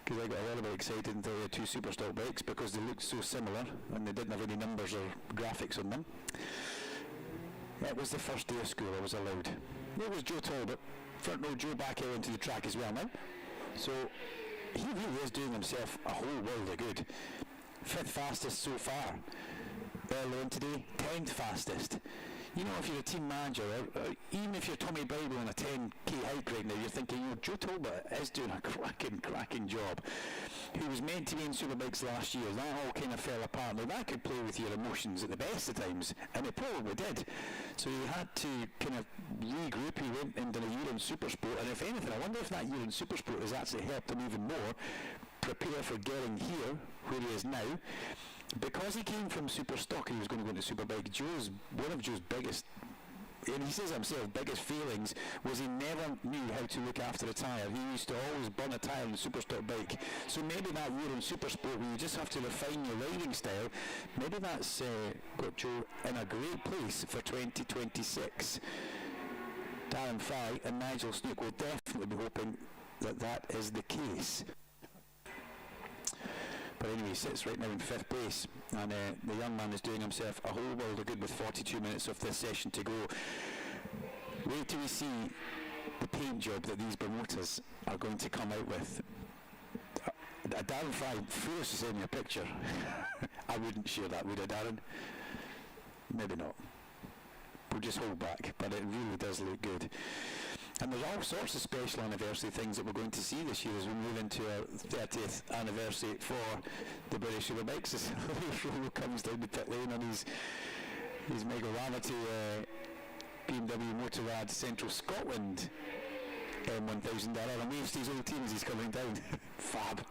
because I got a little bit excited until they had two super stock bikes because they looked so similar and they didn't have any numbers or graphics on them. It was the first day of school. I was allowed. There was Joe Talbot, front row Joe back out into the track as well now. So he really is doing himself a whole world of good. 5th fastest so far. Earlier on today, 10th fastest. You know, if you're a team manager, or even if you're Tommy Bible on a 10k hike right now, you're thinking, you know, Joe Talbot is doing a cracking job. He was meant to be in Superbikes last year. That all kind of fell apart. Now, that could play with your emotions at the best of times, and it probably did. So he had to kind of regroup. He went and did a year in Supersport, and if anything, I wonder if that year in Supersport has actually helped him even more prepare for getting here, where he is now. Because he came from super stock, he was going to go into Superbike. One of Joe's biggest, and he says himself, biggest failings was he never knew how to look after a tyre. He used to always burn a tyre on a super stock bike. So maybe that year in Supersport, where you just have to refine your riding style, maybe that's got Joe in a great place for 2026. Darren Fry and Nigel Snook will definitely be hoping that that is the case. But anyway, he sits right now in 5th place, and the young man is doing himself a whole world of good with 42 minutes of this session to go. Wait till we see the paint job that these promoters are going to come out with. Darren Fry, foolish to send me a picture. I wouldn't share that, would I, Darren? Maybe not. We'll just hold back, but it really does look good. And there's all sorts of special anniversary things that we're going to see this year as we move into our 30th anniversary for the British Superbikes. As Lee comes down the pit lane on his Mega Ramity BMW Motorrad Central Scotland M1000 and waves to his old team as he's coming down. Fab.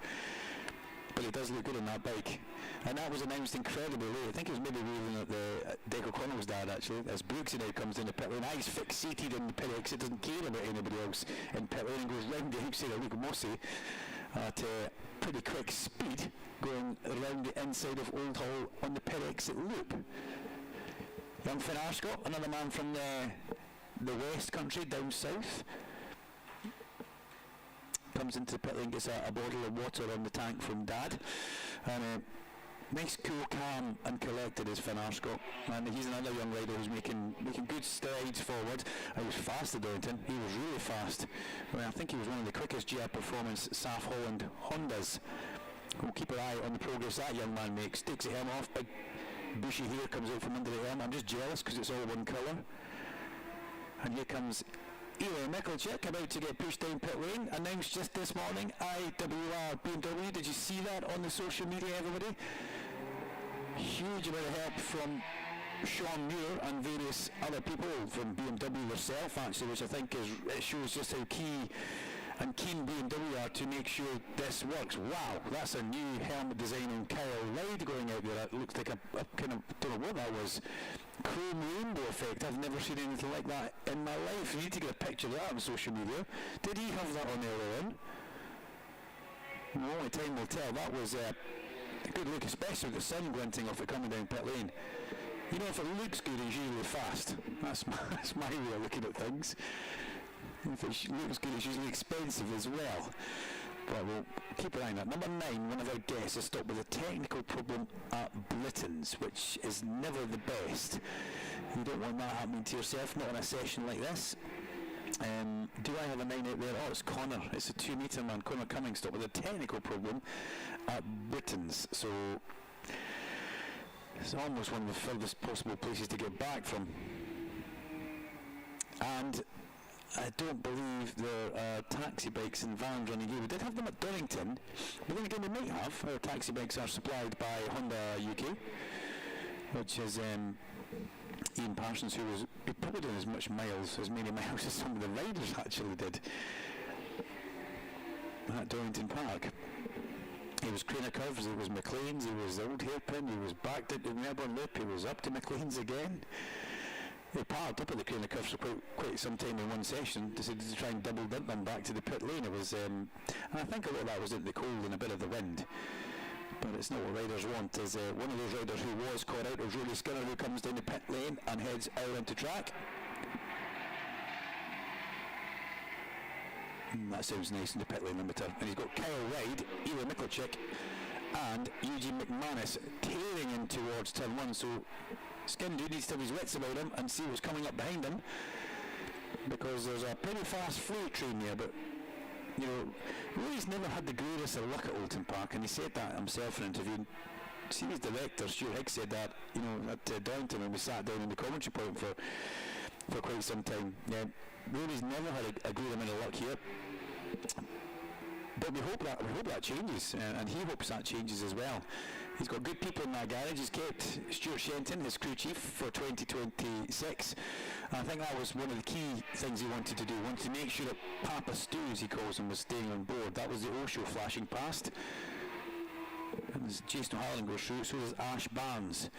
But it does look good on that bike. And that was announced incredibly late. I think it was maybe waving at Dick O'Connell's dad, actually, as Brooksy now comes in the pit lane. He's fixated in the pit exit, doesn't care about anybody else in pit lane, and goes round the outside of Luke Mossy at pretty quick speed, going around the inside of Old Hall on the pit exit loop. Young Finn Arscott, another man from the West Country, down south, comes into the pit lane, gets a bottle of water on the tank from Dad, and nice, cool, calm and collected is Finn Arscott, and he's another young rider who's making good strides forward. He was fast at Darlington. He was really fast. I think he was one of the quickest GR Performance South Holland Hondas. We'll keep our eye on the progress that young man makes. Takes the helm off, big bushy hair comes out from under the helm. I'm just jealous because it's all one colour. And here comes Eli Michalczyk, about to get pushed down pit lane, announced just this morning, IWR BMW. Did you see that on the social media, everybody? Huge amount of help from Sean Muir and various other people, from BMW herself actually, which I think it shows just how key and keen BMW are to make sure this works. Wow, that's a new helmet design on Kyle Lyde going out there. That looks like a kind of, don't know what that was, chrome rainbow effect. I've never seen anything like that in my life. You need to get a picture of that on social media. Did he have that on earlier on? Only time will tell. That was a good look, especially with the sun glinting off it coming down pit lane. You know, if it looks good, it's usually fast. That's my way of looking at things. If it looks good, it's usually expensive as well. But we'll keep an eye on that. Number 9, one of our guests has stopped with a technical problem at Blitton's, which is never the best. You don't want that happening to yourself, not in a session like this. Do I have a 9 out there? Oh, it's Connor. It's a 2 metre man, Connor Cummings, stopped with a technical problem at Britain's. So it's almost one of the furthest possible places to get back from. And I don't believe there are taxi bikes and vans running here. We did have them at Donington, but then again we might have. Our taxi bikes are supplied by Honda UK, which is Ian Parsons, who was probably doing as many miles as some of the riders actually did at Donington Park. He was Craner Curves, he was McLean's, he was Old Hairpin, he was back to the Melbourne Loop, he was up to McLean's again. They parked up at the Craner Curves for quite some time in one session, decided to try and double dip them back to the pit lane. It was, and I think a lot of that was in the cold and a bit of the wind. But it's not what riders want. Is one of those riders who was caught out was Rory Skinner, who comes down the pit lane and heads out into track. That sounds nice in the pit lane limiter. And he's got Kyle Ryde, Eli Mikkelchik and Eugene McManus tearing in towards turn 1. So Skinner needs to have his wits about him and see what's coming up behind him, because there's a pretty fast freight train there. But you know, Rory's never had the greatest of luck at Oulton Park, and he said that himself in an interview. Series director Stuart Higgs said that, you know, at Downton when we sat down in the commentary point for quite some time. Yeah, Rory's never had a great amount of luck here, but we hope that changes, and he hopes that changes as well. He's got good people in that garage. He's kept Stuart Shenton, his crew chief, for 2026. And I think that was one of the key things he wanted to do. He wanted to make sure that Papa Stu, as he calls him, was staying on board. That was the Osho flashing past. And as Jason O'Halloran goes through, so does Ash Barnes.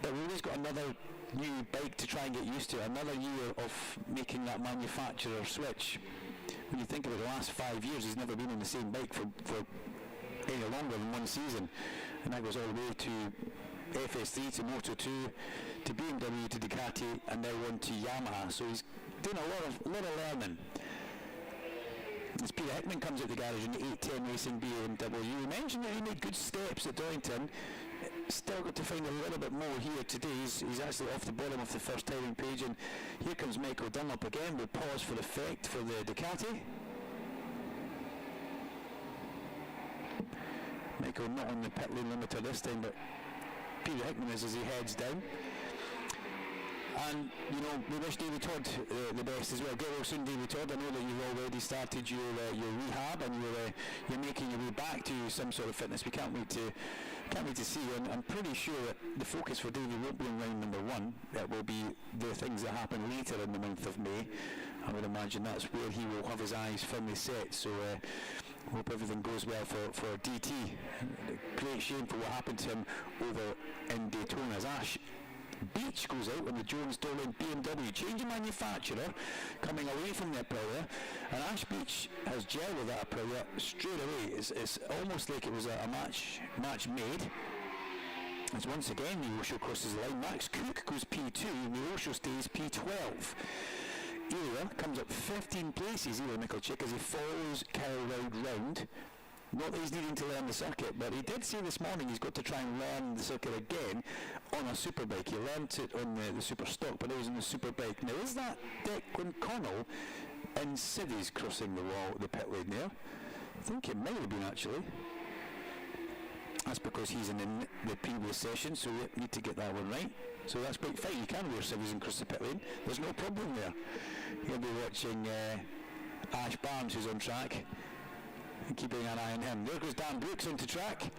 But Rory's got another new bike to try and get used to, another year of making that manufacturer switch. When you think about the last 5 years, he's never been on the same bike for any longer than one season, and that goes all the way to FS3, to Moto2, to BMW, to Ducati, and now on to Yamaha. So he's doing a lot of learning. As Peter Hickman comes out the garage in the 810 Racing BMW, you mentioned that he made good steps at Donington. Still got to find a little bit more here today. He's actually off the bottom of the first timing page, and here comes Michael Dunlop again. We'll pause for effect for the Ducati. Michael not on the pit lane limiter this time, but Peter Hickman is as he heads down. And, you know, we wish David Todd the best as well. Get well soon, David Todd. I know that you've already started your rehab, and you're making your way back to some sort of fitness. We can't wait to see you. And I'm pretty sure that the focus for David won't be on round number 1. That will be the things that happen later in the month of May. I would imagine that's where he will have his eyes firmly set. So hope everything goes well for DT. Great shame for what happened to him over in Daytona, as Ash Beach goes out on the Jones Dolan BMW, changing manufacturer, coming away from the Aprilia, and Ash Beach has gelled with that Aprilia straight away. It's almost like it was a match made. As once again the Osho crosses the line. Max Cook goes P2 and the Osho stays P12. Ilya comes up 15 places, Ilya Mikkelchik, as he follows Kyle Ryde round. Not that he's needing to learn the circuit, but he did say this morning he's got to try and learn the circuit again on a Superbike. He learnt it on the Super Stock, but it was on the Superbike. Now, is that Declan Connell in Siddy's crossing the pit lane there? I think it might have been, actually. That's because he's in the previous session, so we need to get that one right. So that's quite fine. You can wear civvies and cross the pit lane. There's no problem there. He'll be watching Ash Barnes, who's on track, and keeping an eye on him. There goes Dan Brooks into track.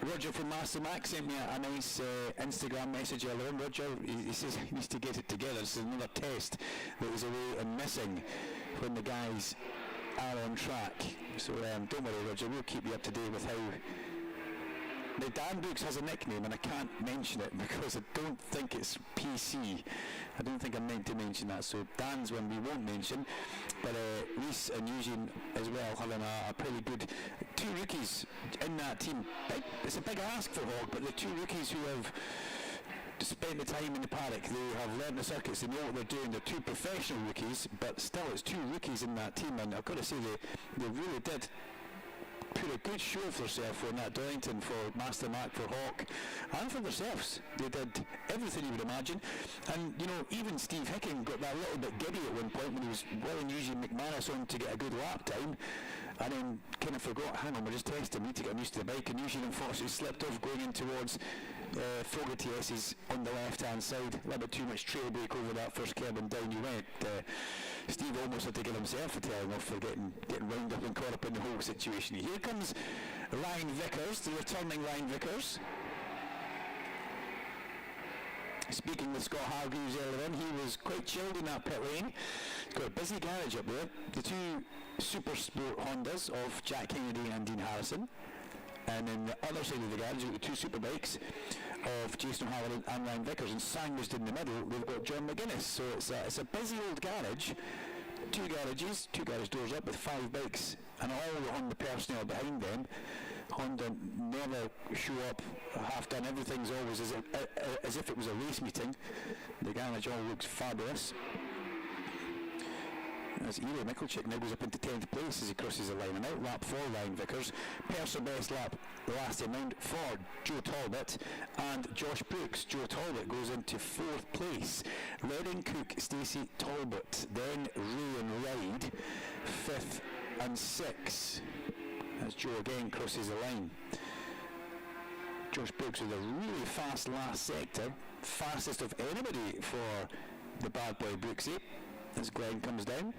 Roger from Master Max sent me a nice Instagram message earlier on. Roger, he says he needs to get it together. This is another test that was away and missing when the guys are on track. So don't worry, Roger, we'll keep you up to date with how... Now, Dan Brooks has a nickname, and I can't mention it because I don't think it's PC. I don't think I'm meant to mention that, so Dan's one we won't mention. But Reese and Eugene as well, having a pretty good... 2 rookies in that team. It's a big ask for Hogg, but the 2 rookies who have spent the time in the paddock, they have learned the circuits, they know what they're doing. They're 2 professional rookies, but still it's 2 rookies in that team, and I've got to say they really did put a good show of themselves in that Donington for Master Mark, for Hawk, and for themselves. They did everything you would imagine. And, you know, even Steve Hicking got that little bit giddy at one point when he was willing using McManus on to get a good lap time, and then kind of forgot, hang on, we're just testing, we need to get used to the bike, and usually unfortunately slipped off going in towards Fogarty S's on the left-hand side. A little bit too much trail brake over that first curb, and down you went. Steve almost had to give himself a telling off for getting wound up and caught up in the whole situation. Here comes Ryan Vickers, the returning Ryan Vickers. Speaking with Scott Hargreaves earlier on, he was quite chilled in that pit lane. He's got a busy garage up there. The two Super Sport Hondas of Jack Kennedy and Dean Harrison. And then the other side of the garage, you've got the two Superbikes of Jason O'Halloran and Ryan Vickers, and sandwiched in the middle, they've got John McGuinness. So it's a busy old garage. Two garages, two garage doors up with 5 bikes, and all the Honda personnel behind them. Honda never show up half done. Everything's always as if it was a race meeting. The garage all looks fabulous. As Eli Michalczyk now goes up into 10th place as he crosses the line, and out lap for Ryan Vickers. Personal best lap last time round for Joe Talbot and Josh Brooks. Joe Talbot goes into 4th place. Redding, Cook, Stacey, Talbot, then Ray and Ride 5th and 6th as Joe again crosses the line. Josh Brooks with a really fast last sector, fastest of anybody for the bad boy Brooksy as Glenn comes down.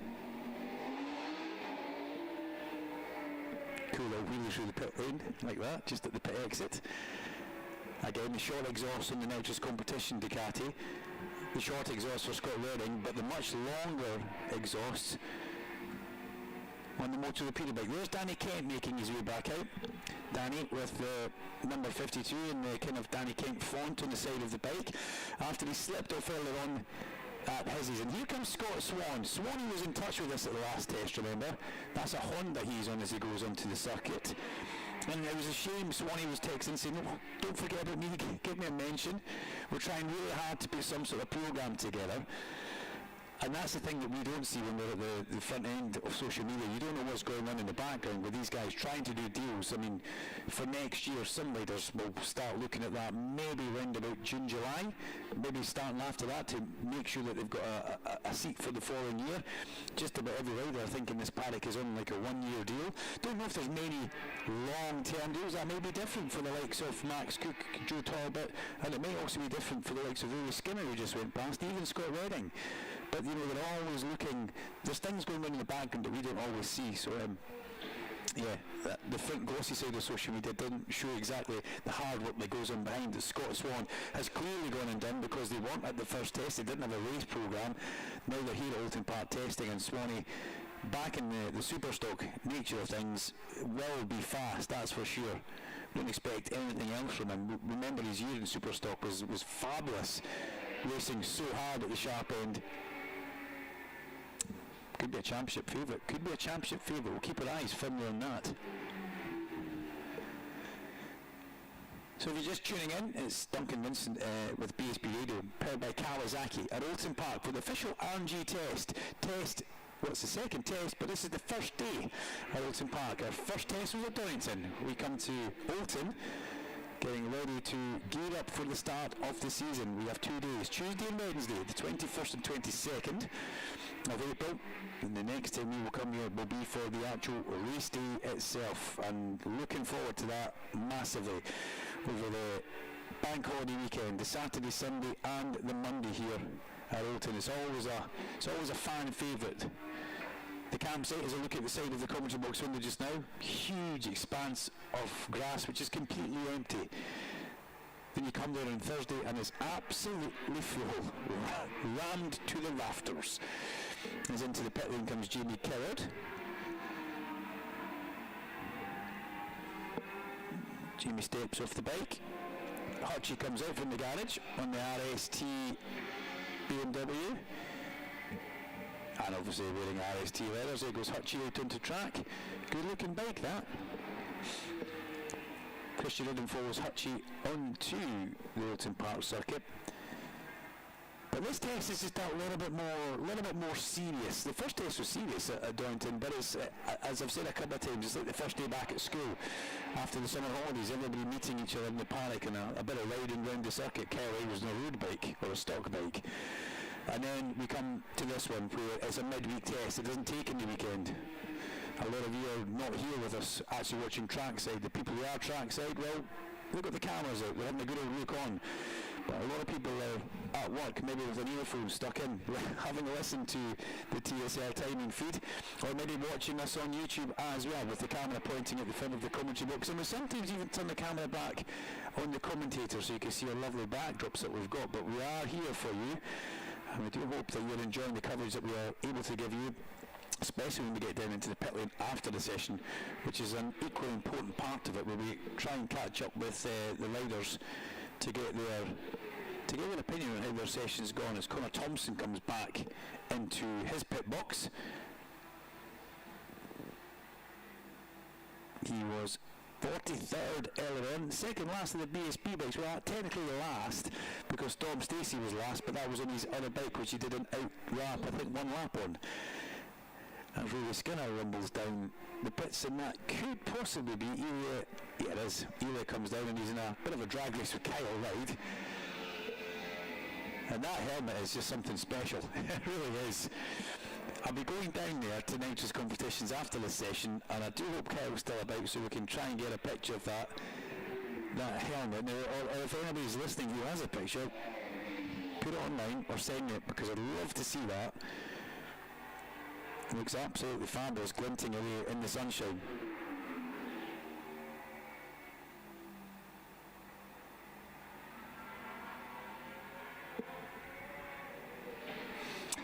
Cool little wheelie through the pit lane like that, just at the pit exit. Again, the short exhaust on the Nitrous Competition Ducati, the short exhaust for Scott Redding, but the much longer exhaust on the Motor Repeater bike. There's Danny Kent making his way back out. Danny with the number 52 and the kind of Danny Kent font on the side of the bike after he slipped off earlier on at his. And here comes Scott Swan. Swanee was in touch with us at the last test, remember? That's a Honda he's on as he goes onto the circuit. And it was a shame Swanee was texting saying, no, don't forget about me, give me a mention. We're trying really hard to put some sort of program together. And that's the thing that we don't see when we're at the front end of social media. You don't know what's going on in the background with these guys trying to do deals. I mean, for next year, some leaders will start looking at that maybe around about June, July, maybe starting after that to make sure that they've got a seat for the following year. Just about every rider, I think, in this paddock is on like a one-year deal. Don't know if there's many long-term deals. That may be different for the likes of Max Cook, Joe Talbot, and it may also be different for the likes of Rory Skinner, who just went past, even Scott Redding. But, you know, they're always looking, there's things going on in the background that we don't always see. So, the front glossy side of social media doesn't show exactly the hard work that goes on behind it. Scott Swan has clearly gone and done because they weren't at the first test. They didn't have a race programme. Now they're here at Oulton Park testing, and Swanee, back in the super stock nature of things, will be fast, that's for sure. Don't expect anything else from him. Remember, his year in super stock was fabulous, racing so hard at the sharp end. Could be a championship favourite. Could be a championship favourite. We'll keep our eyes firmly on that. So if you're just tuning in, it's Duncan Vincent with BSB Radio, powered by Kawasaki at Oulton Park for the official RMG test. It's the second test, but this is the first day at Oulton Park. Our first test was at Donington. We come to Oulton, getting ready to gear up for the start of the season. We have 2 days, Tuesday and Wednesday, the 21st and 22nd of April, and the next time we will come here will be for the actual race day itself, and looking forward to that massively over the bank holiday weekend, the Saturday, Sunday and the Monday here at Oulton. It's always a fan favourite. The campsite, as I look at the side of the commentary box window just now, huge expanse of grass which is completely empty. Then you come there on Thursday and it's absolutely full, rammed to the rafters. As into the pit lane comes Jamie Kirrard. Jamie steps off the bike. Hutchie comes out from the garage on the RST BMW. And obviously wearing RST leathers, there goes Hutchie out onto track. Good looking bike, that. Christian Ridden follows Hutchie onto the Oulton Park circuit. But this test is just a little bit more serious. The first test was serious at Donington, but it's, as I've said a couple of times, it's like the first day back at school after the summer holidays. Everybody meeting each other in the paddock and a bit of riding round the circuit. Kyle was on a road bike or a stock bike, and then we come to this one where it's a midweek test. It doesn't take in the weekend. A lot of you are not here with us actually watching trackside. The people who are trackside, well, they've got the cameras out. They're having a good old look on. But a lot of people are at work, maybe with an earphone stuck in, having listened to the TSL timing feed, or maybe watching us on YouTube as well, with the camera pointing at the front of the commentary box. And we sometimes even turn the camera back on the commentator so you can see our lovely backdrops that we've got. But we are here for you, and we do hope that you're enjoying the coverage that we are able to give you, especially when we get down into the pit lane after the session, which is an equally important part of it, where we try and catch up with the riders to get an opinion on how their session's gone as Connor Thompson comes back into his pit box. He was 43rd earlier on, second last of the BSB bikes. Well, technically last, because Tom Stacey was last, but that was on his other bike, which he did an out lap, I think 1 lap on. As Rory Skinner rumbles down the pits, and that could possibly be Elia. Yeah, it is. Elia comes down and he's in a bit of a drag race with Kyle Ride. And that helmet is just something special. It really is. I'll be going down there to nitrous competitions after this session, and I do hope Kyle's still about so we can try and get a picture of that helmet. Now, or if anybody's listening who has a picture, put it online or send me it, because I'd love to see that. It looks absolutely fabulous, glinting away in the sunshine.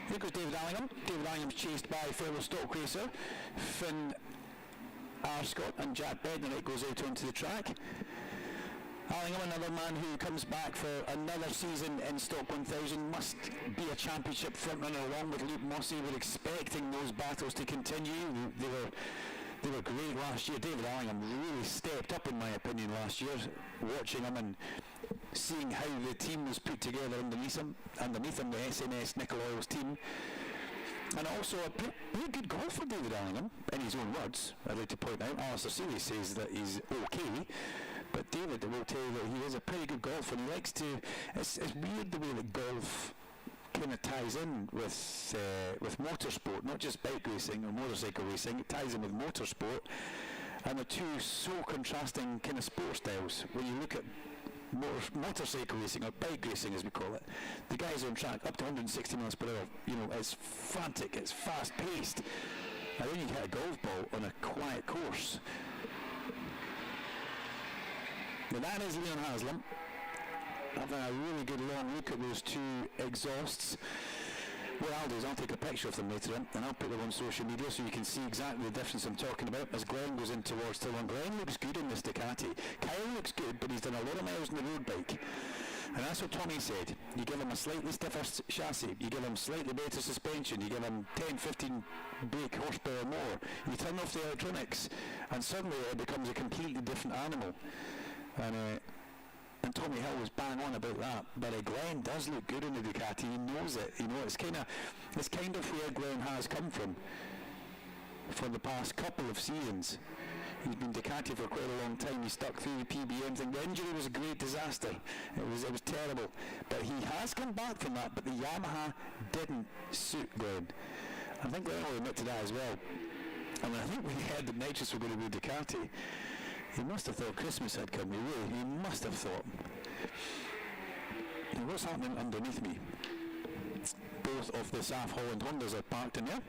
Here goes David Allingham. David Allingham's chased by fellow stock racer Finn Arscott, and Jack Bednarek goes out onto the track. Allingham, another man who comes back for another season in Stock 1000, must be a championship frontrunner along with Luke Mossey. We're expecting those battles to continue. They were great last year. David Allingham really stepped up, in my opinion, last year, watching him and seeing how the team was put together underneath him, the SNS Nickel Oils team. And also a pretty good golfer, David Allingham, in his own words. I'd like to point out, Alistair Seeley says that he's okay, but David will tell you that he is a pretty good golfer, and he likes to, it's weird the way that golf kind of ties in with motorsport, not just bike racing or motorcycle racing. It ties in with motorsport, and the two so contrasting kind of sport styles. When you look at motorcycle racing, or bike racing as we call it, the guys on track up to 160 miles per hour, you know, it's frantic, it's fast paced, and then you hit a golf ball on a quiet course. Now that is Leon Haslam having a really good long look at those two exhausts. What I'll do is I'll take a picture of them later on, and I'll put them on social media so you can see exactly the difference I'm talking about as Glenn goes in towards Tillon. Glenn looks good in this Ducati. Kyle looks good, but he's done a lot of miles on the road bike. And that's what Tommy said. You give him a slightly stiffer chassis, you give him slightly better suspension, you give him 10-15 brake horsepower more, you turn off the electronics, and suddenly it becomes a completely different animal. And Tommy Hill was bang on about that. But Glenn does look good in the Ducati. He knows it. You know, it's kind of where Glenn has come from for the past couple of seasons. He's been Ducati for quite a long time. He stuck through the PBMs, and the injury was a great disaster. It was terrible. But he has come back from that. But the Yamaha didn't suit Glenn. I think Glenn will admit to that as well. And I think when he heard that nitrous were going to be Ducati, he must have thought Christmas had come. He must have thought. Now what's happening underneath me? Both of the Saf Holland Hondas are parked in there.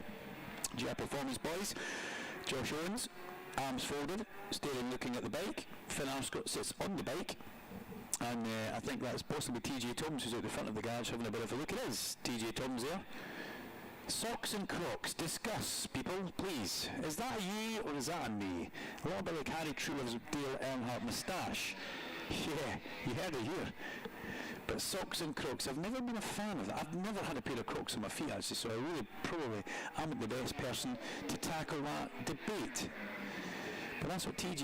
GR Performance boys. Josh Owens, arms folded, staring looking at the bike. Finn Arscott sits on the bike. And I think that's possibly TJ Toms who's at the front of the garage having a bit of a look. It is TJ Toms there. Socks and Crocs, discuss, people, please. Is that a you or is that a me? A lot about like Harry Truellove's Dale Earnhardt moustache. Yeah, you heard it here. But socks and Crocs, I've never been a fan of that. I've never had a pair of Crocs on my feet actually, so I really probably am the best person to tackle that debate. But that's what TG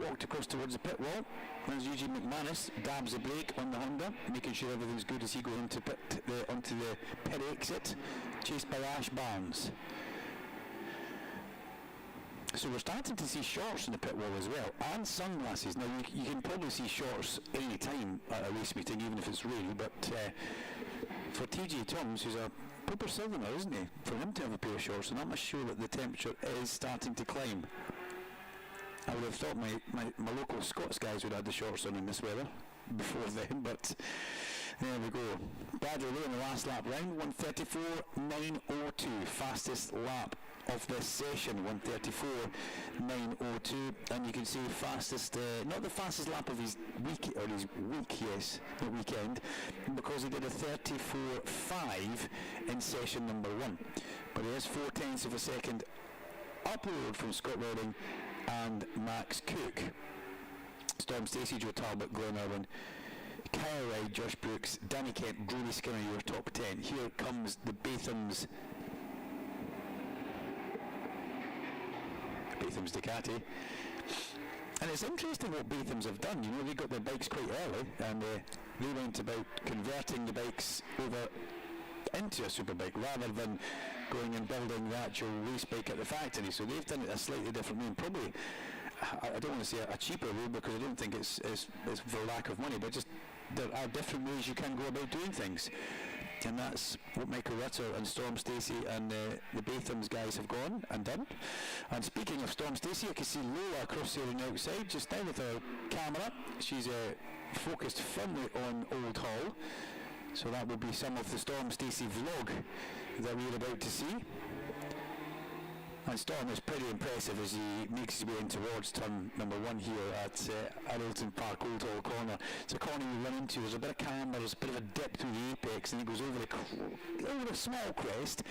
walked across towards the pit wall. There's Eugene McManus, dabs a brake on the Honda, making sure everything's good as he goes onto the pit exit, chased by Ash Barnes. So we're starting to see shorts in the pit wall as well, and sunglasses. Now you can probably see shorts any time at a race meeting, even if it's rainy, but for TJ Toms, who's a proper southerner, isn't he, for him to have a pair of shorts, and I'm not sure that the temperature is starting to climb. I would have thought my local Scots guys would have the shorts on in this weather before then, but there we go. Bradley Way in the last lap round, 1:34.902, fastest lap of this session, 1:34.902, and you can see fastest, not the fastest lap of his week, yes, not weekend, because he did a 34.5 in session number 1, but he is 0.4 of a second up the road from Scott Redding and Max Cook. Storm Stacey, Joe Talbot, Glenn Irwin, Kyle Wright, Josh Brooks, Danny Kent, Brody Skinner, your top 10. Here comes the Batham's Ducati. And it's interesting what Batham's have done. You know, they got their bikes quite early, and they went about converting the bikes over into a Superbike rather than going and building the actual race bike at the factory. So they've done it a slightly different way, and probably, I don't want to say a cheaper way, because I don't think it's for lack of money, but just there are different ways you can go about doing things. And that's what Michael Rutter and Storm Stacey and the Batham's guys have gone and done. And speaking of Storm Stacey, I can see Lola across here on the outside just now with her camera. She's focused firmly on Old Hall. So that will be some of the Storm Stacey vlog that we're about to see. And Storm is pretty impressive as he makes his way in towards turn number 1 here at Oulton Park, Old Hall Corner. It's a corner you run into, there's a bit of camber, there's a bit of a dip through the apex, and he goes over a small crest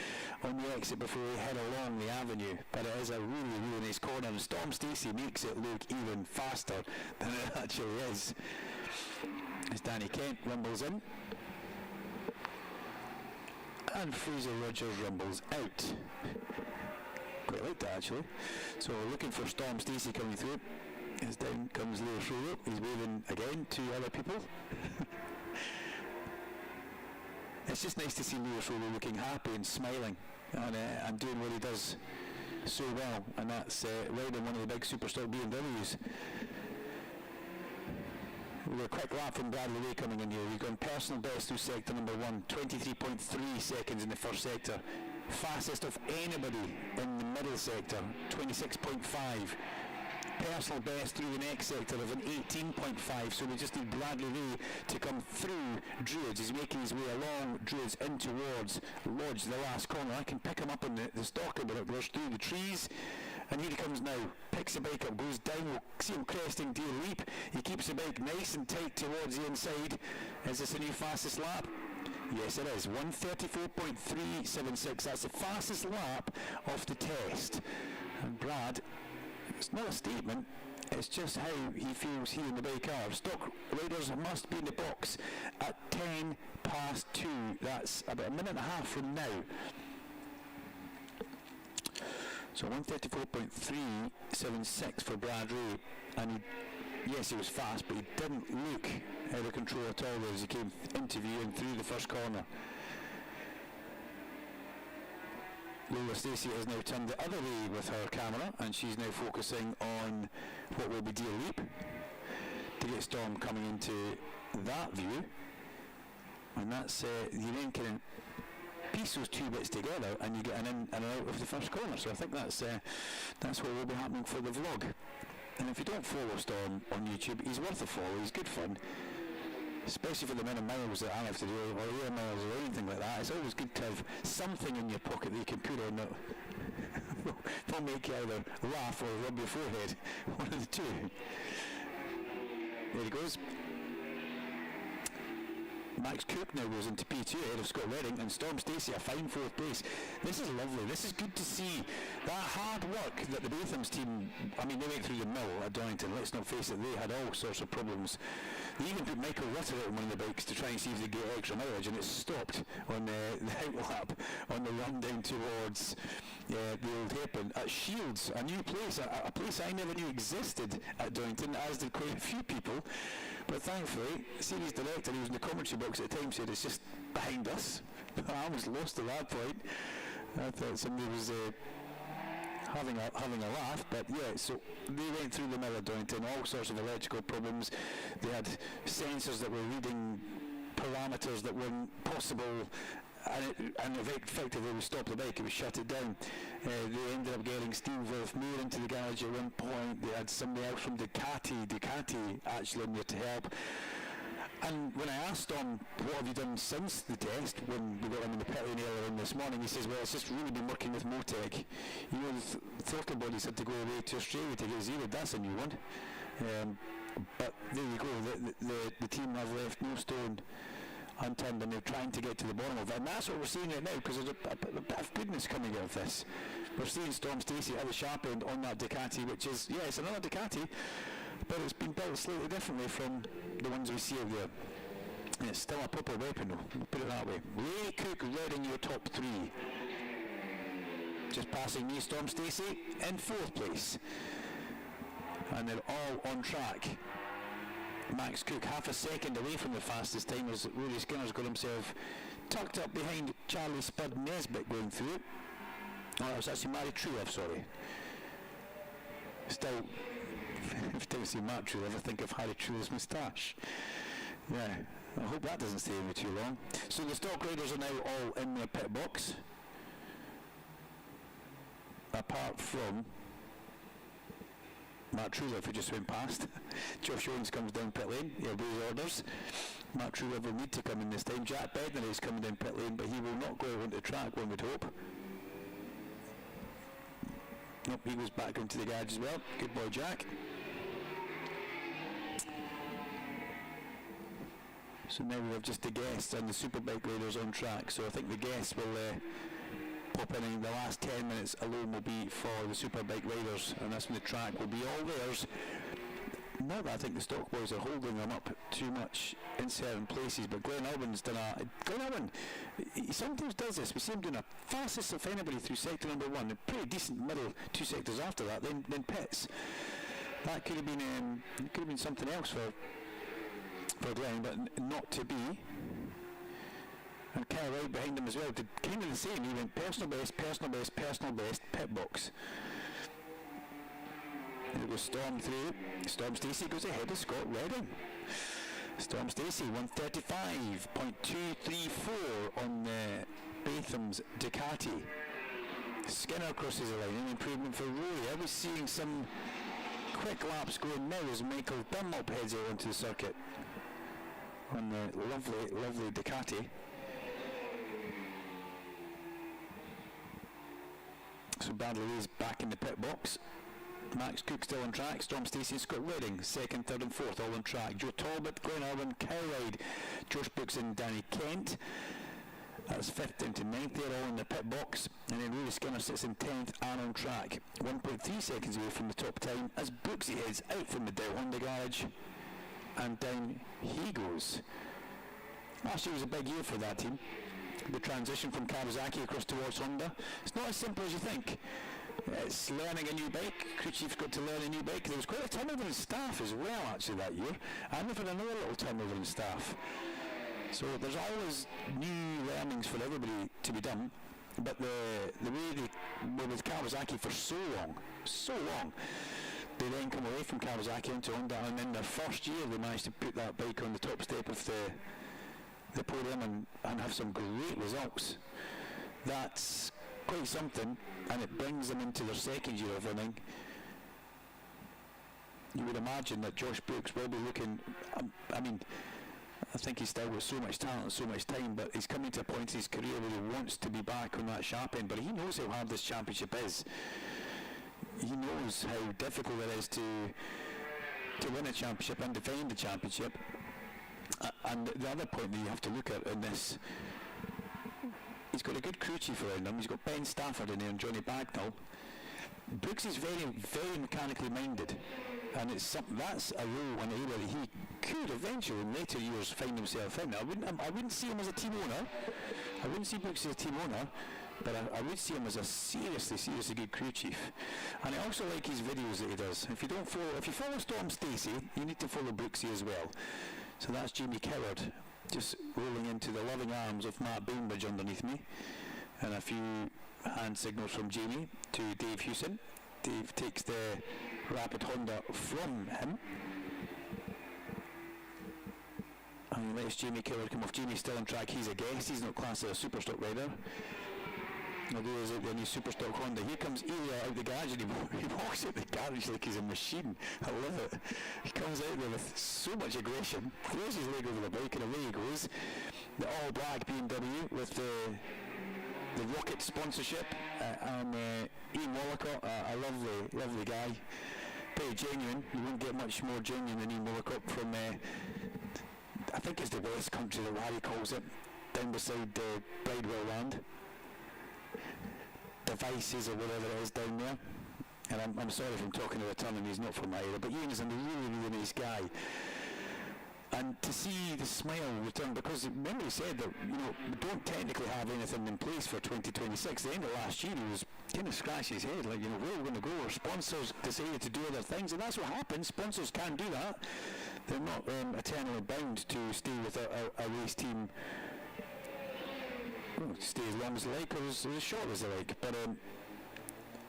on the exit before we head along the avenue. But it is a really, really nice corner, and Storm Stacey makes it look even faster than it actually is. As Danny Kent rumbles in. And Fraser Rogers rumbles out. Quite like that actually. So we're looking for Storm Stacey coming through. As down comes Leo Schroeder. He's waving again to other people. It's just nice to see Leo Schroeder looking happy and smiling and doing what he does so well, and that's riding one of the big Superstock BMWs. We've got a quick lap from Bradley Way coming in here. We've gone personal best through sector number 1, 23.3 seconds in the first sector. Fastest of anybody in the middle sector, 26.5. Personal best through the next sector of an 18.5, so we just need Bradley Way to come through Druids. He's making his way along Druids in towards Lodge, the last corner. I can pick him up on the stalker, but it goes through the trees. And here he comes now, picks the bike up, goes down, we'll see him cresting Deer Leap. He keeps the bike nice and tight towards the inside. Is this a new fastest lap? Yes, it is. 1:34.376. That's the fastest lap of the test. And Brad, it's not a statement, it's just how he feels here in the bike car. Stock riders must be in the box at 2:10. That's about a minute and a half from now. So 1:34.376 for Brad Ray, and yes, he was fast, but he didn't look out of control at all as he came into view and through the first corner. Lola Stacey has now turned the other way with her camera, and she's now focusing on what will be Deer Leap to get Storm coming into that view, and that's you then can piece those two bits together and you get an in and out of the first corner. So I think that's what will be happening for the vlog. And if you don't follow Storm on YouTube, he's worth a follow. He's good fun, especially for the amount of miles that I have to do, or air miles or anything like that. It's always good to have something in your pocket that you can put on that will make you either laugh or rub your forehead. One of the two. There he goes. Max Cook now goes into P2 ahead of Scott Redding, and Storm Stacey a fine 4th place. This is lovely. This is good to see. That hard work that the Bothams team, I mean, they went through the mill at Donington. Let's not face it, they had all sorts of problems. They even put Michael Rutter out on one of the bikes to try and see if they get extra mileage, and it stopped on the outlap on the run down towards the Old Hairpin at Shields, a new place, a place I never knew existed at Donington, as did quite a few people. But thankfully, the series director, who was in the commentary box at the time, said it's just behind us. I was lost at that point. I thought somebody was having a laugh, but yeah, so they went through the mill at Donington, all sorts of electrical problems. They had sensors that were reading parameters that weren't possible, and effectively we stopped the bike, it was shut it down. They ended up getting Steve Wolf-Moore into the garage at one point. They had somebody else from Ducati actually in there to help. And when I asked Tom, what have you done since the test, when we got him in the pit lane earlier on this morning, he says, well, it's just really been working with Motec. You know, the throttle bodies had to go away to Australia to get zeroed. That's a new one. But there you go, the team have left no stone unturned, and they're trying to get to the bottom of it. And that's what we're seeing right now, because there's a bit of goodness coming out of this. We're seeing Storm Stacey at the sharp end on that Ducati, which is, yeah, it's another Ducati, but it's been built slightly differently from the ones we see out there. It's still a proper weapon, though, we'll put it that way. Ray Cook leading your top 3. Just passing me, Storm Stacey, in 4th place. And they're all on track. Max Cook half a second away from the fastest time as Rory Skinner's got himself tucked up behind Charlie Spud Nesbitt going through. Oh, it was actually Mary Truelove, sorry. Still, every time I see Matt Truelove, I think of Harry Truelove's moustache. Yeah, I hope that doesn't stay in me too long. So the stock riders are now all in the pit box, apart from Matt Truelove, who just went past. Josh Owens comes down pit lane, he obeys orders. Matt Truelove will need to come in this time. Jack Bednar is coming down pit lane, but he will not go onto the track, one would hope. Nope, he goes back into the garage as well. Good boy, Jack. So now we have just the guests and the Superbike riders on track. So I think the guests will pop in the last 10 minutes alone will be for the Superbike riders, and that's when the track will be all theirs. Not that I think the stock boys are holding them up too much in certain places, but Glenn Irwin's done Glenn Irwin, he sometimes does this. We see him doing a fastest of anybody through sector number 1, a pretty decent middle 2 sectors after that, then pits. That could have been something else for Glenn, but not to be. And Kyle Wright behind him as well did kind of the same. He went personal best, pit box. And it was Storm through. Storm Stacey goes ahead of Scott Redding. Storm Stacey 135.234 on the Batham's Ducati. Skinner crosses the line, an improvement for Rory. I was seeing some quick laps going now as Michael Dunlop heads out onto the circuit on the lovely Ducati. So Bradley is back in the pit box. Max Cook still on track. Storm Stacey and Scott Redding, 2nd, 3rd and 4th, all on track. Joe Talbot, Glenn Irwin, Kyle Ride, Josh Brooks and Danny Kent. That's 5th down to 9th. They're all in the pit box. And then Rory Skinner sits in 10th and on track. 1.3 seconds away from the top time as Brooksy heads out from the Dow Honda garage. And down he goes. Last year was a big year for that team. The transition from Kawasaki across towards Honda. It's not as simple as you think. It's learning a new bike. Crew chief's got to learn a new bike. There was quite a turnover in staff as well, actually, that year. And we've had another little turnover in staff. So there's always new learnings for everybody to be done. But the way they were with Kawasaki for so long, they then come away from Kawasaki into Honda, and in their first year they managed to put that bike on the top step of the podium and have some great results. That's quite something, and it brings them into their 2nd year of running. You would imagine that Josh Brooks will be looking, I think he's still got so much talent and so much time, but he's coming to a point in his career where he wants to be back on that sharp end, but he knows how hard this championship is. He knows how difficult it is to win a championship and defend the championship. And the other point that you have to look at in this, he's got a good crew chief around him. He's got Ben Stafford in there and Johnny Bagnall. Brooks is very, very mechanically minded, and that's a role and area that he could eventually in later years find himself in. I wouldn't see him as a team owner. I wouldn't see Brooks as a team owner, but I would see him as a seriously good crew chief. And I also like his videos that he does. If you follow Storm Stacey, you need to follow Brooksy as well. So that's Jamie Coward, just rolling into the loving arms of Matt Bainbridge underneath me, and a few hand signals from Jamie to Dave Hewson. Dave takes the Rapid Honda from him and lets Jamie Coward come off. Jamie's still on track. He's a guest. He's not classed as a super stock rider. Although he's out there in his super stock Honda. Here comes Ilya out the garage, and he walks out the garage like he's a machine. I love it. He comes out there with so much aggression, throws his leg over the bike, and away he goes. The all-black BMW with the Rocket sponsorship, and Ian Wallicott, a lovely guy, very genuine. You won't get much more genuine than Ian Wallicott from, I think it's the West Country that Larry calls it, down beside Bridewell Land, Devices or whatever it is down there. And I'm sorry if I'm talking out of turn and he's not from my area, but Ian is a really nice guy. And to see the smile return, because remember he said that, we don't technically have anything in place for 2026. At the end of last year, he was kind of scratching his head, like, where are we going to go? Our sponsors decided to do other things, and that's what happens. Sponsors can do that. They're not eternally bound to stay with a race team, stay as long as they like or as short as they like. But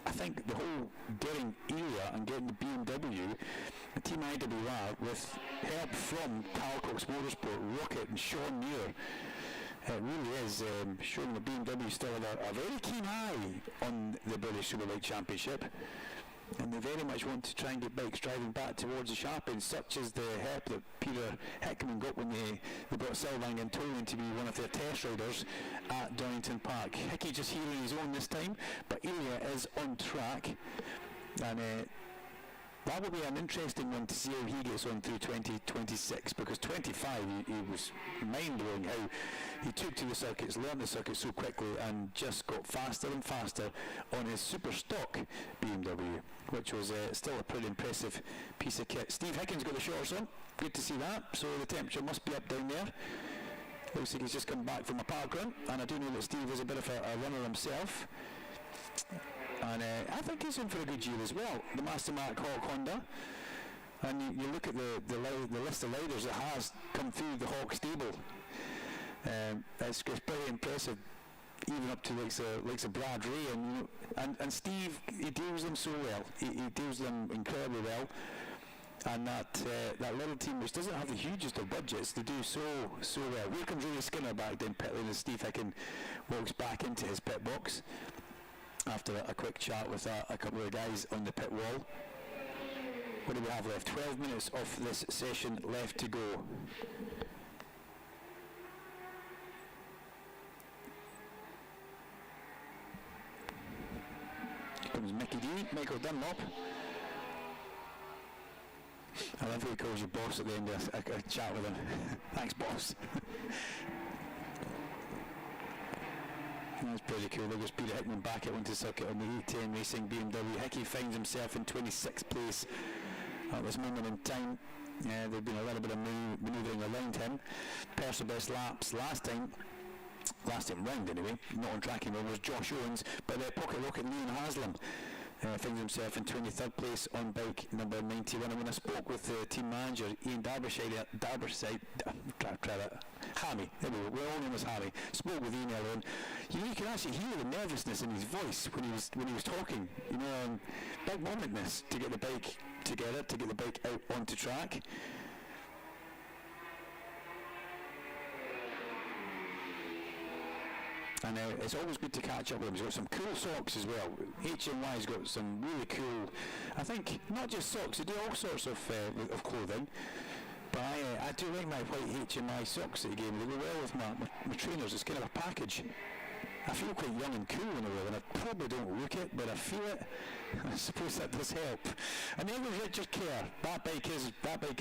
I think the whole getting area and getting the BMW, the Team IWR, with help from Calcox Motorsport, Rocket and Sean Muir, it really is showing the BMW still have a very keen eye on the British Superbike Championship, and they very much want to try and get bikes driving back towards the sharp end, such as the help that Peter Hickman got when they brought Sylvain and Tolan to be one of their test riders at Donington Park. Hickey just here on his own this time, but Ilya is on track, and that will be an interesting one to see how he gets on through 2026, because 25 he was mind-blowing how he took to the circuits, learned the circuit so quickly, and just got faster and faster on his super stock BMW, which was still a pretty impressive piece of kit. Steve Hickens got the shorts on, good to see that, so the temperature must be up down there. Looks like he's just come back from a park run, and I do know that Steve is a bit of a runner himself. And I think he's in for a good year as well. The Mastermark Hawk Honda, and you look at the list of riders that has come through the Hawk stable. It's pretty impressive, even up to likes of Brad Ray and Steve. He deals them so well. He deals them incredibly well. And that little team, which doesn't have the hugest of budgets, they do so well. Here comes Ray Skinner back down pit lane as Steve Hicken walks back into his pit box after a quick chat with a couple of guys on the pit wall. What do we have left? 12 minutes of this session left to go. Here comes Mickey D, Michael Dunlop. I love how he calls you boss at the end of a chat with him. Thanks, boss. That's pretty cool. There's Peter Hickman back out onto the circuit on the E10 Racing BMW. Hickey finds himself in 26th place at this moment in time. There's been a little bit of manoeuvring around him. Personal best laps last time round anyway, not on track anymore, was Josh Owens, but Pocket Rocket Leon Haslam finds himself in 23rd place on bike number 91. And when I spoke with the team manager Ian Darberside, Hammy, there we go, we're all known as Hammy, spoke with Ian earlier on. You can actually hear the nervousness in his voice when he was talking. Big momentness to get the bike together, to get the bike out onto track. And it's always good to catch up with him. He's got some cool socks as well. HMY's got some really cool, I think, not just socks, they do all sorts of clothing. But I do like my white HMI socks that he gave me. They go well with my trainers. It's kind of a package. I feel quite young and cool in a way, and I probably don't look it, but I feel it. I suppose that does help. And then with Richard Kerr, that bike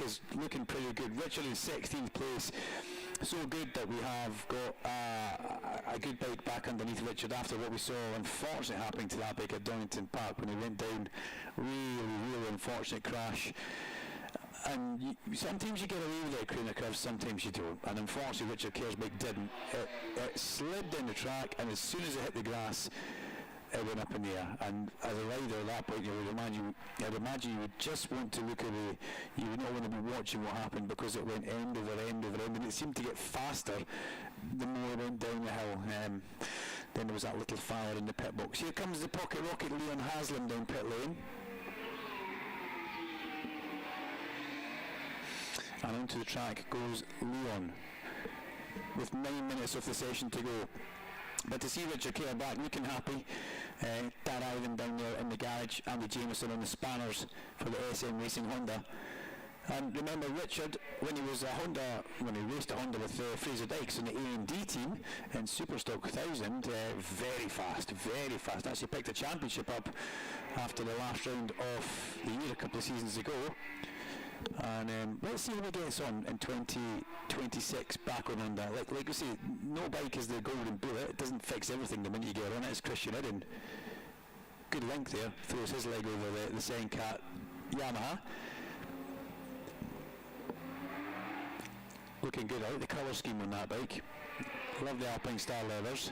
is looking pretty good. Richard in 16th place. So good that we have got a good bike back underneath Richard after what we saw unfortunately happening to that bike at Donington Park when he went down. Really unfortunate crash. And sometimes you get away with it, Crane curves, sometimes you don't. And unfortunately, Richard Kerr's bike didn't. It slid down the track, and as soon as it hit the grass, it went up in the air. And as a rider at that point, I'd imagine you would just want to look away. You would not want to be watching what happened because it went end over end over end, and it seemed to get faster the more it went down the hill. Then there was that little fire in the pit box. Here comes the pocket rocket, Leon Haslam, down pit lane. And onto the track goes Leon with 9 minutes of the session to go. But to see Richard Kerr back looking happy, Dad Ivan down there in the garage, Andy Jameson on the spanners for the SM Racing Honda. And remember Richard, when he raced a Honda with Fraser Dykes in the A&D team in Superstock 1000, very fast. Actually picked a championship up after the last round of the year a couple of seasons ago. And let's see how he gets on in 2026 back on Honda. Like we say, no bike is the golden bullet. It doesn't fix everything the minute you get on it. It's Christian Idden. Good link there. Throws his leg over the Sencat Yamaha. Looking good out. The colour scheme on that bike. Love the Alpine Star leathers.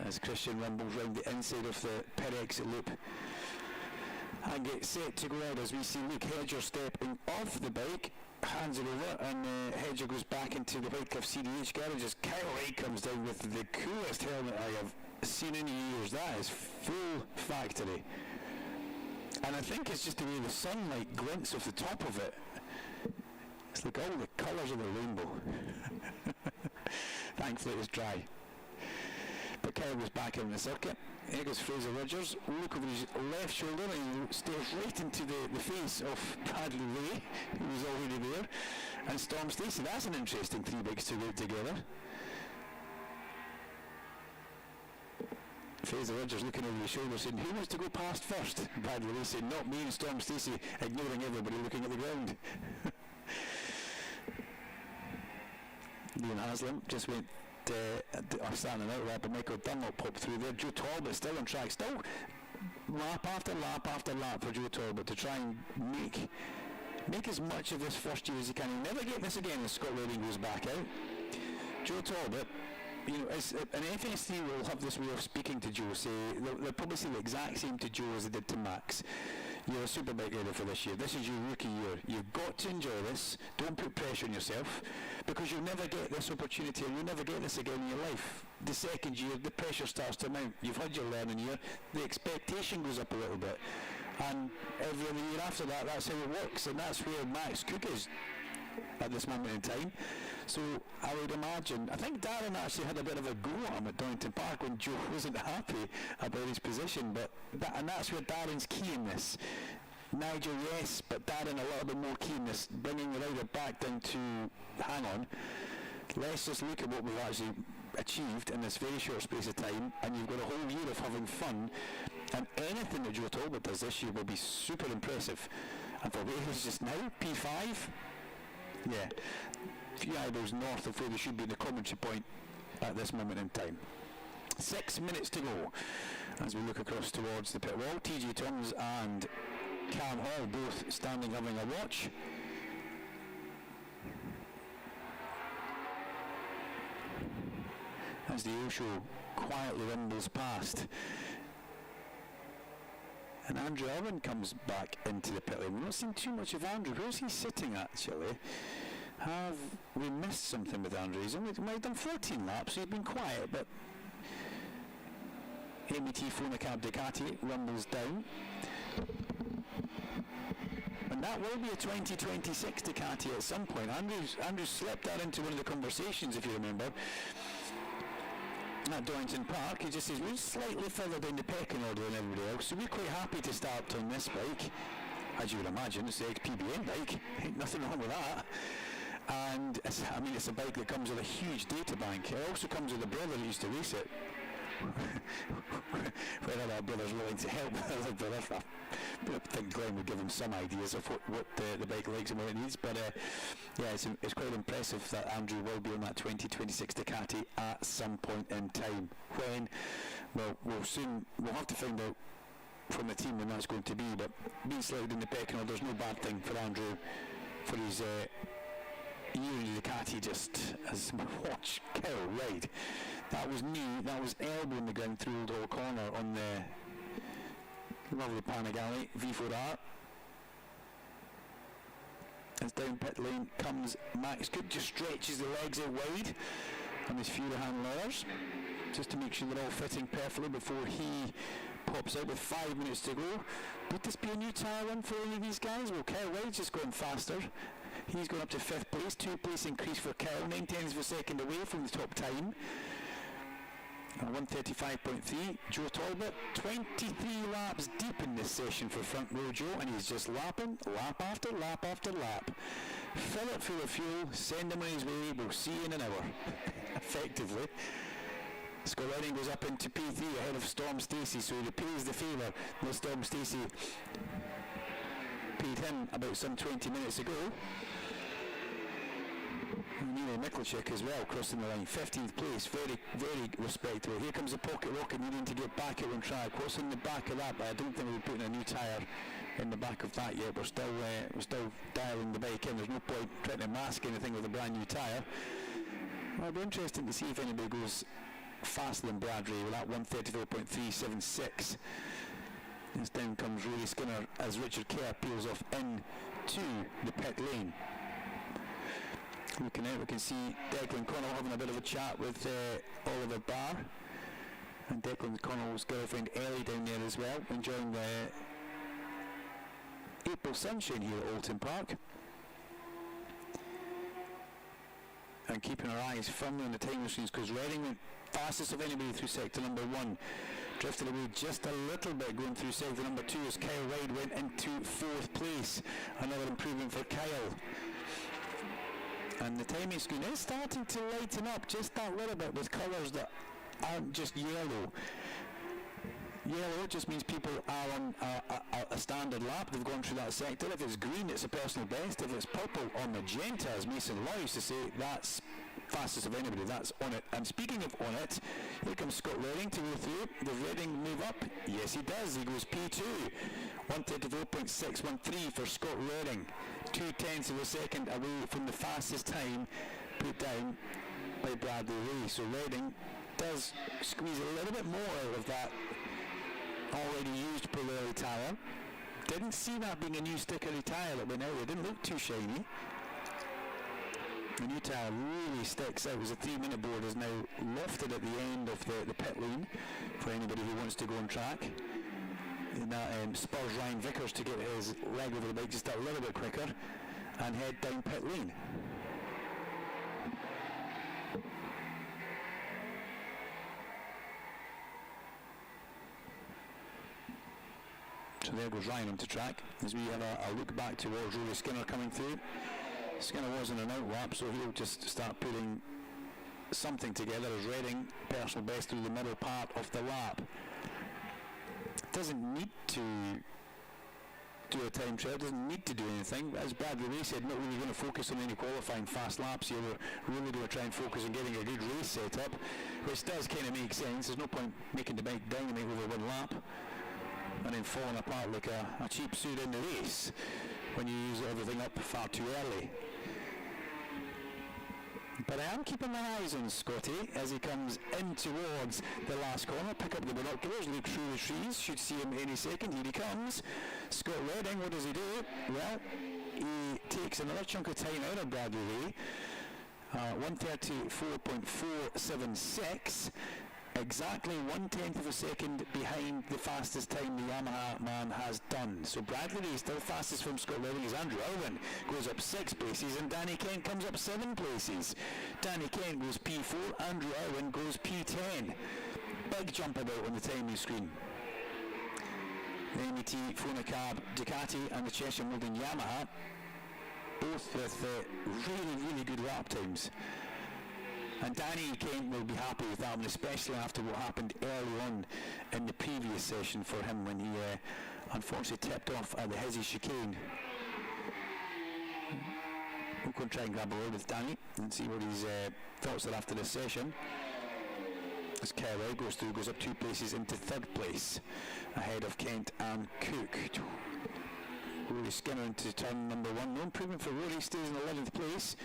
As Christian rumbles round the inside of the pit exit loop. And get set to go out as we see Luke Hedger stepping off the bike, hands it over, and Hedger goes back into the Whitecliff CDH garage as Kyle Wright comes down with the coolest helmet I have seen in years. That is full factory. And I think it's just the way the sunlight glints off the top of it. It's like all the colours of the rainbow. Thankfully it was dry. But Kyle was back in the circuit. Here goes Fraser Rogers. Look over his left shoulder and he stares right into the face of Bradley Ray, who was already there, and Storm Stacey. That's an interesting three bikes to go together. Fraser Rogers looking over his shoulder saying, who wants to go past first? Bradley Ray saying, not me, and Storm Stacey ignoring everybody looking at the ground. Leon Haslam just went standing out there, but Michael Dunlop popped through there. Joe Talbot still on track, still lap after lap after lap for Joe Talbot to try and make as much of this first year as he can. He'll never get this again as Scott Redding goes back out. Joe Talbot, an FST will have this way of speaking to Joe. They'll probably say the exact same to Joe as they did to Max. You're a Superbike rider for this year. This is your rookie year. You've got to enjoy this. Don't put pressure on yourself, because you'll never get this opportunity, and you'll never get this again in your life. The second year, the pressure starts to mount. You've had your learning year. The expectation goes up a little bit. And every other year after that, that's how it works. And that's where Max Cook is at this moment in time. So I would imagine, I think Darren actually had a bit of a go at him at Donington Park when Joe wasn't happy about his position, and that's where Darren's key in this. Nigel, yes, but Darren a little bit more key in this, bringing the rider back down to, hang on, let's just look at what we've actually achieved in this very short space of time, and you've got a whole year of having fun, and anything that Joe Talbot does this year will be super impressive. And for where he's just now, P5, yeah, a few eyeballs north of where they should be in the commentary point at this moment in time. 6 minutes to go as we look across towards the pit wall. TJ Thomas and Cam Hall both standing having a watch. As the Osho quietly rumbles past. And Andrew Irwin comes back into the pit lane. We've not seen too much of Andrew. Where's he sitting actually? Have we missed something with Andrew? He's only done 14 laps, so he's been quiet, but ABT Phonacab Ducati rumbles down. And that will be a 2026 Ducati at some point. Andrew slipped that into one of the conversations, if you remember. At Donington Park, he just says we're slightly further down the pecking order than everybody else, so we're quite happy to start on this bike. As you would imagine, it's the ex-PBN bike, ain't nothing wrong with that. And it's a bike that comes with a huge data bank. It also comes with a brother that used to race it. Whether our brother's willing to help our brother, I think Glenn would give him some ideas of what the bike likes and what it needs. But it's quite impressive that Andrew will be on that 2026 Ducati at some point in time. When? Well, we'll have to find out from the team when that's going to be. But being selected in the pecking order, there's no bad thing for Andrew for his year in the Ducati. Just as watch Kill ride. That was knee, that was elbow in the ground through Old Hall Corner on the lovely Panigale V4R. As down pit lane comes Max Cook, just stretches the legs out wide on his Furahan lowers, just to make sure they're all fitting perfectly before he pops out with 5 minutes to go. Would this be a new tyre run for any of these guys? Well, Kyle White's just going faster. He's going up to 5th place, 2 place increase for Kyle, 9/10 of a second away from the top time. 1:35.3. Joe Talbot, 23 laps deep in this session for front row Joe, and he's just lapping, lap after lap after lap. Fill it full of fuel, send him on his way, we'll see you in an hour. Effectively. Scott Redding goes up into P3 ahead of Storm Stacey, so he repays the favour that Storm Stacey paid him about some 20 minutes ago. Nino Mikkelchik as well, crossing the line, 15th place, very, very respectable. Here comes the Pocket Rocket needing to get back at one track. What's in the back of that? But I don't think we're putting a new tyre in the back of that yet. We're still dialing the bike in. There's no point trying to mask anything with a brand new tyre. Well, it'll be interesting to see if anybody goes faster than Bradley with that 1:34.376. As down comes Rory Skinner as Richard Kerr peels off into the pit lane. Looking out, we can see Declan Connell having a bit of a chat with Oliver Barr, and Declan Connell's girlfriend Ellie down there as well, enjoying the April sunshine here at Oulton Park, and keeping our eyes firmly on the time machines, because Reading went fastest of anybody through sector number 1, drifted away just a little bit going through sector number 2 as Kyle Wade went into 4th place. Another improvement for Kyle. And the timing screen is starting to lighten up just that little bit with colours that aren't just yellow. Yellow just means people are on a standard lap, they've gone through that sector. If it's green, it's a personal best. If it's purple or magenta, as Mason Law used to say, that's fastest of anybody, that's on it. And speaking of on it, here comes Scott Redding to go through. Does Redding move up? Yes, he does. He goes P2. 1:34.613 for Scott Redding. 2/10 of a second away from the fastest time put down by Bradley Ray. So Redding does squeeze a little bit more out of that already used Pirelli tyre. Didn't see that being a new stickery tyre that went out. It didn't look too shiny. The new tyre really sticks out as a 3-minute board is now lofted at the end of the pit lane for anybody who wants to go on track. And that spurs Ryan Vickers to get his leg over the bike just a little bit quicker and head down pit lane. So there goes Ryan onto track as we have a look back towards Rory Skinner coming through. Skinner was in an out lap, so he'll just start putting something together as Redding personal best through the middle part of the lap. Doesn't need to do a time trial, doesn't need to do anything. As Bradley Ray said, not really going to focus on any qualifying fast laps here. We're really going to try and focus on getting a good race set up, which does kind of make sense. There's no point making the bike dynamite over one lap and then falling apart like a cheap suit in the race when you use everything up far too early. But I am keeping my eyes on Scotty as he comes in towards the last corner. Pick up the binoculars, look through the trees, should see him any second. Here he comes. Scott Redding, what does he do? Well, he takes another chunk of time out of Bradley Ray. 1:34.476. Exactly 1/10 of a second behind the fastest time the Yamaha man has done. So Bradley Ray still fastest from Scott Redding as Andrew Irwin goes up 6 places and Danny Kent comes up 7 places. Danny Kent goes P4, Andrew Irwin goes P10. Big jump about on the timing screen. The MET Phonacab Ducati and the Cheshire Molding Yamaha both with really good lap times. And Danny Kent will be happy with that one, especially after what happened early on in the previous session for him when he unfortunately tipped off at the Hizzy chicane. We'll go and try and grab a word with Danny and see what his thoughts are after this session. As Kelly goes up 2 places into 3rd place, ahead of Kent and Cook. Rory Skinner into turn number 1. No improvement for Rory, stays in 11th place,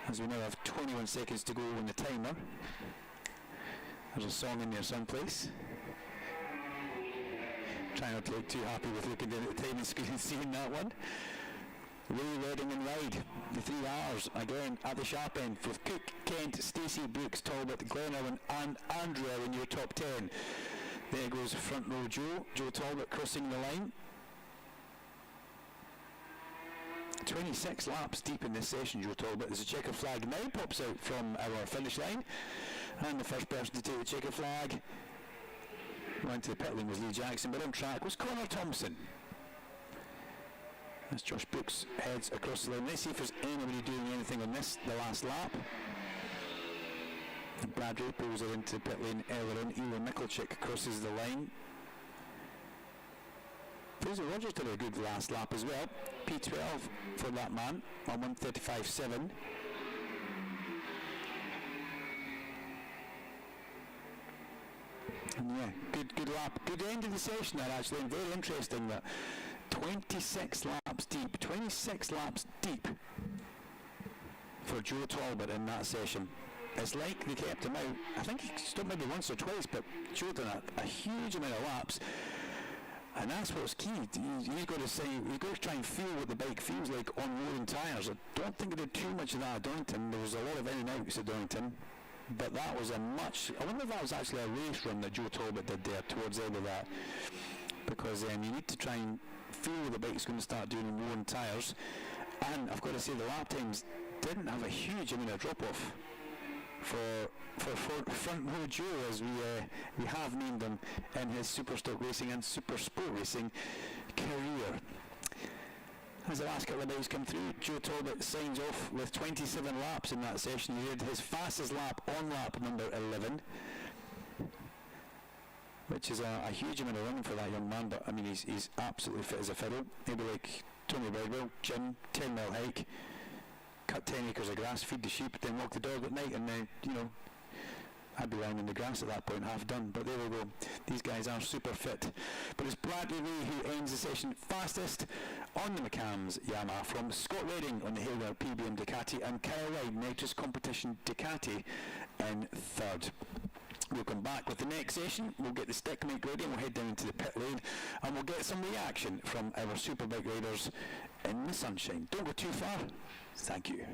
as we now have 21 seconds to go on the timer. There's a song in there someplace. Try not to look too happy with looking down at the timing screen and seeing that one. Ray, Redding and Ryde, the 3 R's again at the sharp end with Cook, Kent, Stacey, Brooks, Talbot, Glenn Owen and Andrew in your top 10. There goes front row Joe Talbot crossing the line. 26 laps deep in this session, Joe Talbot. There's a checker flag now, pops out from our finish line, and the first person to take the checker flag went to the pit lane was Lee Jackson, but on track was Connor Thompson. As Josh Brooks heads across the line, let's see if there's anybody doing anything on this, the last lap. And Brad Ray pulls it into the pit lane earlier on. Ewan Mickelchick crosses the line. Fraser Rogers did a good last lap as well. P12 for that man on 1:35.7. And yeah, good lap. Good end of the session there actually, and very interesting that 26 laps deep for Joe Talbot in that session. It's like they kept him out. I think he stopped maybe once or twice, but Joe done a huge amount of laps. And that's what's key. You've got to try and feel what the bike feels like on rolling tyres. I don't think they did too much of that at Donington. There was a lot of in and outs at Donington, but that was I wonder if that was actually a race run that Joe Talbot did there towards the end of that, because you need to try and feel what the bike's going to start doing on rolling tyres. And I've got to say the lap times didn't have a huge amount of drop off for front row Joe, as we have named him in his Super Stock Racing and Super Sport Racing career. As the last couple of days come through, Joe Talbot signs off with 27 laps in that session. He did his fastest lap on lap number 11, which is a huge amount of running for that young man, but I mean he's absolutely fit as a fiddle. Maybe like Tony Birdwell, gym, 10 mile hike, cut 10 acres of grass, feed the sheep, then walk the dog at night, and then, I'd be lying in the grass at that point, half done. But there we go. These guys are super fit. But it's Bradley Ray who ends the session fastest on the McCams Yamaha, from Scott Redding on the Hilda PBM Ducati, and Kyle Wide, Nitrous Competition Ducati in 3rd. We'll come back with the next session. We'll get the stick mic ready and we'll head down into the pit lane, and we'll get some reaction from our Superbike riders in the sunshine. Don't go too far. Thank you.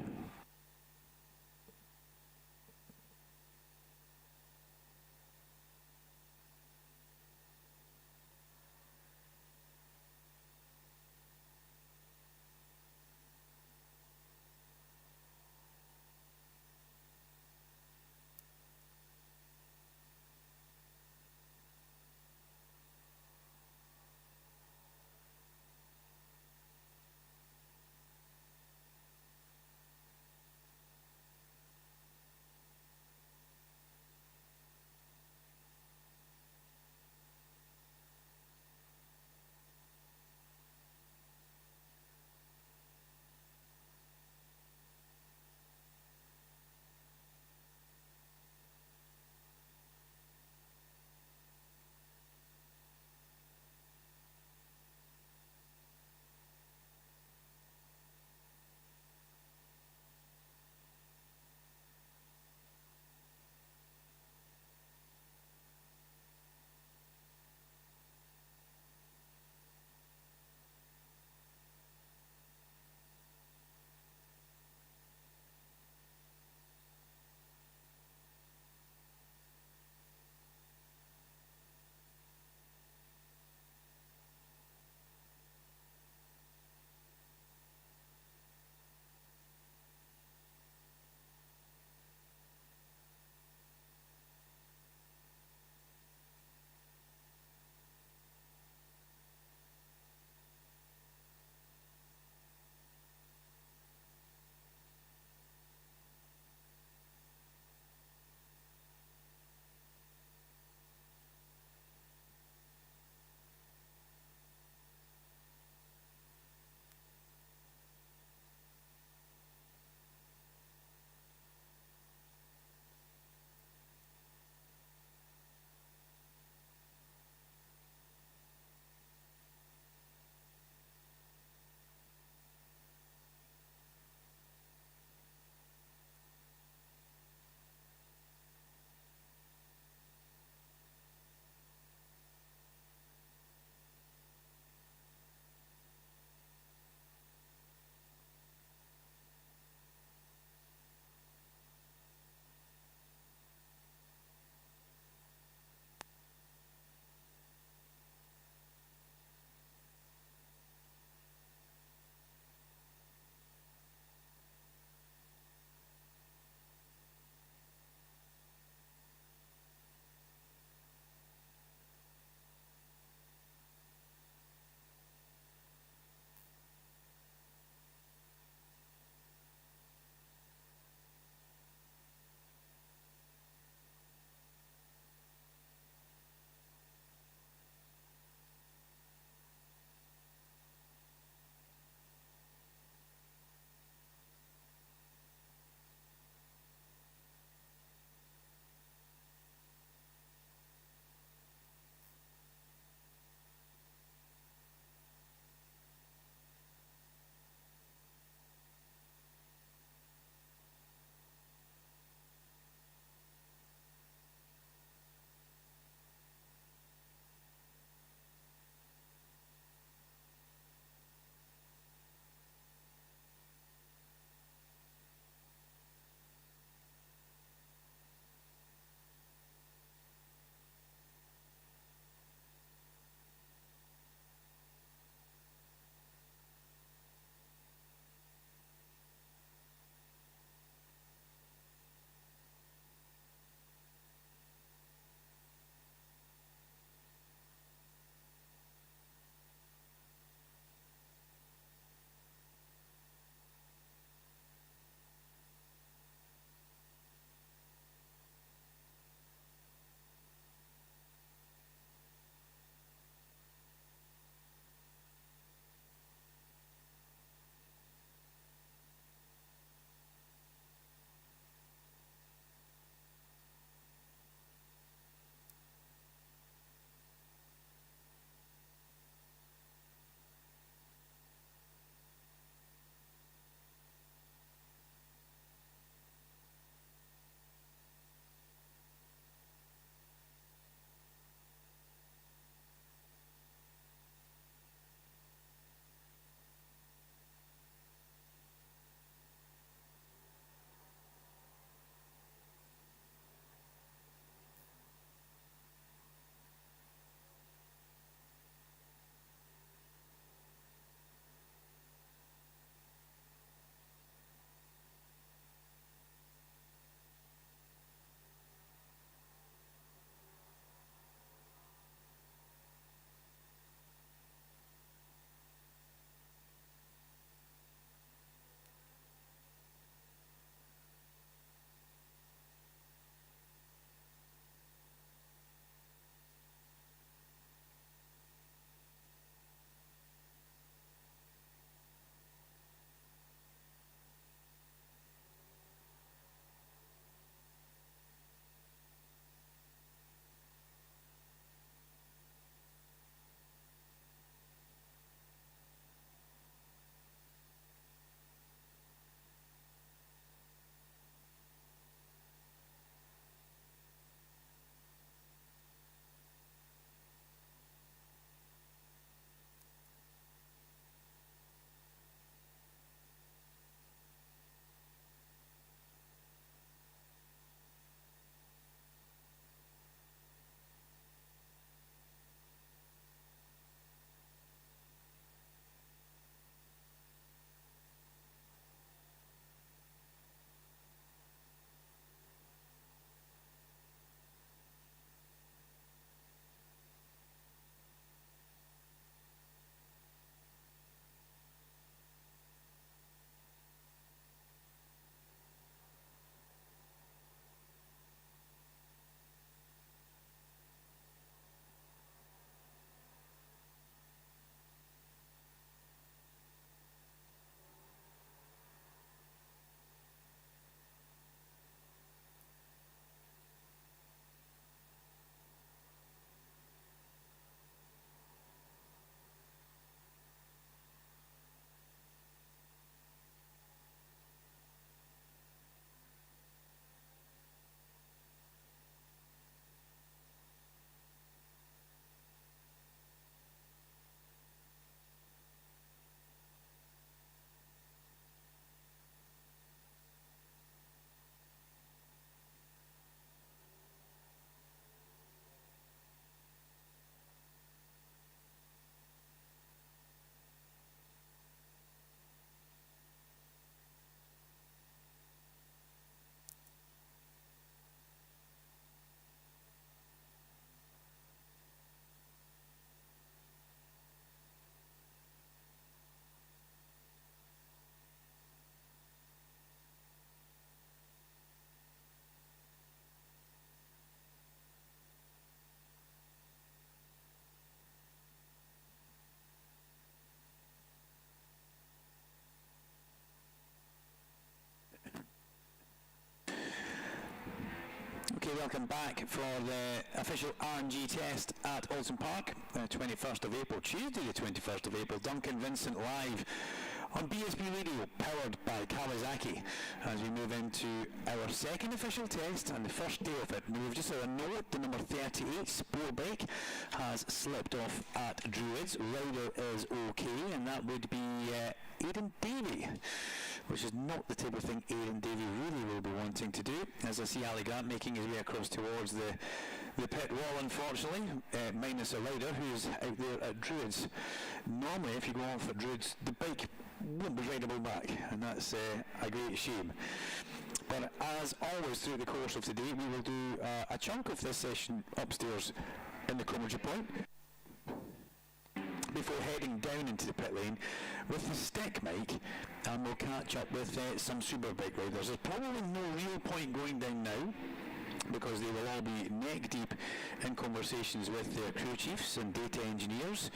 Okay, welcome back for the official RNG test at Oulton Park, 21st of April, Tuesday the 21st of April. Duncan Vincent live on BSB Radio, powered by Kawasaki, as we move into our second official test and the first day of it. Now, we've just had a note, the number 38 Sportbike has slipped off at Druids. Rider is okay, and that would be Aidan Davey, which is not the type of thing Aidan Davey really will be wanting to do. As I see Ali Grant making his way across towards the pit wall, unfortunately, minus a rider who's out there at Druids. Normally, if you go off at Druids, the bike won't be rideable back, and that's a great shame. But as always through the course of today, we will do a chunk of this session upstairs in the commentary point before heading down into the pit lane with the stick mic, and we'll catch up with some Superbike riders. There's probably no real point going down now, because they will all be neck deep in conversations with their crew chiefs and data engineers.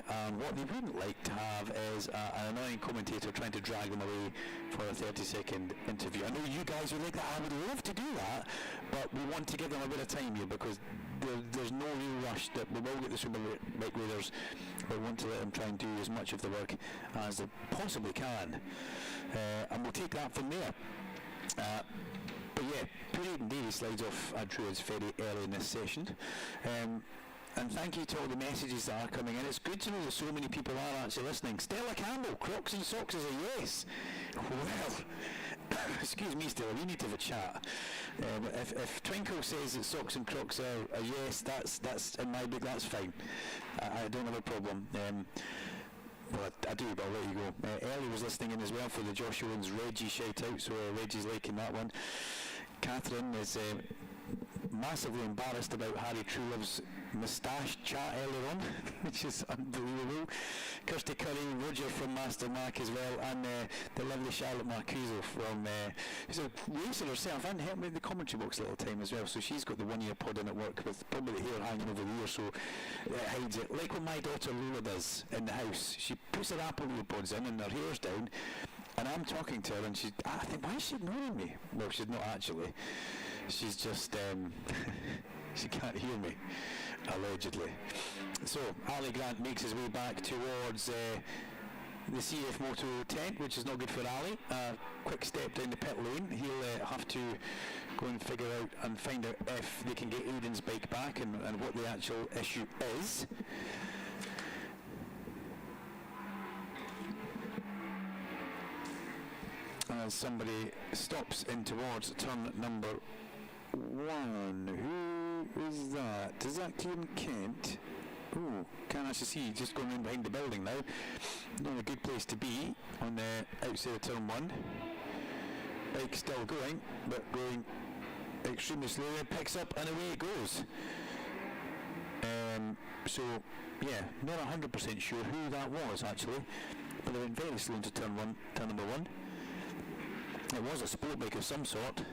And what they wouldn't like to have is an annoying commentator trying to drag them away for a 30-second interview. I know you guys would like that. I would love to do that, but we want to give them a bit of time here, because there's no real rush. That we will get the Superbike raiders, but we want to let them try and do as much of the work as they possibly can. And we'll take that from there. But yeah, Aidan Davey slides off at Druids very early in this session. And thank you to all the messages that are coming in. It's good to know that so many people are actually listening. Stella Campbell, Crocs and Socks is a yes. Well, excuse me, Stella, we need to have a chat. If Twinkle says that Socks and Crocs are a yes, that's in my book, that's fine. I don't have a problem. Well, I do, but I'll let you go. Ellie was listening in as well for the Josh Owens Reggie shout out, so Reggie's liking that one. Catherine is massively embarrassed about Harry Truelove's moustache chat earlier on, which is unbelievable. Kirsty Curry, Roger from Master Mark as well, and the lovely Charlotte Marcuso from who's a racer herself and helped me in the commentary box a little time as well, so she's got the 1 year pod in at work with probably the hair hanging over the ear, so it hides it, like what my daughter Lola does in the house. She puts her Apple earpods in and her hair's down, and I'm talking to her and I think, why is she ignoring me? Well, she's not actually. She's just, she can't hear me, allegedly. So, Ali Grant makes his way back towards the CF Moto tent, which is not good for Ali. Quick step down the pit lane. He'll have to go and figure out and find out if they can get Aidan's bike back and what the actual issue is. As somebody stops in towards turn number 1. Who is that? Is that Kieran Kent? Oh, can't actually see. Just going in behind the building now. Not a good place to be on the outside of turn 1. Bike still going, but going extremely slowly. Picks up and away it goes. So, yeah, not 100% sure who that was actually, but they went very slow into turn number 1. It was a sport bike of some sort.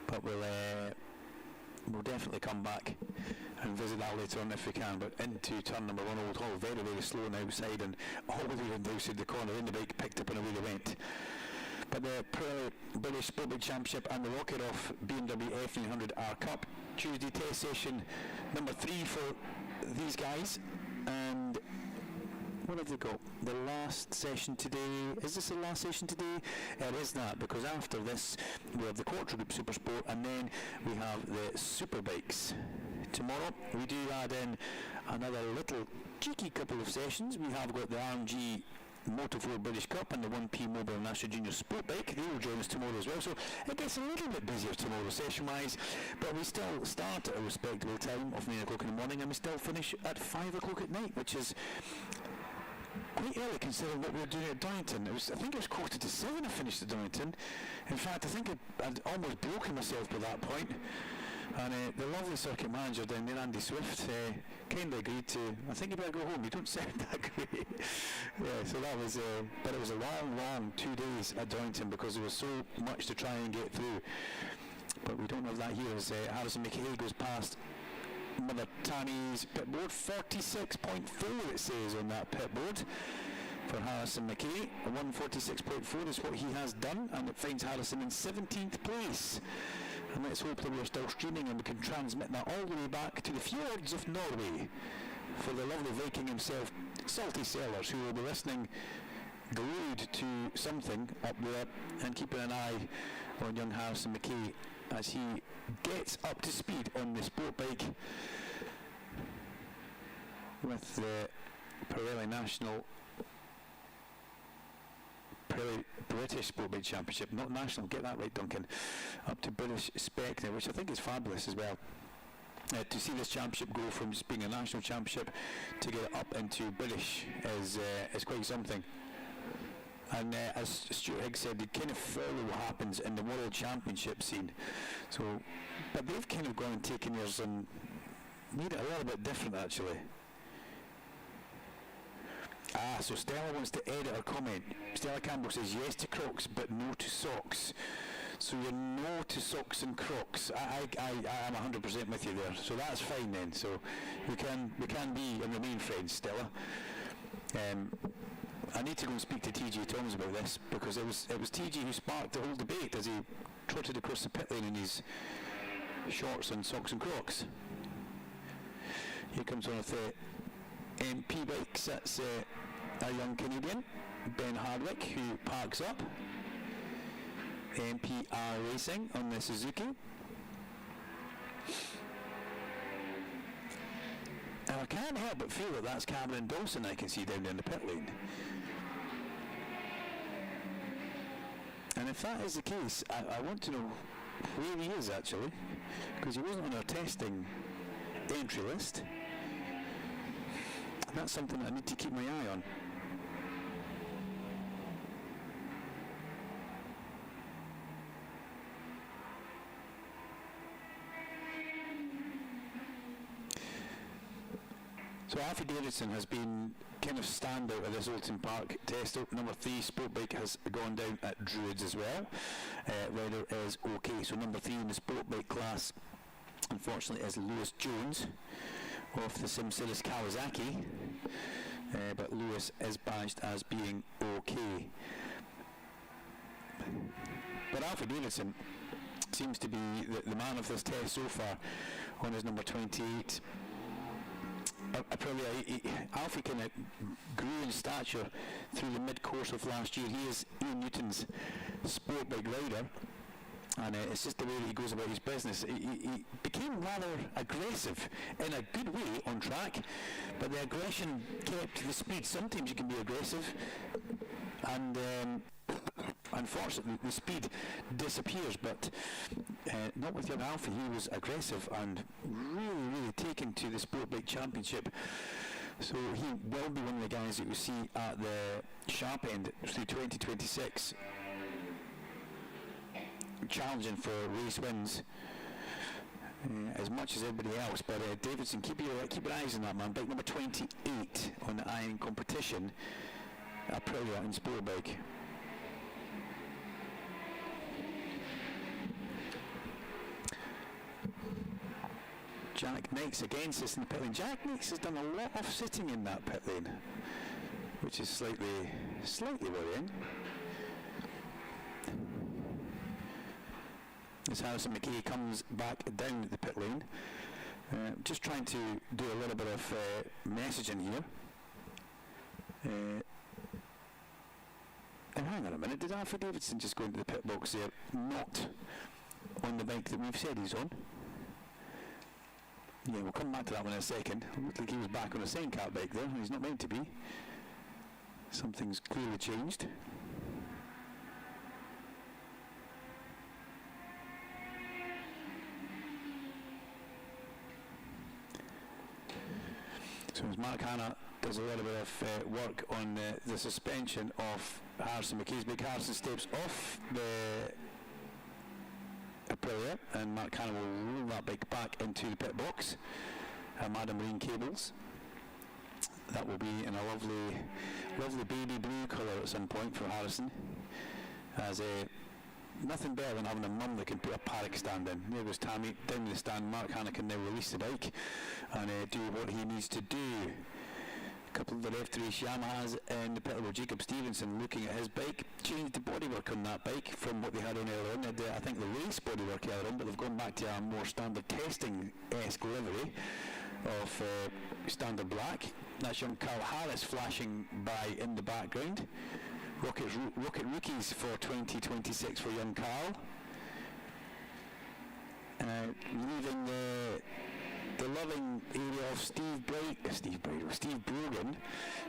But we'll definitely come back and visit that later on if we can. But into turn number 1, Old Hall, very, very slow on the outside, and all the way on the outside the corner, in the bike picked up and away they went. But the British Sportbike Championship and the Rocket Off BMW F900 R Cup Tuesday test session number 3 for these guys. And what have they got? The last session today. Is this the last session today? It is that, because after this we have the Quarter Group Super Sport, and then we have the Superbikes. Tomorrow we do add in another little cheeky couple of sessions. We have got the RMG Moto4 British Cup and the 1P Mobile National Junior Sport Bike. They will join us tomorrow as well, so it gets a little bit busier tomorrow session-wise, but we still start at a respectable time of 9 o'clock in the morning, and we still finish at 5 o'clock at night, which is quite early considering what we were doing at Donington. I think it was 7:15 I finished at Donington. In fact, I think I'd almost broken myself by that point. And the lovely circuit manager down there, Andy Swift, kindly agreed to, I think you better go home, you don't sound that great. Yeah, so that was, but it was a long 2 days at Donington because there was so much to try and get through. But we don't have that here as Harrison McKay goes past Mother Tammy's pit board. 46.4 it says on that pit board. for Harrison McKay. A 146.4 is what he has done, and it finds Harrison in 17th place. And let's hope that we're still streaming and we can transmit that all the way back to the fjords of Norway for the lovely Viking himself, Salty Sellers, who will be listening glued to something up there and keeping an eye on young Harrison McKay as he gets up to speed on the sport bike with the Pirelli National British Sport Bike Championship, not national, get that right Duncan, up to British Spec now, which I think is fabulous as well. To see this championship go from just being a national championship to get it up into British is quite something. And as Stuart Higgs said, they kind of follow what happens in the World Championship scene. So, but they've kind of gone and taken theirs and made it a little bit different actually. So Stella wants to edit her comment. Stella Campbell says yes to Crocs, but no to socks. So you're no to socks and Crocs. I am 100% with you there. So that's fine then. So we can be and remain friends, Stella. I need to go and speak to TJ Thomas about this because it was TJ who sparked the whole debate as he trotted across the pit lane in his shorts and socks and Crocs. Here comes one of the MP bikes. That's a young Canadian, Ben Hardwick, who parks up. MPR Racing on the Suzuki. Now I can't help but feel that that's Cameron Dawson I can see down there in the pit lane. And if that is the case, I want to know where he is actually, because he wasn't on our testing entry list. And that's something I need to keep my eye on. So Alfie Davidson has been kind of standout at this Oulton Park test. Number 3 sport bike has gone down at Druids as well. Rider is okay. So number 3 in the sport bike class, unfortunately, is Lewis Jones of the SimCities Kawasaki. But Lewis is badged as being okay. But Alfie Davidson seems to be the man of this test so far on his number 28. Alfie kind of grew in stature through the mid-course of last year. He is Ian Newton's sport bike rider, and it's just the way that he goes about his business. He became rather aggressive in a good way on track, but the aggression kept the speed. Sometimes you can be aggressive, and unfortunately the speed disappears, but not with young Alfie. He was aggressive and really taken to the Sport Bike Championship. So he will be one of the guys that you see at the sharp end through 2026, challenging for race wins as much as everybody else. But Davidson, keep your eyes on that man. Bike number 28 on the Iron Competition, Aprilia in Sport Bike. Jack Knights again sits in the pit lane. Jack Knights has done a lot of sitting in that pit lane, which is slightly worrying. As Harrison McKay comes back down the pit lane, just trying to do a little bit of messaging here. And hang on a minute, did Alfred Davidson just go into the pit box there, not on the bike that we've said he's on? Yeah, we'll come back to that one in a second. It looked like he was back on a second car bike there. He's not meant to be. Something's clearly changed. So as Mark Hanna does a little bit of work on the suspension of Harrison McKay's bike, Harrison steps off the Aprilia, and Mark Hanna will roll that bike back into the pit box. Madam Marine cables. That will be in a lovely baby blue colour at some point for Harrison. As nothing better than having a mum that can put a paddock stand in. There goes Tammy down the stand. Mark Hanna can now release the bike and do what he needs to do. A couple of the left race Yamahas in the pit were Jacob Stevenson looking at his bike, changed the bodywork on that bike from what they had on earlier on. They had, I think, the race bodywork earlier on, but they've gone back to a more standard testing-esque livery of standard black. That's young Carl Harris flashing by in the background. Rocket rookies for 2026 for young Carl. Leaving the loving area of Steve Brogan,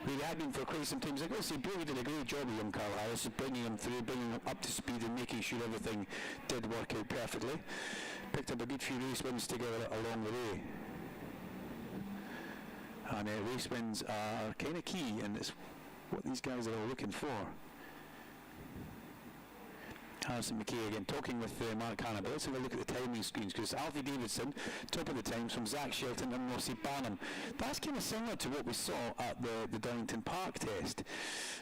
who he had been for quite some time. I got to say, Brogan did a great job with young Carl Harris, bringing him through, bringing him up to speed and making sure everything did work out perfectly. Picked up a good few race wins together along the way. And race wins are kind of key, and it's what these guys are all looking for. Harrison McKay again talking with Mark Hannah, but let's have a look at the timing screens, because Alfie Davidson, top of the times from Zach Shelton and Rossi Barnum. That's kind of similar to what we saw at the Donington Park test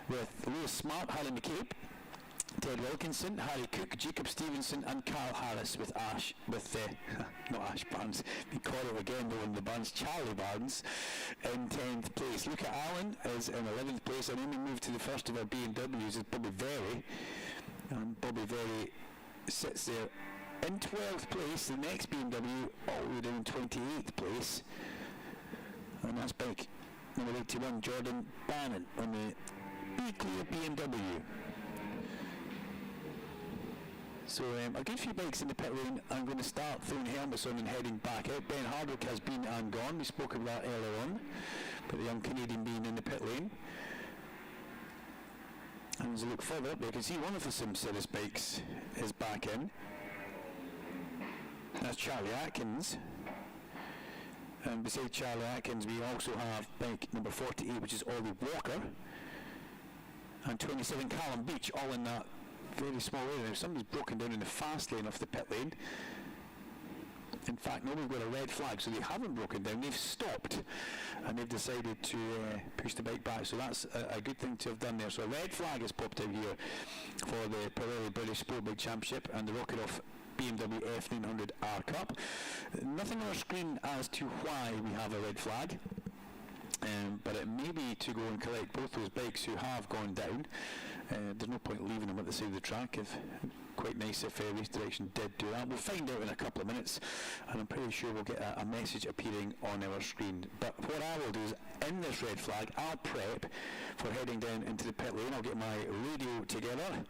with Lewis Smart, Harry McCabe, Ted Wilkinson, Harry Cook, Jacob Stevenson and Carl Harris with not Ash Barnes, we call it again though in the Barnes, Charlie Barnes in 10th place. Luca Allen is in 11th place, and then we move to the first of our BMWs is Bobby Very. And Bobby Very sits there in 12th place. The next BMW all the way down in 28th place, and that's bike number 81 Jordan Bannon on the E-Clear BMW. So a good few bikes in the pit lane. I'm going to start throwing helmets on and heading back out. Ben Hardwick has been and gone. We spoke of that earlier on, but the young Canadian being in the pit lane. And as I look further up, you can see one of the SimCities bikes is back in. That's Charlie Atkins. And beside Charlie Atkins, we also have bike number 48, which is Ollie Walker. And 27, Callum Beach, all in that very small area. Now, somebody's broken down in the fast lane off the pit lane. In fact, no, we've got a red flag, so they haven't broken down. They've stopped, and they've decided to push the bike back. So that's a good thing to have done there. So a red flag has popped out here for the Pirelli British Superbike Championship and the Rocket Off BMW F900 R Cup. Nothing on our screen as to why we have a red flag. But it may be to go and collect both those bikes who have gone down. There's no point leaving them at the side of the track. Quite nice if Race Direction did do that. We'll find out in a couple of minutes, and I'm pretty sure we'll get a message appearing on our screen. But what I will do is, in this red flag, I'll prep for heading down into the pit lane. I'll get my radio together.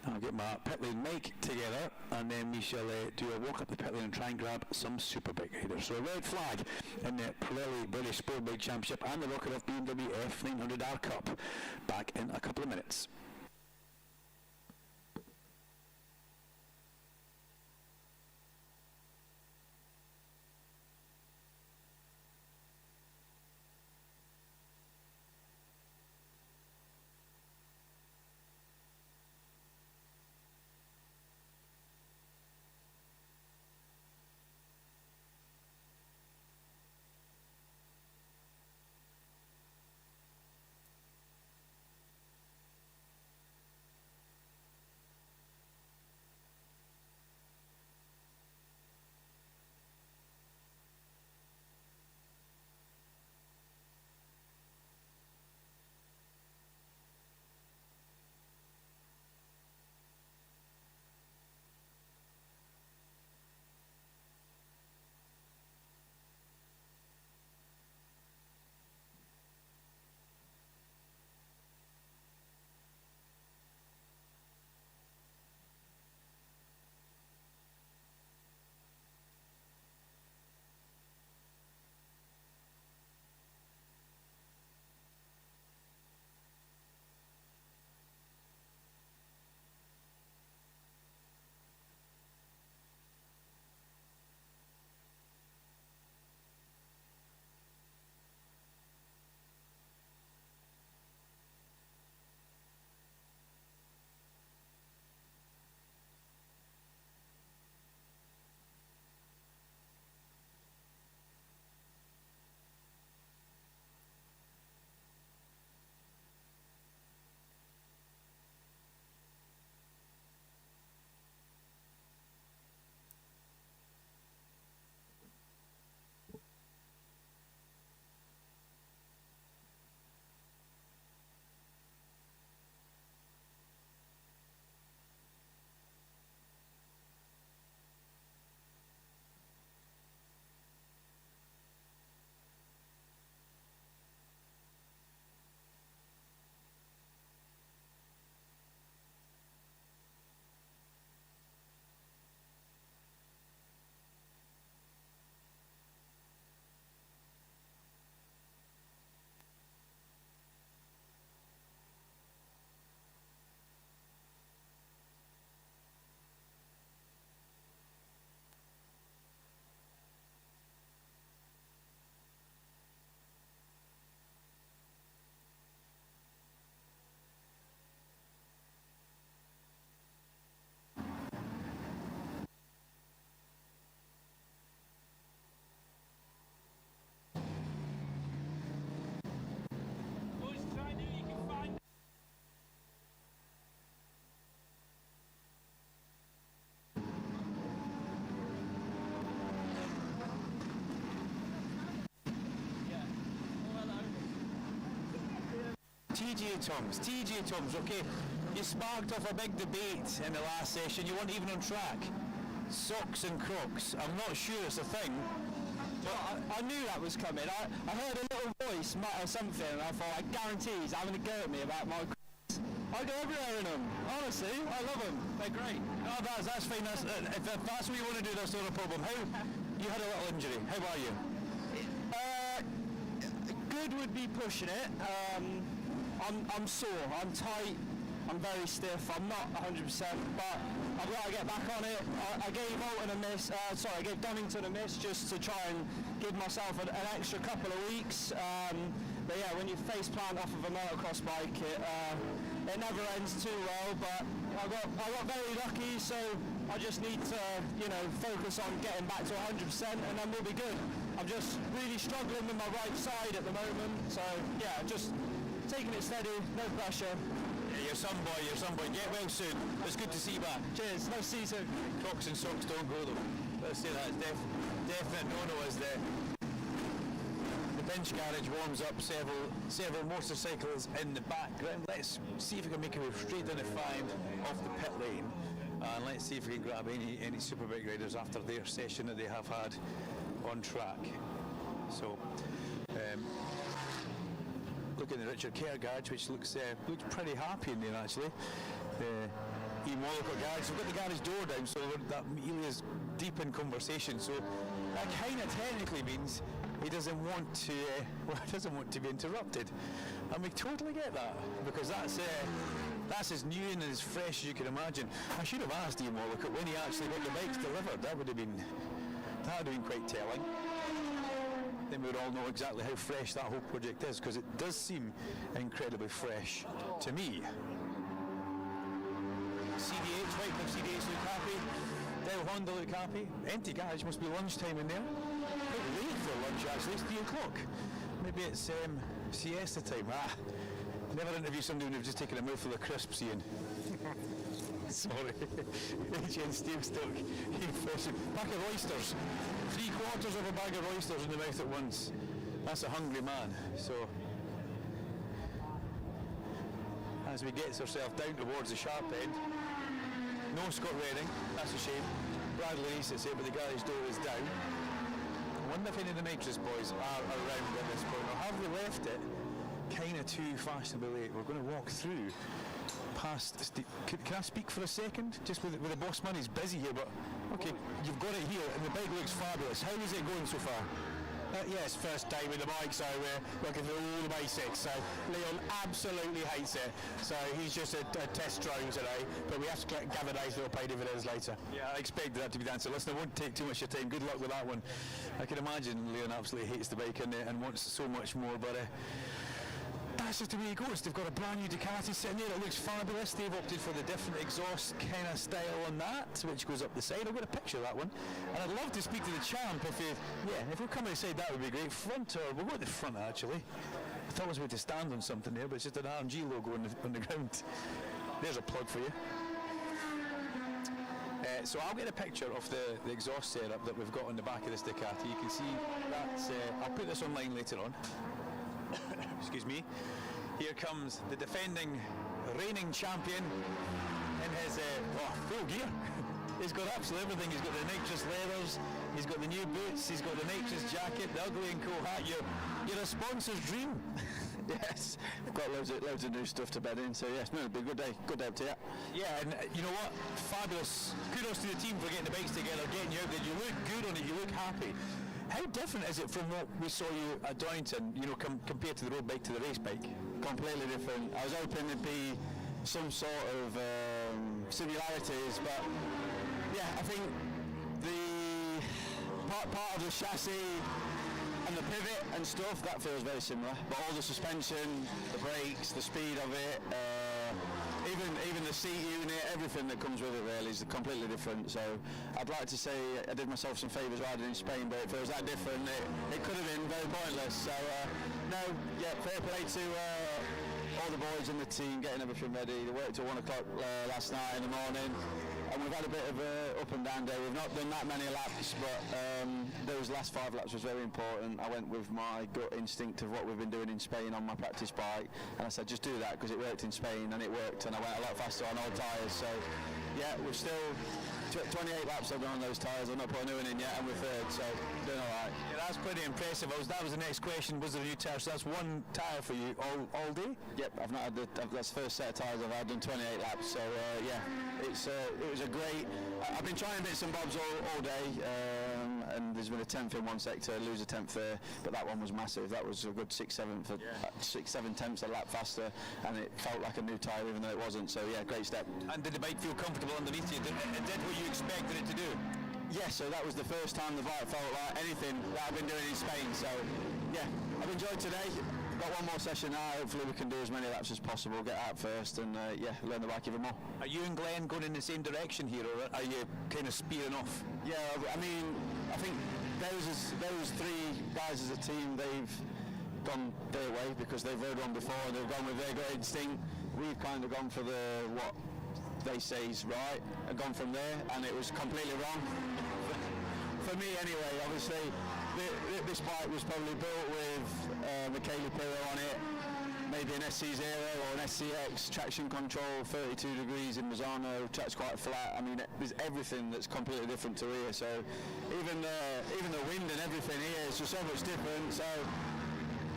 I'll get my pit lane mic together, and then we shall do a walk up the pit lane and try and grab some Superbike riders. So a red flag in the Pirelli British Superbike Championship and the Rocket Off BMW F900 R Cup. Back in a couple of minutes. TJ Toms, okay, you sparked off a big debate in the last session. You weren't even on track. Socks and Crocs, I'm not sure it's a thing. Well, I knew that was coming. I heard a little voice mutter something, and I thought, I guarantee he's having a go at me about my Crocs. I go everywhere in them. Honestly, I love them. They're great. No, that's fine. If that's what you want to do, that's not a problem. You had a little injury. How are you? Good would be pushing it. I'm sore, I'm tight, I'm very stiff, I'm not 100%, but I've got to get back on it. I gave Oulton a miss, I gave Donington a miss just to try and give myself an extra couple of weeks. But yeah, when you face plant off of a motocross bike, it never ends too well, but I got very lucky, so I just need to, focus on getting back to 100% and then we'll be good. I'm just really struggling with my right side at the moment, so yeah, just taking it steady, no pressure. Yeah, you're some boy. Get well soon. It's good to see you back. Cheers, nice to see you soon. Crocs and socks don't go though. Let's say that. Definite no-no as the bench garage warms up. Several motorcycles in the background. Let's see if we can make a way straight down the 5 off the pit lane. And let's see if we can grab any Superbike riders after their session that they have had on track. So, looking at Richard Kerr garage, which looks pretty happy in there actually. Ian Walcott garage, we've got the garage door down, so that Elia's deep in conversation. So that kind of technically means he doesn't want to be interrupted, and we totally get that because that's as new and as fresh as you can imagine. I should have asked Ian Walcott when he actually got the bikes delivered. That would have been quite telling. Then we would all know exactly how fresh that whole project is, because it does seem incredibly fresh to me. CDH, White Cliff CDH look happy. Dale Honda look happy. Empty garage, must be lunchtime in there. Quite late for lunch actually, it's 3 o'clock. Maybe it's siesta time. Never interview somebody when they've just taken a mouthful of crisps, Ian. Sorry. HN Steve Stock. Pack of oysters. 3/4 of a bag of oysters in the mouth at once. That's a hungry man. So, as we get ourselves down towards the sharp end, no Scott Redding, that's a shame. Bradley Reese is here, but the garage door is down. I wonder if any of the nitrous boys are around at this point, or have they left it kind of too fashionably late? We're going to walk through past can I speak for a second? Just with the boss man, he's busy here, but okay, you've got it here, and the bike looks fabulous. How is it going so far? Yes, first day with the bike, so we're working through all the basics. So Leon absolutely hates it, so he's just a test drone today, but we have to gather days that will pay dividends later. Yeah, I expected that to be the answer. Listen, I won't take too much of your time. Good luck with that one. I can imagine Leon absolutely hates the bike and wants so much more, but that's just the way it goes. They've got a brand new Ducati sitting there that looks fabulous. They've opted for the different exhaust kind of style on that, which goes up the side. I've got a picture of that one. And I'd love to speak to the champ if we're coming inside, that would be great. Front, or we'll go to the front actually. I thought I was going to stand on something there, but it's just an RMG logo on the ground. There's a plug for you. So I'll get a picture of the exhaust setup that we've got on the back of this Ducati. You can see that's, I'll put this online later on. Excuse me. Here comes the defending, reigning champion in his full gear. He's got absolutely everything. He's got the nitrous leathers, he's got the new boots, he's got the nitrous jacket, the Ugly & Co hat. You're a sponsor's dream. Yes, we've got loads of new stuff to bed in, so yes, no, it'll be a good day up to you. Yeah, and you know what? Fabulous. Kudos to the team for getting the bikes together, getting you out there. You look good on it, you look happy. How different is it from what we saw you at Donington, compared to the road bike to the race bike? Completely different. I was hoping there'd be some sort of similarities, but yeah, I think the part of the chassis and the pivot and stuff, that feels very similar. But all the suspension, the brakes, the speed of it, even the seat unit, everything that comes with it really is completely different. So I'd like to say I did myself some favours riding in Spain, but it feels that different. It could have been very pointless. So fair play to all the boys in the team getting everything ready. They worked till 1 o'clock last night in the morning. and we've had a bit of a up and down day. We've not done that many laps, but those last 5 laps was very important. I went with my gut instinct of what we've been doing in Spain on my practice bike, and I said just do that because it worked in Spain, and it worked, and I went a lot faster on old tyres. So yeah, we're still 28 laps I've done on those tyres. I've not put a new one in yet, and we're third, so doing all right. Yeah, that's pretty impressive. That was the next question, was there a new tyre? So that's one tyre for you all day? Yep, I've not had that's the first set of tyres I've had, done 28 laps, so yeah, it was a great, I've been trying bits and bobs all day, and there's been a 10th in one sector, lose a 10th there, but that one was massive. That was a good 6-7 tenths a lap faster, and it felt like a new tyre even though it wasn't, so yeah, great step. And did the bike feel comfortable underneath you? It did what you expected it to do? Yeah, so that was the first time the bike felt like anything that I've been doing in Spain, so yeah, I've enjoyed today. Got one more session now, hopefully we can do as many laps as possible, get out first, and yeah, learn the bike even more. Are you and Glenn going in the same direction here, or are you kind of spearing off? Yeah, I mean, I think those 3 guys as a team, they've gone their way because they've rode one before and they've gone with their gut instinct. We've kind of gone for what they say is right and gone from there, and it was completely wrong. For me anyway, obviously, this bike was probably built with Michele Pirro on it, maybe an SC0 or an SCX, traction control, 32 degrees in Mazzano, track's quite flat. I mean, there's everything that's completely different to here, so even the wind and everything here is just so much different, so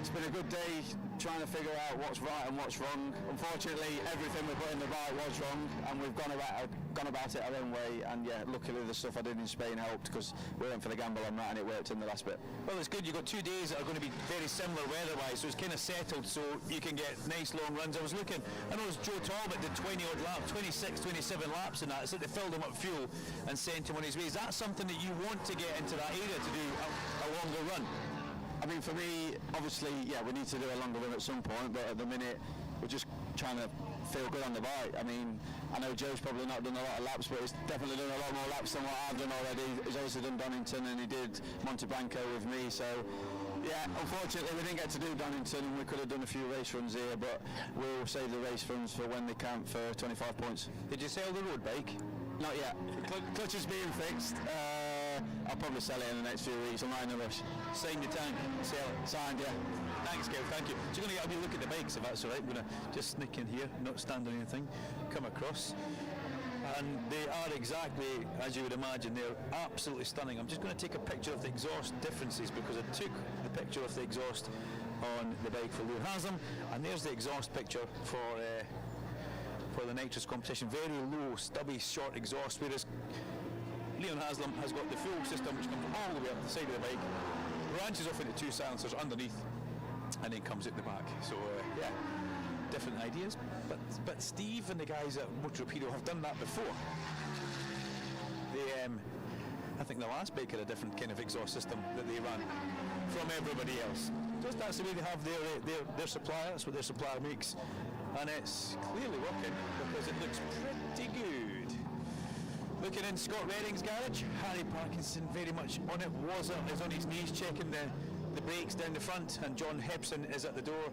it's been a good day trying to figure out what's right and what's wrong. Unfortunately, everything we put in the bike was wrong, and we've gone about it our own way, and yeah, luckily the stuff I did in Spain helped because we went for the gamble on that and it worked in the last bit. Well, it's good, you've got 2 days that are going to be very similar weather-wise, so it's kind of settled, so you can get nice long runs. I was looking, I noticed Joe Talbot did 20-odd laps, 26, 27 laps in that. It's like they filled him up fuel and sent him on his way. Is that something that you want to get into that area to do a longer run? I mean, for me, obviously, yeah, we need to do a longer run at some point, but at the minute, we're just trying to feel good on the bike. I mean, I know Joe's probably not done a lot of laps, but he's definitely done a lot more laps than what I've done already. He's obviously done Donington, and he did Monte Blanco with me, so yeah, unfortunately we didn't get to do Donington, and we could have done a few race runs here, but we'll save the race runs for when they count for 25 points. Did you sell the road bike? Not yet. Clutch is being fixed. I'll probably sell it in the next few weeks. I'm not in a rush. Signed the tank, sell it. Signed, yeah. Thanks, Kev, thank you. So you're going to get a wee look at the bikes, if that's all right. I'm going to just sneak in here, not stand on anything, come across. And they are exactly as you would imagine. They're absolutely stunning. I'm just going to take a picture of the exhaust differences because I took the picture of the exhaust on the bike for Leon Haslam, and there's the exhaust picture for the nitrous competition. Very low, stubby, short exhaust, whereas Leon Haslam has got the fuel system which comes all the way up the side of the bike, branches off into 2 silencers underneath, and then comes out the back. So yeah, different ideas. But Steve and the guys at Motorpedo have done that before. They, I think the last bike had a different kind of exhaust system that they ran from everybody else. Just that's the way they have their supplier. That's what their supplier makes. And it's clearly working because it looks pretty good. Looking in Scott Redding's garage, Harry Parkinson very much on it, is on his knees checking the brakes down the front, and John Hepson is at the door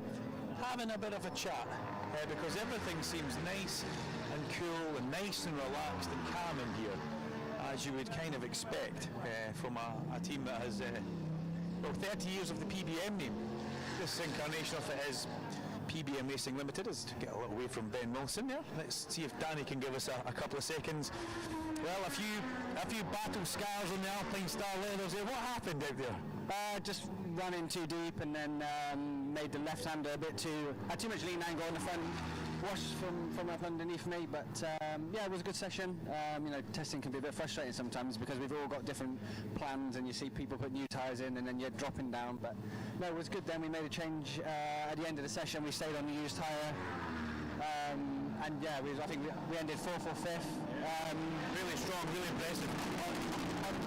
having a bit of a chat because everything seems nice and cool and nice and relaxed and calm in here, as you would kind of expect from a team that has 30 years of the PBM name. This incarnation of it is PBM Racing Limited. Is to get a little away from Ben Wilson there. Let's see if Danny can give us a couple of seconds. Well, a few battle scars on the Alpine Star leathers there. What happened out there? Just ran in too deep and then made the left-hander had too much lean angle on the front, washed from up underneath me, but yeah, it was a good session. Testing can be a bit frustrating sometimes because we've all got different plans and you see people put new tyres in and then you're dropping down, but no, it was good then. We made a change at the end of the session. We stayed on the used tyre. And yeah, I think we ended 4th or 5th. Really strong, really impressive.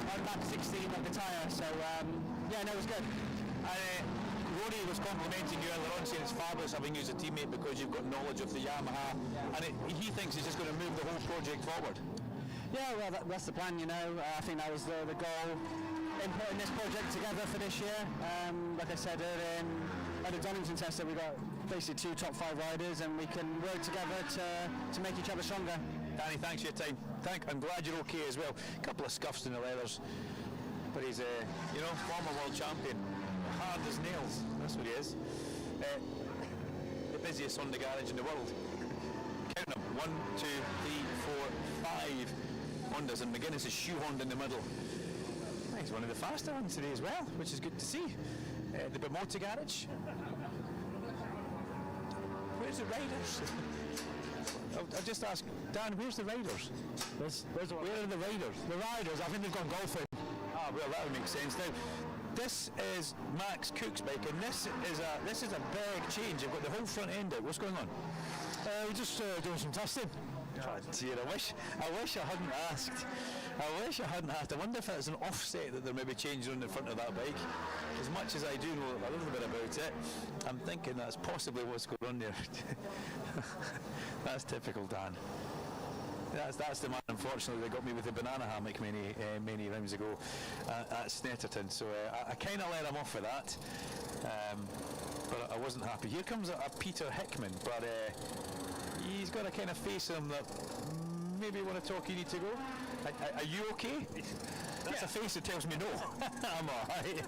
On lap 16 of the tyre, so yeah, no, it was good. Rory was complimenting you earlier on, saying it's fabulous having you as a teammate because you've got knowledge of the Yamaha, and he thinks it's just going to move the whole project forward. Yeah, well, that's the plan, I think that was the goal in putting this project together for this year. Like I said earlier, at the Donington test, we got basically 2 top 5 riders, and we can work together to make each other stronger. Danny, thanks for your time. I'm glad you're okay as well. A couple of scuffs in the leathers, but he's former world champion, hard as nails. That's what he is. The busiest Honda garage in the world. Count them: 1, 2, 3, 4, 5 Hondas, and McGuinness is shoehorned in the middle. He's one of the faster ones today as well, which is good to see. The Bermota garage. Where's the riders? I'll just ask Dan, where's the riders? Where are the riders? The riders, I think they've gone golfing. Ah, well, that would make sense. Now, this is Max Cook's bike, and this is a big change. You've got the whole front end out. What's going on? We're just doing some testing. Oh dear, I wish I hadn't asked. I wonder if it's an offset that they're maybe changing on the front of that bike. As much as I do know a little bit about it, I'm thinking that's possibly what's going on there. That's typical Dan. That's the man, unfortunately, that got me with the banana hammock many rounds ago at Snetterton. So I kind of let him off for that, but I wasn't happy. Here comes a Peter Hickman, but he's got a kind of face on him that maybe want to talk. You need to go. Are you okay? That's a face that tells me no. I'm alright.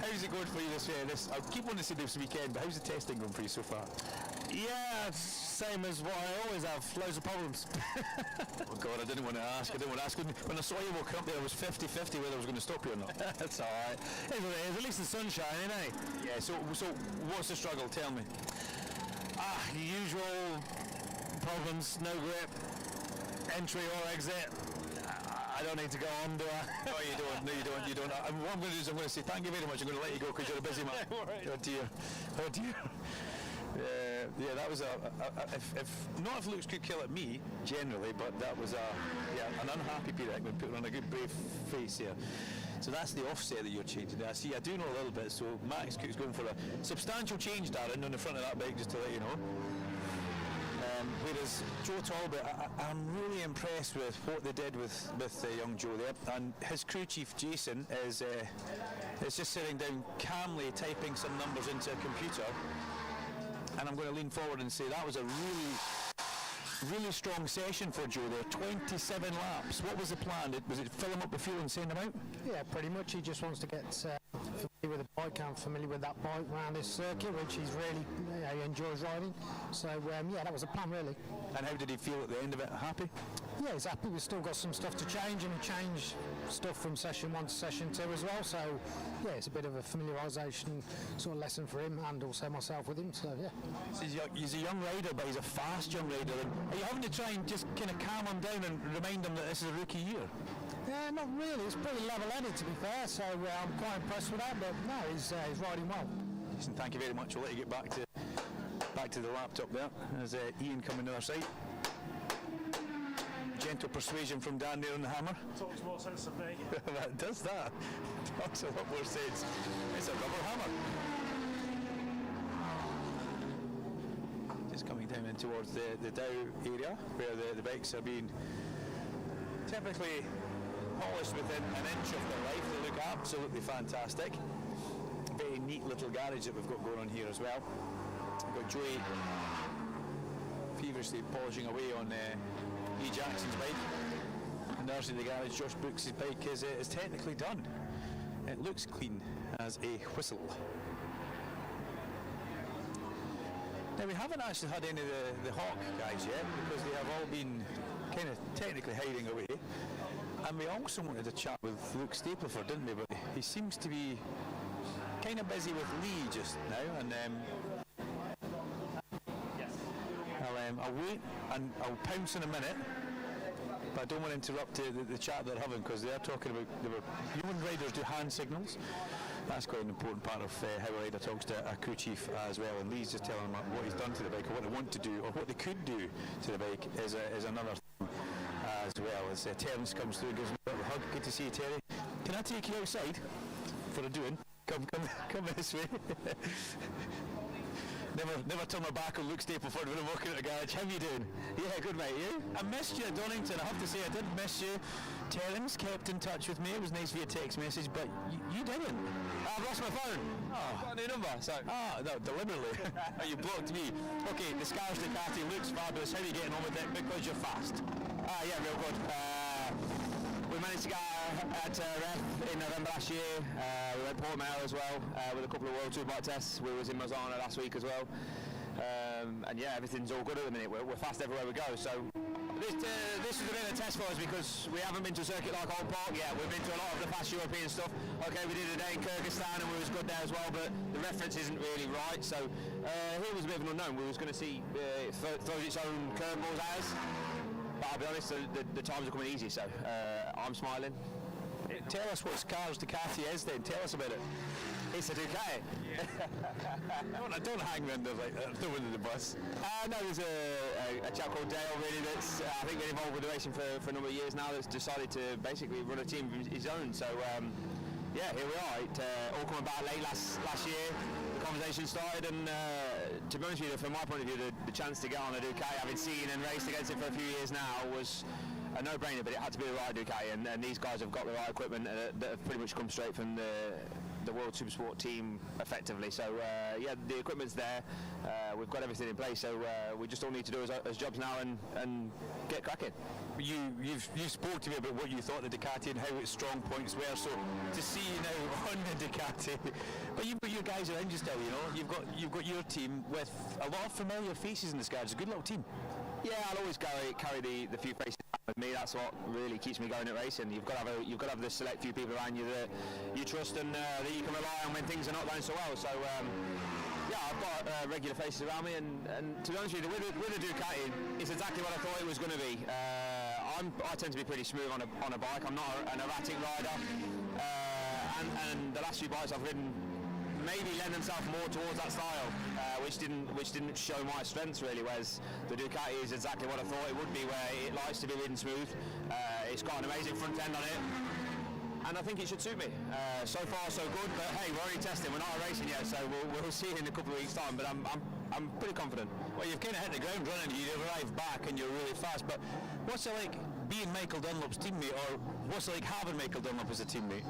How's it going for you this? I keep wanting to say this weekend, but how's the testing going for you so far? Yeah, same as what I always have, loads of problems. Oh God, I didn't want to ask. When I saw you walk up there, I was 50-50 whether I was going to stop you or not. That's alright. It is, at least the sun's shining, eh? Yeah, so what's the struggle? Tell me. Usual problems, no grip, entry or exit. I don't need to go on, do I? No, you don't. What I'm going to do is I'm going to say thank you very much. I'm going to let you go because you're a busy man. Right. Oh dear. Yeah, that was if looks could kill at me generally, but that was an unhappy Peter Hickman putting on a good brave face here. So that's the offset that you're changing. I see. I do know a little bit. So Max Cook's going for a substantial change, Darren, on the front of that bike, just to let you know. Whereas Joe Talbot, I'm really impressed with what they did with young Joe there, and his crew chief Jason is just sitting down calmly typing some numbers into a computer, and I'm going to lean forward and say that was a really strong session for Joe there. 27 laps. What was the plan? Was it fill him up with fuel and send him out? Yeah, pretty much. He just wants to get familiar with the bike and familiar with that bike around this circuit, which he's really he enjoys riding. So yeah, that was the plan really. And how did he feel at the end of it? Happy? Yeah, he's happy. We've still got some stuff to change, and he changed stuff from session 1 to session 2 as well. So yeah, it's a bit of a familiarisation sort of lesson for him, and also myself with him. So yeah. So he's a young rider, but he's a fast young rider. And are you having to try and just kind of calm him down and remind him that this is a rookie year? Yeah, not really. It's pretty level-headed, to be fair. So I'm quite impressed with that. But no, he's riding well. Listen, thank you very much. I'll let you get back to the laptop there. There's Ian coming to our side. Gentle persuasion from Dan there on the hammer. Talks more sense than me. That does that. Talks a lot more sense. It's a rubber hammer. Just coming down in towards the Dow area where the bikes are being typically polished within an inch of their life. They look absolutely fantastic. Very neat little garage that we've got going on here as well. We've got Joey feverishly polishing away on E. Jackson's bike. And there's the garage. Josh Brooks' bike is technically done. It looks clean as a whistle. Now we haven't actually had any of the Hawk guys yet because they have all been kind of technically hiding away. And we also wanted to chat with Luke Stapleford, didn't we? But he seems to be kind of busy with Lee just now, and I'll wait and I'll pounce in a minute, but I don't want to interrupt the chat they're having because they're talking about when riders do hand signals. That's quite an important part of how a rider talks to a crew chief as well, and Lee's just telling them what he's done to the bike or what they want to do or what they could do to the bike is another thing as well. As Terence comes through and gives me a little hug. Good to see you, Terry. Can I take you outside for a doing? Come this way. Never turn my back on Luke Stapleford when I'm walking at the garage. How you doing? Yeah, good mate, you? I missed you at Donington. I have to say I did miss you. Terence kept in touch with me. It was nice via text message, but you didn't. I've lost my phone. Oh. Got a new number, so. No, deliberately. You blocked me. Okay, the Scars Ducati looks fabulous. How are you getting on with it? Because you're fast. Yeah, real good. We managed to get at ref in November last year. We went Portmore as well with a couple of World Superbike tests. We was in Mazzana last week as well. And yeah, everything's all good at the minute. We're fast everywhere we go. So this is a bit of a test for us because we haven't been to a circuit like Oulton Park yet. We've been to a lot of the fast European stuff. Okay, we did a day in Kyrgyzstan and we was good there as well, but the reference isn't really right. So here was a bit of an unknown. We was going to see it throws its own curveballs at us. But I'll be honest, the times are coming easy, so I'm smiling. Tell us what Scars Ducati is then. Tell us about it. It's a Ducati. Don't hang around the the bus. No, there's a chap called Dale really that's I think been involved with the racing for a number of years now that's decided to basically run a team of his own. So yeah, here we are. It all come about late last year. The conversation started, and to be honest with you, from my point of view, the chance to get on a Ducati, having seen and raced against it for a few years now, was a no-brainer. But it had to be the right Ducati, and these guys have got the right equipment that have pretty much come straight from the World Supersport team, effectively. So yeah, the equipment's there. We've got everything in place. So we just all need to do as jobs now and get cracking. You spoke to me about what you thought of the Ducati and how its strong points were. So to see you now on the Ducati, but you've got your guys around you still. You know, you've got your team with a lot of familiar faces in the Scars. It's a good little team. Yeah, I'll always carry the few faces with me. That's what really keeps me going at racing. You've got to have the select few people around you that you trust and that you can rely on when things are not going so well. So yeah, I've got regular faces around me, and to be honest with you, with the Ducati, it's exactly what I thought it was going to be. I tend to be pretty smooth on a bike. I'm not an erratic rider, and the last few bikes I've ridden maybe lend themselves more towards that style, which didn't show my strengths really, whereas the Ducati is exactly what I thought it would be, where it likes to be ridden smooth. It's got an amazing front end on it, and I think it should suit me. So far so good, but hey, we're already testing, we're not racing yet, so we'll see in a couple of weeks' time, but I'm pretty confident. Well, you've kind of hit the ground running, you've arrived back and you're really fast, but what's it like being Michael Dunlop's teammate, or what's it like having Michael Dunlop as a teammate?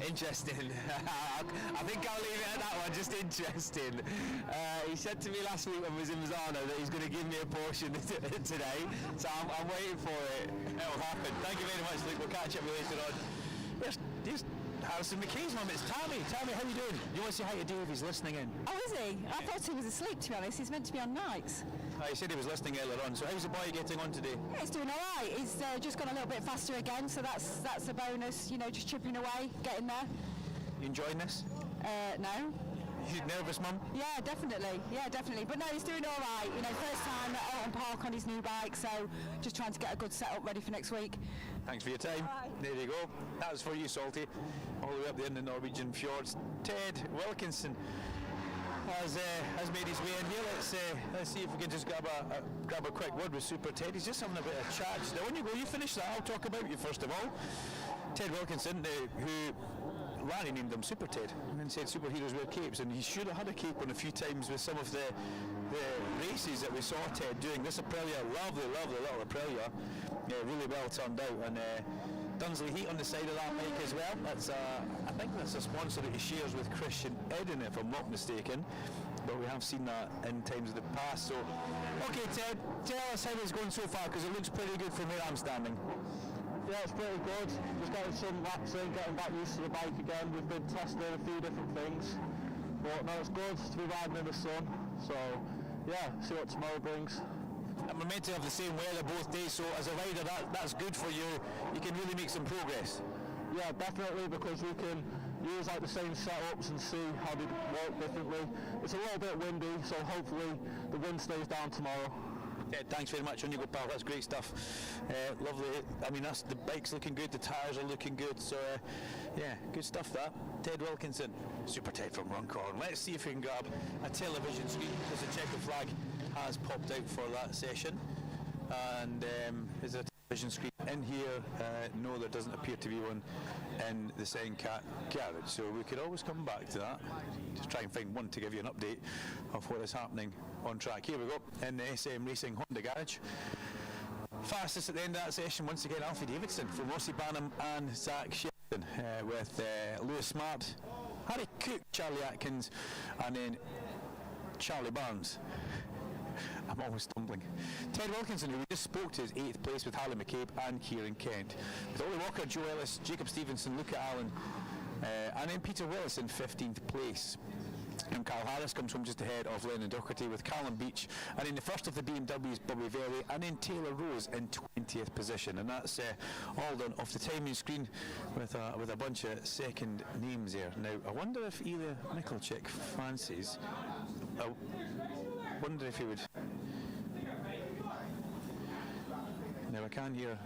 Interesting. I think I'll leave it at that one, just interesting. He said to me last week when we was in Mazzano that he's going to give me a portion today, so I'm waiting for it. It'll happen. Thank you very much, Luke. We'll catch up later on. There's Harrison McKay's mum. It's Tammy. Tammy, how you doing? You want to say hi to Dave? He's listening in. Oh, is he? I thought he was asleep, to be honest. He's meant to be on nights. He said he was listening earlier on. So how's the boy getting on today? Yeah, he's doing all right. He's just gone a little bit faster again, so that's a bonus. You know, just chipping away, getting there. You enjoying this? No. You nervous, Mum? Yeah, definitely. Yeah, definitely. But no, he's doing all right. You know, first time at Oulton Park on his new bike, so just trying to get a good setup ready for next week. Thanks for your time. Bye. There you go. That was for you, Salty. All the way up there in the Norwegian fjords. Ted Wilkinson has made his way in here. Let's see if we can just grab a quick word with Super Ted. He's just having a bit of chat. Now, when you go, you finish that. I'll talk about you first of all. Ted Wilkinson, who Larry named him Super Ted, and then said superheroes wear capes, and he should have had a cape on a few times with some of the races that we saw Ted doing. This Aprilia, lovely little Aprilia, really well turned out, and Dunsley Heat on the side of that bike as well. That's I think that's a sponsor that he shares with Christian Eden, if I'm not mistaken, but we have seen that in times of the past. So, okay Ted, tell us how it's going so far, because it looks pretty good from where I'm standing. Yeah, it's pretty good. Just getting some laps in, getting back used to the bike again. We've been testing a few different things, but no, it's good to be riding in the sun. So, yeah, see what tomorrow brings. And we're meant to have the same weather both days, so as a rider, that's good for you. You can really make some progress. Yeah, definitely, because we can use like the same setups and see how they work differently. It's a little bit windy, so hopefully the wind stays down tomorrow. Ted, thanks very much. On you go, pal. That's great stuff. Lovely. I mean, the bike's looking good. The tyres are looking good. So, yeah, good stuff. That Ted Wilkinson, Super Ted from Runcorn. Let's see if we can grab a television screen, because the checkered flag has popped out for that session. And is there a television screen in here? No, there doesn't appear to be one in the Sign Cat garage. So we could always come back to that. Just try and find one to give you an update of what is happening on track. Here we go, in the SM Racing Honda garage. Fastest at the end of that session, once again, Alfie Davidson from Rossi Banham and Zach Sheridan, with Lewis Smart, Harry Cook, Charlie Atkins, and then Charlie Barnes. I'm always stumbling. Ted Wilkinson, who we just spoke to, is 8th place with Harley McCabe and Kieran Kent. With Ollie Walker, Joe Ellis, Jacob Stevenson, Luca Allen, and then Peter Willis in 15th place. And Carl Harris comes home just ahead of Lennon Doherty with Callum Beach, and in the first of the BMWs, Bobby Verley, and then Taylor Rose in 20th position. And that's all done off the timing screen with a bunch of second names there. Now, I wonder if Ilya Michalczyk fancies. I wonder if he would. Now I can hear.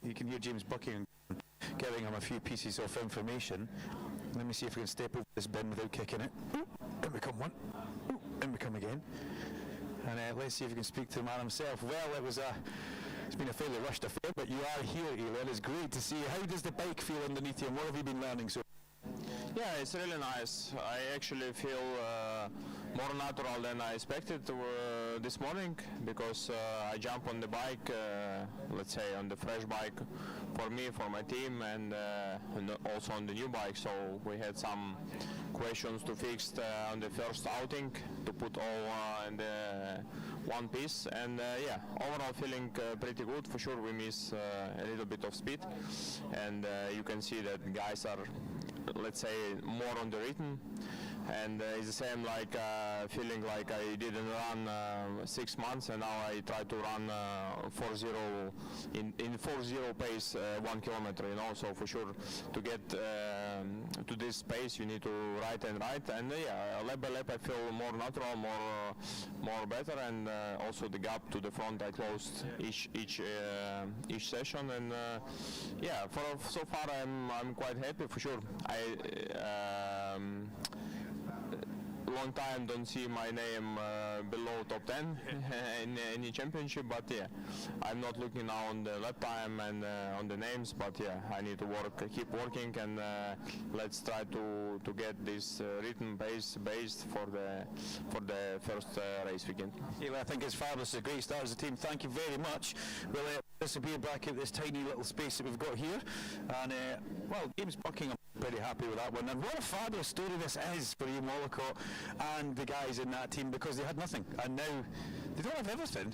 You can hear James Buckingham giving him a few pieces of information. Let me see if we can step over this bin without kicking it. Ooh, in we come one. Ooh, in we come again. And let's see if we can speak to the man himself. Well, it's been a fairly rushed affair, but you are here, Elon. It's great to see you. How does the bike feel underneath you, and what have you been learning so far? Yeah, it's really nice. I actually feel more natural than I expected this morning, because I jump on the bike, let's say on the fresh bike for me, for my team, and also on the new bike. So we had some questions to fix on the first outing to put all in the one piece, and yeah, overall feeling pretty good. For sure we miss a little bit of speed, and you can see that guys are, let's say, more on the rhythm, and it's the same like feeling like I didn't run 6 months, and now I try to run 4.0 in 4.0 pace 1 kilometer, you know. So for sure to get to this pace you need to ride, and yeah, lap by lap I feel more natural, more better, and also the gap to the front I closed each session, and yeah, so far I'm quite happy. For sure long time don't see my name below top 10 in any championship, but yeah, I'm not looking now on the lap time and on the names, but yeah, I need to keep working, and let's try to get this rhythm based for the first race weekend. Yeah, I think it's fabulous. A great start as a team. Thank you very much. We'll disappear back at this tiny little space that we've got here, and well, James Buckingham, pretty happy with that one. And what a fabulous story this is for Ian Wallacott and the guys in that team, because they had nothing, and now they don't have everything,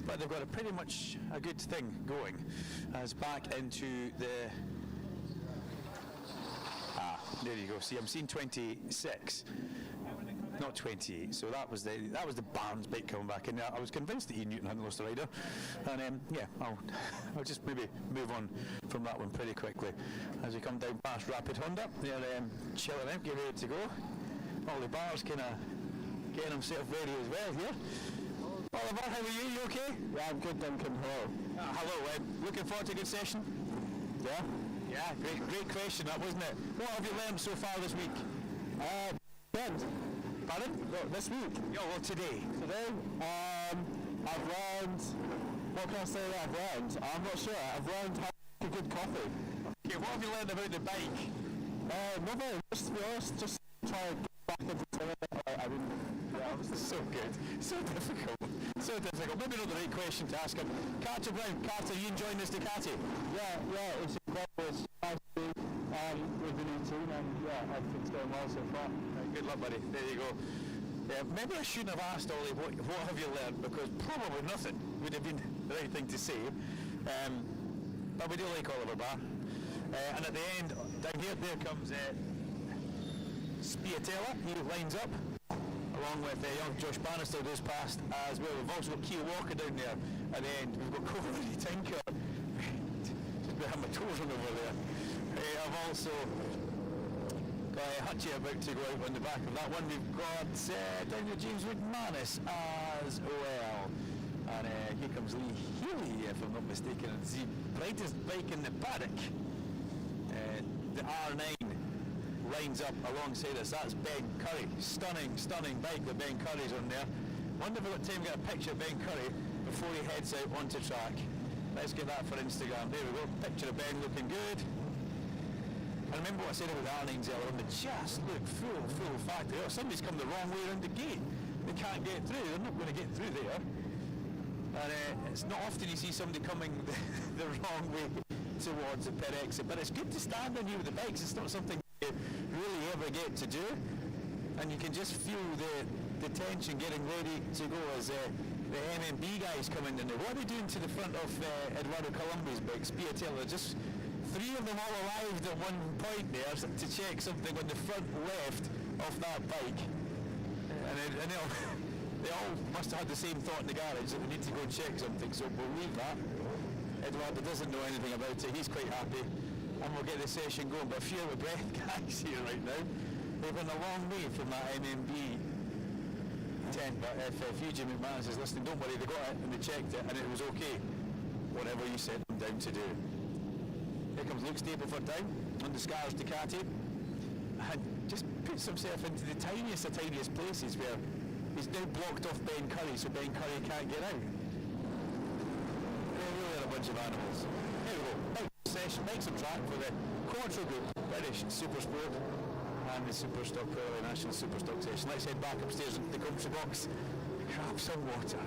but they've got a pretty much a good thing going. As back into the there you go. See, I'm seeing 26. Not 28, so that was the Barnes bike coming back in. I was convinced that Ian Newton hadn't lost a rider, and yeah, I'll just maybe move on from that one pretty quickly. As we come down past Rapid Honda, they're chilling out, getting ready to go. Ollie Barr's kind of getting himself ready as well here. Oliver, how are you? You okay? Yeah, I'm good, Duncan. Hello. Hello. Looking forward to a good session? Yeah. Yeah, great question that, wasn't it? What have you learned so far this week? Pardon? No, this week. Yeah, well, today. Today, I've learned. What can I say that I've learned? I'm not sure. I've learned how to make a good coffee. Okay, what have you learned about the bike? Nothing. Just to be honest, just try to get back into it. I mean, yeah, so good. So difficult. So difficult. Maybe not the right question to ask him. Carter Brown. Carter, you enjoying this Ducati? Yeah, it's incredible. It's nice to be with the new team, and yeah, everything's going well so far. Good luck, buddy. There you go. Maybe I shouldn't have asked Ollie what have you learned, because probably nothing would have been the right thing to say. But we do like Oliver Barr. And at the end, down here, there comes Spiatella. He lines up, along with young Josh Bannister goes past as well. We've also got Keir Walker down there at the end. We've got Corey Tinker. Just behind my toes on over there. I've also Hutchie about to go out on the back of that one. We've got Daniel James McManus as well. And here comes Lee Healy, if I'm not mistaken. It's the brightest bike in the paddock. The R9 lines up alongside us. That's Ben Curry. Stunning bike that Ben Curry's on there. Wonder if we've got time to get a picture of Ben Curry before he heads out onto track. Let's get that for Instagram. There we go. Picture of Ben looking good. I remember what I said about the R9s earlier on. They just look full factory. Oh, somebody's come the wrong way around the gate. They can't get through. They're not going to get through there. And it's not often you see somebody coming the wrong way towards the pit exit. But it's good to stand on here with the bikes. It's not something you really ever get to do. And you can just feel the tension getting ready to go as the MMB guys coming in. What are they doing to the front of Eduardo Colombi's bike? Spiatella, just 3 of them all arrived at one point there to check something on the front left of that bike. And they all must have had the same thought in the garage that we need to go and check something, so we'll leave that. Eduardo doesn't know anything about it, he's quite happy, and we'll get the session going. But a few of the breath guys here right now, they've been a long way from that MMB 10, but if Eugene McManus is listening, don't worry, they got it and they checked it and it was okay, whatever you set them down to do. Here comes Luke Stapleford down on the Scars Ducati, and just puts himself into the tiniest of tiniest places where he's now blocked off Ben Curry, so Ben Curry can't get out. They really are a bunch of animals. Here we go, bike session, make some track for the Quattro Group British Supersport and the Superstock National Superstock session. Let's head back upstairs into the commentary box and grab some water.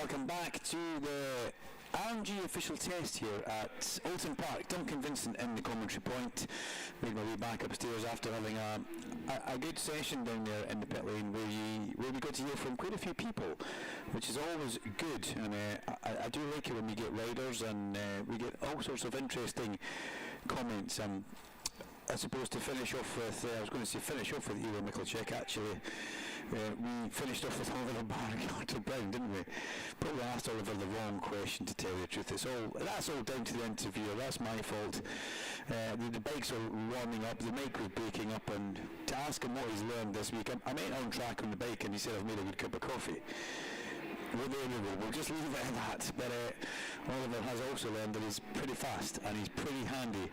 Welcome back to the RMG official test here at Oulton Park. Duncan Vincent in the commentary point. Made my way back upstairs after having a good session down there in the pit lane where we got to hear from quite a few people, which is always good. And I do like it when we get riders and we get all sorts of interesting comments. I suppose to finish off with, finish off with Ewan Michalczyk, actually. We finished off with Oliver Barry Brown, didn't we? Probably asked Oliver the wrong question, to tell you the truth. That's all down to the interviewer. That's my fault. The bikes are warming up, the mic was breaking up, and to ask him what he's learned this week, I went on track on the bike and he said I've made a good cup of coffee. Well, there we go. We'll just leave it at that. But Oliver has also learned that he's pretty fast and he's pretty handy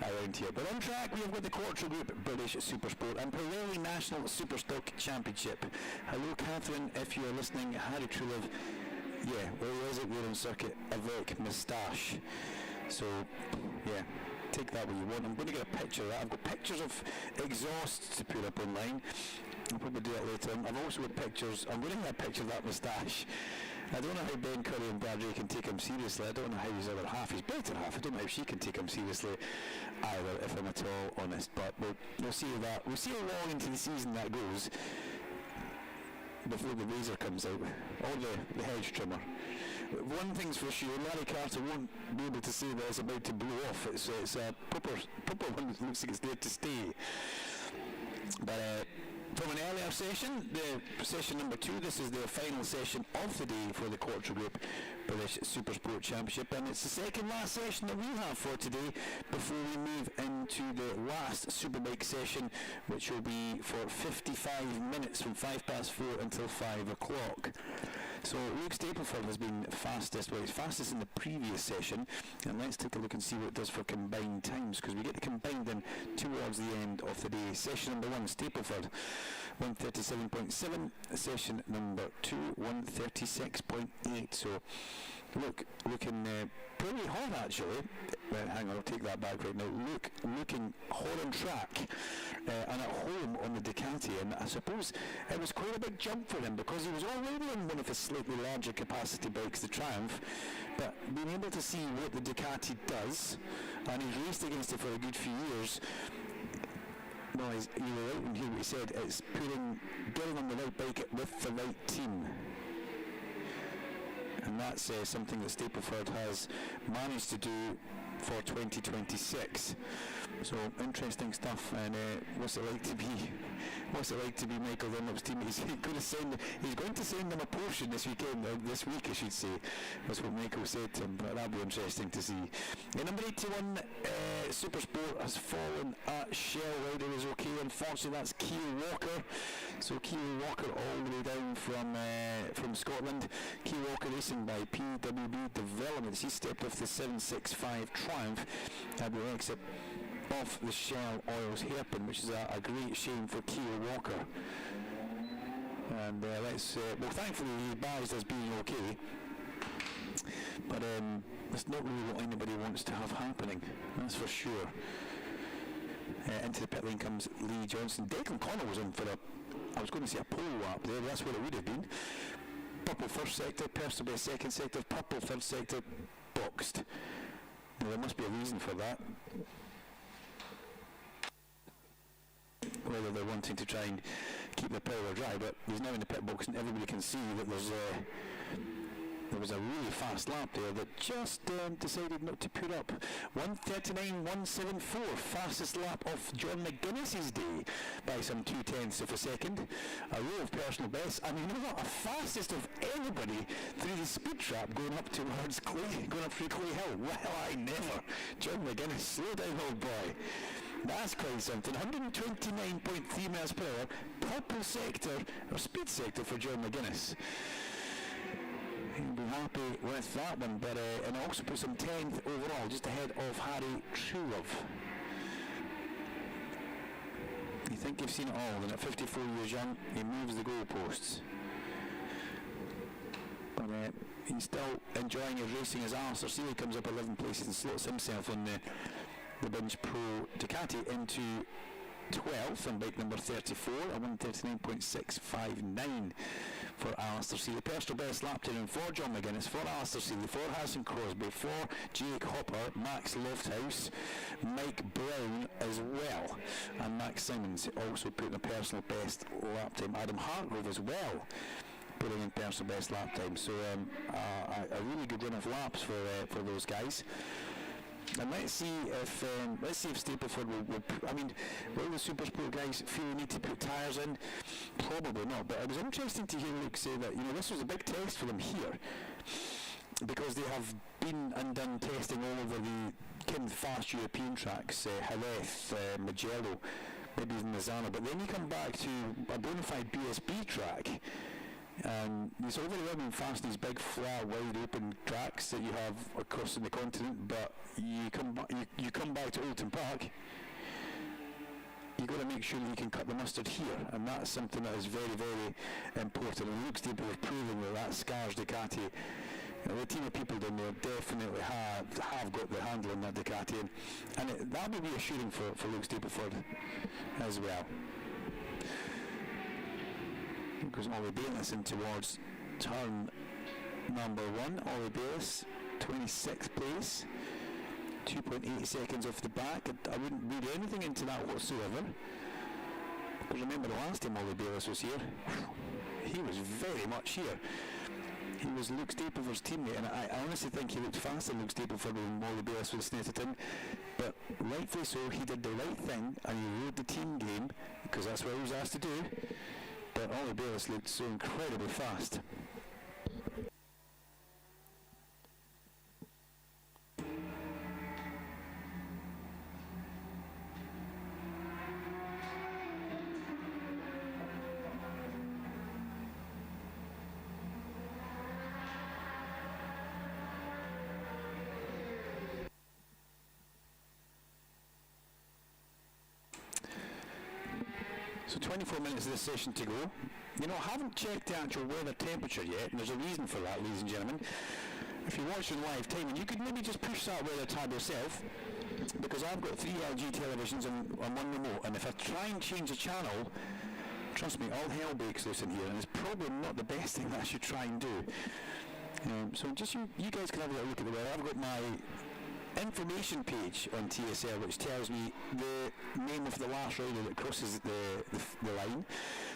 around here. But on track, we have got the Quattro Group British Supersport and Pirelli National Superstock Championship. Hello, Catherine, if you are listening. Harry Trulove, yeah, well, he is out there on circuit avec moustache. So, yeah, take that what you want. I'm going to get a picture of that. I've got pictures of exhausts to put up online. I'll probably do that later. I've also got pictures. I'm going to get a picture of that moustache. I don't know how Ben Curry and Bradley can take him seriously. I don't know how his other half, his better half, I don't know how she can take him seriously either, if I'm at all honest. But we'll see that. We'll see how long into the season that goes before the razor comes out, or the hedge trimmer. One thing's for sure, Larry Carter won't be able to say that it's about to blow off. It's a proper one that looks like it's there to stay. But from an earlier session, the session number 2, this is the final session of the day for the Quattro Group British Supersport Championship, and it's the second last session that we have for today before we move into the last Superbike session, which will be for 55 minutes from 4:05 until 5 o'clock. So Luke Stapleford has been fastest, well, he's fastest in the previous session, and let's take a look and see what it does for combined times, because we get the combined in towards the end of the day. Session number 1, Stapleford, 137.7, session number 2, 136.8, so looking pretty hot actually. Hang on, I'll take that back right now. Looking hot on track and at home on the Ducati, and I suppose it was quite a big jump for him because he was already on one of his slightly larger capacity bikes, the Triumph, but being able to see what the Ducati does, and he's raced against it for a good few years. No, you were right when you hear what he said. It's getting on the right bike with the right team. And that's something that Stapleford has managed to do for 2026. So interesting stuff. And what's it like to be Michael Dunlop's team? He's going to send them a portion this weekend, or this week I should say. That's what Michael said to him, but that'll be interesting to see. Number 81 Supersport has fallen at Shell. Rider is okay. Unfortunately, that's Keil Walker. So Keil Walker all the way down from Scotland. Keil Walker racing by PWB Developments. He stepped off the 765 Triumph at the exit off the Shell Oils hairpin, which is a great shame for Keil Walker. And thankfully he advised as being okay. But it's not really what anybody wants to have happening, that's for sure. Into the pit lane comes Lee Johnson. Declan Connell was in for I was going to say a pole lap there, that's what it would have been. Purple first sector, Percival second sector, purple third sector, boxed. Now, there must be a reason for that. Whether they're wanting to try and keep the power dry, but he's now in the pit box and everybody can see that there was a really fast lap there that just decided not to put up. 1:39.174, fastest lap of John McGuinness's day by some 0.2 of a second. A row of personal bests. I mean, not a fastest of anybody through the speed trap going up through Clay Hill. Well, I never. John McGuinness, slow down, old boy. That's quite something. 129.3 miles per hour, purple sector, or speed sector for John McGuinness. He'll be happy with that one, but and also puts him 10th overall, just ahead of Harry Trulove. You think you've seen it all, and at 54 years young, he moves the goalposts. But he's still enjoying his racing as Alistair Seeley comes up 11 places and slots himself on the Binge Pro Ducati into 12th on bike number 34, a 1:39.659 for Alistair Seeley. Personal best lap time for John McGuinness, for Alistair Seeley, for Harrison Crosby, for Jake Hopper, Max Lofthouse, Mike Brown as well, and Max Simons also put in a personal best lap time. Adam Hargrove as well putting in personal best lap time. So a really good run of laps for those guys. And let's see if Stapleford will will the Supersport guys feel the need to put tyres in? Probably not. But it was interesting to hear Luke say that this was a big test for them here, because they have been and done testing all over the kind of fast European tracks, Jerez, Mugello, maybe even Misano. But then you come back to a bona fide BSB track. It's all very well being fast, these big, flat, wide open tracks that you have across the continent, but you come back to Oulton Park, you've got to make sure that you can cut the mustard here, and that's something that is very, very important. And Luke Staple have proven that Scars Ducati, the team of people down there definitely have got the handle on that Ducati, and that'll be reassuring for Luke Stapleford as well. Goes Ollie Bayliss in towards turn number 1. Ollie Bayliss, 26th place, 2.8 seconds off the back. I wouldn't read anything into that whatsoever, because remember the last time Ollie Bayliss was here, he was very much here. He was Luke Stapleford's teammate, and I honestly think he looked faster than Luke Stapleford when Ollie Bayliss was snatched in. But rightfully so, he did the right thing, and he rode the team game, because that's what he was asked to do. But Ollie Bayliss looked so incredibly fast. So 24 minutes of this session to go. I haven't checked the actual weather temperature yet, and there's a reason for that, ladies and gentlemen. If you're watching live time, and you could maybe just push that weather tab yourself, because I've got 3 LG televisions on one remote, and if I try and change the channel, trust me, all hell breaks loose in here, and it's probably not the best thing that I should try and do. So just you guys can have a little look at the weather. I've got my information page on TSL, which tells me the name of the last rider that crosses the line,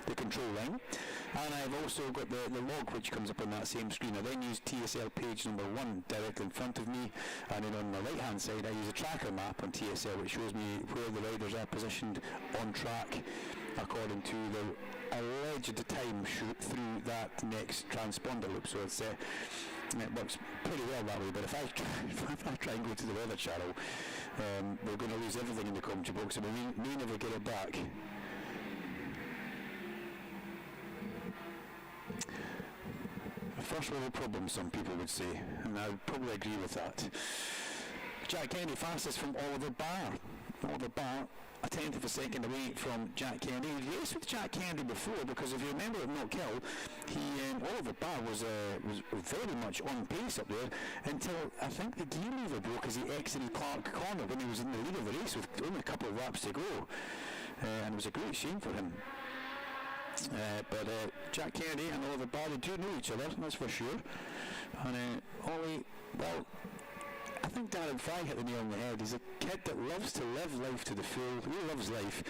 the control line, and I've also got the log which comes up on that same screen. I then use TSL page number 1 directly in front of me, and then on the right hand side I use a tracker map on TSL which shows me where the riders are positioned on track according to the alleged time through that next transponder loop. So it works pretty well that way, but if I try and go to the weather channel, we're going to lose everything in the commentary box, and we may never get it back. A first world problem, some people would say, and I would probably agree with that. Jack Kennedy fastest from Oliver Barr. Oliver Barr, a tenth of a second away from Jack Kennedy. He raced with Jack Kennedy before, because if you remember at Knockhill, Oliver Barr was very much on pace up there until I think the gear lever broke as he exited Clark Corner when he was in the lead of the race with only a couple of laps to go, and it was a great shame for him. But Jack Kennedy and Oliver Barr, they do know each other, that's for sure. And Ollie, well, I think Darren Fry hit the nail on the head. He's a kid that loves to live life to the full. He loves life,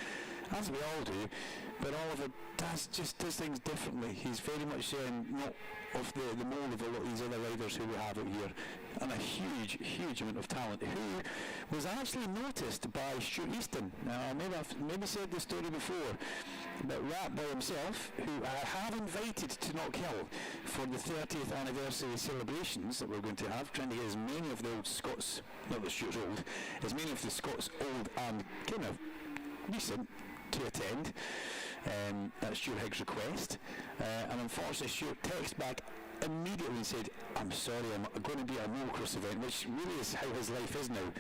as we all do. But Oliver does things differently. He's very much not of the mould of a lot of these other riders who we have out here, and a huge amount of talent, who was actually noticed by Stuart Easton. Now, I've maybe said this story before, but Rat by himself, who I have invited to Knockhill for the 30th anniversary celebrations that we're going to have, trying to get as many of the old Scots, not that Stuart's old, as many of the Scots old and kind of recent to attend. At Stuart Higgs' request, and unfortunately Stuart texted back immediately and said, I'm sorry, I'm going to be at a motocross event, which really is how his life is now.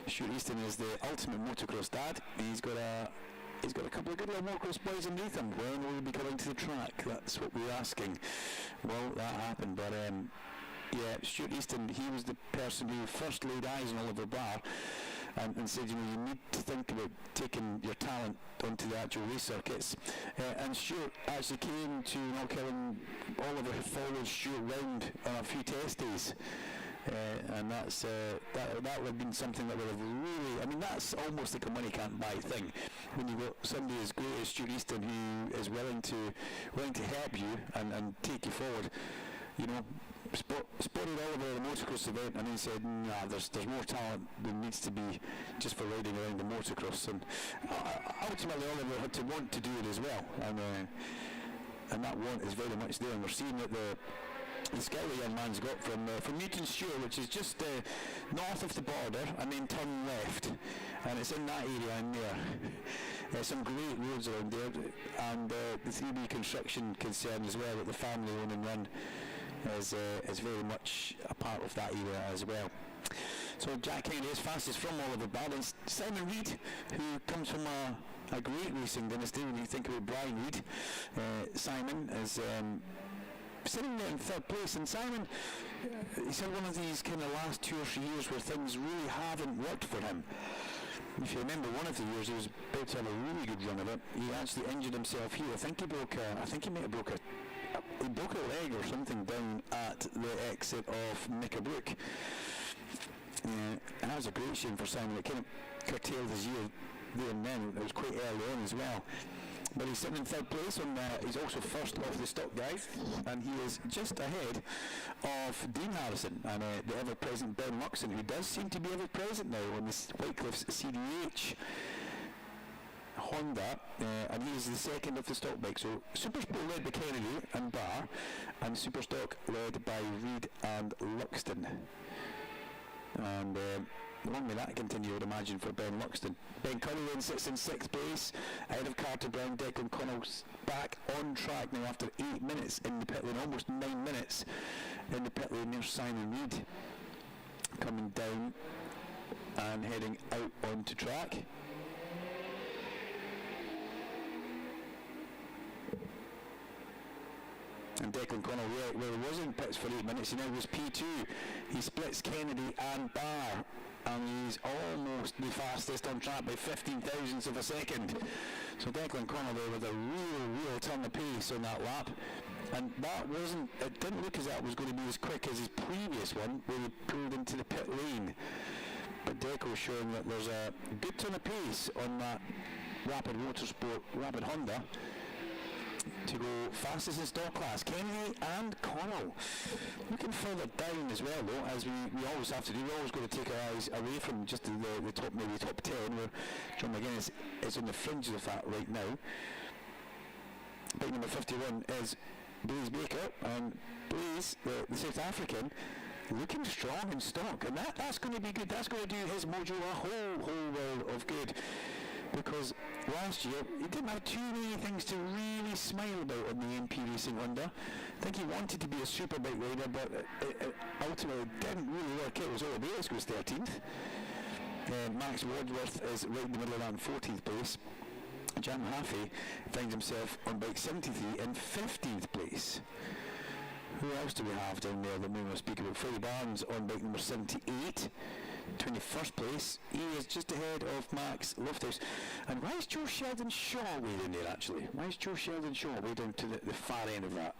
Stuart Easton is the ultimate motocross dad. He's got a couple of good little motocross boys underneath him. When will he be coming to the track? That's what we're asking. Well, that happened, but Stuart Easton, he was the person who first laid eyes on Oliver Barr, and said, you know, you need to think about taking your talent onto the actual race circuits. And Stuart actually came to Knockhill. Oliver had followed Stuart round on a few test days. And that would have been something that would have really, I mean, that's almost like a money can't buy thing. When you've got somebody as great as Stuart Easton who is willing to help you and take you forward, you know. Spotted Oliver at the motocross event, and he said, nah, there's more talent than needs to be just for riding around the motocross. And ultimately Oliver had to want to do it as well, and that want is very much there, and we're seeing that the skill the young man's got from Newton Stewart, which is just north of the border, and then turn left, and it's in that area in there. There's some great roads around there, and the 3B construction concern as well that the family own and run is very much a part of that area as well. So Jack Kennedy is fastest from Oliver Bard, and Simon Reid, who comes from a great racing dynasty. When you think about Brian Reid, Simon is sitting there in third place, and Simon, he's had one of these kind of last 2 or 3 years where things really haven't worked for him. If you remember, one of the years he was about to have a really good run of it. He actually injured himself here. I think he might have broke a leg or something down at the exit of Knickerbrook. And that was a great shame for Simon. It kind of curtailed his year there and then. It was quite early on as well. But he's sitting in third place, and he's also first off the stock guys, and he is just ahead of Dean Harrison and the ever-present Ben Luxon, who does seem to be ever-present now on this Whitecliffe's CDH Honda, and he is the second of the stock bike. So Supersport led by Kennedy and Barr, and Superstock led by Reid and Luxton. And long may that continue, I would imagine, for Ben Luxton. Ben Cunningham then sits in 6th place, ahead of Carter Brown. Declan Connell's back on track now after 8 minutes in the pit lane, almost 9 minutes in the pit lane. There's Simon Reid coming down and heading out onto track. And Declan Connell, where he was in pits for 8 minutes, he now was P2. He splits Kennedy and Barr, and he's almost the fastest on track by 15 thousandths of a second. So Declan Connell there with a real turn of pace on that lap. And it didn't look as that was going to be as quick as his previous one, where he pulled into the pit lane. But Deco's showing that there's a good turn of pace on that Rapid Motorsport, Rapid Honda, to go fastest in stock class. Kennedy and Connell looking further down as well, though, as we always have to do. We're always going to take our eyes away from just the top, maybe top 10, where John McGuinness is on the fringes of that right now. Bike number 51 is Blaise Baker, and Blaise, the South African, looking strong in stock, and that's going to be good. That's going to do his mojo a whole world of good. Because last year he didn't have too many things to really smile about on the MP Racing Honda. I think he wanted to be a Superbike rider, but it ultimately didn't really work out. It was all Bayless was 13th. Max Wadsworth is right in the middle of that in 14th place. Jam Haffey finds himself on bike 73 in 15th place. Who else do we have down there that we will speak about? Freddie Barnes on bike number 78. 21st place. He is just ahead of Max Lofthouse. And why is Joe Sheldon Shaw way down there, actually? Why is Joe Sheldon Shaw way down to the far end of that?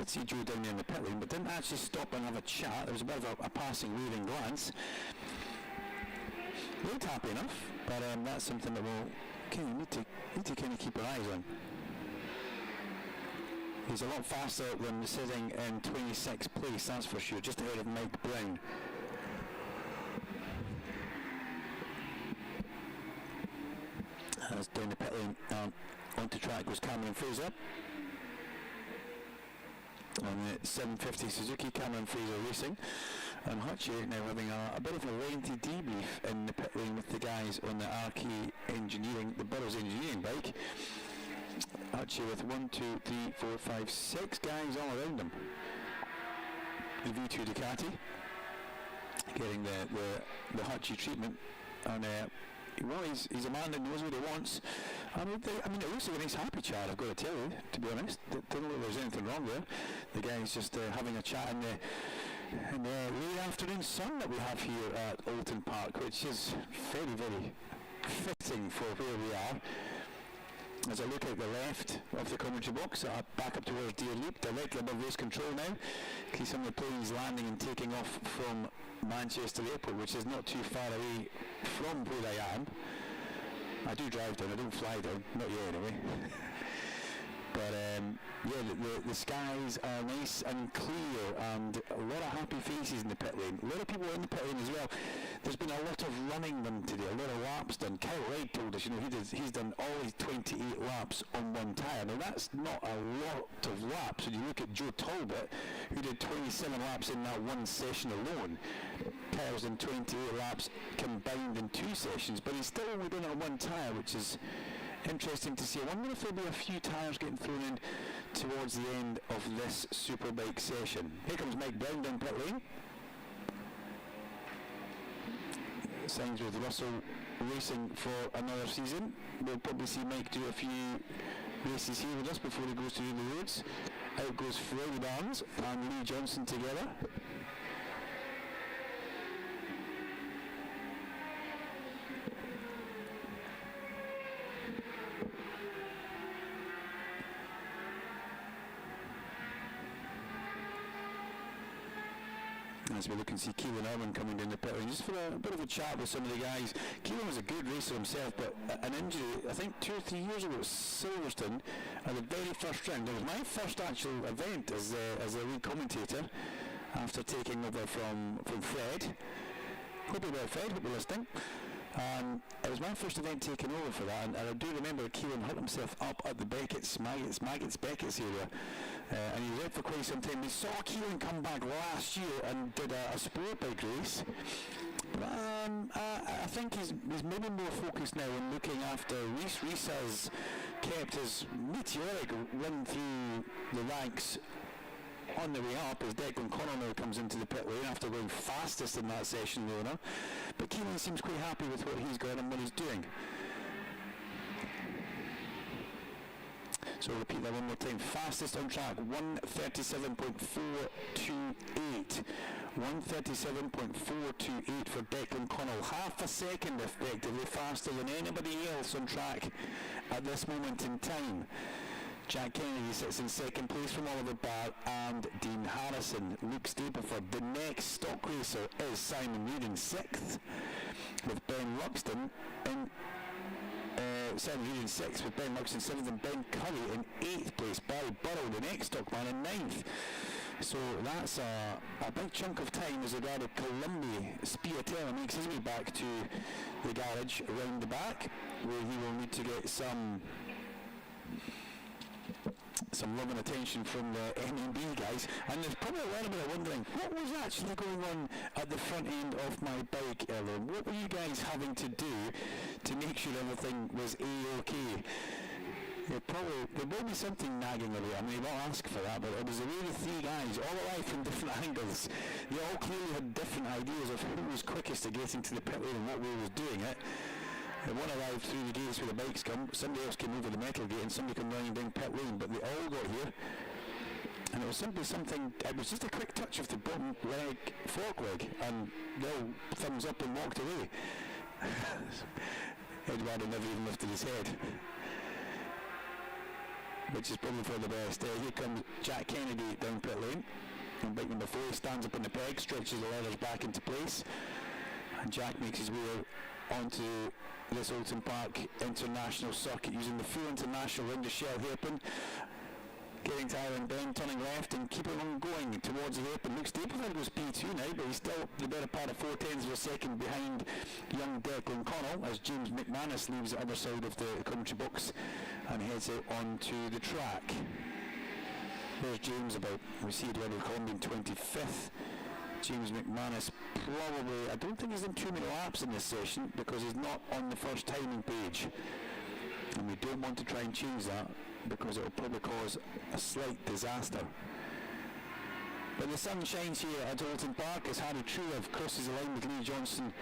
See Joe down there in the pit lane, but didn't actually stop and have a chat. There was a bit of a passing, waving glance. Looked happy enough, but that's something that we'll need to kind of keep our eyes on. He's a lot faster than sitting in 26th place, that's for sure, just ahead of Mike Brown. As down the pit lane, onto track goes Cameron Fraser. On the 750 Suzuki, Cameron Fraser Racing, and Hutchie now having a bit of a lengthy debrief in the pit lane with the guys on the RK Engineering, the Burroughs Engineering bike. Hutchie with 1, 2, 3, 4, 5, 6 guys all around him. The V2 Ducati getting the Hutchie treatment, and well, he's a man that knows what he wants. I mean, it looks like a nice happy chat, I've got to tell you, to be honest. Don't look like there's anything wrong there. The guy's just having a chat in the late afternoon sun that we have here at Oulton Park, which is very, very fitting for where we are. As I look out the left of the commentary box, back up towards Deer Loop, directly above race control now. See some of the planes landing and taking off from Manchester Airport, which is not too far away from where I am. I do drive down, I don't fly down, not yet anyway. But yeah, the skies are nice and clear, and a lot of happy faces in the pit lane. A lot of people in the pit lane as well. There's been a lot of running done today, a lot of laps done. Kyle Wright told us, he's done all his 28 laps on one tyre. Now that's not a lot of laps. When you look at Joe Talbot, who did 27 laps in that one session alone. Kyle's done 28 laps combined in 2 sessions, but he's still only done it on one tyre, which is interesting to see. I wonder if there'll be a few tyres getting thrown in towards the end of this Superbike session. Here comes Mike Brown down pit lane. Signs with Russell racing for another season. We'll probably see Mike do a few races here with us before he goes to the roads. Out goes Freddie Barnes and Lee Johnson together. As we look and see Keelan Irwin coming down the pit lane, just for a bit of a chat with some of the guys. Keelan was a good racer himself, but an injury, I think 2 or 3 years ago at Silverstone, at the very first round. It was my first actual event as a lead commentator after taking over from Fred. Hope you're well, Fred, hope you're listening. It was my first event taking over for that, and I do remember Keelan hurt himself up at the Beckett's area, and he was out for quite some time. We saw Keelan come back last year and did a Superbike race, but I think he's maybe more focused now on looking after Reese. Reese has kept his meteoric run through the ranks on the way up as Declan Connell now comes into the pit lane after going fastest in that session, Leona. But Keelan seems quite happy with what he's got and what he's doing. So I'll repeat that one more time. Fastest on track, 1:37.428. 1:37.428 for Declan Connell. Half a second effectively faster than anybody else on track at this moment in time. Jack Kennedy sits in second place from Oliver Barr and Dean Harrison. Luke Stapleford. The next stock racer is Simon Reid in 6th, with Ben Luxton in Simon Reid in 6th, with Ben Luxton 7th, and Ben Curry in 8th place. Barry Burrow, the next stock man, in 9th. So that's a big chunk of time as Eduardo Colombi Spiatella makes his way back to the garage around the back, where he will need to get some love and attention from the MMB guys. And there's probably a lot of it wondering what was actually going on at the front end of my bike earlier. What were you guys having to do to make sure everything was A-OK? There will be something nagging away. I mean, we won't ask for that, but it was the way the 3 guys, all alive from different angles, they all clearly had different ideas of who was quickest at getting to the pit lane and what way was doing it. One arrived through the gates where the bikes come, somebody else came over the metal gate, and somebody came running down pit lane, but they all got here. And it was simply something, it was just a quick touch of the bottom leg, fork leg, and they all thumbs up and walked away. Eduardo never even lifted his head, which is probably for the best. Here comes Jack Kennedy down pit lane, and bike number 4 stands up on the peg, stretches the leathers back into place, and Jack makes his way onto this Oulton Park International Circuit using the full international round of shell hairpin, getting to Iron Bend, turning left and keeping on going towards the hairpin. Luke Stapleford goes P2 now, but he's still the better part of 4/10 of a second behind young Declan Connell as James McManus leaves the other side of the commentary box and heads out onto the track. There's James we see Eduardo Colombi in 25th. James McManus probably, I don't think he's done too many laps in this session because he's not on the first timing page. And we don't want to try and change that because it will probably cause a slight disaster. But the sun shines here at Oulton Park as Harry Truelove crosses the line with Lee Johnson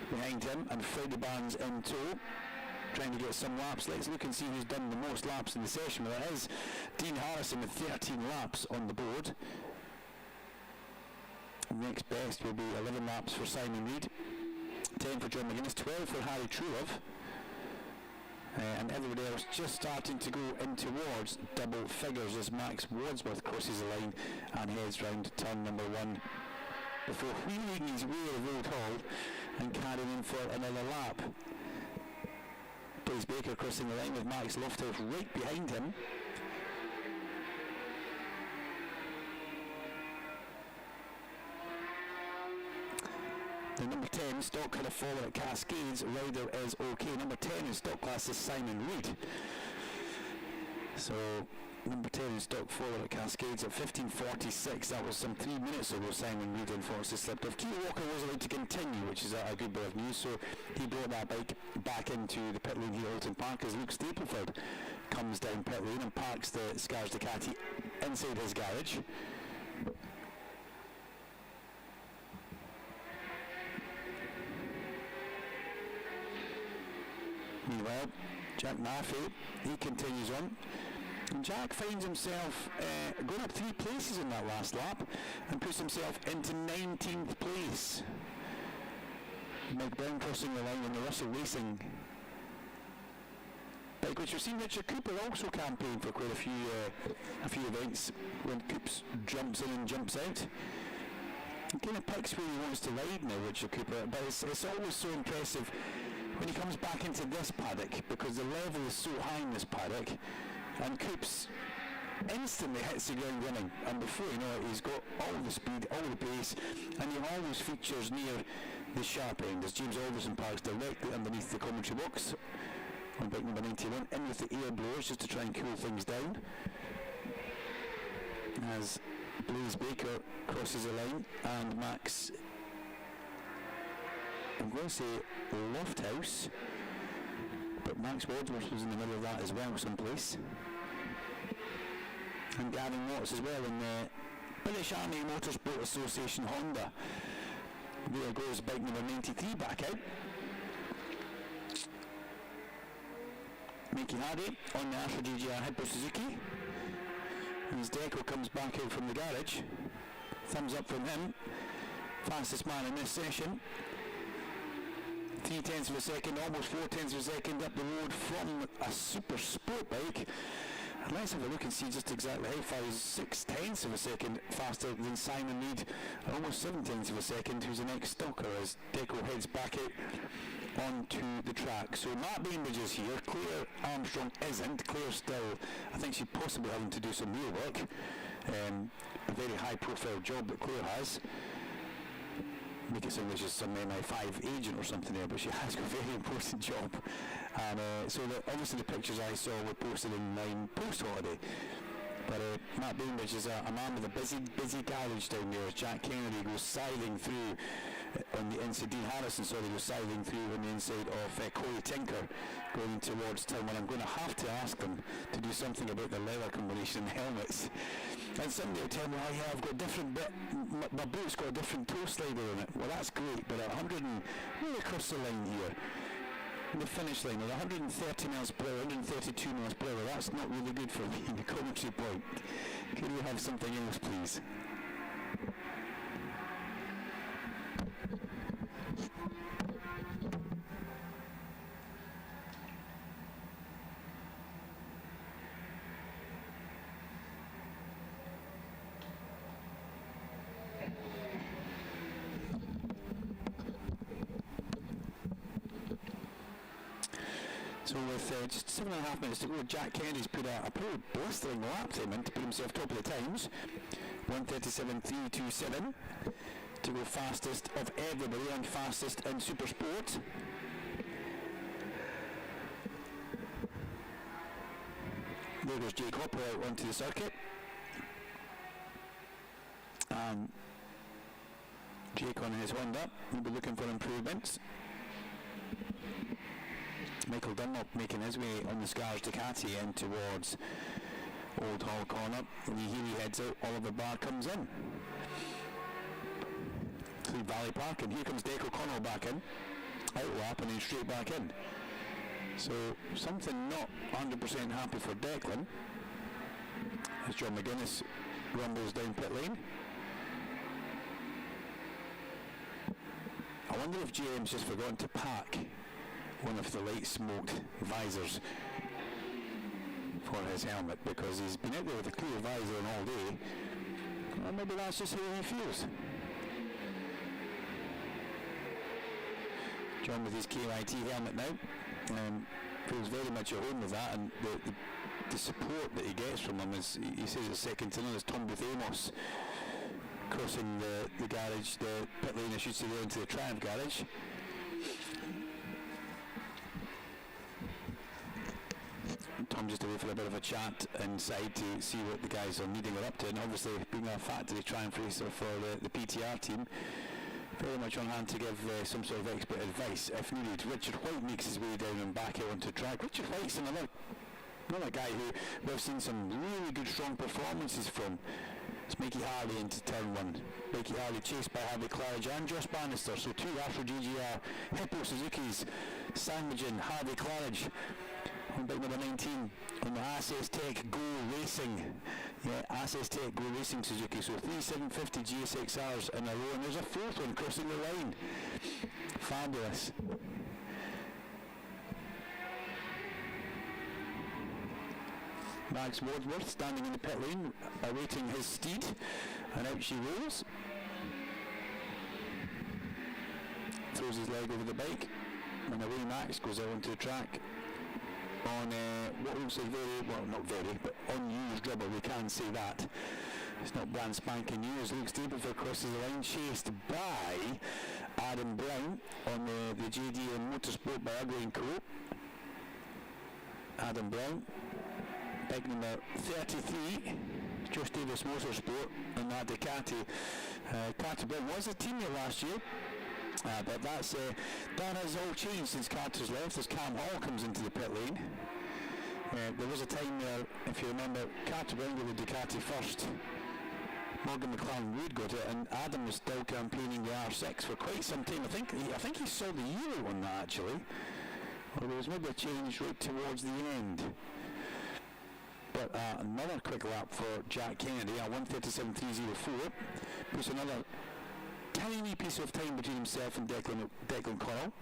behind him and Freddie Barnes in tow, trying to get some laps. Let's look and see who's done the most laps in the session. Well, it is Dean Harrison with 13 laps on the board. Next best will be 11 laps for Simon Reid, 10 for John McGuinness, 12 for Harry Truelove, and everybody else just starting to go in towards double figures as Max Wadsworth crosses the line and heads round turn number 1 before wheeling his way of Old Hall and carrying in for another lap. Blaze Baker crossing the line with Max Lofthouse right behind him. The number 10 stock had a fall at Cascades. Ryder is okay. Number 10 in stock class is Simon Reid. So number 10 in stock forward at Cascades at 15:46. That was some 3 minutes ago. Simon Reid unfortunately slipped off. Keith Walker was allowed to continue, which is a good bit of news. So he brought that bike back into the pit lane here at Oulton Park as Luke Stapleford comes down pit lane and parks the Scars Ducati inside his garage. Meanwhile, Jack Murphy, he continues on. And Jack finds himself going up 3 places in that last lap and puts himself into 19th place. Mike Brown crossing the line in the Russell Racing bike, which we've seen Richard Cooper also campaign for quite a few events when Coops jumps in and jumps out. He kind of picks where he wants to ride now, Richard Cooper, but it's always so impressive when he comes back into this paddock because the level is so high in this paddock, and Coops instantly hits the ground running, and before you know it he's got all the speed, all the pace, and he always features near the sharp end as James Alderson parks directly underneath the commentary box on bike number 91, in with the air blowers just to try and cool things down as Blaze Baker crosses the line and Max, I'm going to say Lofthouse, but Max Wadsworth was in the middle of that as well someplace, and Gavin Watts as well in the British Army Motorsport Association Honda. There goes bike number 93 back out. Mickey Hardy on the Astra GGR Hippo Suzuki. And as Deco comes back out from the garage, thumbs up from him. Fastest man in this session. 3/10 of a second, almost 4/10 of a second up the road from a super sport bike. And let's have a look and see just exactly how far. He's 6/10 of a second faster than Simon Reid, and almost 7/10 of a second, who's the next stalker as Deco heads back out onto the track. So Matt Bainbridge is here, Claire Armstrong isn't. Claire still, I think she's possibly having to do some real work. A very high profile job that Claire has. Make it sound like she's some MI5 agent or something there, but she has got a very important job. And so obviously the pictures I saw were posted online post-holiday. But Matt Bainbridge is a man with a busy garage down there as Jack Kennedy goes sidling through on the inside. Dean Harrison, goes sidling through on the inside of Corey Tinker going towards turn 1. I'm going to have to ask them to do something about the leather combination helmets. And somebody will tell me, oh yeah, I've got different my boot's got a different toe slider in it. Well, that's great, but 100 and really across the line here, the finish line with 130 miles per hour, 132 miles per hour, that's not really good for me in the commentary point. Can we have something else, please? So with just 7.5 minutes to go, Jack Kennedy's put a pretty blistering lap time in to put himself top of the times. 1:37.327 to go fastest of everybody and fastest in Super Sport. There goes Jake Hopper out onto the circuit. Jake on his Honda, he'll be looking for improvements. Michael Dunlop making his way on the Scars Ducati in towards Old Hall Corner. When you hear he heads out, Oliver Barr comes in through Valley Park, and here comes Declan Connell back in, out lap and then straight back in. So something not 100% happy for Declan as John McGuinness rumbles down pit lane. I wonder if GM's just forgotten to pack one of the light smoked visors for his helmet, because he's been out there with a clear visor all day. Or maybe that's just how he feels. John with his KYT helmet now, feels very much at home with that, and the support that he gets from them is, he says it's second to none. As Tom Booth Amos crossing the garage, the pit lane, I should say, there into the Triumph garage. Tom just away for a bit of a chat inside to see what the guys are needing or up to, and obviously being a factory Triumph racer for the PTR team, very much on hand to give some sort of expert advice if needed. Richard White makes his way down and back out onto track. Richard White's another guy who we've seen some really good strong performances from. It's Mickey Harley into turn one. Mickey Harley chased by Harvey Claridge and Josh Bannister, so two Afro GGR Hippo Suzuki's sandwiching Harvey Claridge on bike number 19 on the Access Tech Go Racing. Yeah, Access Tech Go Racing Suzuki. So 3 750 GSXRs in a row, and there's a fourth one crossing the line. Fabulous. Max Wadsworth standing in the pit lane awaiting his steed, and out she rolls. Throws his leg over the bike, and away Max goes out onto the track on what looks like but unused rubber. We can say that. It's not brand spanking new. As Luke Stapleford crosses the line, chased by Adam Brown on the JDM Motorsport by Ugly & Co. Adam Brown, bike number 33, Josh Davis Motorsport, and that Ducati. Carter Brown was a teammate last year. But that has all changed since Carter's left, as Cam Hall comes into the pit lane. There was a time there, if you remember, Carter Brown with the Ducati first. Morgan McLaren Wood got it, and Adam was still campaigning the R6 for quite some time. I think he saw the Euro on that actually, or there was maybe a change right towards the end. But another quick lap for Jack Kennedy at 1:37.304, puts another tiny piece of time between himself and Declan Connell.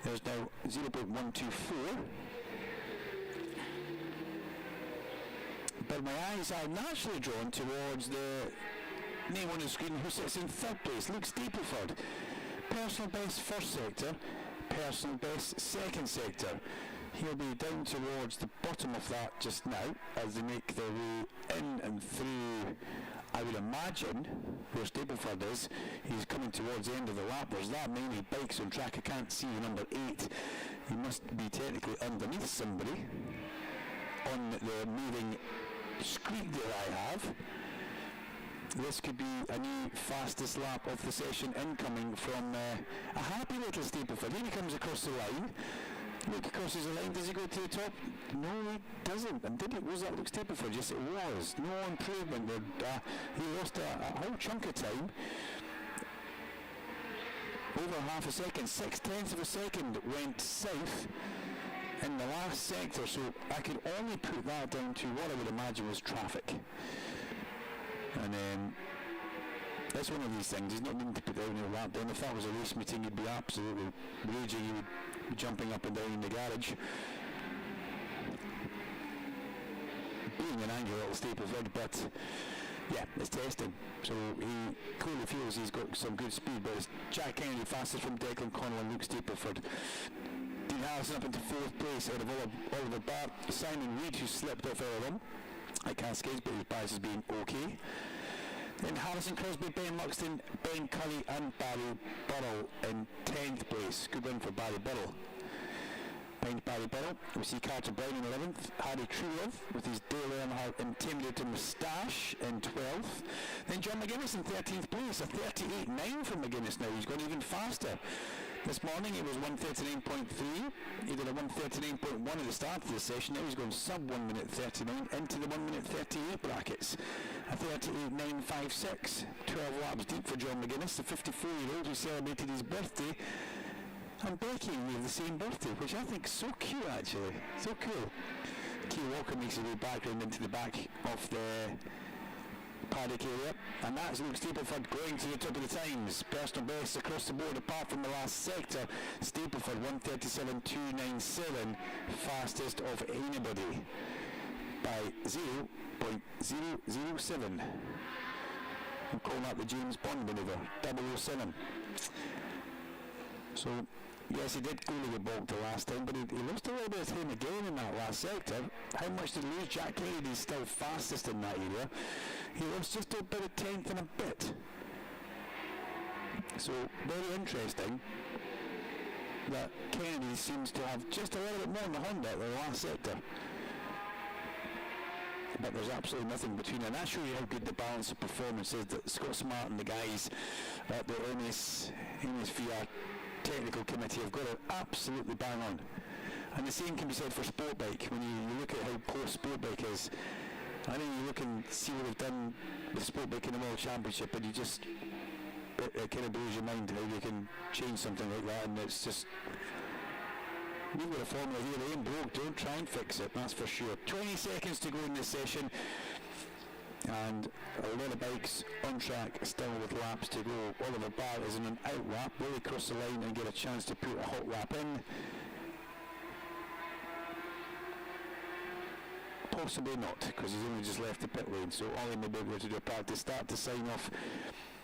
There's now 0.124. But my eyes are naturally drawn towards the name on the screen who sits in third place, Luke Stapleford. Personal best first sector, personal best second sector. He'll be down towards the bottom of that just now as they make their way in and through. I would imagine where Stapleford is, he's coming towards the end of the lap. There's that many bikes on track. I can't see number 8. He must be technically underneath somebody on the moving screen that I have. This could be a new fastest lap of the session incoming from a happy little Stapleford. Here he comes across the line. Luke crosses the line. Does he go to the top? No, he doesn't. And did it? Was that Luke Stapleford? Yes, it was. No improvement there. He lost a whole chunk of time. Over half a second. 0.6 of a second went south in the last sector. So I could only put that down to what I would imagine was traffic. And that's one of these things. He's not needing to put down a lap down. If that was a race meeting, he'd be absolutely raging. He would be jumping up and down in the garage. Being an angry little Stapleford, but yeah, it's testing. So he clearly feels he's got some good speed, but it's Jack Kennedy fastest from Declan Connell and Luke Stapleford. Dean Harrison up into 4th place out of Oliver Barr. Simon Reid, who slipped off earlier on at Cascades, but his bias has been okay. Then Harrison Crosby, Ben Luxton, Ben Curry and Barry Burrell in 10th place. Good win for Barry Burrell. Behind Barry Burrell, we see Carter Brown in 11th, Harry Truelove with his Dale Earnhardt intimidating moustache in 12th. Then John McGuinness in 13th place, a 38.9 from McGuinness now. He's gone even faster This morning it was 1:39.3. He did a 1:39.1 at the start of the session. Now he's going sub 1 minute 39 into the 1 minute 38 brackets. A 38.956. 12 laps deep for John McGuinness, the 54-year-old who celebrated his birthday. And Becky with the same birthday, which I think is so cute actually. So cool. Key Walker makes his way back round into the back of the paddock area, and that's Luke Stapleford going to the top of the times. Personal bests across the board apart from the last sector. Stapleford 1:37.297, fastest of anybody by 0.007. I'm calling that the James Bond manoeuvre, 007. So yes, he did go to the balk the last time, but he lost a little bit of time again in that last sector. How much did he lose? Jack Kennedy is still fastest in that area. He lost just about a tenth and a bit. So very interesting that Kennedy seems to have just a little bit more in the Honda at the last sector. But there's absolutely nothing between them. That shows you how good the balance of performance is that Scott Smart and the guys at the NS VR technical committee have got it absolutely bang on. And the same can be said for Sportbike. When you look at how close Sportbike is, I think you look and see what they've done with Sportbike in the World Championship, and you just, it kind of blows your mind how you can change something like that. And it's just, you've got a formula here, they ain't broke, don't try and fix it, that's for sure. 20 seconds to go in this session, and a lot of bikes on track still with laps to go. Oliver Barr is in an out lap. Will he cross the line and get a chance to put a hot lap in? Possibly not, because he's only just left the pit lane, so Ollie may be able to do a practice start to sign off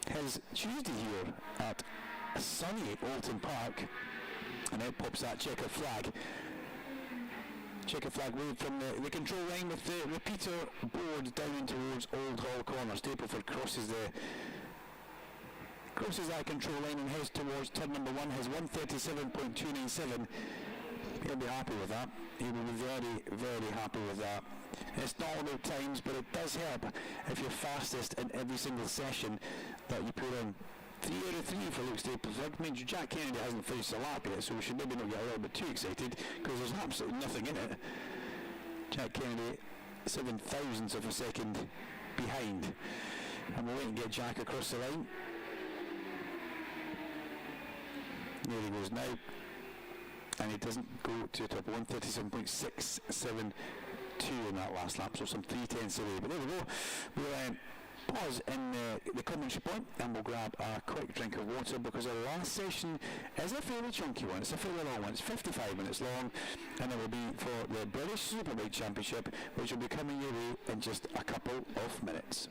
his Tuesday here at sunny Oulton Park. And out pops that checker flag. Checker flag wave from the control line with the repeater board down in towards Old Hall Corner. Stapleford crosses that control line and heads towards turn number 1. Has 1:37.297. He'll be happy with that. He will be very, very happy with that. It's not all about times, but it does help if you're fastest in every single session that you put in. 3 out of 3 for Luke Stapleford. Means Jack Kennedy hasn't finished the lap yet, so we should maybe not get a little bit too excited, because there's absolutely nothing in it. Jack Kennedy 7 thousandths of a second behind. And we'll wait and get Jack across the line. There he goes now. And he doesn't go to the top. 1:37.672 in that last lap, so some 3/10 away. But there we go. We'll pause in the commentary point, and we'll grab a quick drink of water, because our last session is a fairly chunky one. It's a fairly long one. It's 55 minutes long, and it will be for the British Superbike Championship, which will be coming your way in just a couple of minutes.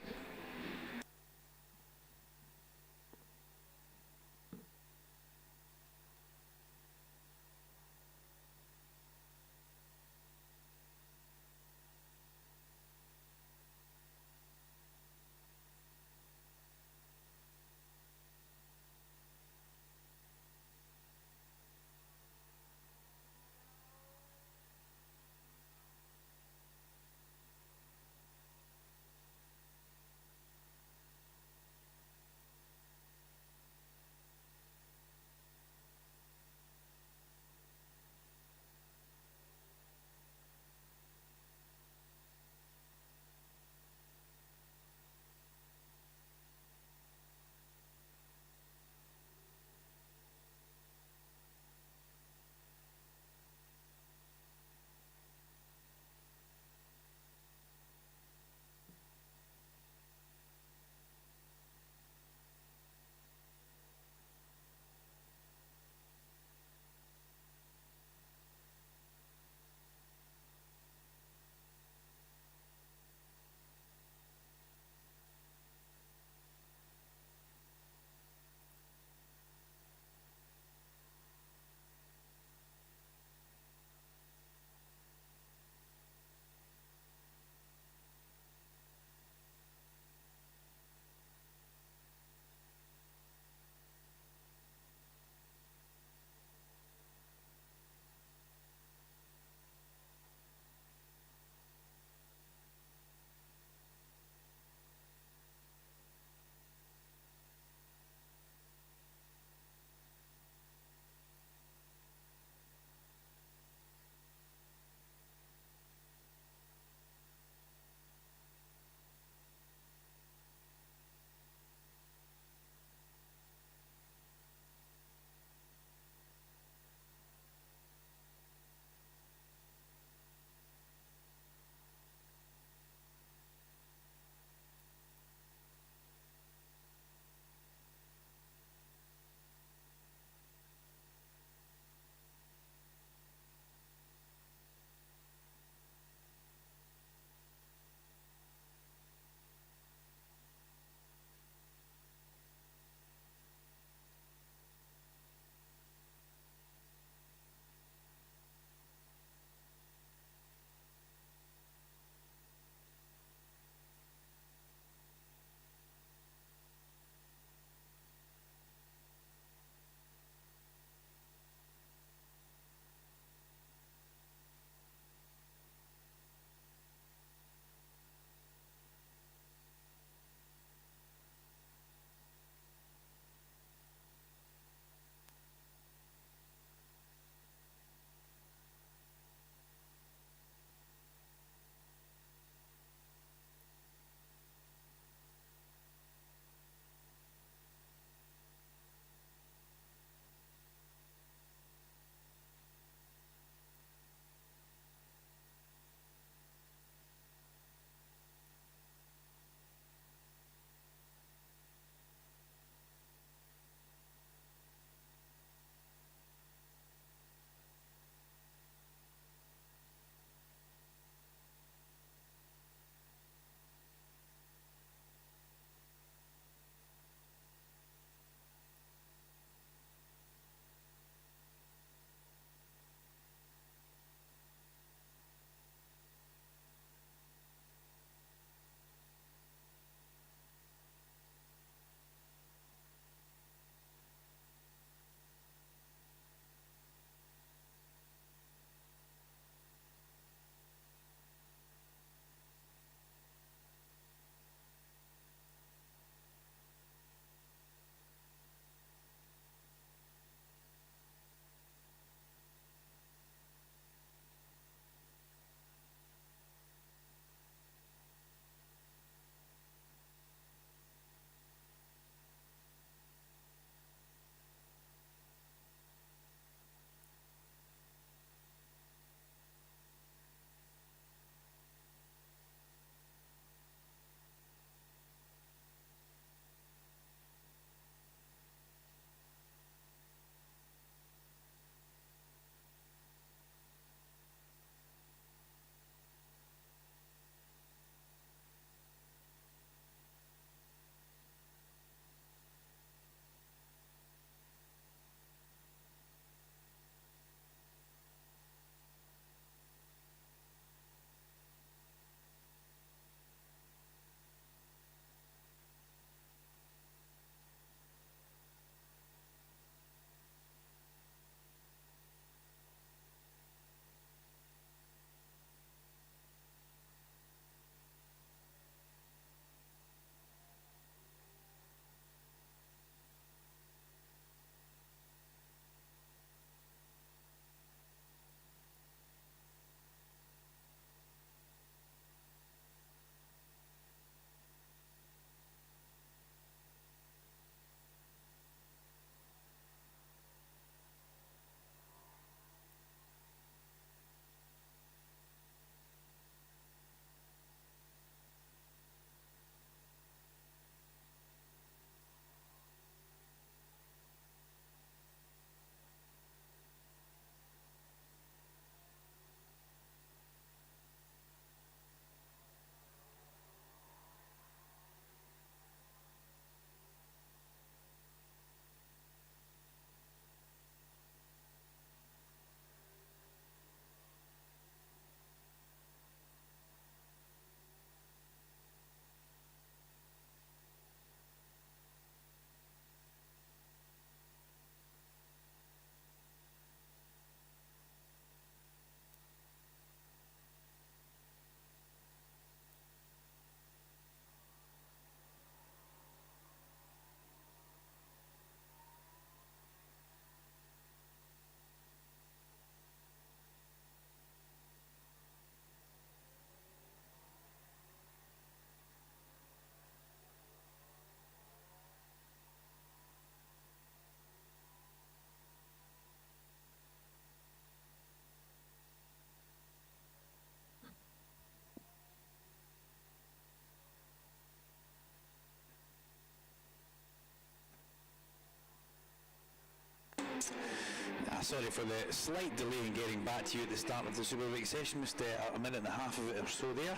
Sorry for the slight delay in getting back to you at the start of the Superbike session. Missed a minute and a half of it or so there.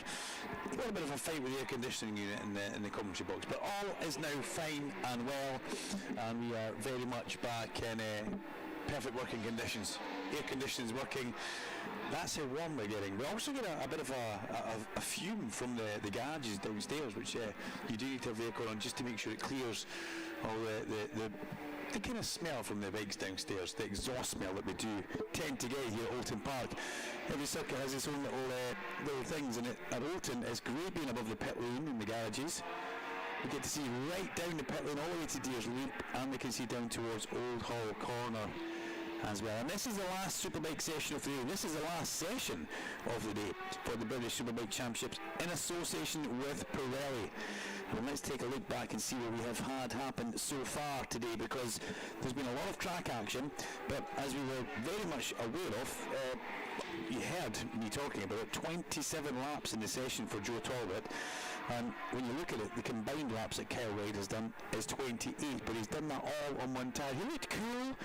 A little bit of a fight with the air conditioning unit in the commentary box, but all is now fine and well, and we are very much back in perfect working conditions. Air conditioning's working. That's how warm we're getting. We also get a bit of a fume from the garages downstairs, which you do need to have the aircon on just to make sure it clears all the kind of smell from the bikes downstairs, the exhaust smell that we do tend to get here at Oulton Park. Every circuit has its own little things, and at Oulton it's great being above the pit lane in the garages. We get to see right down the pit lane all the way to Deers Loop, and we can see down towards Old Hall Corner as well. And this is the last Superbike session of the day. This is the last session of the day for the British Superbike Championships in association with Pirelli. Well, let's take a look back and see what we have had happen so far today, because there's been a lot of track action, but as we were very much aware of, you heard me talking about it, 27 laps in the session for Joe Talbot, and when you look at it, the combined laps that Kyle Wade has done is 28, but he's done that all on one tire. He looked cool.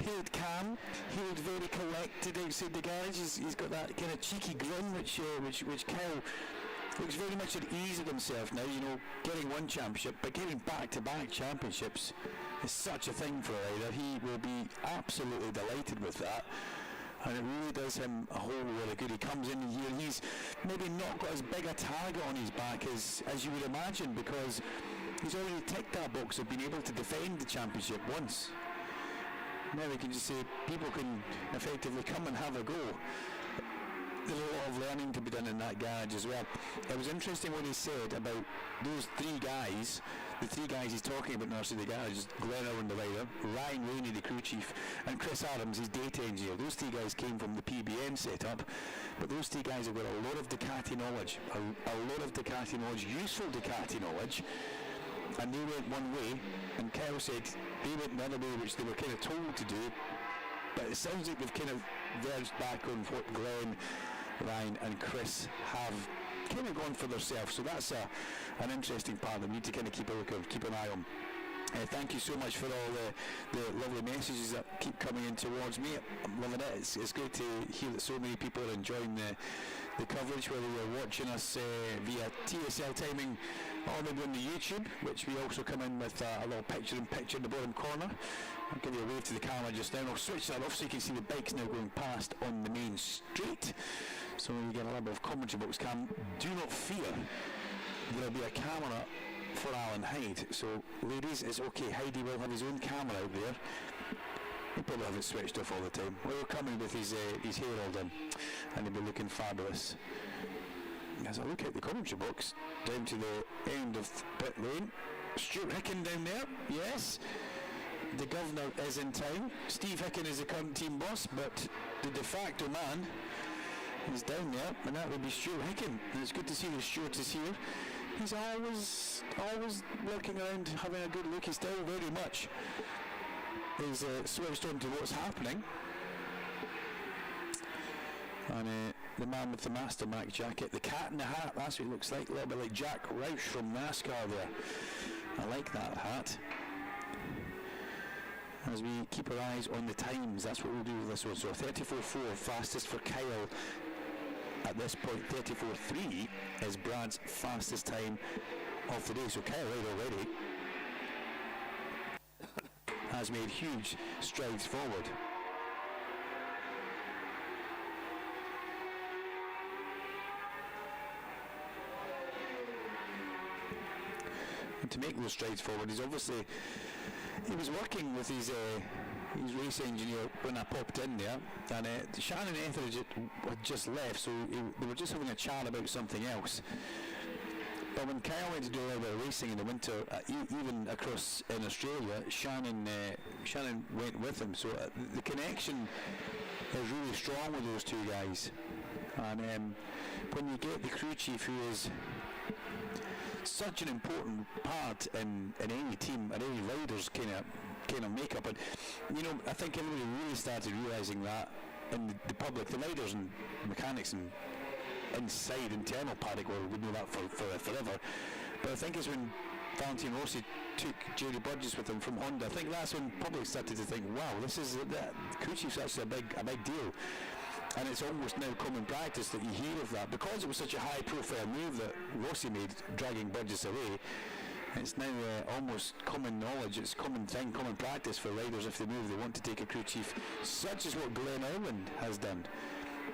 He looked calm. He looked very collected outside the garage. He's got that kind of cheeky grin, which Kyle looks very much at ease with himself now. You know, getting one championship, but getting back-to-back championships is such a thing for a rider. He will be absolutely delighted with that, and it really does him a whole lot of good. He comes in here, he's maybe not got as big a target on his back as you would imagine, because he's already ticked that box of being able to defend the championship once. Now we can just say people can effectively come and have a go. There's a lot of learning to be done in that garage as well. It was interesting what he said about those three guys, the three guys he's talking about nursery the garage, Glenn Owen, the rider, Ryan Rainey, the crew chief, and Chris Adams, his data engineer. Those three guys came from the PBN setup, but those three guys have got a lot of Ducati knowledge, a lot of Ducati knowledge, useful Ducati knowledge, and they went one way, and Kyle said they went the other way, which they were kind of told to do, but it sounds like they've kind of verged back on what Glenn, Ryan and Chris have kind of gone for themselves. So that's an interesting part that we need to kind of keep an eye on. Thank you so much for all the lovely messages that keep coming in towards me. I'm loving it. It's great to hear that so many people are enjoying the coverage, whether you're watching us via TSL Timing or maybe on the YouTube, which we also come in with a little picture in the bottom corner. I'll give you a wave to the camera just now, and I'll switch that off so you can see the bikes now going past on the main street. So you get a little bit of commentary box cam. Do not fear, there'll be a camera for Alan Hyde. So ladies, it's okay, Heidi will have his own camera out there. He'll probably have it switched off all the time. Well, he'll come in with his hair all done, and he'll be looking fabulous. As I look at the commentary box, down to the end of pit lane, Stuart Hicken down there, yes. The governor is in town. Steve Hicken is the current team boss, but the de facto man is down there, and that would be Stuart Hicken. And it's good to see that Stuart is here. He's always looking around, having a good look. He still very much is switched on to what's happening. And the man with the Master Mac jacket, the cat in the hat, that's what he looks like, a little bit like Jack Roush from NASCAR there. I like that hat. As we keep our eyes on the times, that's what we'll do with this one. So 34.4 fastest for Kyle at this point. 34.3 is Brad's fastest time of the day. So Kyle Wade already has made huge strides forward. And to make those strides forward, he was working with his race engineer when I popped in there, and Shannon Etheridge had just left, so they were just having a chat about something else. But when Kyle went to do a little bit of racing in the winter, even across in Australia, Shannon went with him, so the connection is really strong with those two guys. And when you get the crew chief, who is such an important part in any team and any rider's kind of makeup, and you know, I think everybody really started realising that in the public, the riders and mechanics and inside internal paddock world would know that for forever. But I think it's when Valentino Rossi took Jerry Burgess with him from Honda, I think that's when public started to think, wow, this is that crew chief's actually a big deal. And it's almost now common practice that you hear of that, because it was such a high-profile move that Rossi made, dragging Burgess away. It's now almost common knowledge. It's common practice for riders, if they move, they want to take a crew chief, such as what Glenn Irwin has done.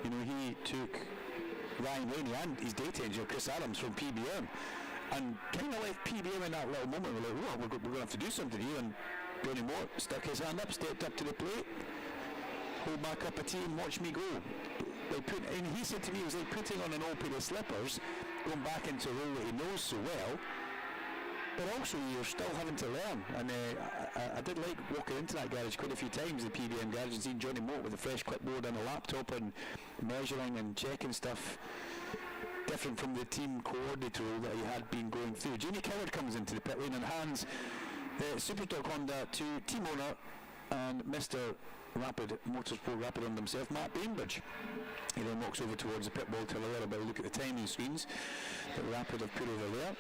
You know, he took Ryan Rainey and his date engineer Chris Adams from PBM, and kind of left PBM in that little moment. We're like, oh, we're going to have to do something here. And Johnny Moore stuck his hand up, stepped up to the plate. Hold my cup of tea and watch me go. And he said to me, it was like putting on an old pair of slippers, going back into a role that he knows so well, but also you're still having to learn. And I did like walking into that garage quite a few times, the PBM garage, and seeing Johnny Moore with a fresh clipboard and a laptop and measuring and checking stuff, different from the team coordinator role that he had been going through. Jamie Coward comes into the pit lane and hands the Superbike Honda to team owner and Mr. Rapid Motorsport Rapid on himself, Matt Bainbridge. He then walks over towards the pit wall to have a little bit of a look at the timing screens that Rapid have put over there.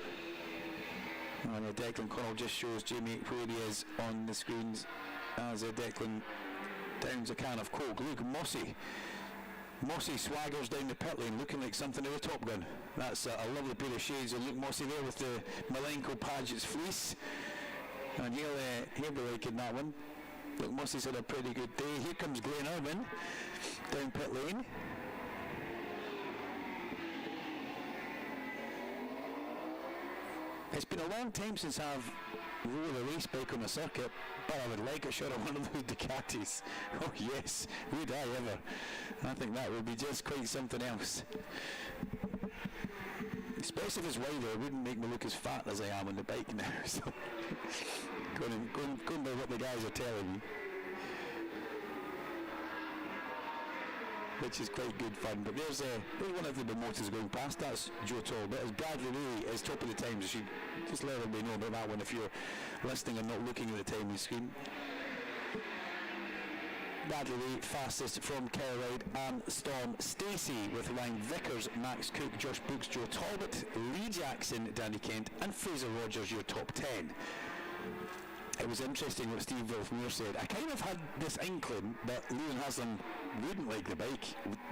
And Declan Connell just shows Jamie where he is on the screens as Declan downs a can of Coke. Luke Mossey swaggers down the pit lane looking like something out of Top Gun. That's a lovely pair of shades of Luke Mossey there with the Malenko Paget's fleece, and he'll be liking that one. Luke Mossey's had a pretty good day. Here comes Glenn Irwin down pit lane. It's been a long time since I've rode a race bike on a circuit, but I would like a shot of one of those Ducatis. Oh yes, would I ever. I think that would be just quite something else. Especially if it's wider, it wouldn't make me look as fat as I am on the bike now. So going by what the guys are telling me, which is quite good fun. But there's one of the motors going past. That's Joe Talbot. As Bradley Lee is top of the times, you should just let everybody know about that one if you're listening and not looking at the timing screen. Bradley Lee fastest from Kerride and Storm Stacey, with Ryan Vickers, Max Cook, Josh Brooks, Joe Talbot, Lee Jackson, Danny Kent and Fraser Rogers your top 10. It was interesting what Steve Wolfmoor said. I kind of had this inkling that Leon Haslam wouldn't like the bike,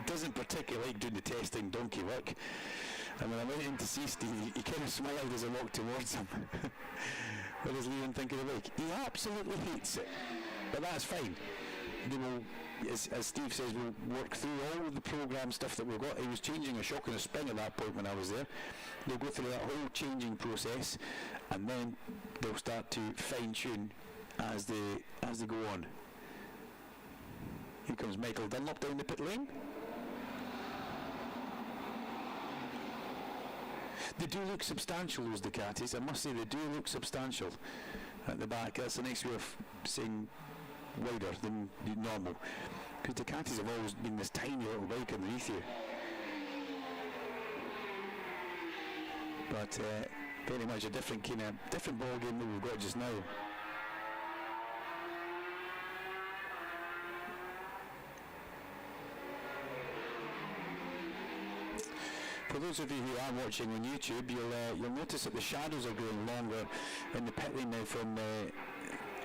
doesn't particularly like doing the testing donkey work. And when I went in to see Steve, he kind of smiled as I walked towards him. What does Leon think of the bike? He absolutely hates it, but that's fine. They will, as Steve says, we'll work through all the program stuff that we've got. He was changing a shock and a spring at that point when I was there. They'll go through that whole changing process, and then they'll start to fine-tune as they go on. Here comes Michael Dunlop down the pit lane. They do look substantial, those Ducatis. I must say, they do look substantial at the back. That's a nice way of saying wider than normal, because Ducatis have always been this tiny little bike underneath you. But very much a different ball game that we've got just now. For those of you who are watching on YouTube, you'll notice that the shadows are growing longer in the pit lane now from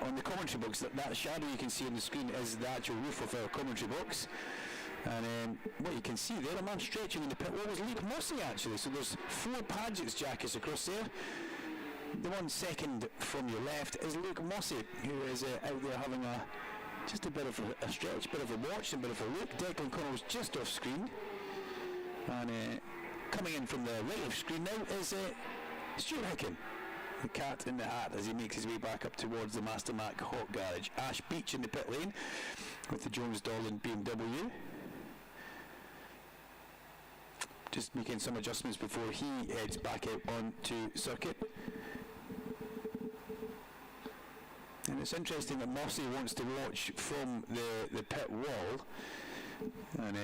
on the commentary box. That shadow you can see on the screen is the actual roof of our commentary box. And what you can see there, a man stretching in the pit wall was Luke Mossey actually. So there's 4 Paget's jackets across there. The one second from your left is Luke Mossey, who is out there having just a bit of a stretch, bit of a watch, a bit of a look. Declan Connell's just off screen. And coming in from the right of screen now is Stuart Hicken, the cat in the hat, as he makes his way back up towards the Master Mac Hot Garage. Ash Beach in the pit lane with the Jones Dolan BMW. Just making some adjustments before he heads back out onto circuit. And it's interesting that Mossey wants to watch from the pit wall. And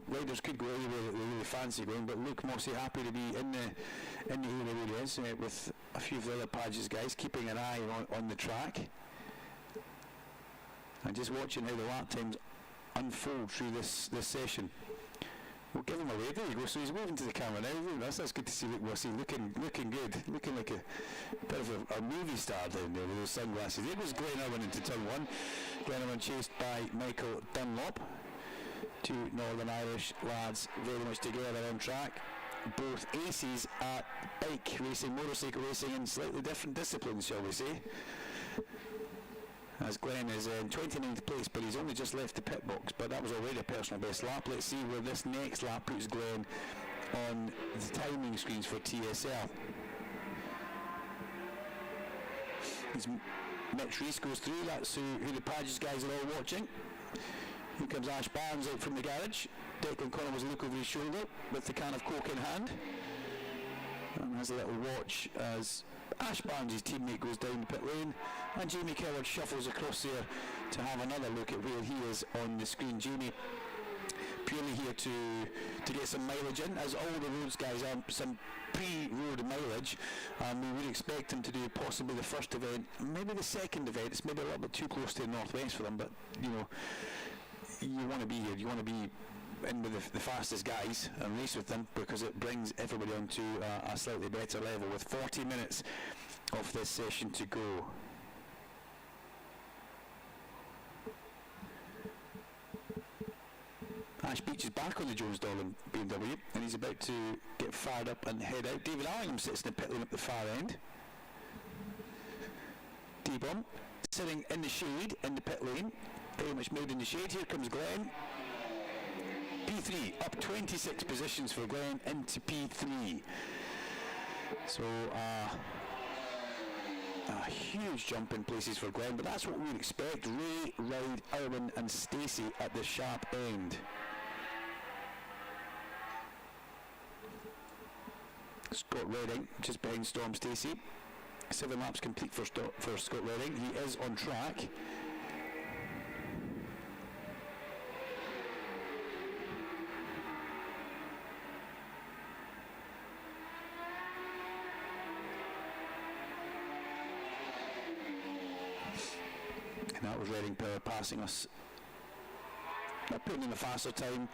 riders could go anywhere that they really fancy going, but Luke Mossey happy to be in the area where he is, with a few of the other Pages guys keeping an eye on the track and just watching how the lap times unfold through this session. We'll give him away. There you go. So he's moving to the camera now. That's good to see Luke Wussy looking good, looking like a bit of a movie star down there with those sunglasses. There goes Glenn Irwin into turn 1. Glenn Irwin chased by Michael Dunlop. Two Northern Irish lads very much together on track. Both aces at bike racing, motorcycle racing in slightly different disciplines, shall we say. As Glenn is in 29th place, but he's only just left the pit box, but that was already a personal best lap. Let's see where this next lap puts Glenn on the timing screens for TSL. As Mitch Reese goes through, that's who the Padges guys are all watching. Here comes Ash Barnes out from the garage. Declan Connor was a look over his shoulder with the can of Coke in hand. And has a little watch as Ash Barnes' teammate goes down the pit lane, and Jamie Coward shuffles across there to have another look at where he is on the screen. Jamie purely here to get some mileage in, as all the roads guys are some pre-road mileage. We would expect him to do possibly the first event, maybe the second event. It's maybe a little bit too close to the northwest for them, but you know, you want to be here. You want to be in with the fastest guys and race with them, because it brings everybody onto a slightly better level with 40 minutes of this session to go. Ash Beach is back on the Jones Dolan BMW, and he's about to get fired up and head out. David Allingham sits in the pit lane at the far end. D-Bomb sitting in the shade in the pit lane, very much made in the shade. Here comes Glenn. P3 up 26 positions for Glenn into P3. So a huge jump in places for Glenn, but that's what we would expect. Ray, Ride, Irwin and Stacey at the sharp end. Scott Redding just behind Storm Stacey. 7 laps complete for Scott Redding. He is on track. And that was Redding Power passing us. Not putting in a faster time,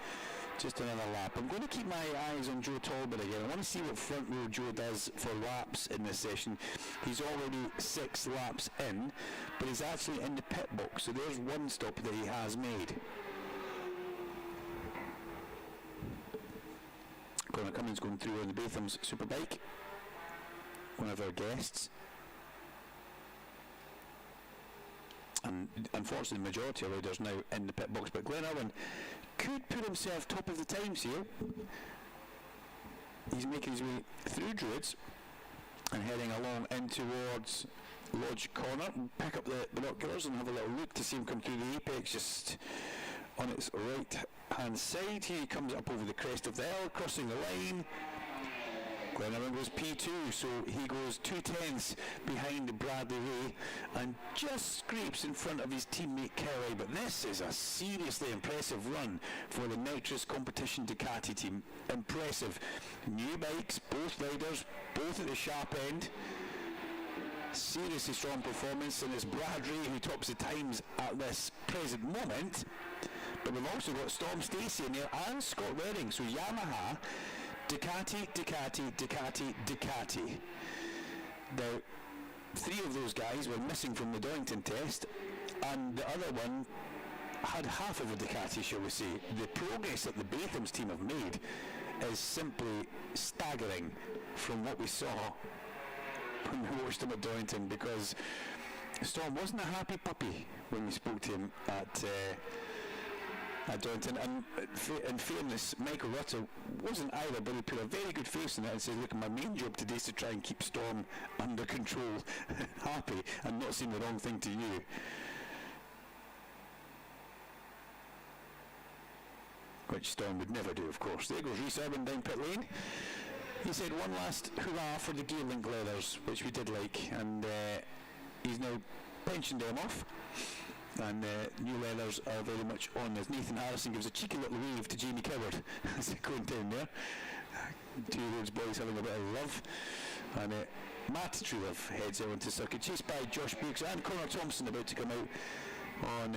just another lap. I'm going to keep my eyes on Joe Talbot again. I want to see what front row Joe does for laps in this session. He's already 6 laps in, but he's actually in the pit box, so there's one stop that he has made. Connor Cummins going through on the Batham's Superbike, one of our guests. And unfortunately the majority of riders now in the pit box, but Glenn Irwin could put himself top of the times here. He's making his way through Druids and heading along in towards Lodge Corner. Pick up the binoculars and have a little look to see him come through the apex just on its right hand side. Here he comes up over the crest of the hill, crossing the line. Glenn Irwin goes P2, so he goes 2/10 behind Bradley Ray and just scrapes in front of his teammate Kelly. But this is a seriously impressive run for the Nitrous Competition Ducati team. Impressive. New bikes, both riders, both at the sharp end. Seriously strong performance, and it's Brad Ray who tops the times at this present moment. But we've also got Storm Stacey in there and Scott Redding, so Yamaha, Ducati, Ducati, Ducati, Ducati. Now, 3 of those guys were missing from the Donington test, and the other one had half of a Ducati, shall we say. The progress that the Batham's team have made is simply staggering from what we saw when we watched him at Donington, because Storm wasn't a happy puppy when we spoke to him at Donington, and in fairness, Michael Rutter wasn't either, but he put a very good face on it and said, look, my main job today is to try and keep Storm under control, happy, and not saying the wrong thing to you. Which Storm would never do, of course. There goes Rhys Irwin down pit lane. He said one last hurrah for the Gearlink leathers, which we did like, and he's now pensioned them off. And new leathers are very much on as Nathan Harrison gives a cheeky little wave to Jamie Coward as they're going down there. 2 of those boys having a bit of love. And Matt Truelove heads out onto circuit, chased by Josh Brooks and Connor Thompson, about to come out on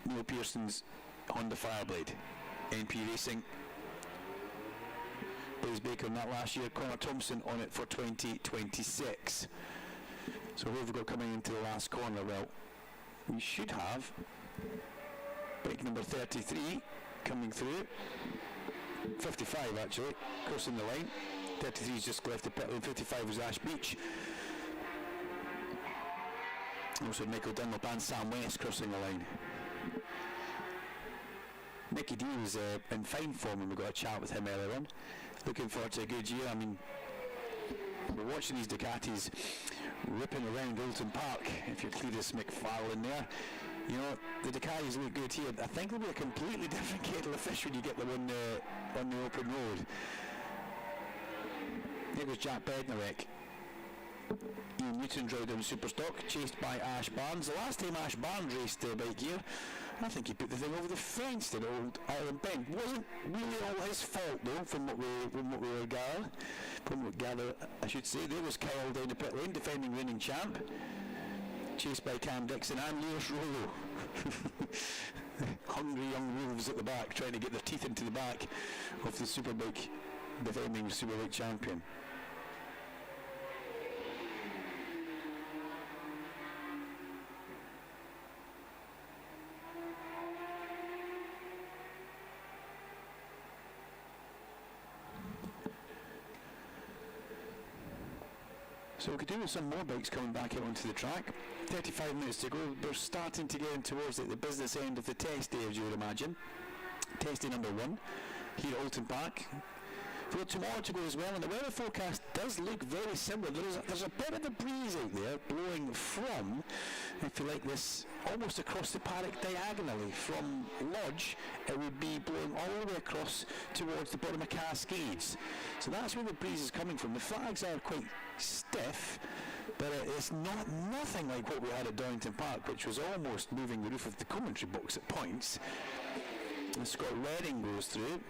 Neil Pearson's Honda Fireblade. NP Racing Blaze Baker on that last year, Connor Thompson on it for 2026. So who have we got coming into the last corner? Well, we should have bike number 33 coming through. 55 actually, crossing the line. 33 is just left the pit lane, 55 was Ash Beach. Also Michael Dunlop and Sam West crossing the line. Mickey D was in fine form when we got a chat with him earlier on. Looking forward to a good year. I mean, we're watching these Ducatis ripping around Oulton Park. If you're Cletus McFarlane there, you know, the Ducatis look good here. I think they'll be a completely different kettle of fish when you get them on the open road. There goes Jack Bednarek. Ian Newton's rode in Superstock, chased by Ash Barnes. The last time Ash Barnes raced the bike here, I think he put the thing over the fence in Old Ireland Bend. Wasn't really all his fault though, from what we gather, I should say. There was Kyle down the pit lane, defending reigning champ, chased by Cam Dixon and Lewis Rollo. Hungry young wolves at the back, trying to get their teeth into the back of the Superbike, defending Superbike champion. So we could do with some more bikes coming back out onto the track. 35 minutes to go. We're starting to get in towards the business end of the test day, as you would imagine. Test day number 1 here at Oulton Park. We've got tomorrow to go as well, and the weather forecast does look very similar. There's a bit of a breeze out there blowing from, if you like this, almost across the paddock diagonally. From Lodge, it would be blowing all the way across towards the bottom of Cascades. So that's where the breeze is coming from. The flags are quite stiff, but it's nothing like what we had at Donington Park, which was almost moving the roof of the commentary box at points. And Scott Redding goes through,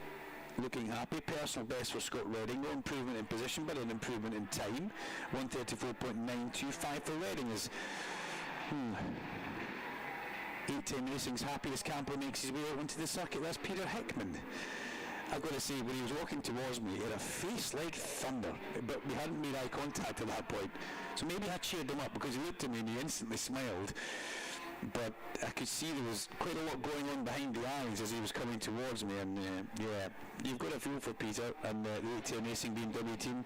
looking happy. Personal best for Scott Redding. No improvement in position, but an improvement in time. 1:34.925 for Redding is 8-10 Racing's happiest camper makes his way out onto the circuit. That's Peter Hickman. I've got to say, when he was walking towards me, he had a face like thunder, but we hadn't made eye contact at that point. So maybe I cheered him up, because he looked at me and he instantly smiled. But I could see there was quite a lot going on behind the eyes as he was coming towards me, and yeah, you've got a feel for Peter and the 8-10 Racing BMW team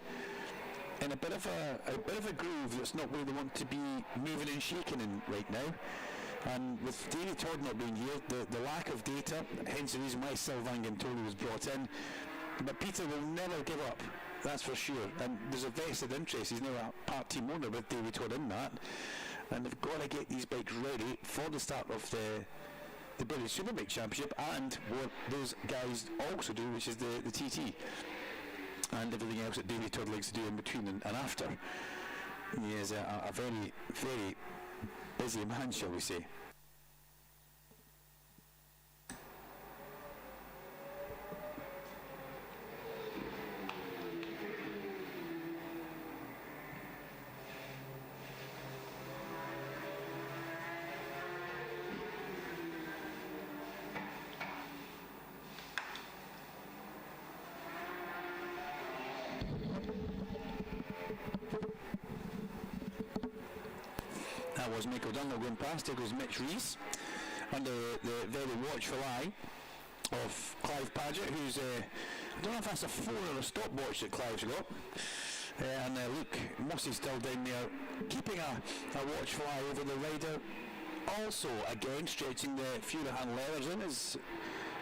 in a bit of a groove that's not where they want to be moving and shaking in right now. And with Davey Todd not being here, the lack of data, hence the reason why Sylvain Gantoli was brought in. But Peter will never give up, that's for sure. And there's a vested interest. He's now a part team owner with Davey Todd in that. And they've got to get these bikes ready for the start of the British Superbike Championship, and what those guys also do, which is the TT. And everything else that Davey Todd likes to do in between and after. He is a very, very busy man, shall we say. That was Michael Dunlop going past. There goes Mitch Rees under the very watchful eye of Clive Paget, who's I don't know if that's a 4 or a stopwatch that Clive's got. And Luke Mossey's still down there, keeping a watchful eye over the rider. Also, again, stretching the Furahan leathers in is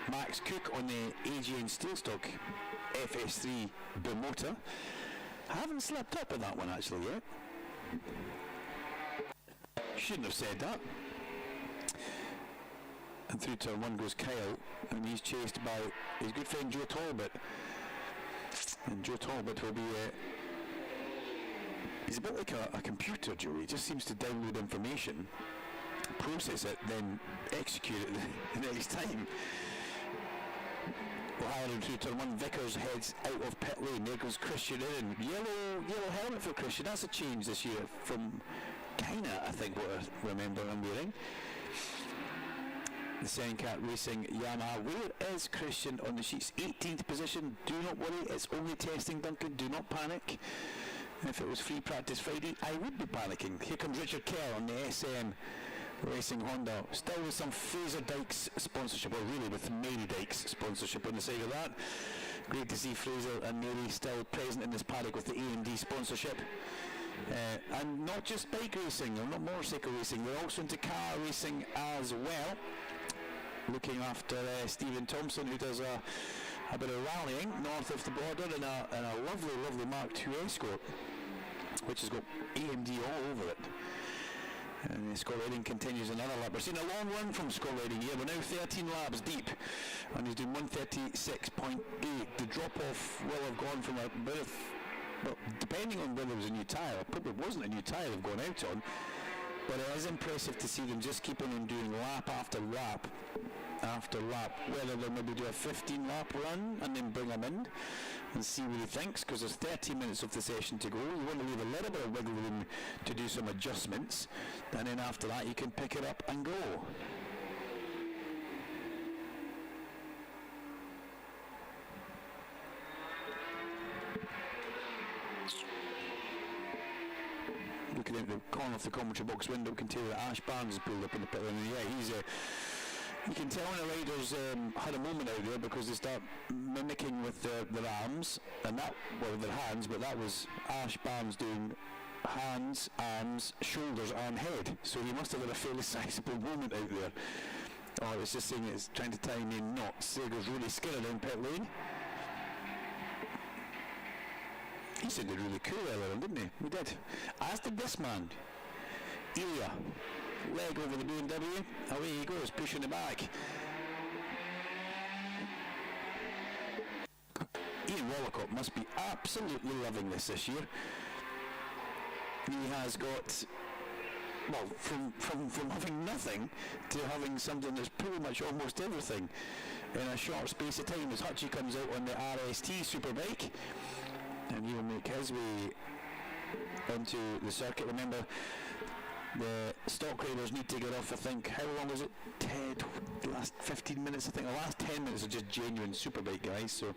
Max Cook on the AGN Steelstock FS3 Bimotor. I haven't slipped up on that one actually yet. Shouldn't have said that. And through turn 1 goes Kyle, and he's chased by his good friend Joe Talbot. And Joe Talbot will be he's a bit like a computer, Joe. He just seems to download information, process it, then execute it the next time. O'Hara through turn 1, Vickers heads out of pit lane. There goes Christian in. Yellow helmet for Christian. That's a change this year from Kina, I think, what I remember him wearing. the Sencat Racing Yamaha. Where is Christian on the sheets? 18th position. Do not worry, it's only testing, Duncan. Do not panic. If it was free practice Friday, I would be panicking. Here comes Richard Kerr on the SM Racing Honda. Still with some Fraser Dykes sponsorship, or really with Mary Dykes sponsorship on the side of that. Great to see Fraser and Mary still present in this paddock with the AMD sponsorship. And not just bike racing, or not motorcycle racing, they're also into car racing as well. Looking after Stephen Thompson, who does a bit of rallying north of the border in a lovely, lovely Mark II Escort, which has got AMD all over it. And Scott Redding continues another lap. We're seeing a long run from Scott Redding here. We're now 13 laps deep, and he's doing 136.8. The drop-off will have gone from a bit of, well, depending on whether it was a new tyre, it probably wasn't a new tyre they've gone out on, but it is impressive to see them just keeping on doing lap after lap after lap, whether they'll maybe do a 15-lap run and then bring him in and see what he thinks, because there's 30 minutes of the session to go. You want to leave a little bit of wiggle room to do some adjustments, and then after that you can pick it up and go. Looking at the corner of the commentary box window, can tell that Ash Barnes is pulled up in the pit lane. Yeah, he's you can tell when the riders had a moment out there, because they start mimicking with their arms, and that, well, their hands, but that was Ash Barnes doing hands, arms, shoulders and head. So he must have had a fairly sizable moment out there. Oh, it's just saying it's trying to tie me in knots. There goes Rudy Skinner down pit lane. He sounded really cool earlier on, didn't he? We did. As did this man, Ilya. Leg over the BMW. Away he goes, pushing it back. Ian Wallacott must be absolutely loving this year. He has got, well, from having nothing to having something that's pretty much almost everything in a short space of time, as Hutchie comes out on the RST Superbike, and he will make his way onto the circuit. Remember, the stock riders need to get off, I think, how long is it? The last 15 minutes, I think. The last 10 minutes are just genuine Superbike guys, so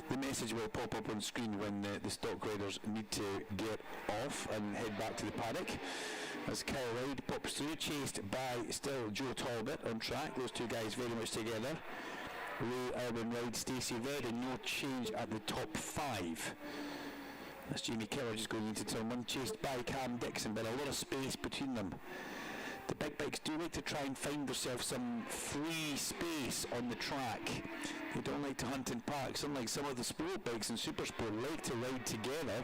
the message will pop up on screen when the stock riders need to get off and head back to the paddock. As Kyle Ride pops through, chased by still Joe Talbot on track. Those two guys very much together. Ray Urban Ride, Stacey Redding, no change at the top 5. That's Jamie Keller just going into turn 1, chased by Cam Dixon, but a lot of space between them. The big bikes do like to try and find themselves some free space on the track. They don't like to hunt in packs, unlike some of the sport bikes and super sport like to ride together,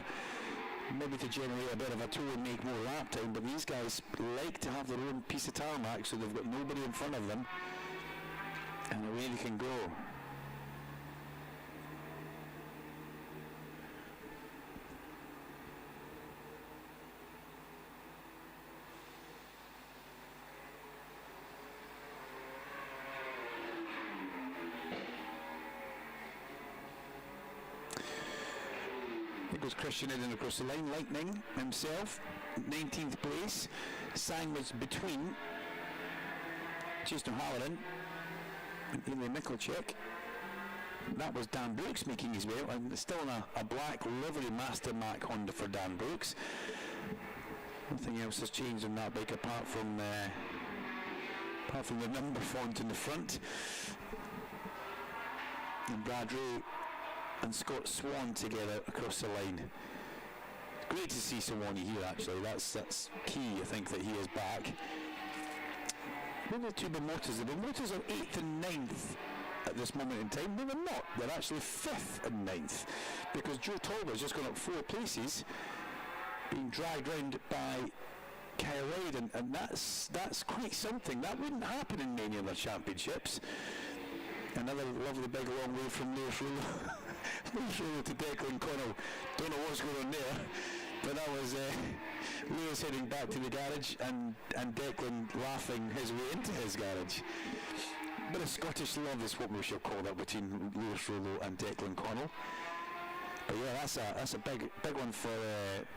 maybe to generate a bit of a tow and make more lap time, but these guys like to have their own piece of tarmac, so they've got nobody in front of them, and away they can go. Goes Christian in and across the line. Lightning himself, 19th place. Sandwiched between Jason O'Halloran and Emily Michalczyk. That was Dan Brooks making his way out, and still a black livery Master Mac Honda for Dan Brooks. Nothing else has changed on that bike apart from the number font in the front. And Brad Ray and Scott Swan together across the line. Great to see Swanee here, actually. That's key, I think, that he is back. Where are the two Bimotors? The Bimotors are 8th and 9th at this moment in time. No, they're not. They're actually 5th and 9th, because Joe Talbot's just gone up 4 places, being dragged round by Kyle Ryden, and that's quite something. That wouldn't happen in many other championships. Another lovely big long way from Lewis Rullo. Lewis Rullo to Declan Connell. Don't know what's going on there, but that was Lewis heading back to the garage and Declan laughing his way into his garage. Bit of Scottish love is what we shall call that between Lewis Rullo and Declan Connell. But yeah, that's a big one for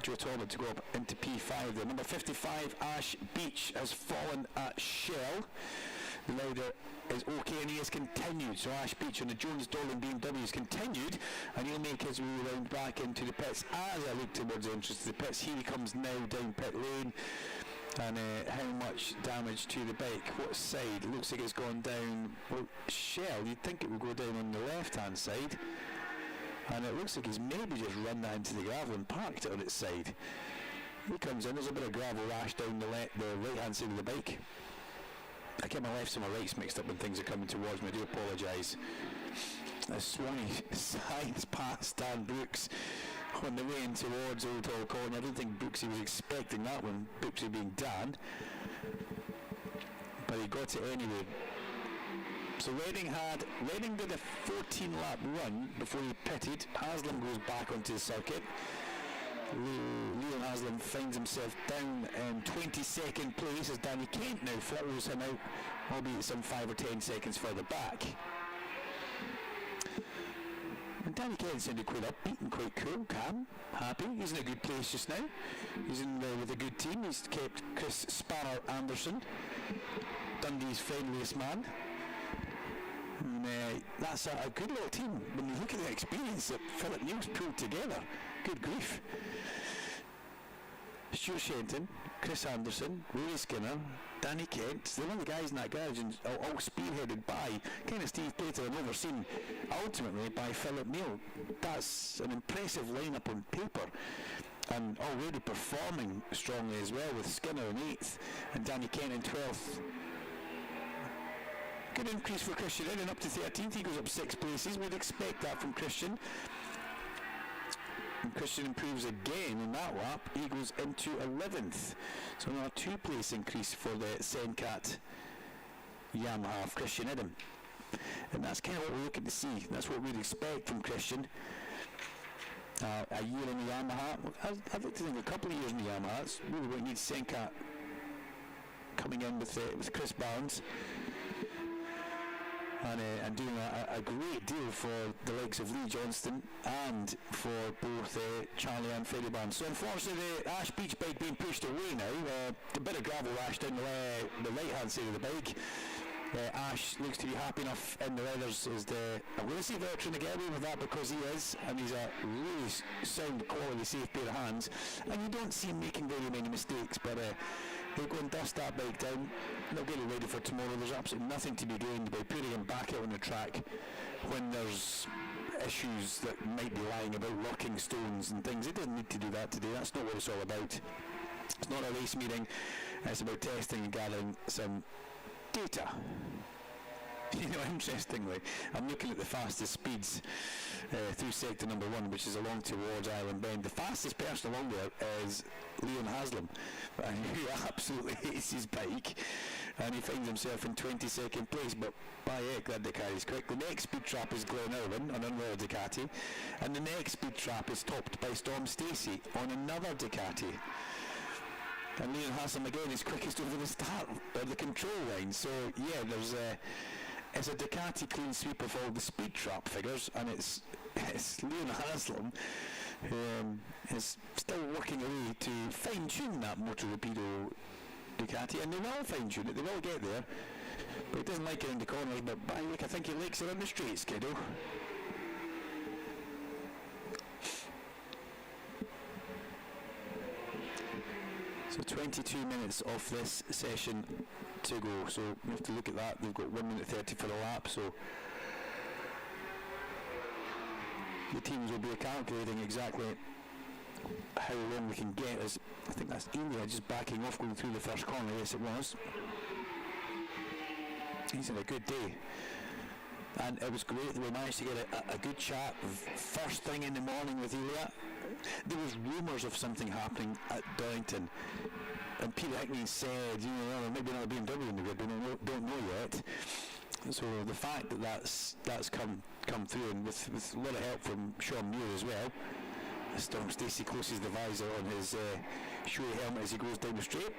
Joe Talbot to go up into P5 there. Number 55, Ash Beach, has fallen at Shell. The louder is OK, and he has continued. So Ash Beach on the Jones Dolan BMW has continued, and he'll make his way round back into the pits as I look towards the entrance to the pits. Here he comes now down pit lane. And how much damage to the bike? What side? It looks like it's gone down. Well, Shell, you'd think it would go down on the left-hand side. And it looks like he's maybe just run that into the gravel and parked it on its side. He comes in, there's a bit of gravel rash down the right-hand side of the bike. I get my lefts and my rights mixed up when things are coming towards me. I do apologise. As Swanee sides past Dan Brooks on the way in towards Oulton. I don't think Brooksy was expecting that one, Brooksy being Dan. But he got it anyway. So Redding did a 14-lap run before he pitted. Haslam goes back onto the circuit. Leon Haslam finds himself down in 22nd place as Danny Kent now follows him out, albeit some 5 or 10 seconds further back. And Danny Kent sounded quite upbeat and quite cool, calm, happy. He's in a good place just now. He's in there with a good team. He's kept Chris Spanner Anderson, Dundee's friendliest man. And that's a good little team. When you look at the experience that Philip Neal's pulled together, good grief. Stuart Shenton, Chris Anderson, Rory Skinner, Danny Kent, they're all the guys in that garage, and all spearheaded by kind of Steve Plater and overseen ultimately by Philip Neal. That's an impressive lineup on paper, and already performing strongly as well, with Skinner in 8th and Danny Kent in 12th. Good increase for Christian Eden, up to 13th. He goes up 6 places. We'd expect that from Christian. And Christian improves again in that lap. He goes into 11th. So now a 2-place increase for the Sencat Yamaha of Christian Eden. And that's kind of what we're looking to see. That's what we'd expect from Christian. A year in the Yamaha. I'd like to think a couple of years in the Yamaha. That's really what needs Sencat coming in with Chris Barnes. And doing a great deal for the likes of Lee Johnston and for both Charlie and Freddie Barnes. So unfortunately the Ash Beach bike being pushed away now. A bit of gravel rash down the right hand side of the bike. Ash looks to be happy enough in the leathers. I'm going to see Bertrand to get away with that because he is, and he's a really sound quality safe pair of hands, and you don't see him making very many mistakes, but he'll go and dust that bike down. They'll get it ready for tomorrow. There's absolutely nothing to be gained by putting him back out on the track when there's issues that might be lying about, locking stones and things. He doesn't need to do that today. That's not what it's all about. It's not a race meeting. It's about testing and gathering some data. You know, interestingly, I'm looking at the fastest speeds through sector number 1, which is along towards Island Bend. The fastest person along there is Leon Haslam, who absolutely hates his bike, and he finds himself in 22nd place, but by heck, that Ducati's quick. The next speed trap is Glenn Irwin on another Ducati, and the next speed trap is topped by Storm Stacey on another Ducati. And Leon Haslam again is quickest over the start, or the control line. So yeah, it's a Ducati clean sweep of all the speed trap figures, and it's Leon Haslam who is still working away to fine-tune that Motor Rapido Ducati, and they will fine-tune it, they will get there, but he doesn't like it in the corners, but by the way, I think he likes it on the straight, Skiddo. So 22 minutes off this session to go, so we have to look at that. They've got 1 minute 30 for the lap, so the teams will be calculating exactly how long we can get. As I think that's Elia just backing off going through the first corner. Yes, it was. He's had a good day, and it was great that we managed to get a good chat first thing in the morning with Elia. There was rumours of something happening at Darlington, and Peter Hickman said, you know, maybe not a BMW in the grid, we don't know yet. So the fact that that's come through, and with a lot of help from Sean Muir as well. Storm Stacey closes the visor on his Shoei helmet as he goes down the straight.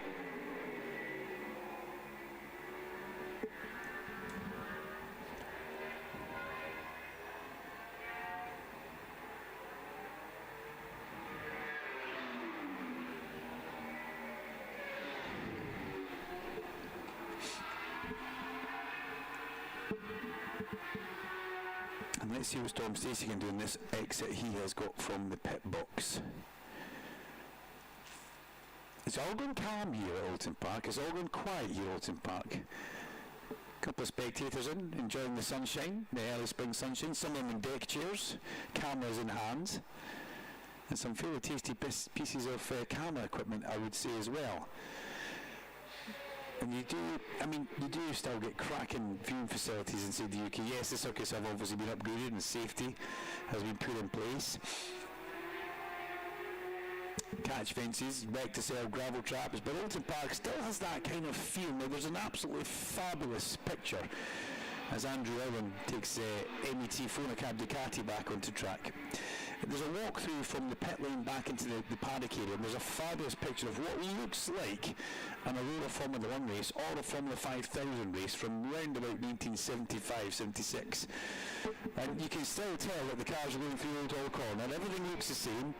let's see what Storm Stacey can do in this exit he has got from the pit box. It's all going calm here at Oulton Park. It's all going quiet here at Oulton Park. A couple of spectators enjoying the sunshine, the early spring sunshine. Some of them in deck chairs, cameras in hand, and some fairly tasty pieces of camera equipment, I would say, as well. And you do still get cracking viewing facilities inside the UK. Yes, the circuits have obviously been upgraded and safety has been put in place. Catch fences, wreck to sell gravel traps, but Oulton Park still has that kind of feel. Now, there's an absolutely fabulous picture as Andrew Owen takes MET Phonacab Ducati back onto track. There's a walk-through from the pit lane back into the paddock area, and there's a fabulous picture of what looks like an Aurora Formula 1 race or a Formula 5000 race from round about 1975-76. And you can still tell that the cars are going through Old Hall Corner, and everything looks the same.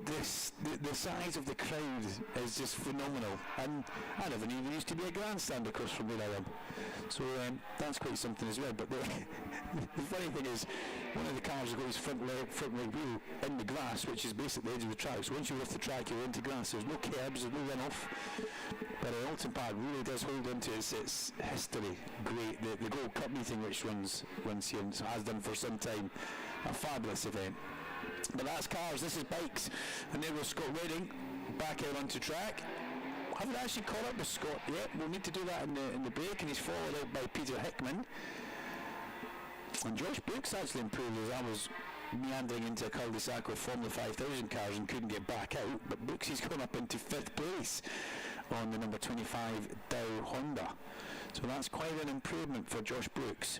The size of the crowd is just phenomenal, and I never knew there used to be a grandstand across from where I am, so that's quite something as well. But the funny thing is, one of the cars has got his front right wheel in the grass, which is basically the edge of the track, so once you're off the track you're into grass. There's no curbs, there's no runoff, but Oulton Park really does hold on to its history. Great, the Gold Cup meeting which runs here and has done for some time, a fabulous event. But that's cars, this is bikes, and there was Scott Redding back out onto track. I haven't actually caught up with Scott yet. We'll need to do that in the break, and he's followed out by Peter Hickman. And Josh Brooks actually improved as I was meandering into a cul-de-sac with Formula 5000 cars and couldn't get back out, but Brooks has gone up into 5th place on the number 25 Dow Honda. So that's quite an improvement for Josh Brooks.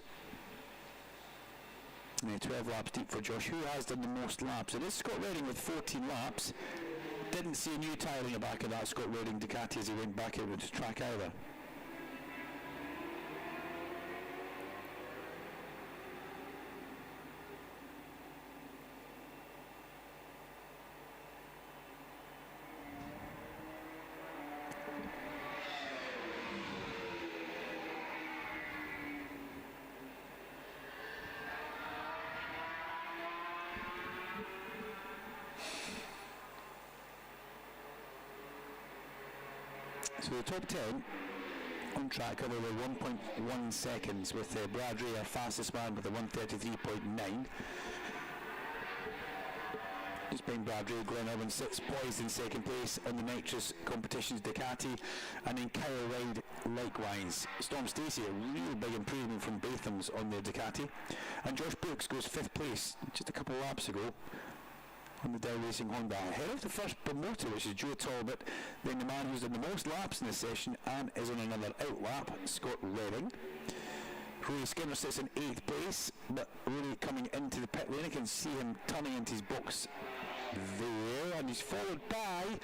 12 laps deep for Josh. Who has done the most laps? It is Scott Redding with 14 laps. Didn't see a new tyre in the back of that Scott Redding Ducati as he went back out onto track either. So the top 10 on track over 1.1 seconds with Brad Ray, our fastest man, with a 1:33.9. Just being Brad Ray, Glenn Irwin sits poised in second place on the Nitrous Competitions Ducati, and then Kyle Ride likewise. Storm Stacey, a real big improvement from Batham's on the Ducati, and Josh Brooks goes 5th place just a couple of laps ago on the Dow Racing Honda, ahead of the first promoter, which is Joe Talbot, then the man who's done the most laps in this session and is on another out lap, Scott Redding. Rory Skinner sits in 8th place, but Rory coming into the pit lane, I can see him turning into his box there, and he's followed by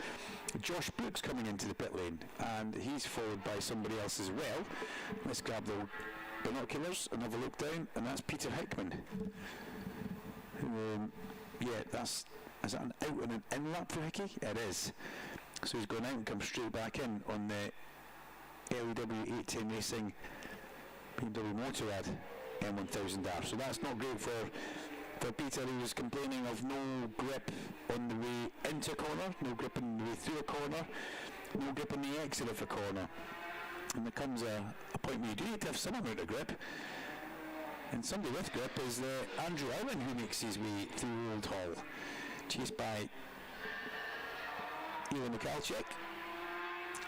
Josh Brooks coming into the pit lane, and he's followed by somebody else as well. Let's grab the binoculars and have a look down, and that's Peter Hickman. Yeah, is that an out and an in lap for Hickey? It is. So he's gone out and come straight back in on the LEW 810 Racing BMW Motorrad M1000R. So that's not great for Peter, who was complaining of no grip on the way into a corner, no grip on the way through a corner, no grip on the exit of a corner. And there comes a point where you do need to have some amount of grip. And somebody with grip is Andrew Owen, who makes his way through Old Hall, chased by Elon Mikalchik.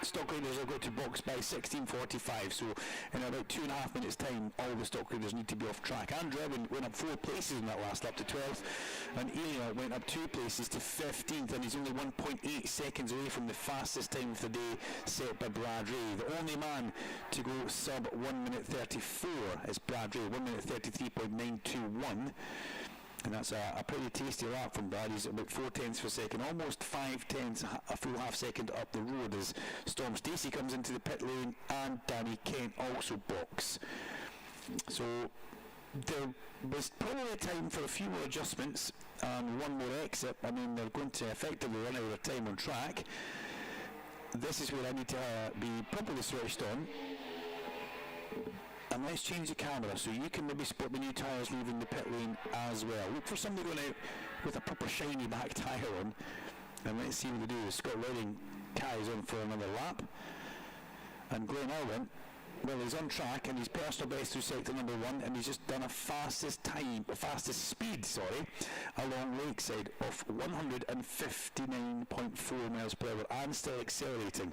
Stock Raiders will go to box by 16:45, so in about 2.5 minutes time all the Stock Raiders need to be off track. Andrew Owen went up 4 places in that last lap to 12th, and Elio went up 2 places to 15th, and he's only 1.8 seconds away from the fastest time of the day set by Brad Ray. The only man to go sub 1 minute 34 is Brad Ray, 1 minute 33.921. And that's a pretty tasty lap from Brad. He's about 4/10 of a second, almost 5/10, a full half second up the road as Storm Stacey comes into the pit lane and Danny Kent also box. So there was probably a time for a few more adjustments and one more exit. I mean, they're going to effectively run out of time on track. This is where I need to be properly switched on. And let's change the camera so you can maybe spot the new tyres leaving the pit lane as well. Look for somebody going out with a proper shiny back tyre on, and let's see what they do. Scott Redding carries on for another lap, and Glenn Irwin, well, he's on track and he's personal best through sector number 1, and he's just done a fastest speed along Lakeside of 159.4 miles per hour and still accelerating.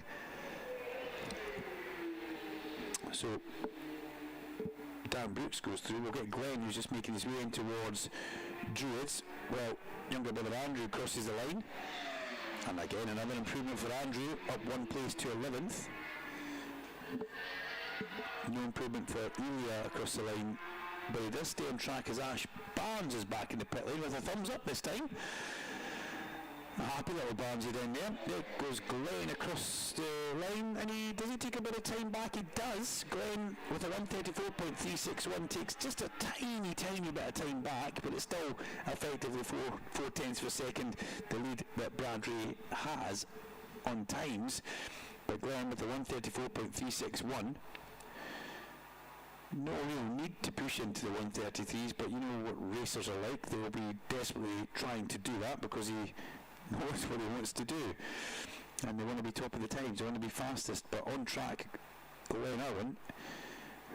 So Dan Brooks goes through. We'll get Glenn, who's just making his way in towards Druids. Well, younger brother Andrew crosses the line, and again another improvement for Andrew, up 1 place to 11th. No improvement for Ilya across the line, but he does stay on track as Ash Barnes is back in the pit lane with a thumbs up this time. A happy little Barnesy down there. There goes Glenn across the line, and does he take a bit of time back? He does. Glenn with a 1:34.361 takes just a tiny bit of time back, but it's still effectively 4/10 of a second the lead that Bradley has on times. But Glenn with a 1:34.361. No real need to push into the 1:33s, but you know what racers are like. They will be desperately trying to do that because he knows what he wants to do, and they want to be top of the times, they want to be fastest. But on track, Glenn Irwin.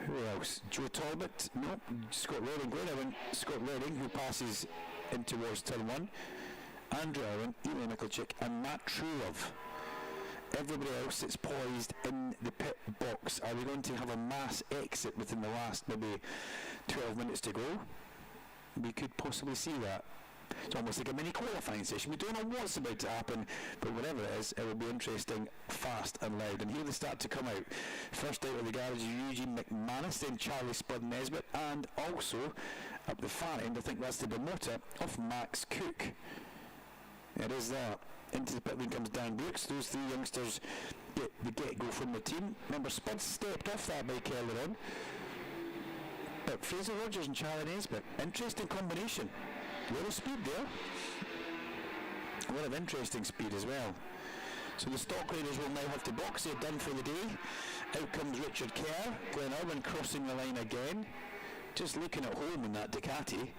Who else? Joe Talbot? No. Scott Redding. Glenn Irwin, Scott Redding, who passes in towards turn 1. Andrew Irwin, Eli Michalczyk, and Matt Trulove. Everybody else that's poised in the pit box. Are we going to have a mass exit within the last maybe 12 minutes to go? We could possibly see that. It's almost like a mini qualifying session. We don't know what's about to happen, but whatever it is, it will be interesting, fast and loud. And here they start to come out. First out of the garage is Eugene McManus, then Charlie Spud Nesbitt, and also up the far end, I think that's the promoter of Max Cook. It is that. Into the pit lane comes Dan Brooks. Those three youngsters get the get-go from the team. Remember, Spud stepped off that bike earlier on. But Fraser Rogers and Charlie Nesbitt, interesting combination. A lot of speed there. A lot of interesting speed as well. So the stock riders will now have to box. They're done for the day. Out comes Richard Kerr. Glenn Irwin crossing the line again. Just looking at home in that Ducati.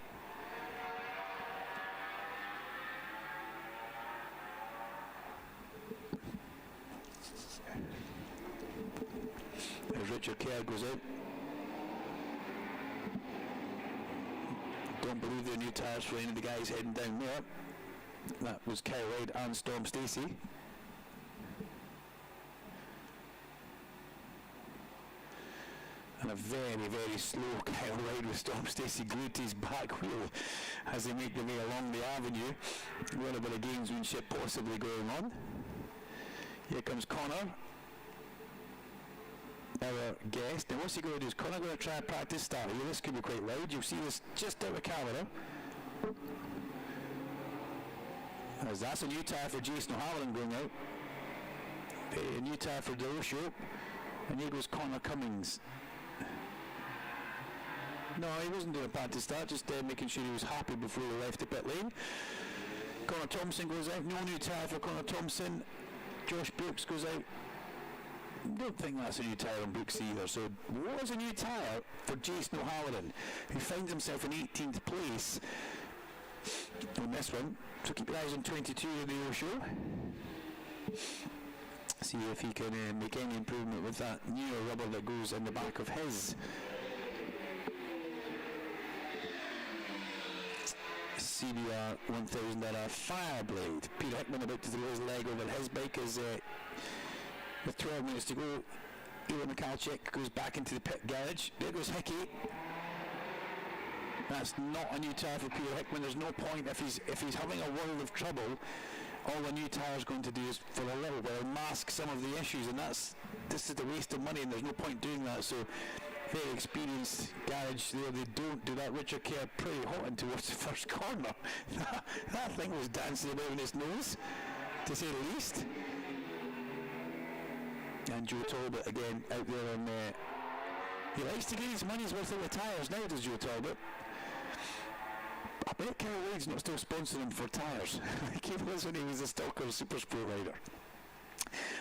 As Richard Kerr goes out. Don't believe the new tyres for any of the guys heading down there. That was Kyle Wade and Storm Stacey. And a very, very slow Kyle Wade with Storm Stacey glued to his back wheel as they make their way along the avenue. A little bit of gamesmanship possibly going on. Here comes Connor, our guest. Now what's he going to do? Is Connor going to try and practice start here? This could be quite loud. You'll see this just out of camera. As that's a new tyre for Jason O'Halloran going out. A new tyre for Delosho. And here goes Connor Cummings. No, he wasn't doing a practice start, just making sure he was happy before he left the pit lane. Connor Thompson goes out. No new tyre for Connor Thompson. Josh Brooks goes out. Don't think that's a new tyre on Brooks either. So what is a new tyre for Jason O'Halloran, who finds himself in 18th place on this one? So keep your eyes on 22 in the show. See if he can make any improvement with that newer rubber that goes in the back of his. CBR 1000 and a Fireblade. Peter Hickman about to throw his leg over his bike as with 12 minutes to go. Eli Michalczyk goes back into the pit garage. There goes Hickey. That's not a new tyre for Peter Hickman. There's no point if he's having a world of trouble. All the new tyre is going to do is for a little while mask some of the issues, and this is the waste of money, and there's no point doing that. So very experienced garage there. They don't do that. Richard Kerr pretty hot in towards the first corner. That thing was dancing about in his nose, to say the least. And Joe Talbot again out there on he likes to get his money's worth of the tyres now, does Joe Talbot. I bet Kyle Wade's not still sponsoring him for tyres. He was when he was a Stalker Super Sport rider.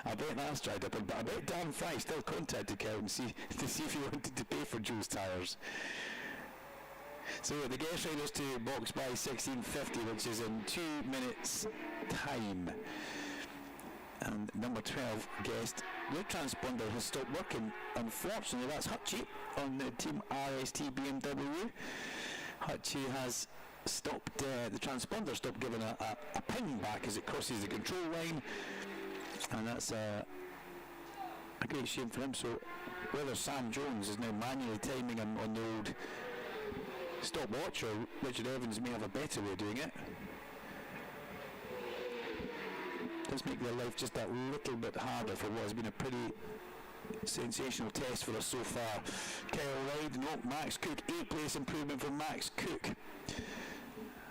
I bet that's dried up, but I bet Dan Fry still contacted Kel to see if he wanted to pay for Joe's tyres. So the guest riders to box by 1650, which is in 2 minutes time. And number 12 guest, the transponder has stopped working. Unfortunately, that's Hutchie on the Team RST BMW. Hutchie has stopped, the transponder stopped giving a ping back as it crosses the control line, and that's a great shame for him. So whether Sam Jones is now manually timing him on the old stopwatch, or Richard Evans may have a better way of doing it. Does make their life just that little bit harder for what has been a pretty sensational test for us so far. Kyle Wide, no, Max Cook, 8th place improvement for Max Cook.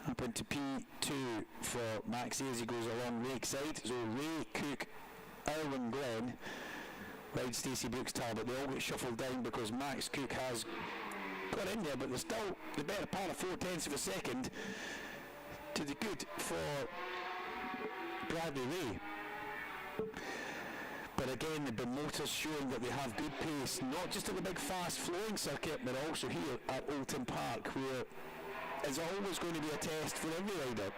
Up into P2 for Max as he goes along Lakeside. So Ray, Cook, Irwin Glenn, Wide, Stacey Brooks, Talbot, they all get shuffled down because Max Cook has got in there, but there's still the better part of 4/10 of a second to the good for Bradley Ray. But again, the motors showing that they have good pace, not just at the big fast flowing circuit, but also here at Oulton Park, where it's always going to be a test for every rider.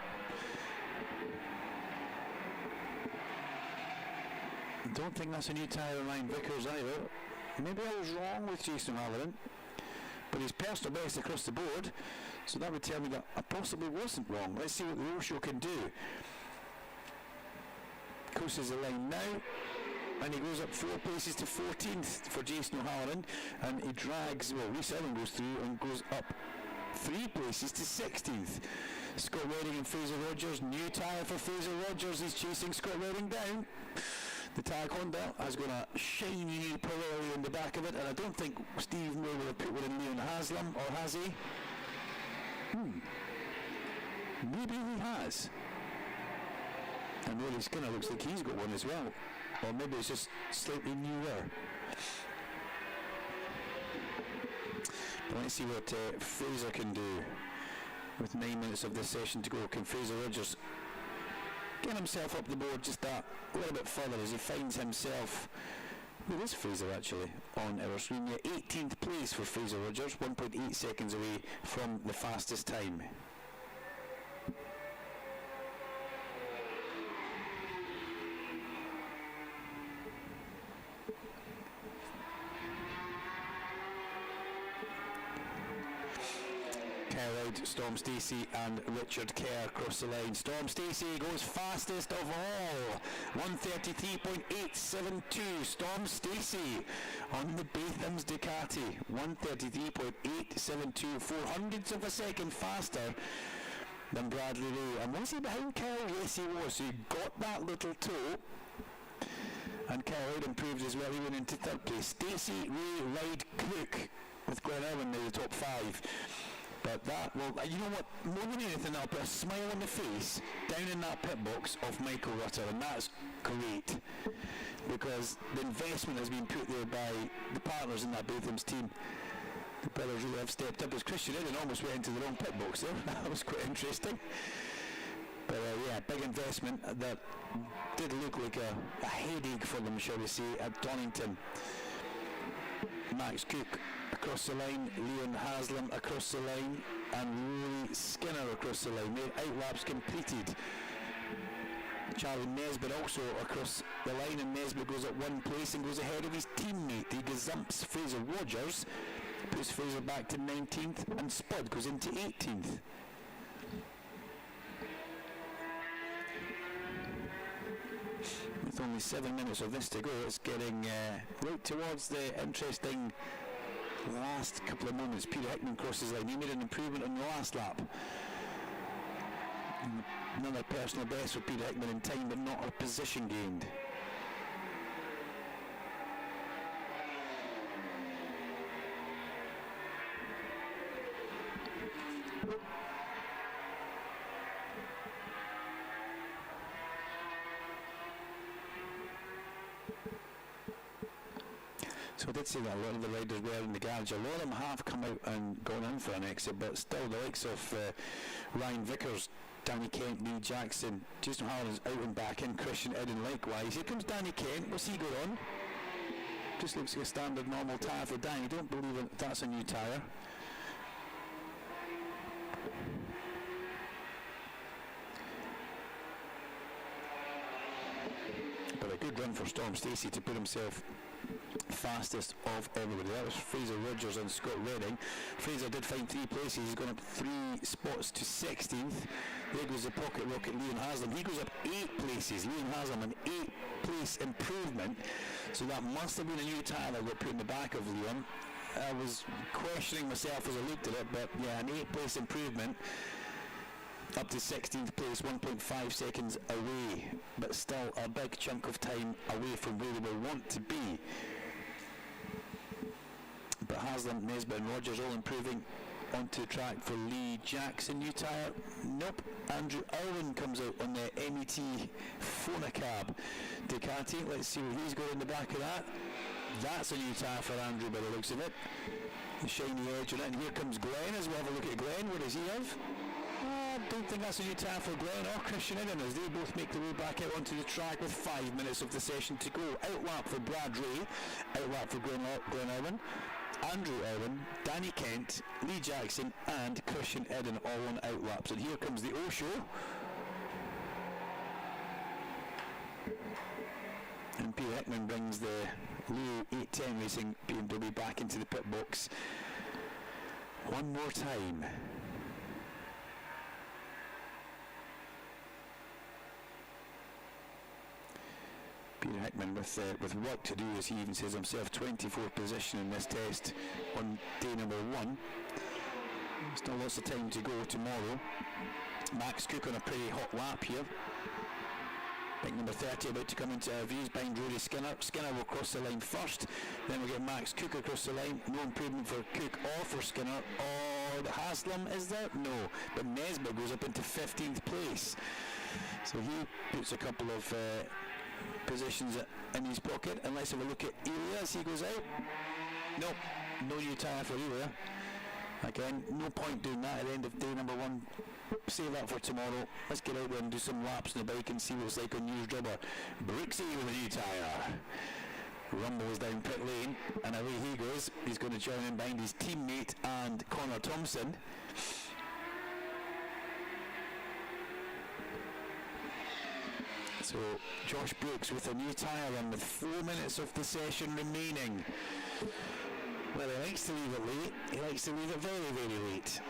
I don't think that's a new tyre on Ryan Vickers either. Maybe I was wrong with Jason Halloran, but he's personal best across the board, so that would tell me that I possibly wasn't wrong. Let's see what the Osho can do. Crosses the line now, and he goes up 4 places to 14th for Jason O'Halloran, and he drags, well, Reece Allen goes through and goes up 3 places to 16th. Scott Redding and Fraser Rogers, new tyre for Fraser Rogers, he's chasing Scott Redding down. The Tag Honda has got a shiny new Pirelli in the back of it, and I don't think Steve Moore will have put one in Leon Haslam, or has he? Maybe he has. And Rory Skinner looks like he's got one as well. Or maybe it's just slightly newer. But let's see what Fraser can do with 9 minutes of this session to go. Can Fraser Rogers get himself up the board just that little bit further as he finds himself, who is Fraser actually on our screen here, 18th place for Fraser Rogers, 1.8 seconds away from the fastest time. Storm Stacey and Richard Kerr across the line. Storm Stacey goes fastest of all, 133.872. Storm Stacey on the Batham's Ducati, 133.872, 400ths of a second faster than Bradley Ray. And was he behind Kyle? Yes, he was. So he got that little toe. And Kyle Wade improved as well. He went into 3rd place. Stacey, Ray, Wade, Cook with Glenn Irwin now the top 5. But that, well, you know what, more than anything, I'll put a smile on the face down in that pit box of Michael Rutter, and that's great, because the investment has been put there by the partners in that Batham's team. The brothers really have stepped up. As Christian Eden almost went into the wrong pit box there. That was quite interesting. But yeah, big investment that did look like a headache for them, shall we say, at Donington. Max Cook across the line, Leon Haslam across the line, and Rory Skinner across the line. Their outlaps completed. Charlie Nesbitt also across the line, and Nesbitt goes at 1 place and goes ahead of his teammate. He gazumps Fraser Rogers, puts Fraser back to 19th, and Spud goes into 18th. With only 7 minutes of this to go, it's getting right towards the interesting last couple of moments. Peter Hickman crosses the line. He made an improvement on the last lap. Another personal best for Peter Hickman in time, but not a position gained. So I did say that a lot of the riders were in the garage. A lot of them have come out and gone in for an exit, but still the likes of Ryan Vickers Danny Kent, Lee Jackson, Jason Harlan's out and back in, Christian Eden likewise. Here comes Danny Kent, what's he got on? Just looks like a standard normal tyre for Danny, don't believe that's a new tyre. But a good run for Storm Stacey to put himself fastest of everybody. That was Fraser Rogers and Scott Redding. Fraser did find 3 places. He's gone up 3 spots to 16th. There goes the pocket rocket Liam Haslam. He goes up 8 places. Liam Haslam, an 8 place improvement. So that must have been a new tyre that got put in the back of Liam. I was questioning myself as I looked at it, but yeah, an 8 place improvement up to 16th place, 1.5 seconds away, but still a big chunk of time away from where we want to be. But Haslam, Nesbitt and Rogers all improving onto the track for Lee Jackson. New tyre? Nope. Andrew Irwin comes out on the MET Phonacab Ducati. Let's see what he's got in the back of that. That's a new tyre for Andrew by the looks of it. The shiny edge on it. And here comes Glenn as we have a look at Glenn. What does he have? I don't think that's a new tyre for Glenn or Christian Eden as they both make their way back out onto the track with 5 minutes of the session to go. Outlap for Brad Ray, outlap for Glenn Irwin, Andrew Irwin, Danny Kent, Lee Jackson and Christian Eden all on outlaps. And here comes the O-Show. And Peter Hickman brings the Leo 810 Racing BMW back into the pit box one more time. Peter Hickman with work to do, as he even says himself, 24th position in this test on day number 1. Still lots of time to go tomorrow. Max Cook on a pretty hot lap here. Bike number 30 about to come into our views behind Rory Skinner. Skinner will cross the line first, then we'll get Max Cook across the line. No improvement for Cook or for Skinner or the Haslam, is there? No, but Nesbitt goes up into 15th place. So he puts a couple of positions in his pocket, and let's have a look at Elia as he goes out. Nope, no new tyre for Elia. Again, no point doing that at the end of day number 1. Save that for tomorrow. Let's get out there and do some laps on the bike and see what it's like on News Rubber. Brooksy with a new tyre. Rumbles down pit lane, and away he goes. He's going to join in behind his teammate and Connor Thompson. So Josh Brooks with a new tyre run with 4 minutes of the session remaining. Well, he likes to leave it late. He likes to leave it very, very late.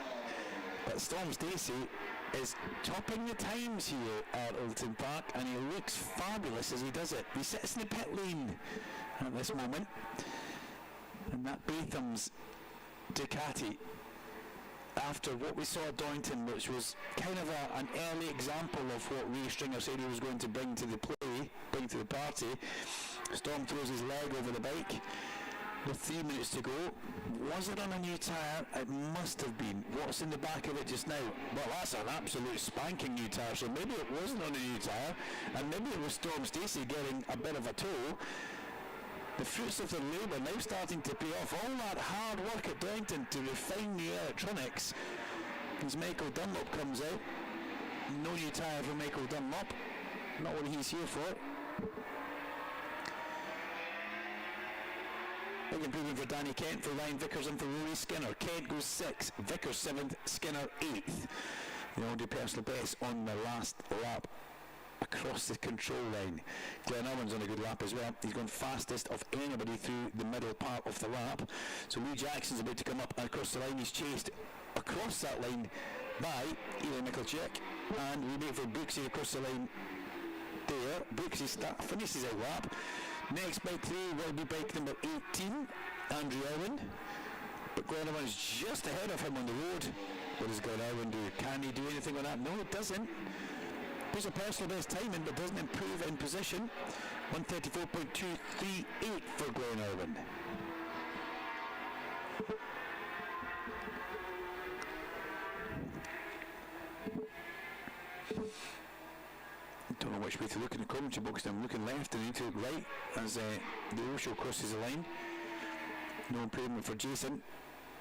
But Storm Stacey is topping the times here at Oulton Park, and he looks fabulous as he does it. He sits in the pit lane at this moment. And that Batham's Ducati, after what we saw at Doynton, which was kind of an early example of what Ray Stringer said he was going to bring to the party, Storm throws his leg over the bike with 3 minutes to go. Was it on a new tyre? It must have been. What's in the back of it just now? Well, that's an absolute spanking new tyre, so maybe it wasn't on a new tyre, and maybe it was Storm Stacey getting a bit of a tow. The fruits of their labour now starting to pay off. All that hard work at Doynton to refine the electronics. As Michael Dunlop comes out. No new tyre for Michael Dunlop. Not what he's here for. Big improvement for Danny Kent, for Ryan Vickers and for Rory Skinner. Kent goes 6th, Vickers 7th, Skinner 8th. They all do personal best on the last lap across the control line. Glenn Irwin's on a good lap as well. He's gone fastest of anybody through the middle part of the lap. So Lee Jackson's about to come up and across the line. He's chased across that line by Eli Michalczyk, and we wait for Brooksy across the line there. Brooksy finishes his lap. Next bike through will be bike number 18, Andrew Irwin. But Glenn Irwin's just ahead of him on the road. What does Glenn Irwin do? Can he do anything on that? No, it doesn't. There's a personal best timing, but doesn't improve in position. 134.238 for Glenn Irwin. Don't know which way to look in the commentary box. I'm looking left and into right as the Osho crosses the line. No improvement for Jason.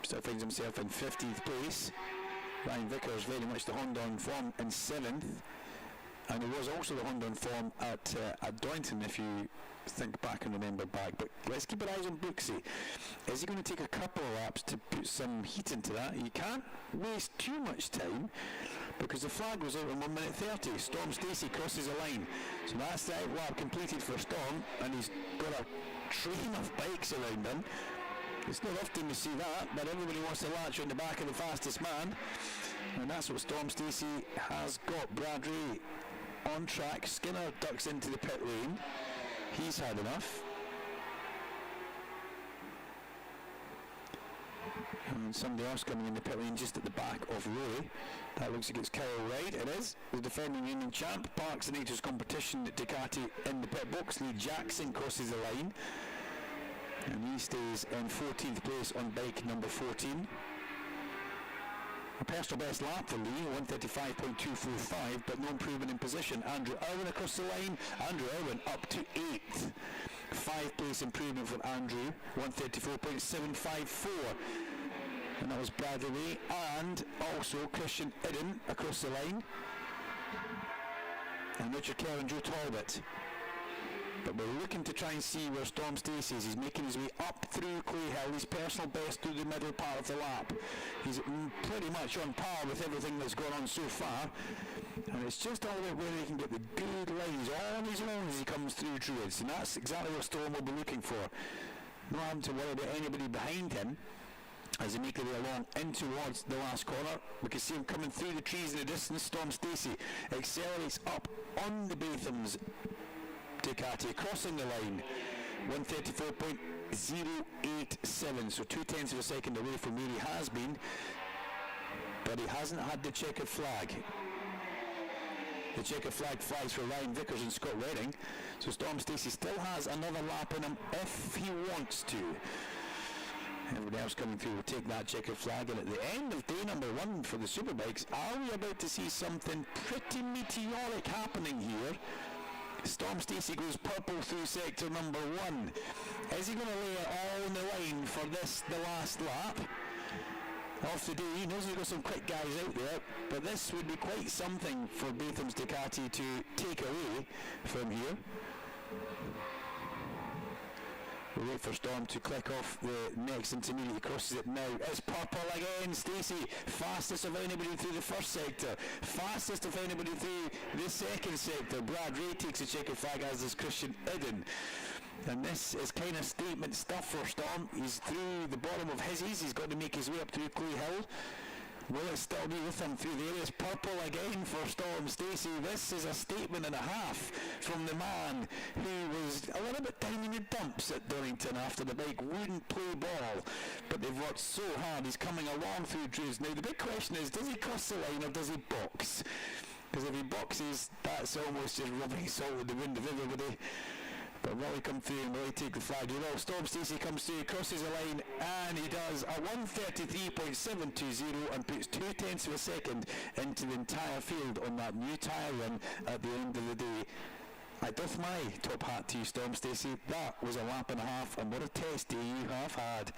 Still finds himself in 15th place. Ryan Vickers very much the Honda on form in 7th, and he was also the Honda on form at Donington, if you think back and remember back. But let's keep our eyes on Brooksy. Is he going to take a couple of laps to put some heat into that? You can't waste too much time, because the flag was out in 1 minute 30. Storm Stacey crosses the line, so that's the lap completed for Storm, and he's got a train of bikes around him. It's not often we see that, but everybody wants to latch on the back of the fastest man, and that's what Storm Stacey has got. Brad Ray on track. Skinner ducks into the pit lane. He's had enough. And somebody else coming in the pit lane just at the back of Rory. That looks like it's Kyle Wright. It is. The defending reigning champ. Parks the Nature's competition at Ducati in the pit box. Lee Jackson crosses the line, and he stays in 14th place on bike number 14. A personal best lap for Lee, 135.245, but no improvement in position. Andrew Irwin across the line. Andrew Irwin up to 8th. 5-place improvement for Andrew, 134.754. And that was Bradley Ray, and also Christian Idden across the line. And Richard Kerr and Joe Talbot. But we're looking to try and see where Storm Stacey is. He's making his way up through Clay Hill. His personal best through the middle part of the lap. He's pretty much on par with everything that's gone on so far. And it's just all about where he can get the good lines on his own as he comes through Druids. And that's exactly what Storm will be looking for. Not having to worry about anybody behind him as they make their way along in towards the last corner. We can see him coming through the trees in the distance. Storm Stacey accelerates up on the Batham's Ducati, crossing the line, 134.087, so 0.2 of a second away from where he has been, but he hasn't had the checkered flag. The checkered flag flies for Ryan Vickers and Scott Redding, so Storm Stacey still has another lap in him if he wants to. Everybody else coming through will take that checkered flag, and at the end of day number 1 for the Superbikes, are we about to see something pretty meteoric happening here? Storm Stacey goes purple through sector number 1. Is he going to lay it all on the line for this, the last lap of the day? He knows he's got some quick guys out there, but this would be quite something for Batham's Ducati to take away from here. We'll wait for Storm to click off the next intermediate. He crosses it now. It's purple again. Stacey, fastest of anybody through the first sector. Fastest of anybody through the second sector. Brad Ray takes a checkered flag, as does Christian Idden. And this is kind of statement stuff for Storm. He's through the bottom of Hizzies. He's got to make his way up through Clay Hill. Will it still be with him through the areas? Purple again for Storm Stacey. This is a statement and a half from the man who was a little bit down in the dumps at Donington after the bike wouldn't play ball. But they've worked so hard. He's coming along through Drews. Now the big question is, does he cross the line or does he box? Because if he boxes, that's almost just rubbing salt in the wind of everybody. But will he come through and will he take the flag? He will. Storm Stacey comes through, crosses the line, and he does a 133.720 and puts 0.2 of a second into the entire field on that new tyre run at the end of the day. I doff my top hat to you, Storm Stacey. That was a lap and a half, and what a test day you have had.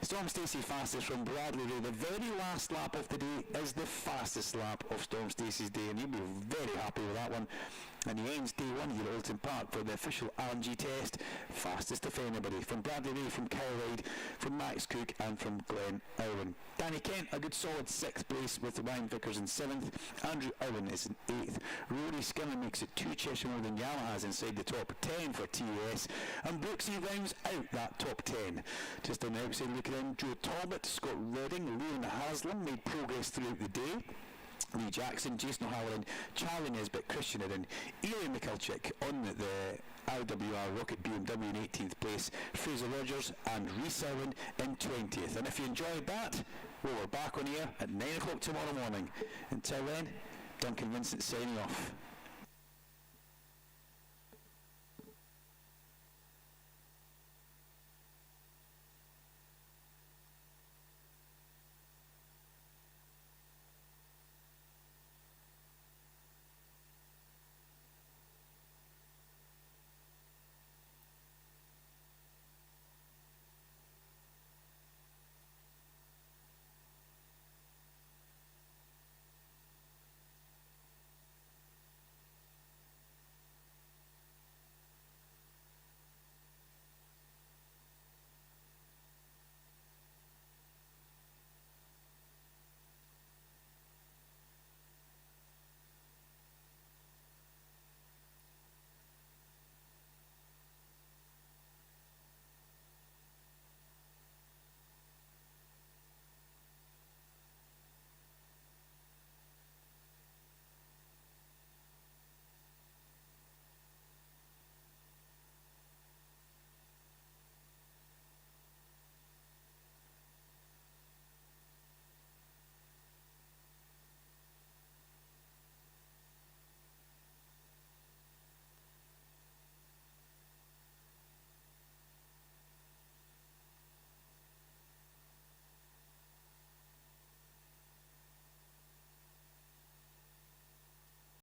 Storm Stacey fastest from Bradley Ray. The very last lap of the day is the fastest lap of Storm Stacey's day, and he'll be very happy with that one. And he ends day 1 here at Oulton Park for the official RNG test. Fastest of anybody. From Bradley Ray, from Kyle Wright, from Max Cook, and from Glenn Irwin. Danny Kent, a good solid 6th place with Ryan Vickers in 7th. Andrew Irwin is in 8th. Rory Skinner makes it 2 Cheshire more than Yamahas inside the top 10 for TAS. And Brooksy rounds out that top 10. Just on the outside looking in, Joe Talbot, Scott Redding, Leon Haslam made progress throughout the day. Lee Jackson, Jason O'Halloran, Charlie Nesbitt, Christian Idden, Eli Mikulchik on the IWR Rocket BMW in 18th place, Fraser Rogers and Rhys Irwin in 20th. And if you enjoyed that, well, we're back on air at 9 o'clock tomorrow morning. Until then, Duncan Vincent signing off.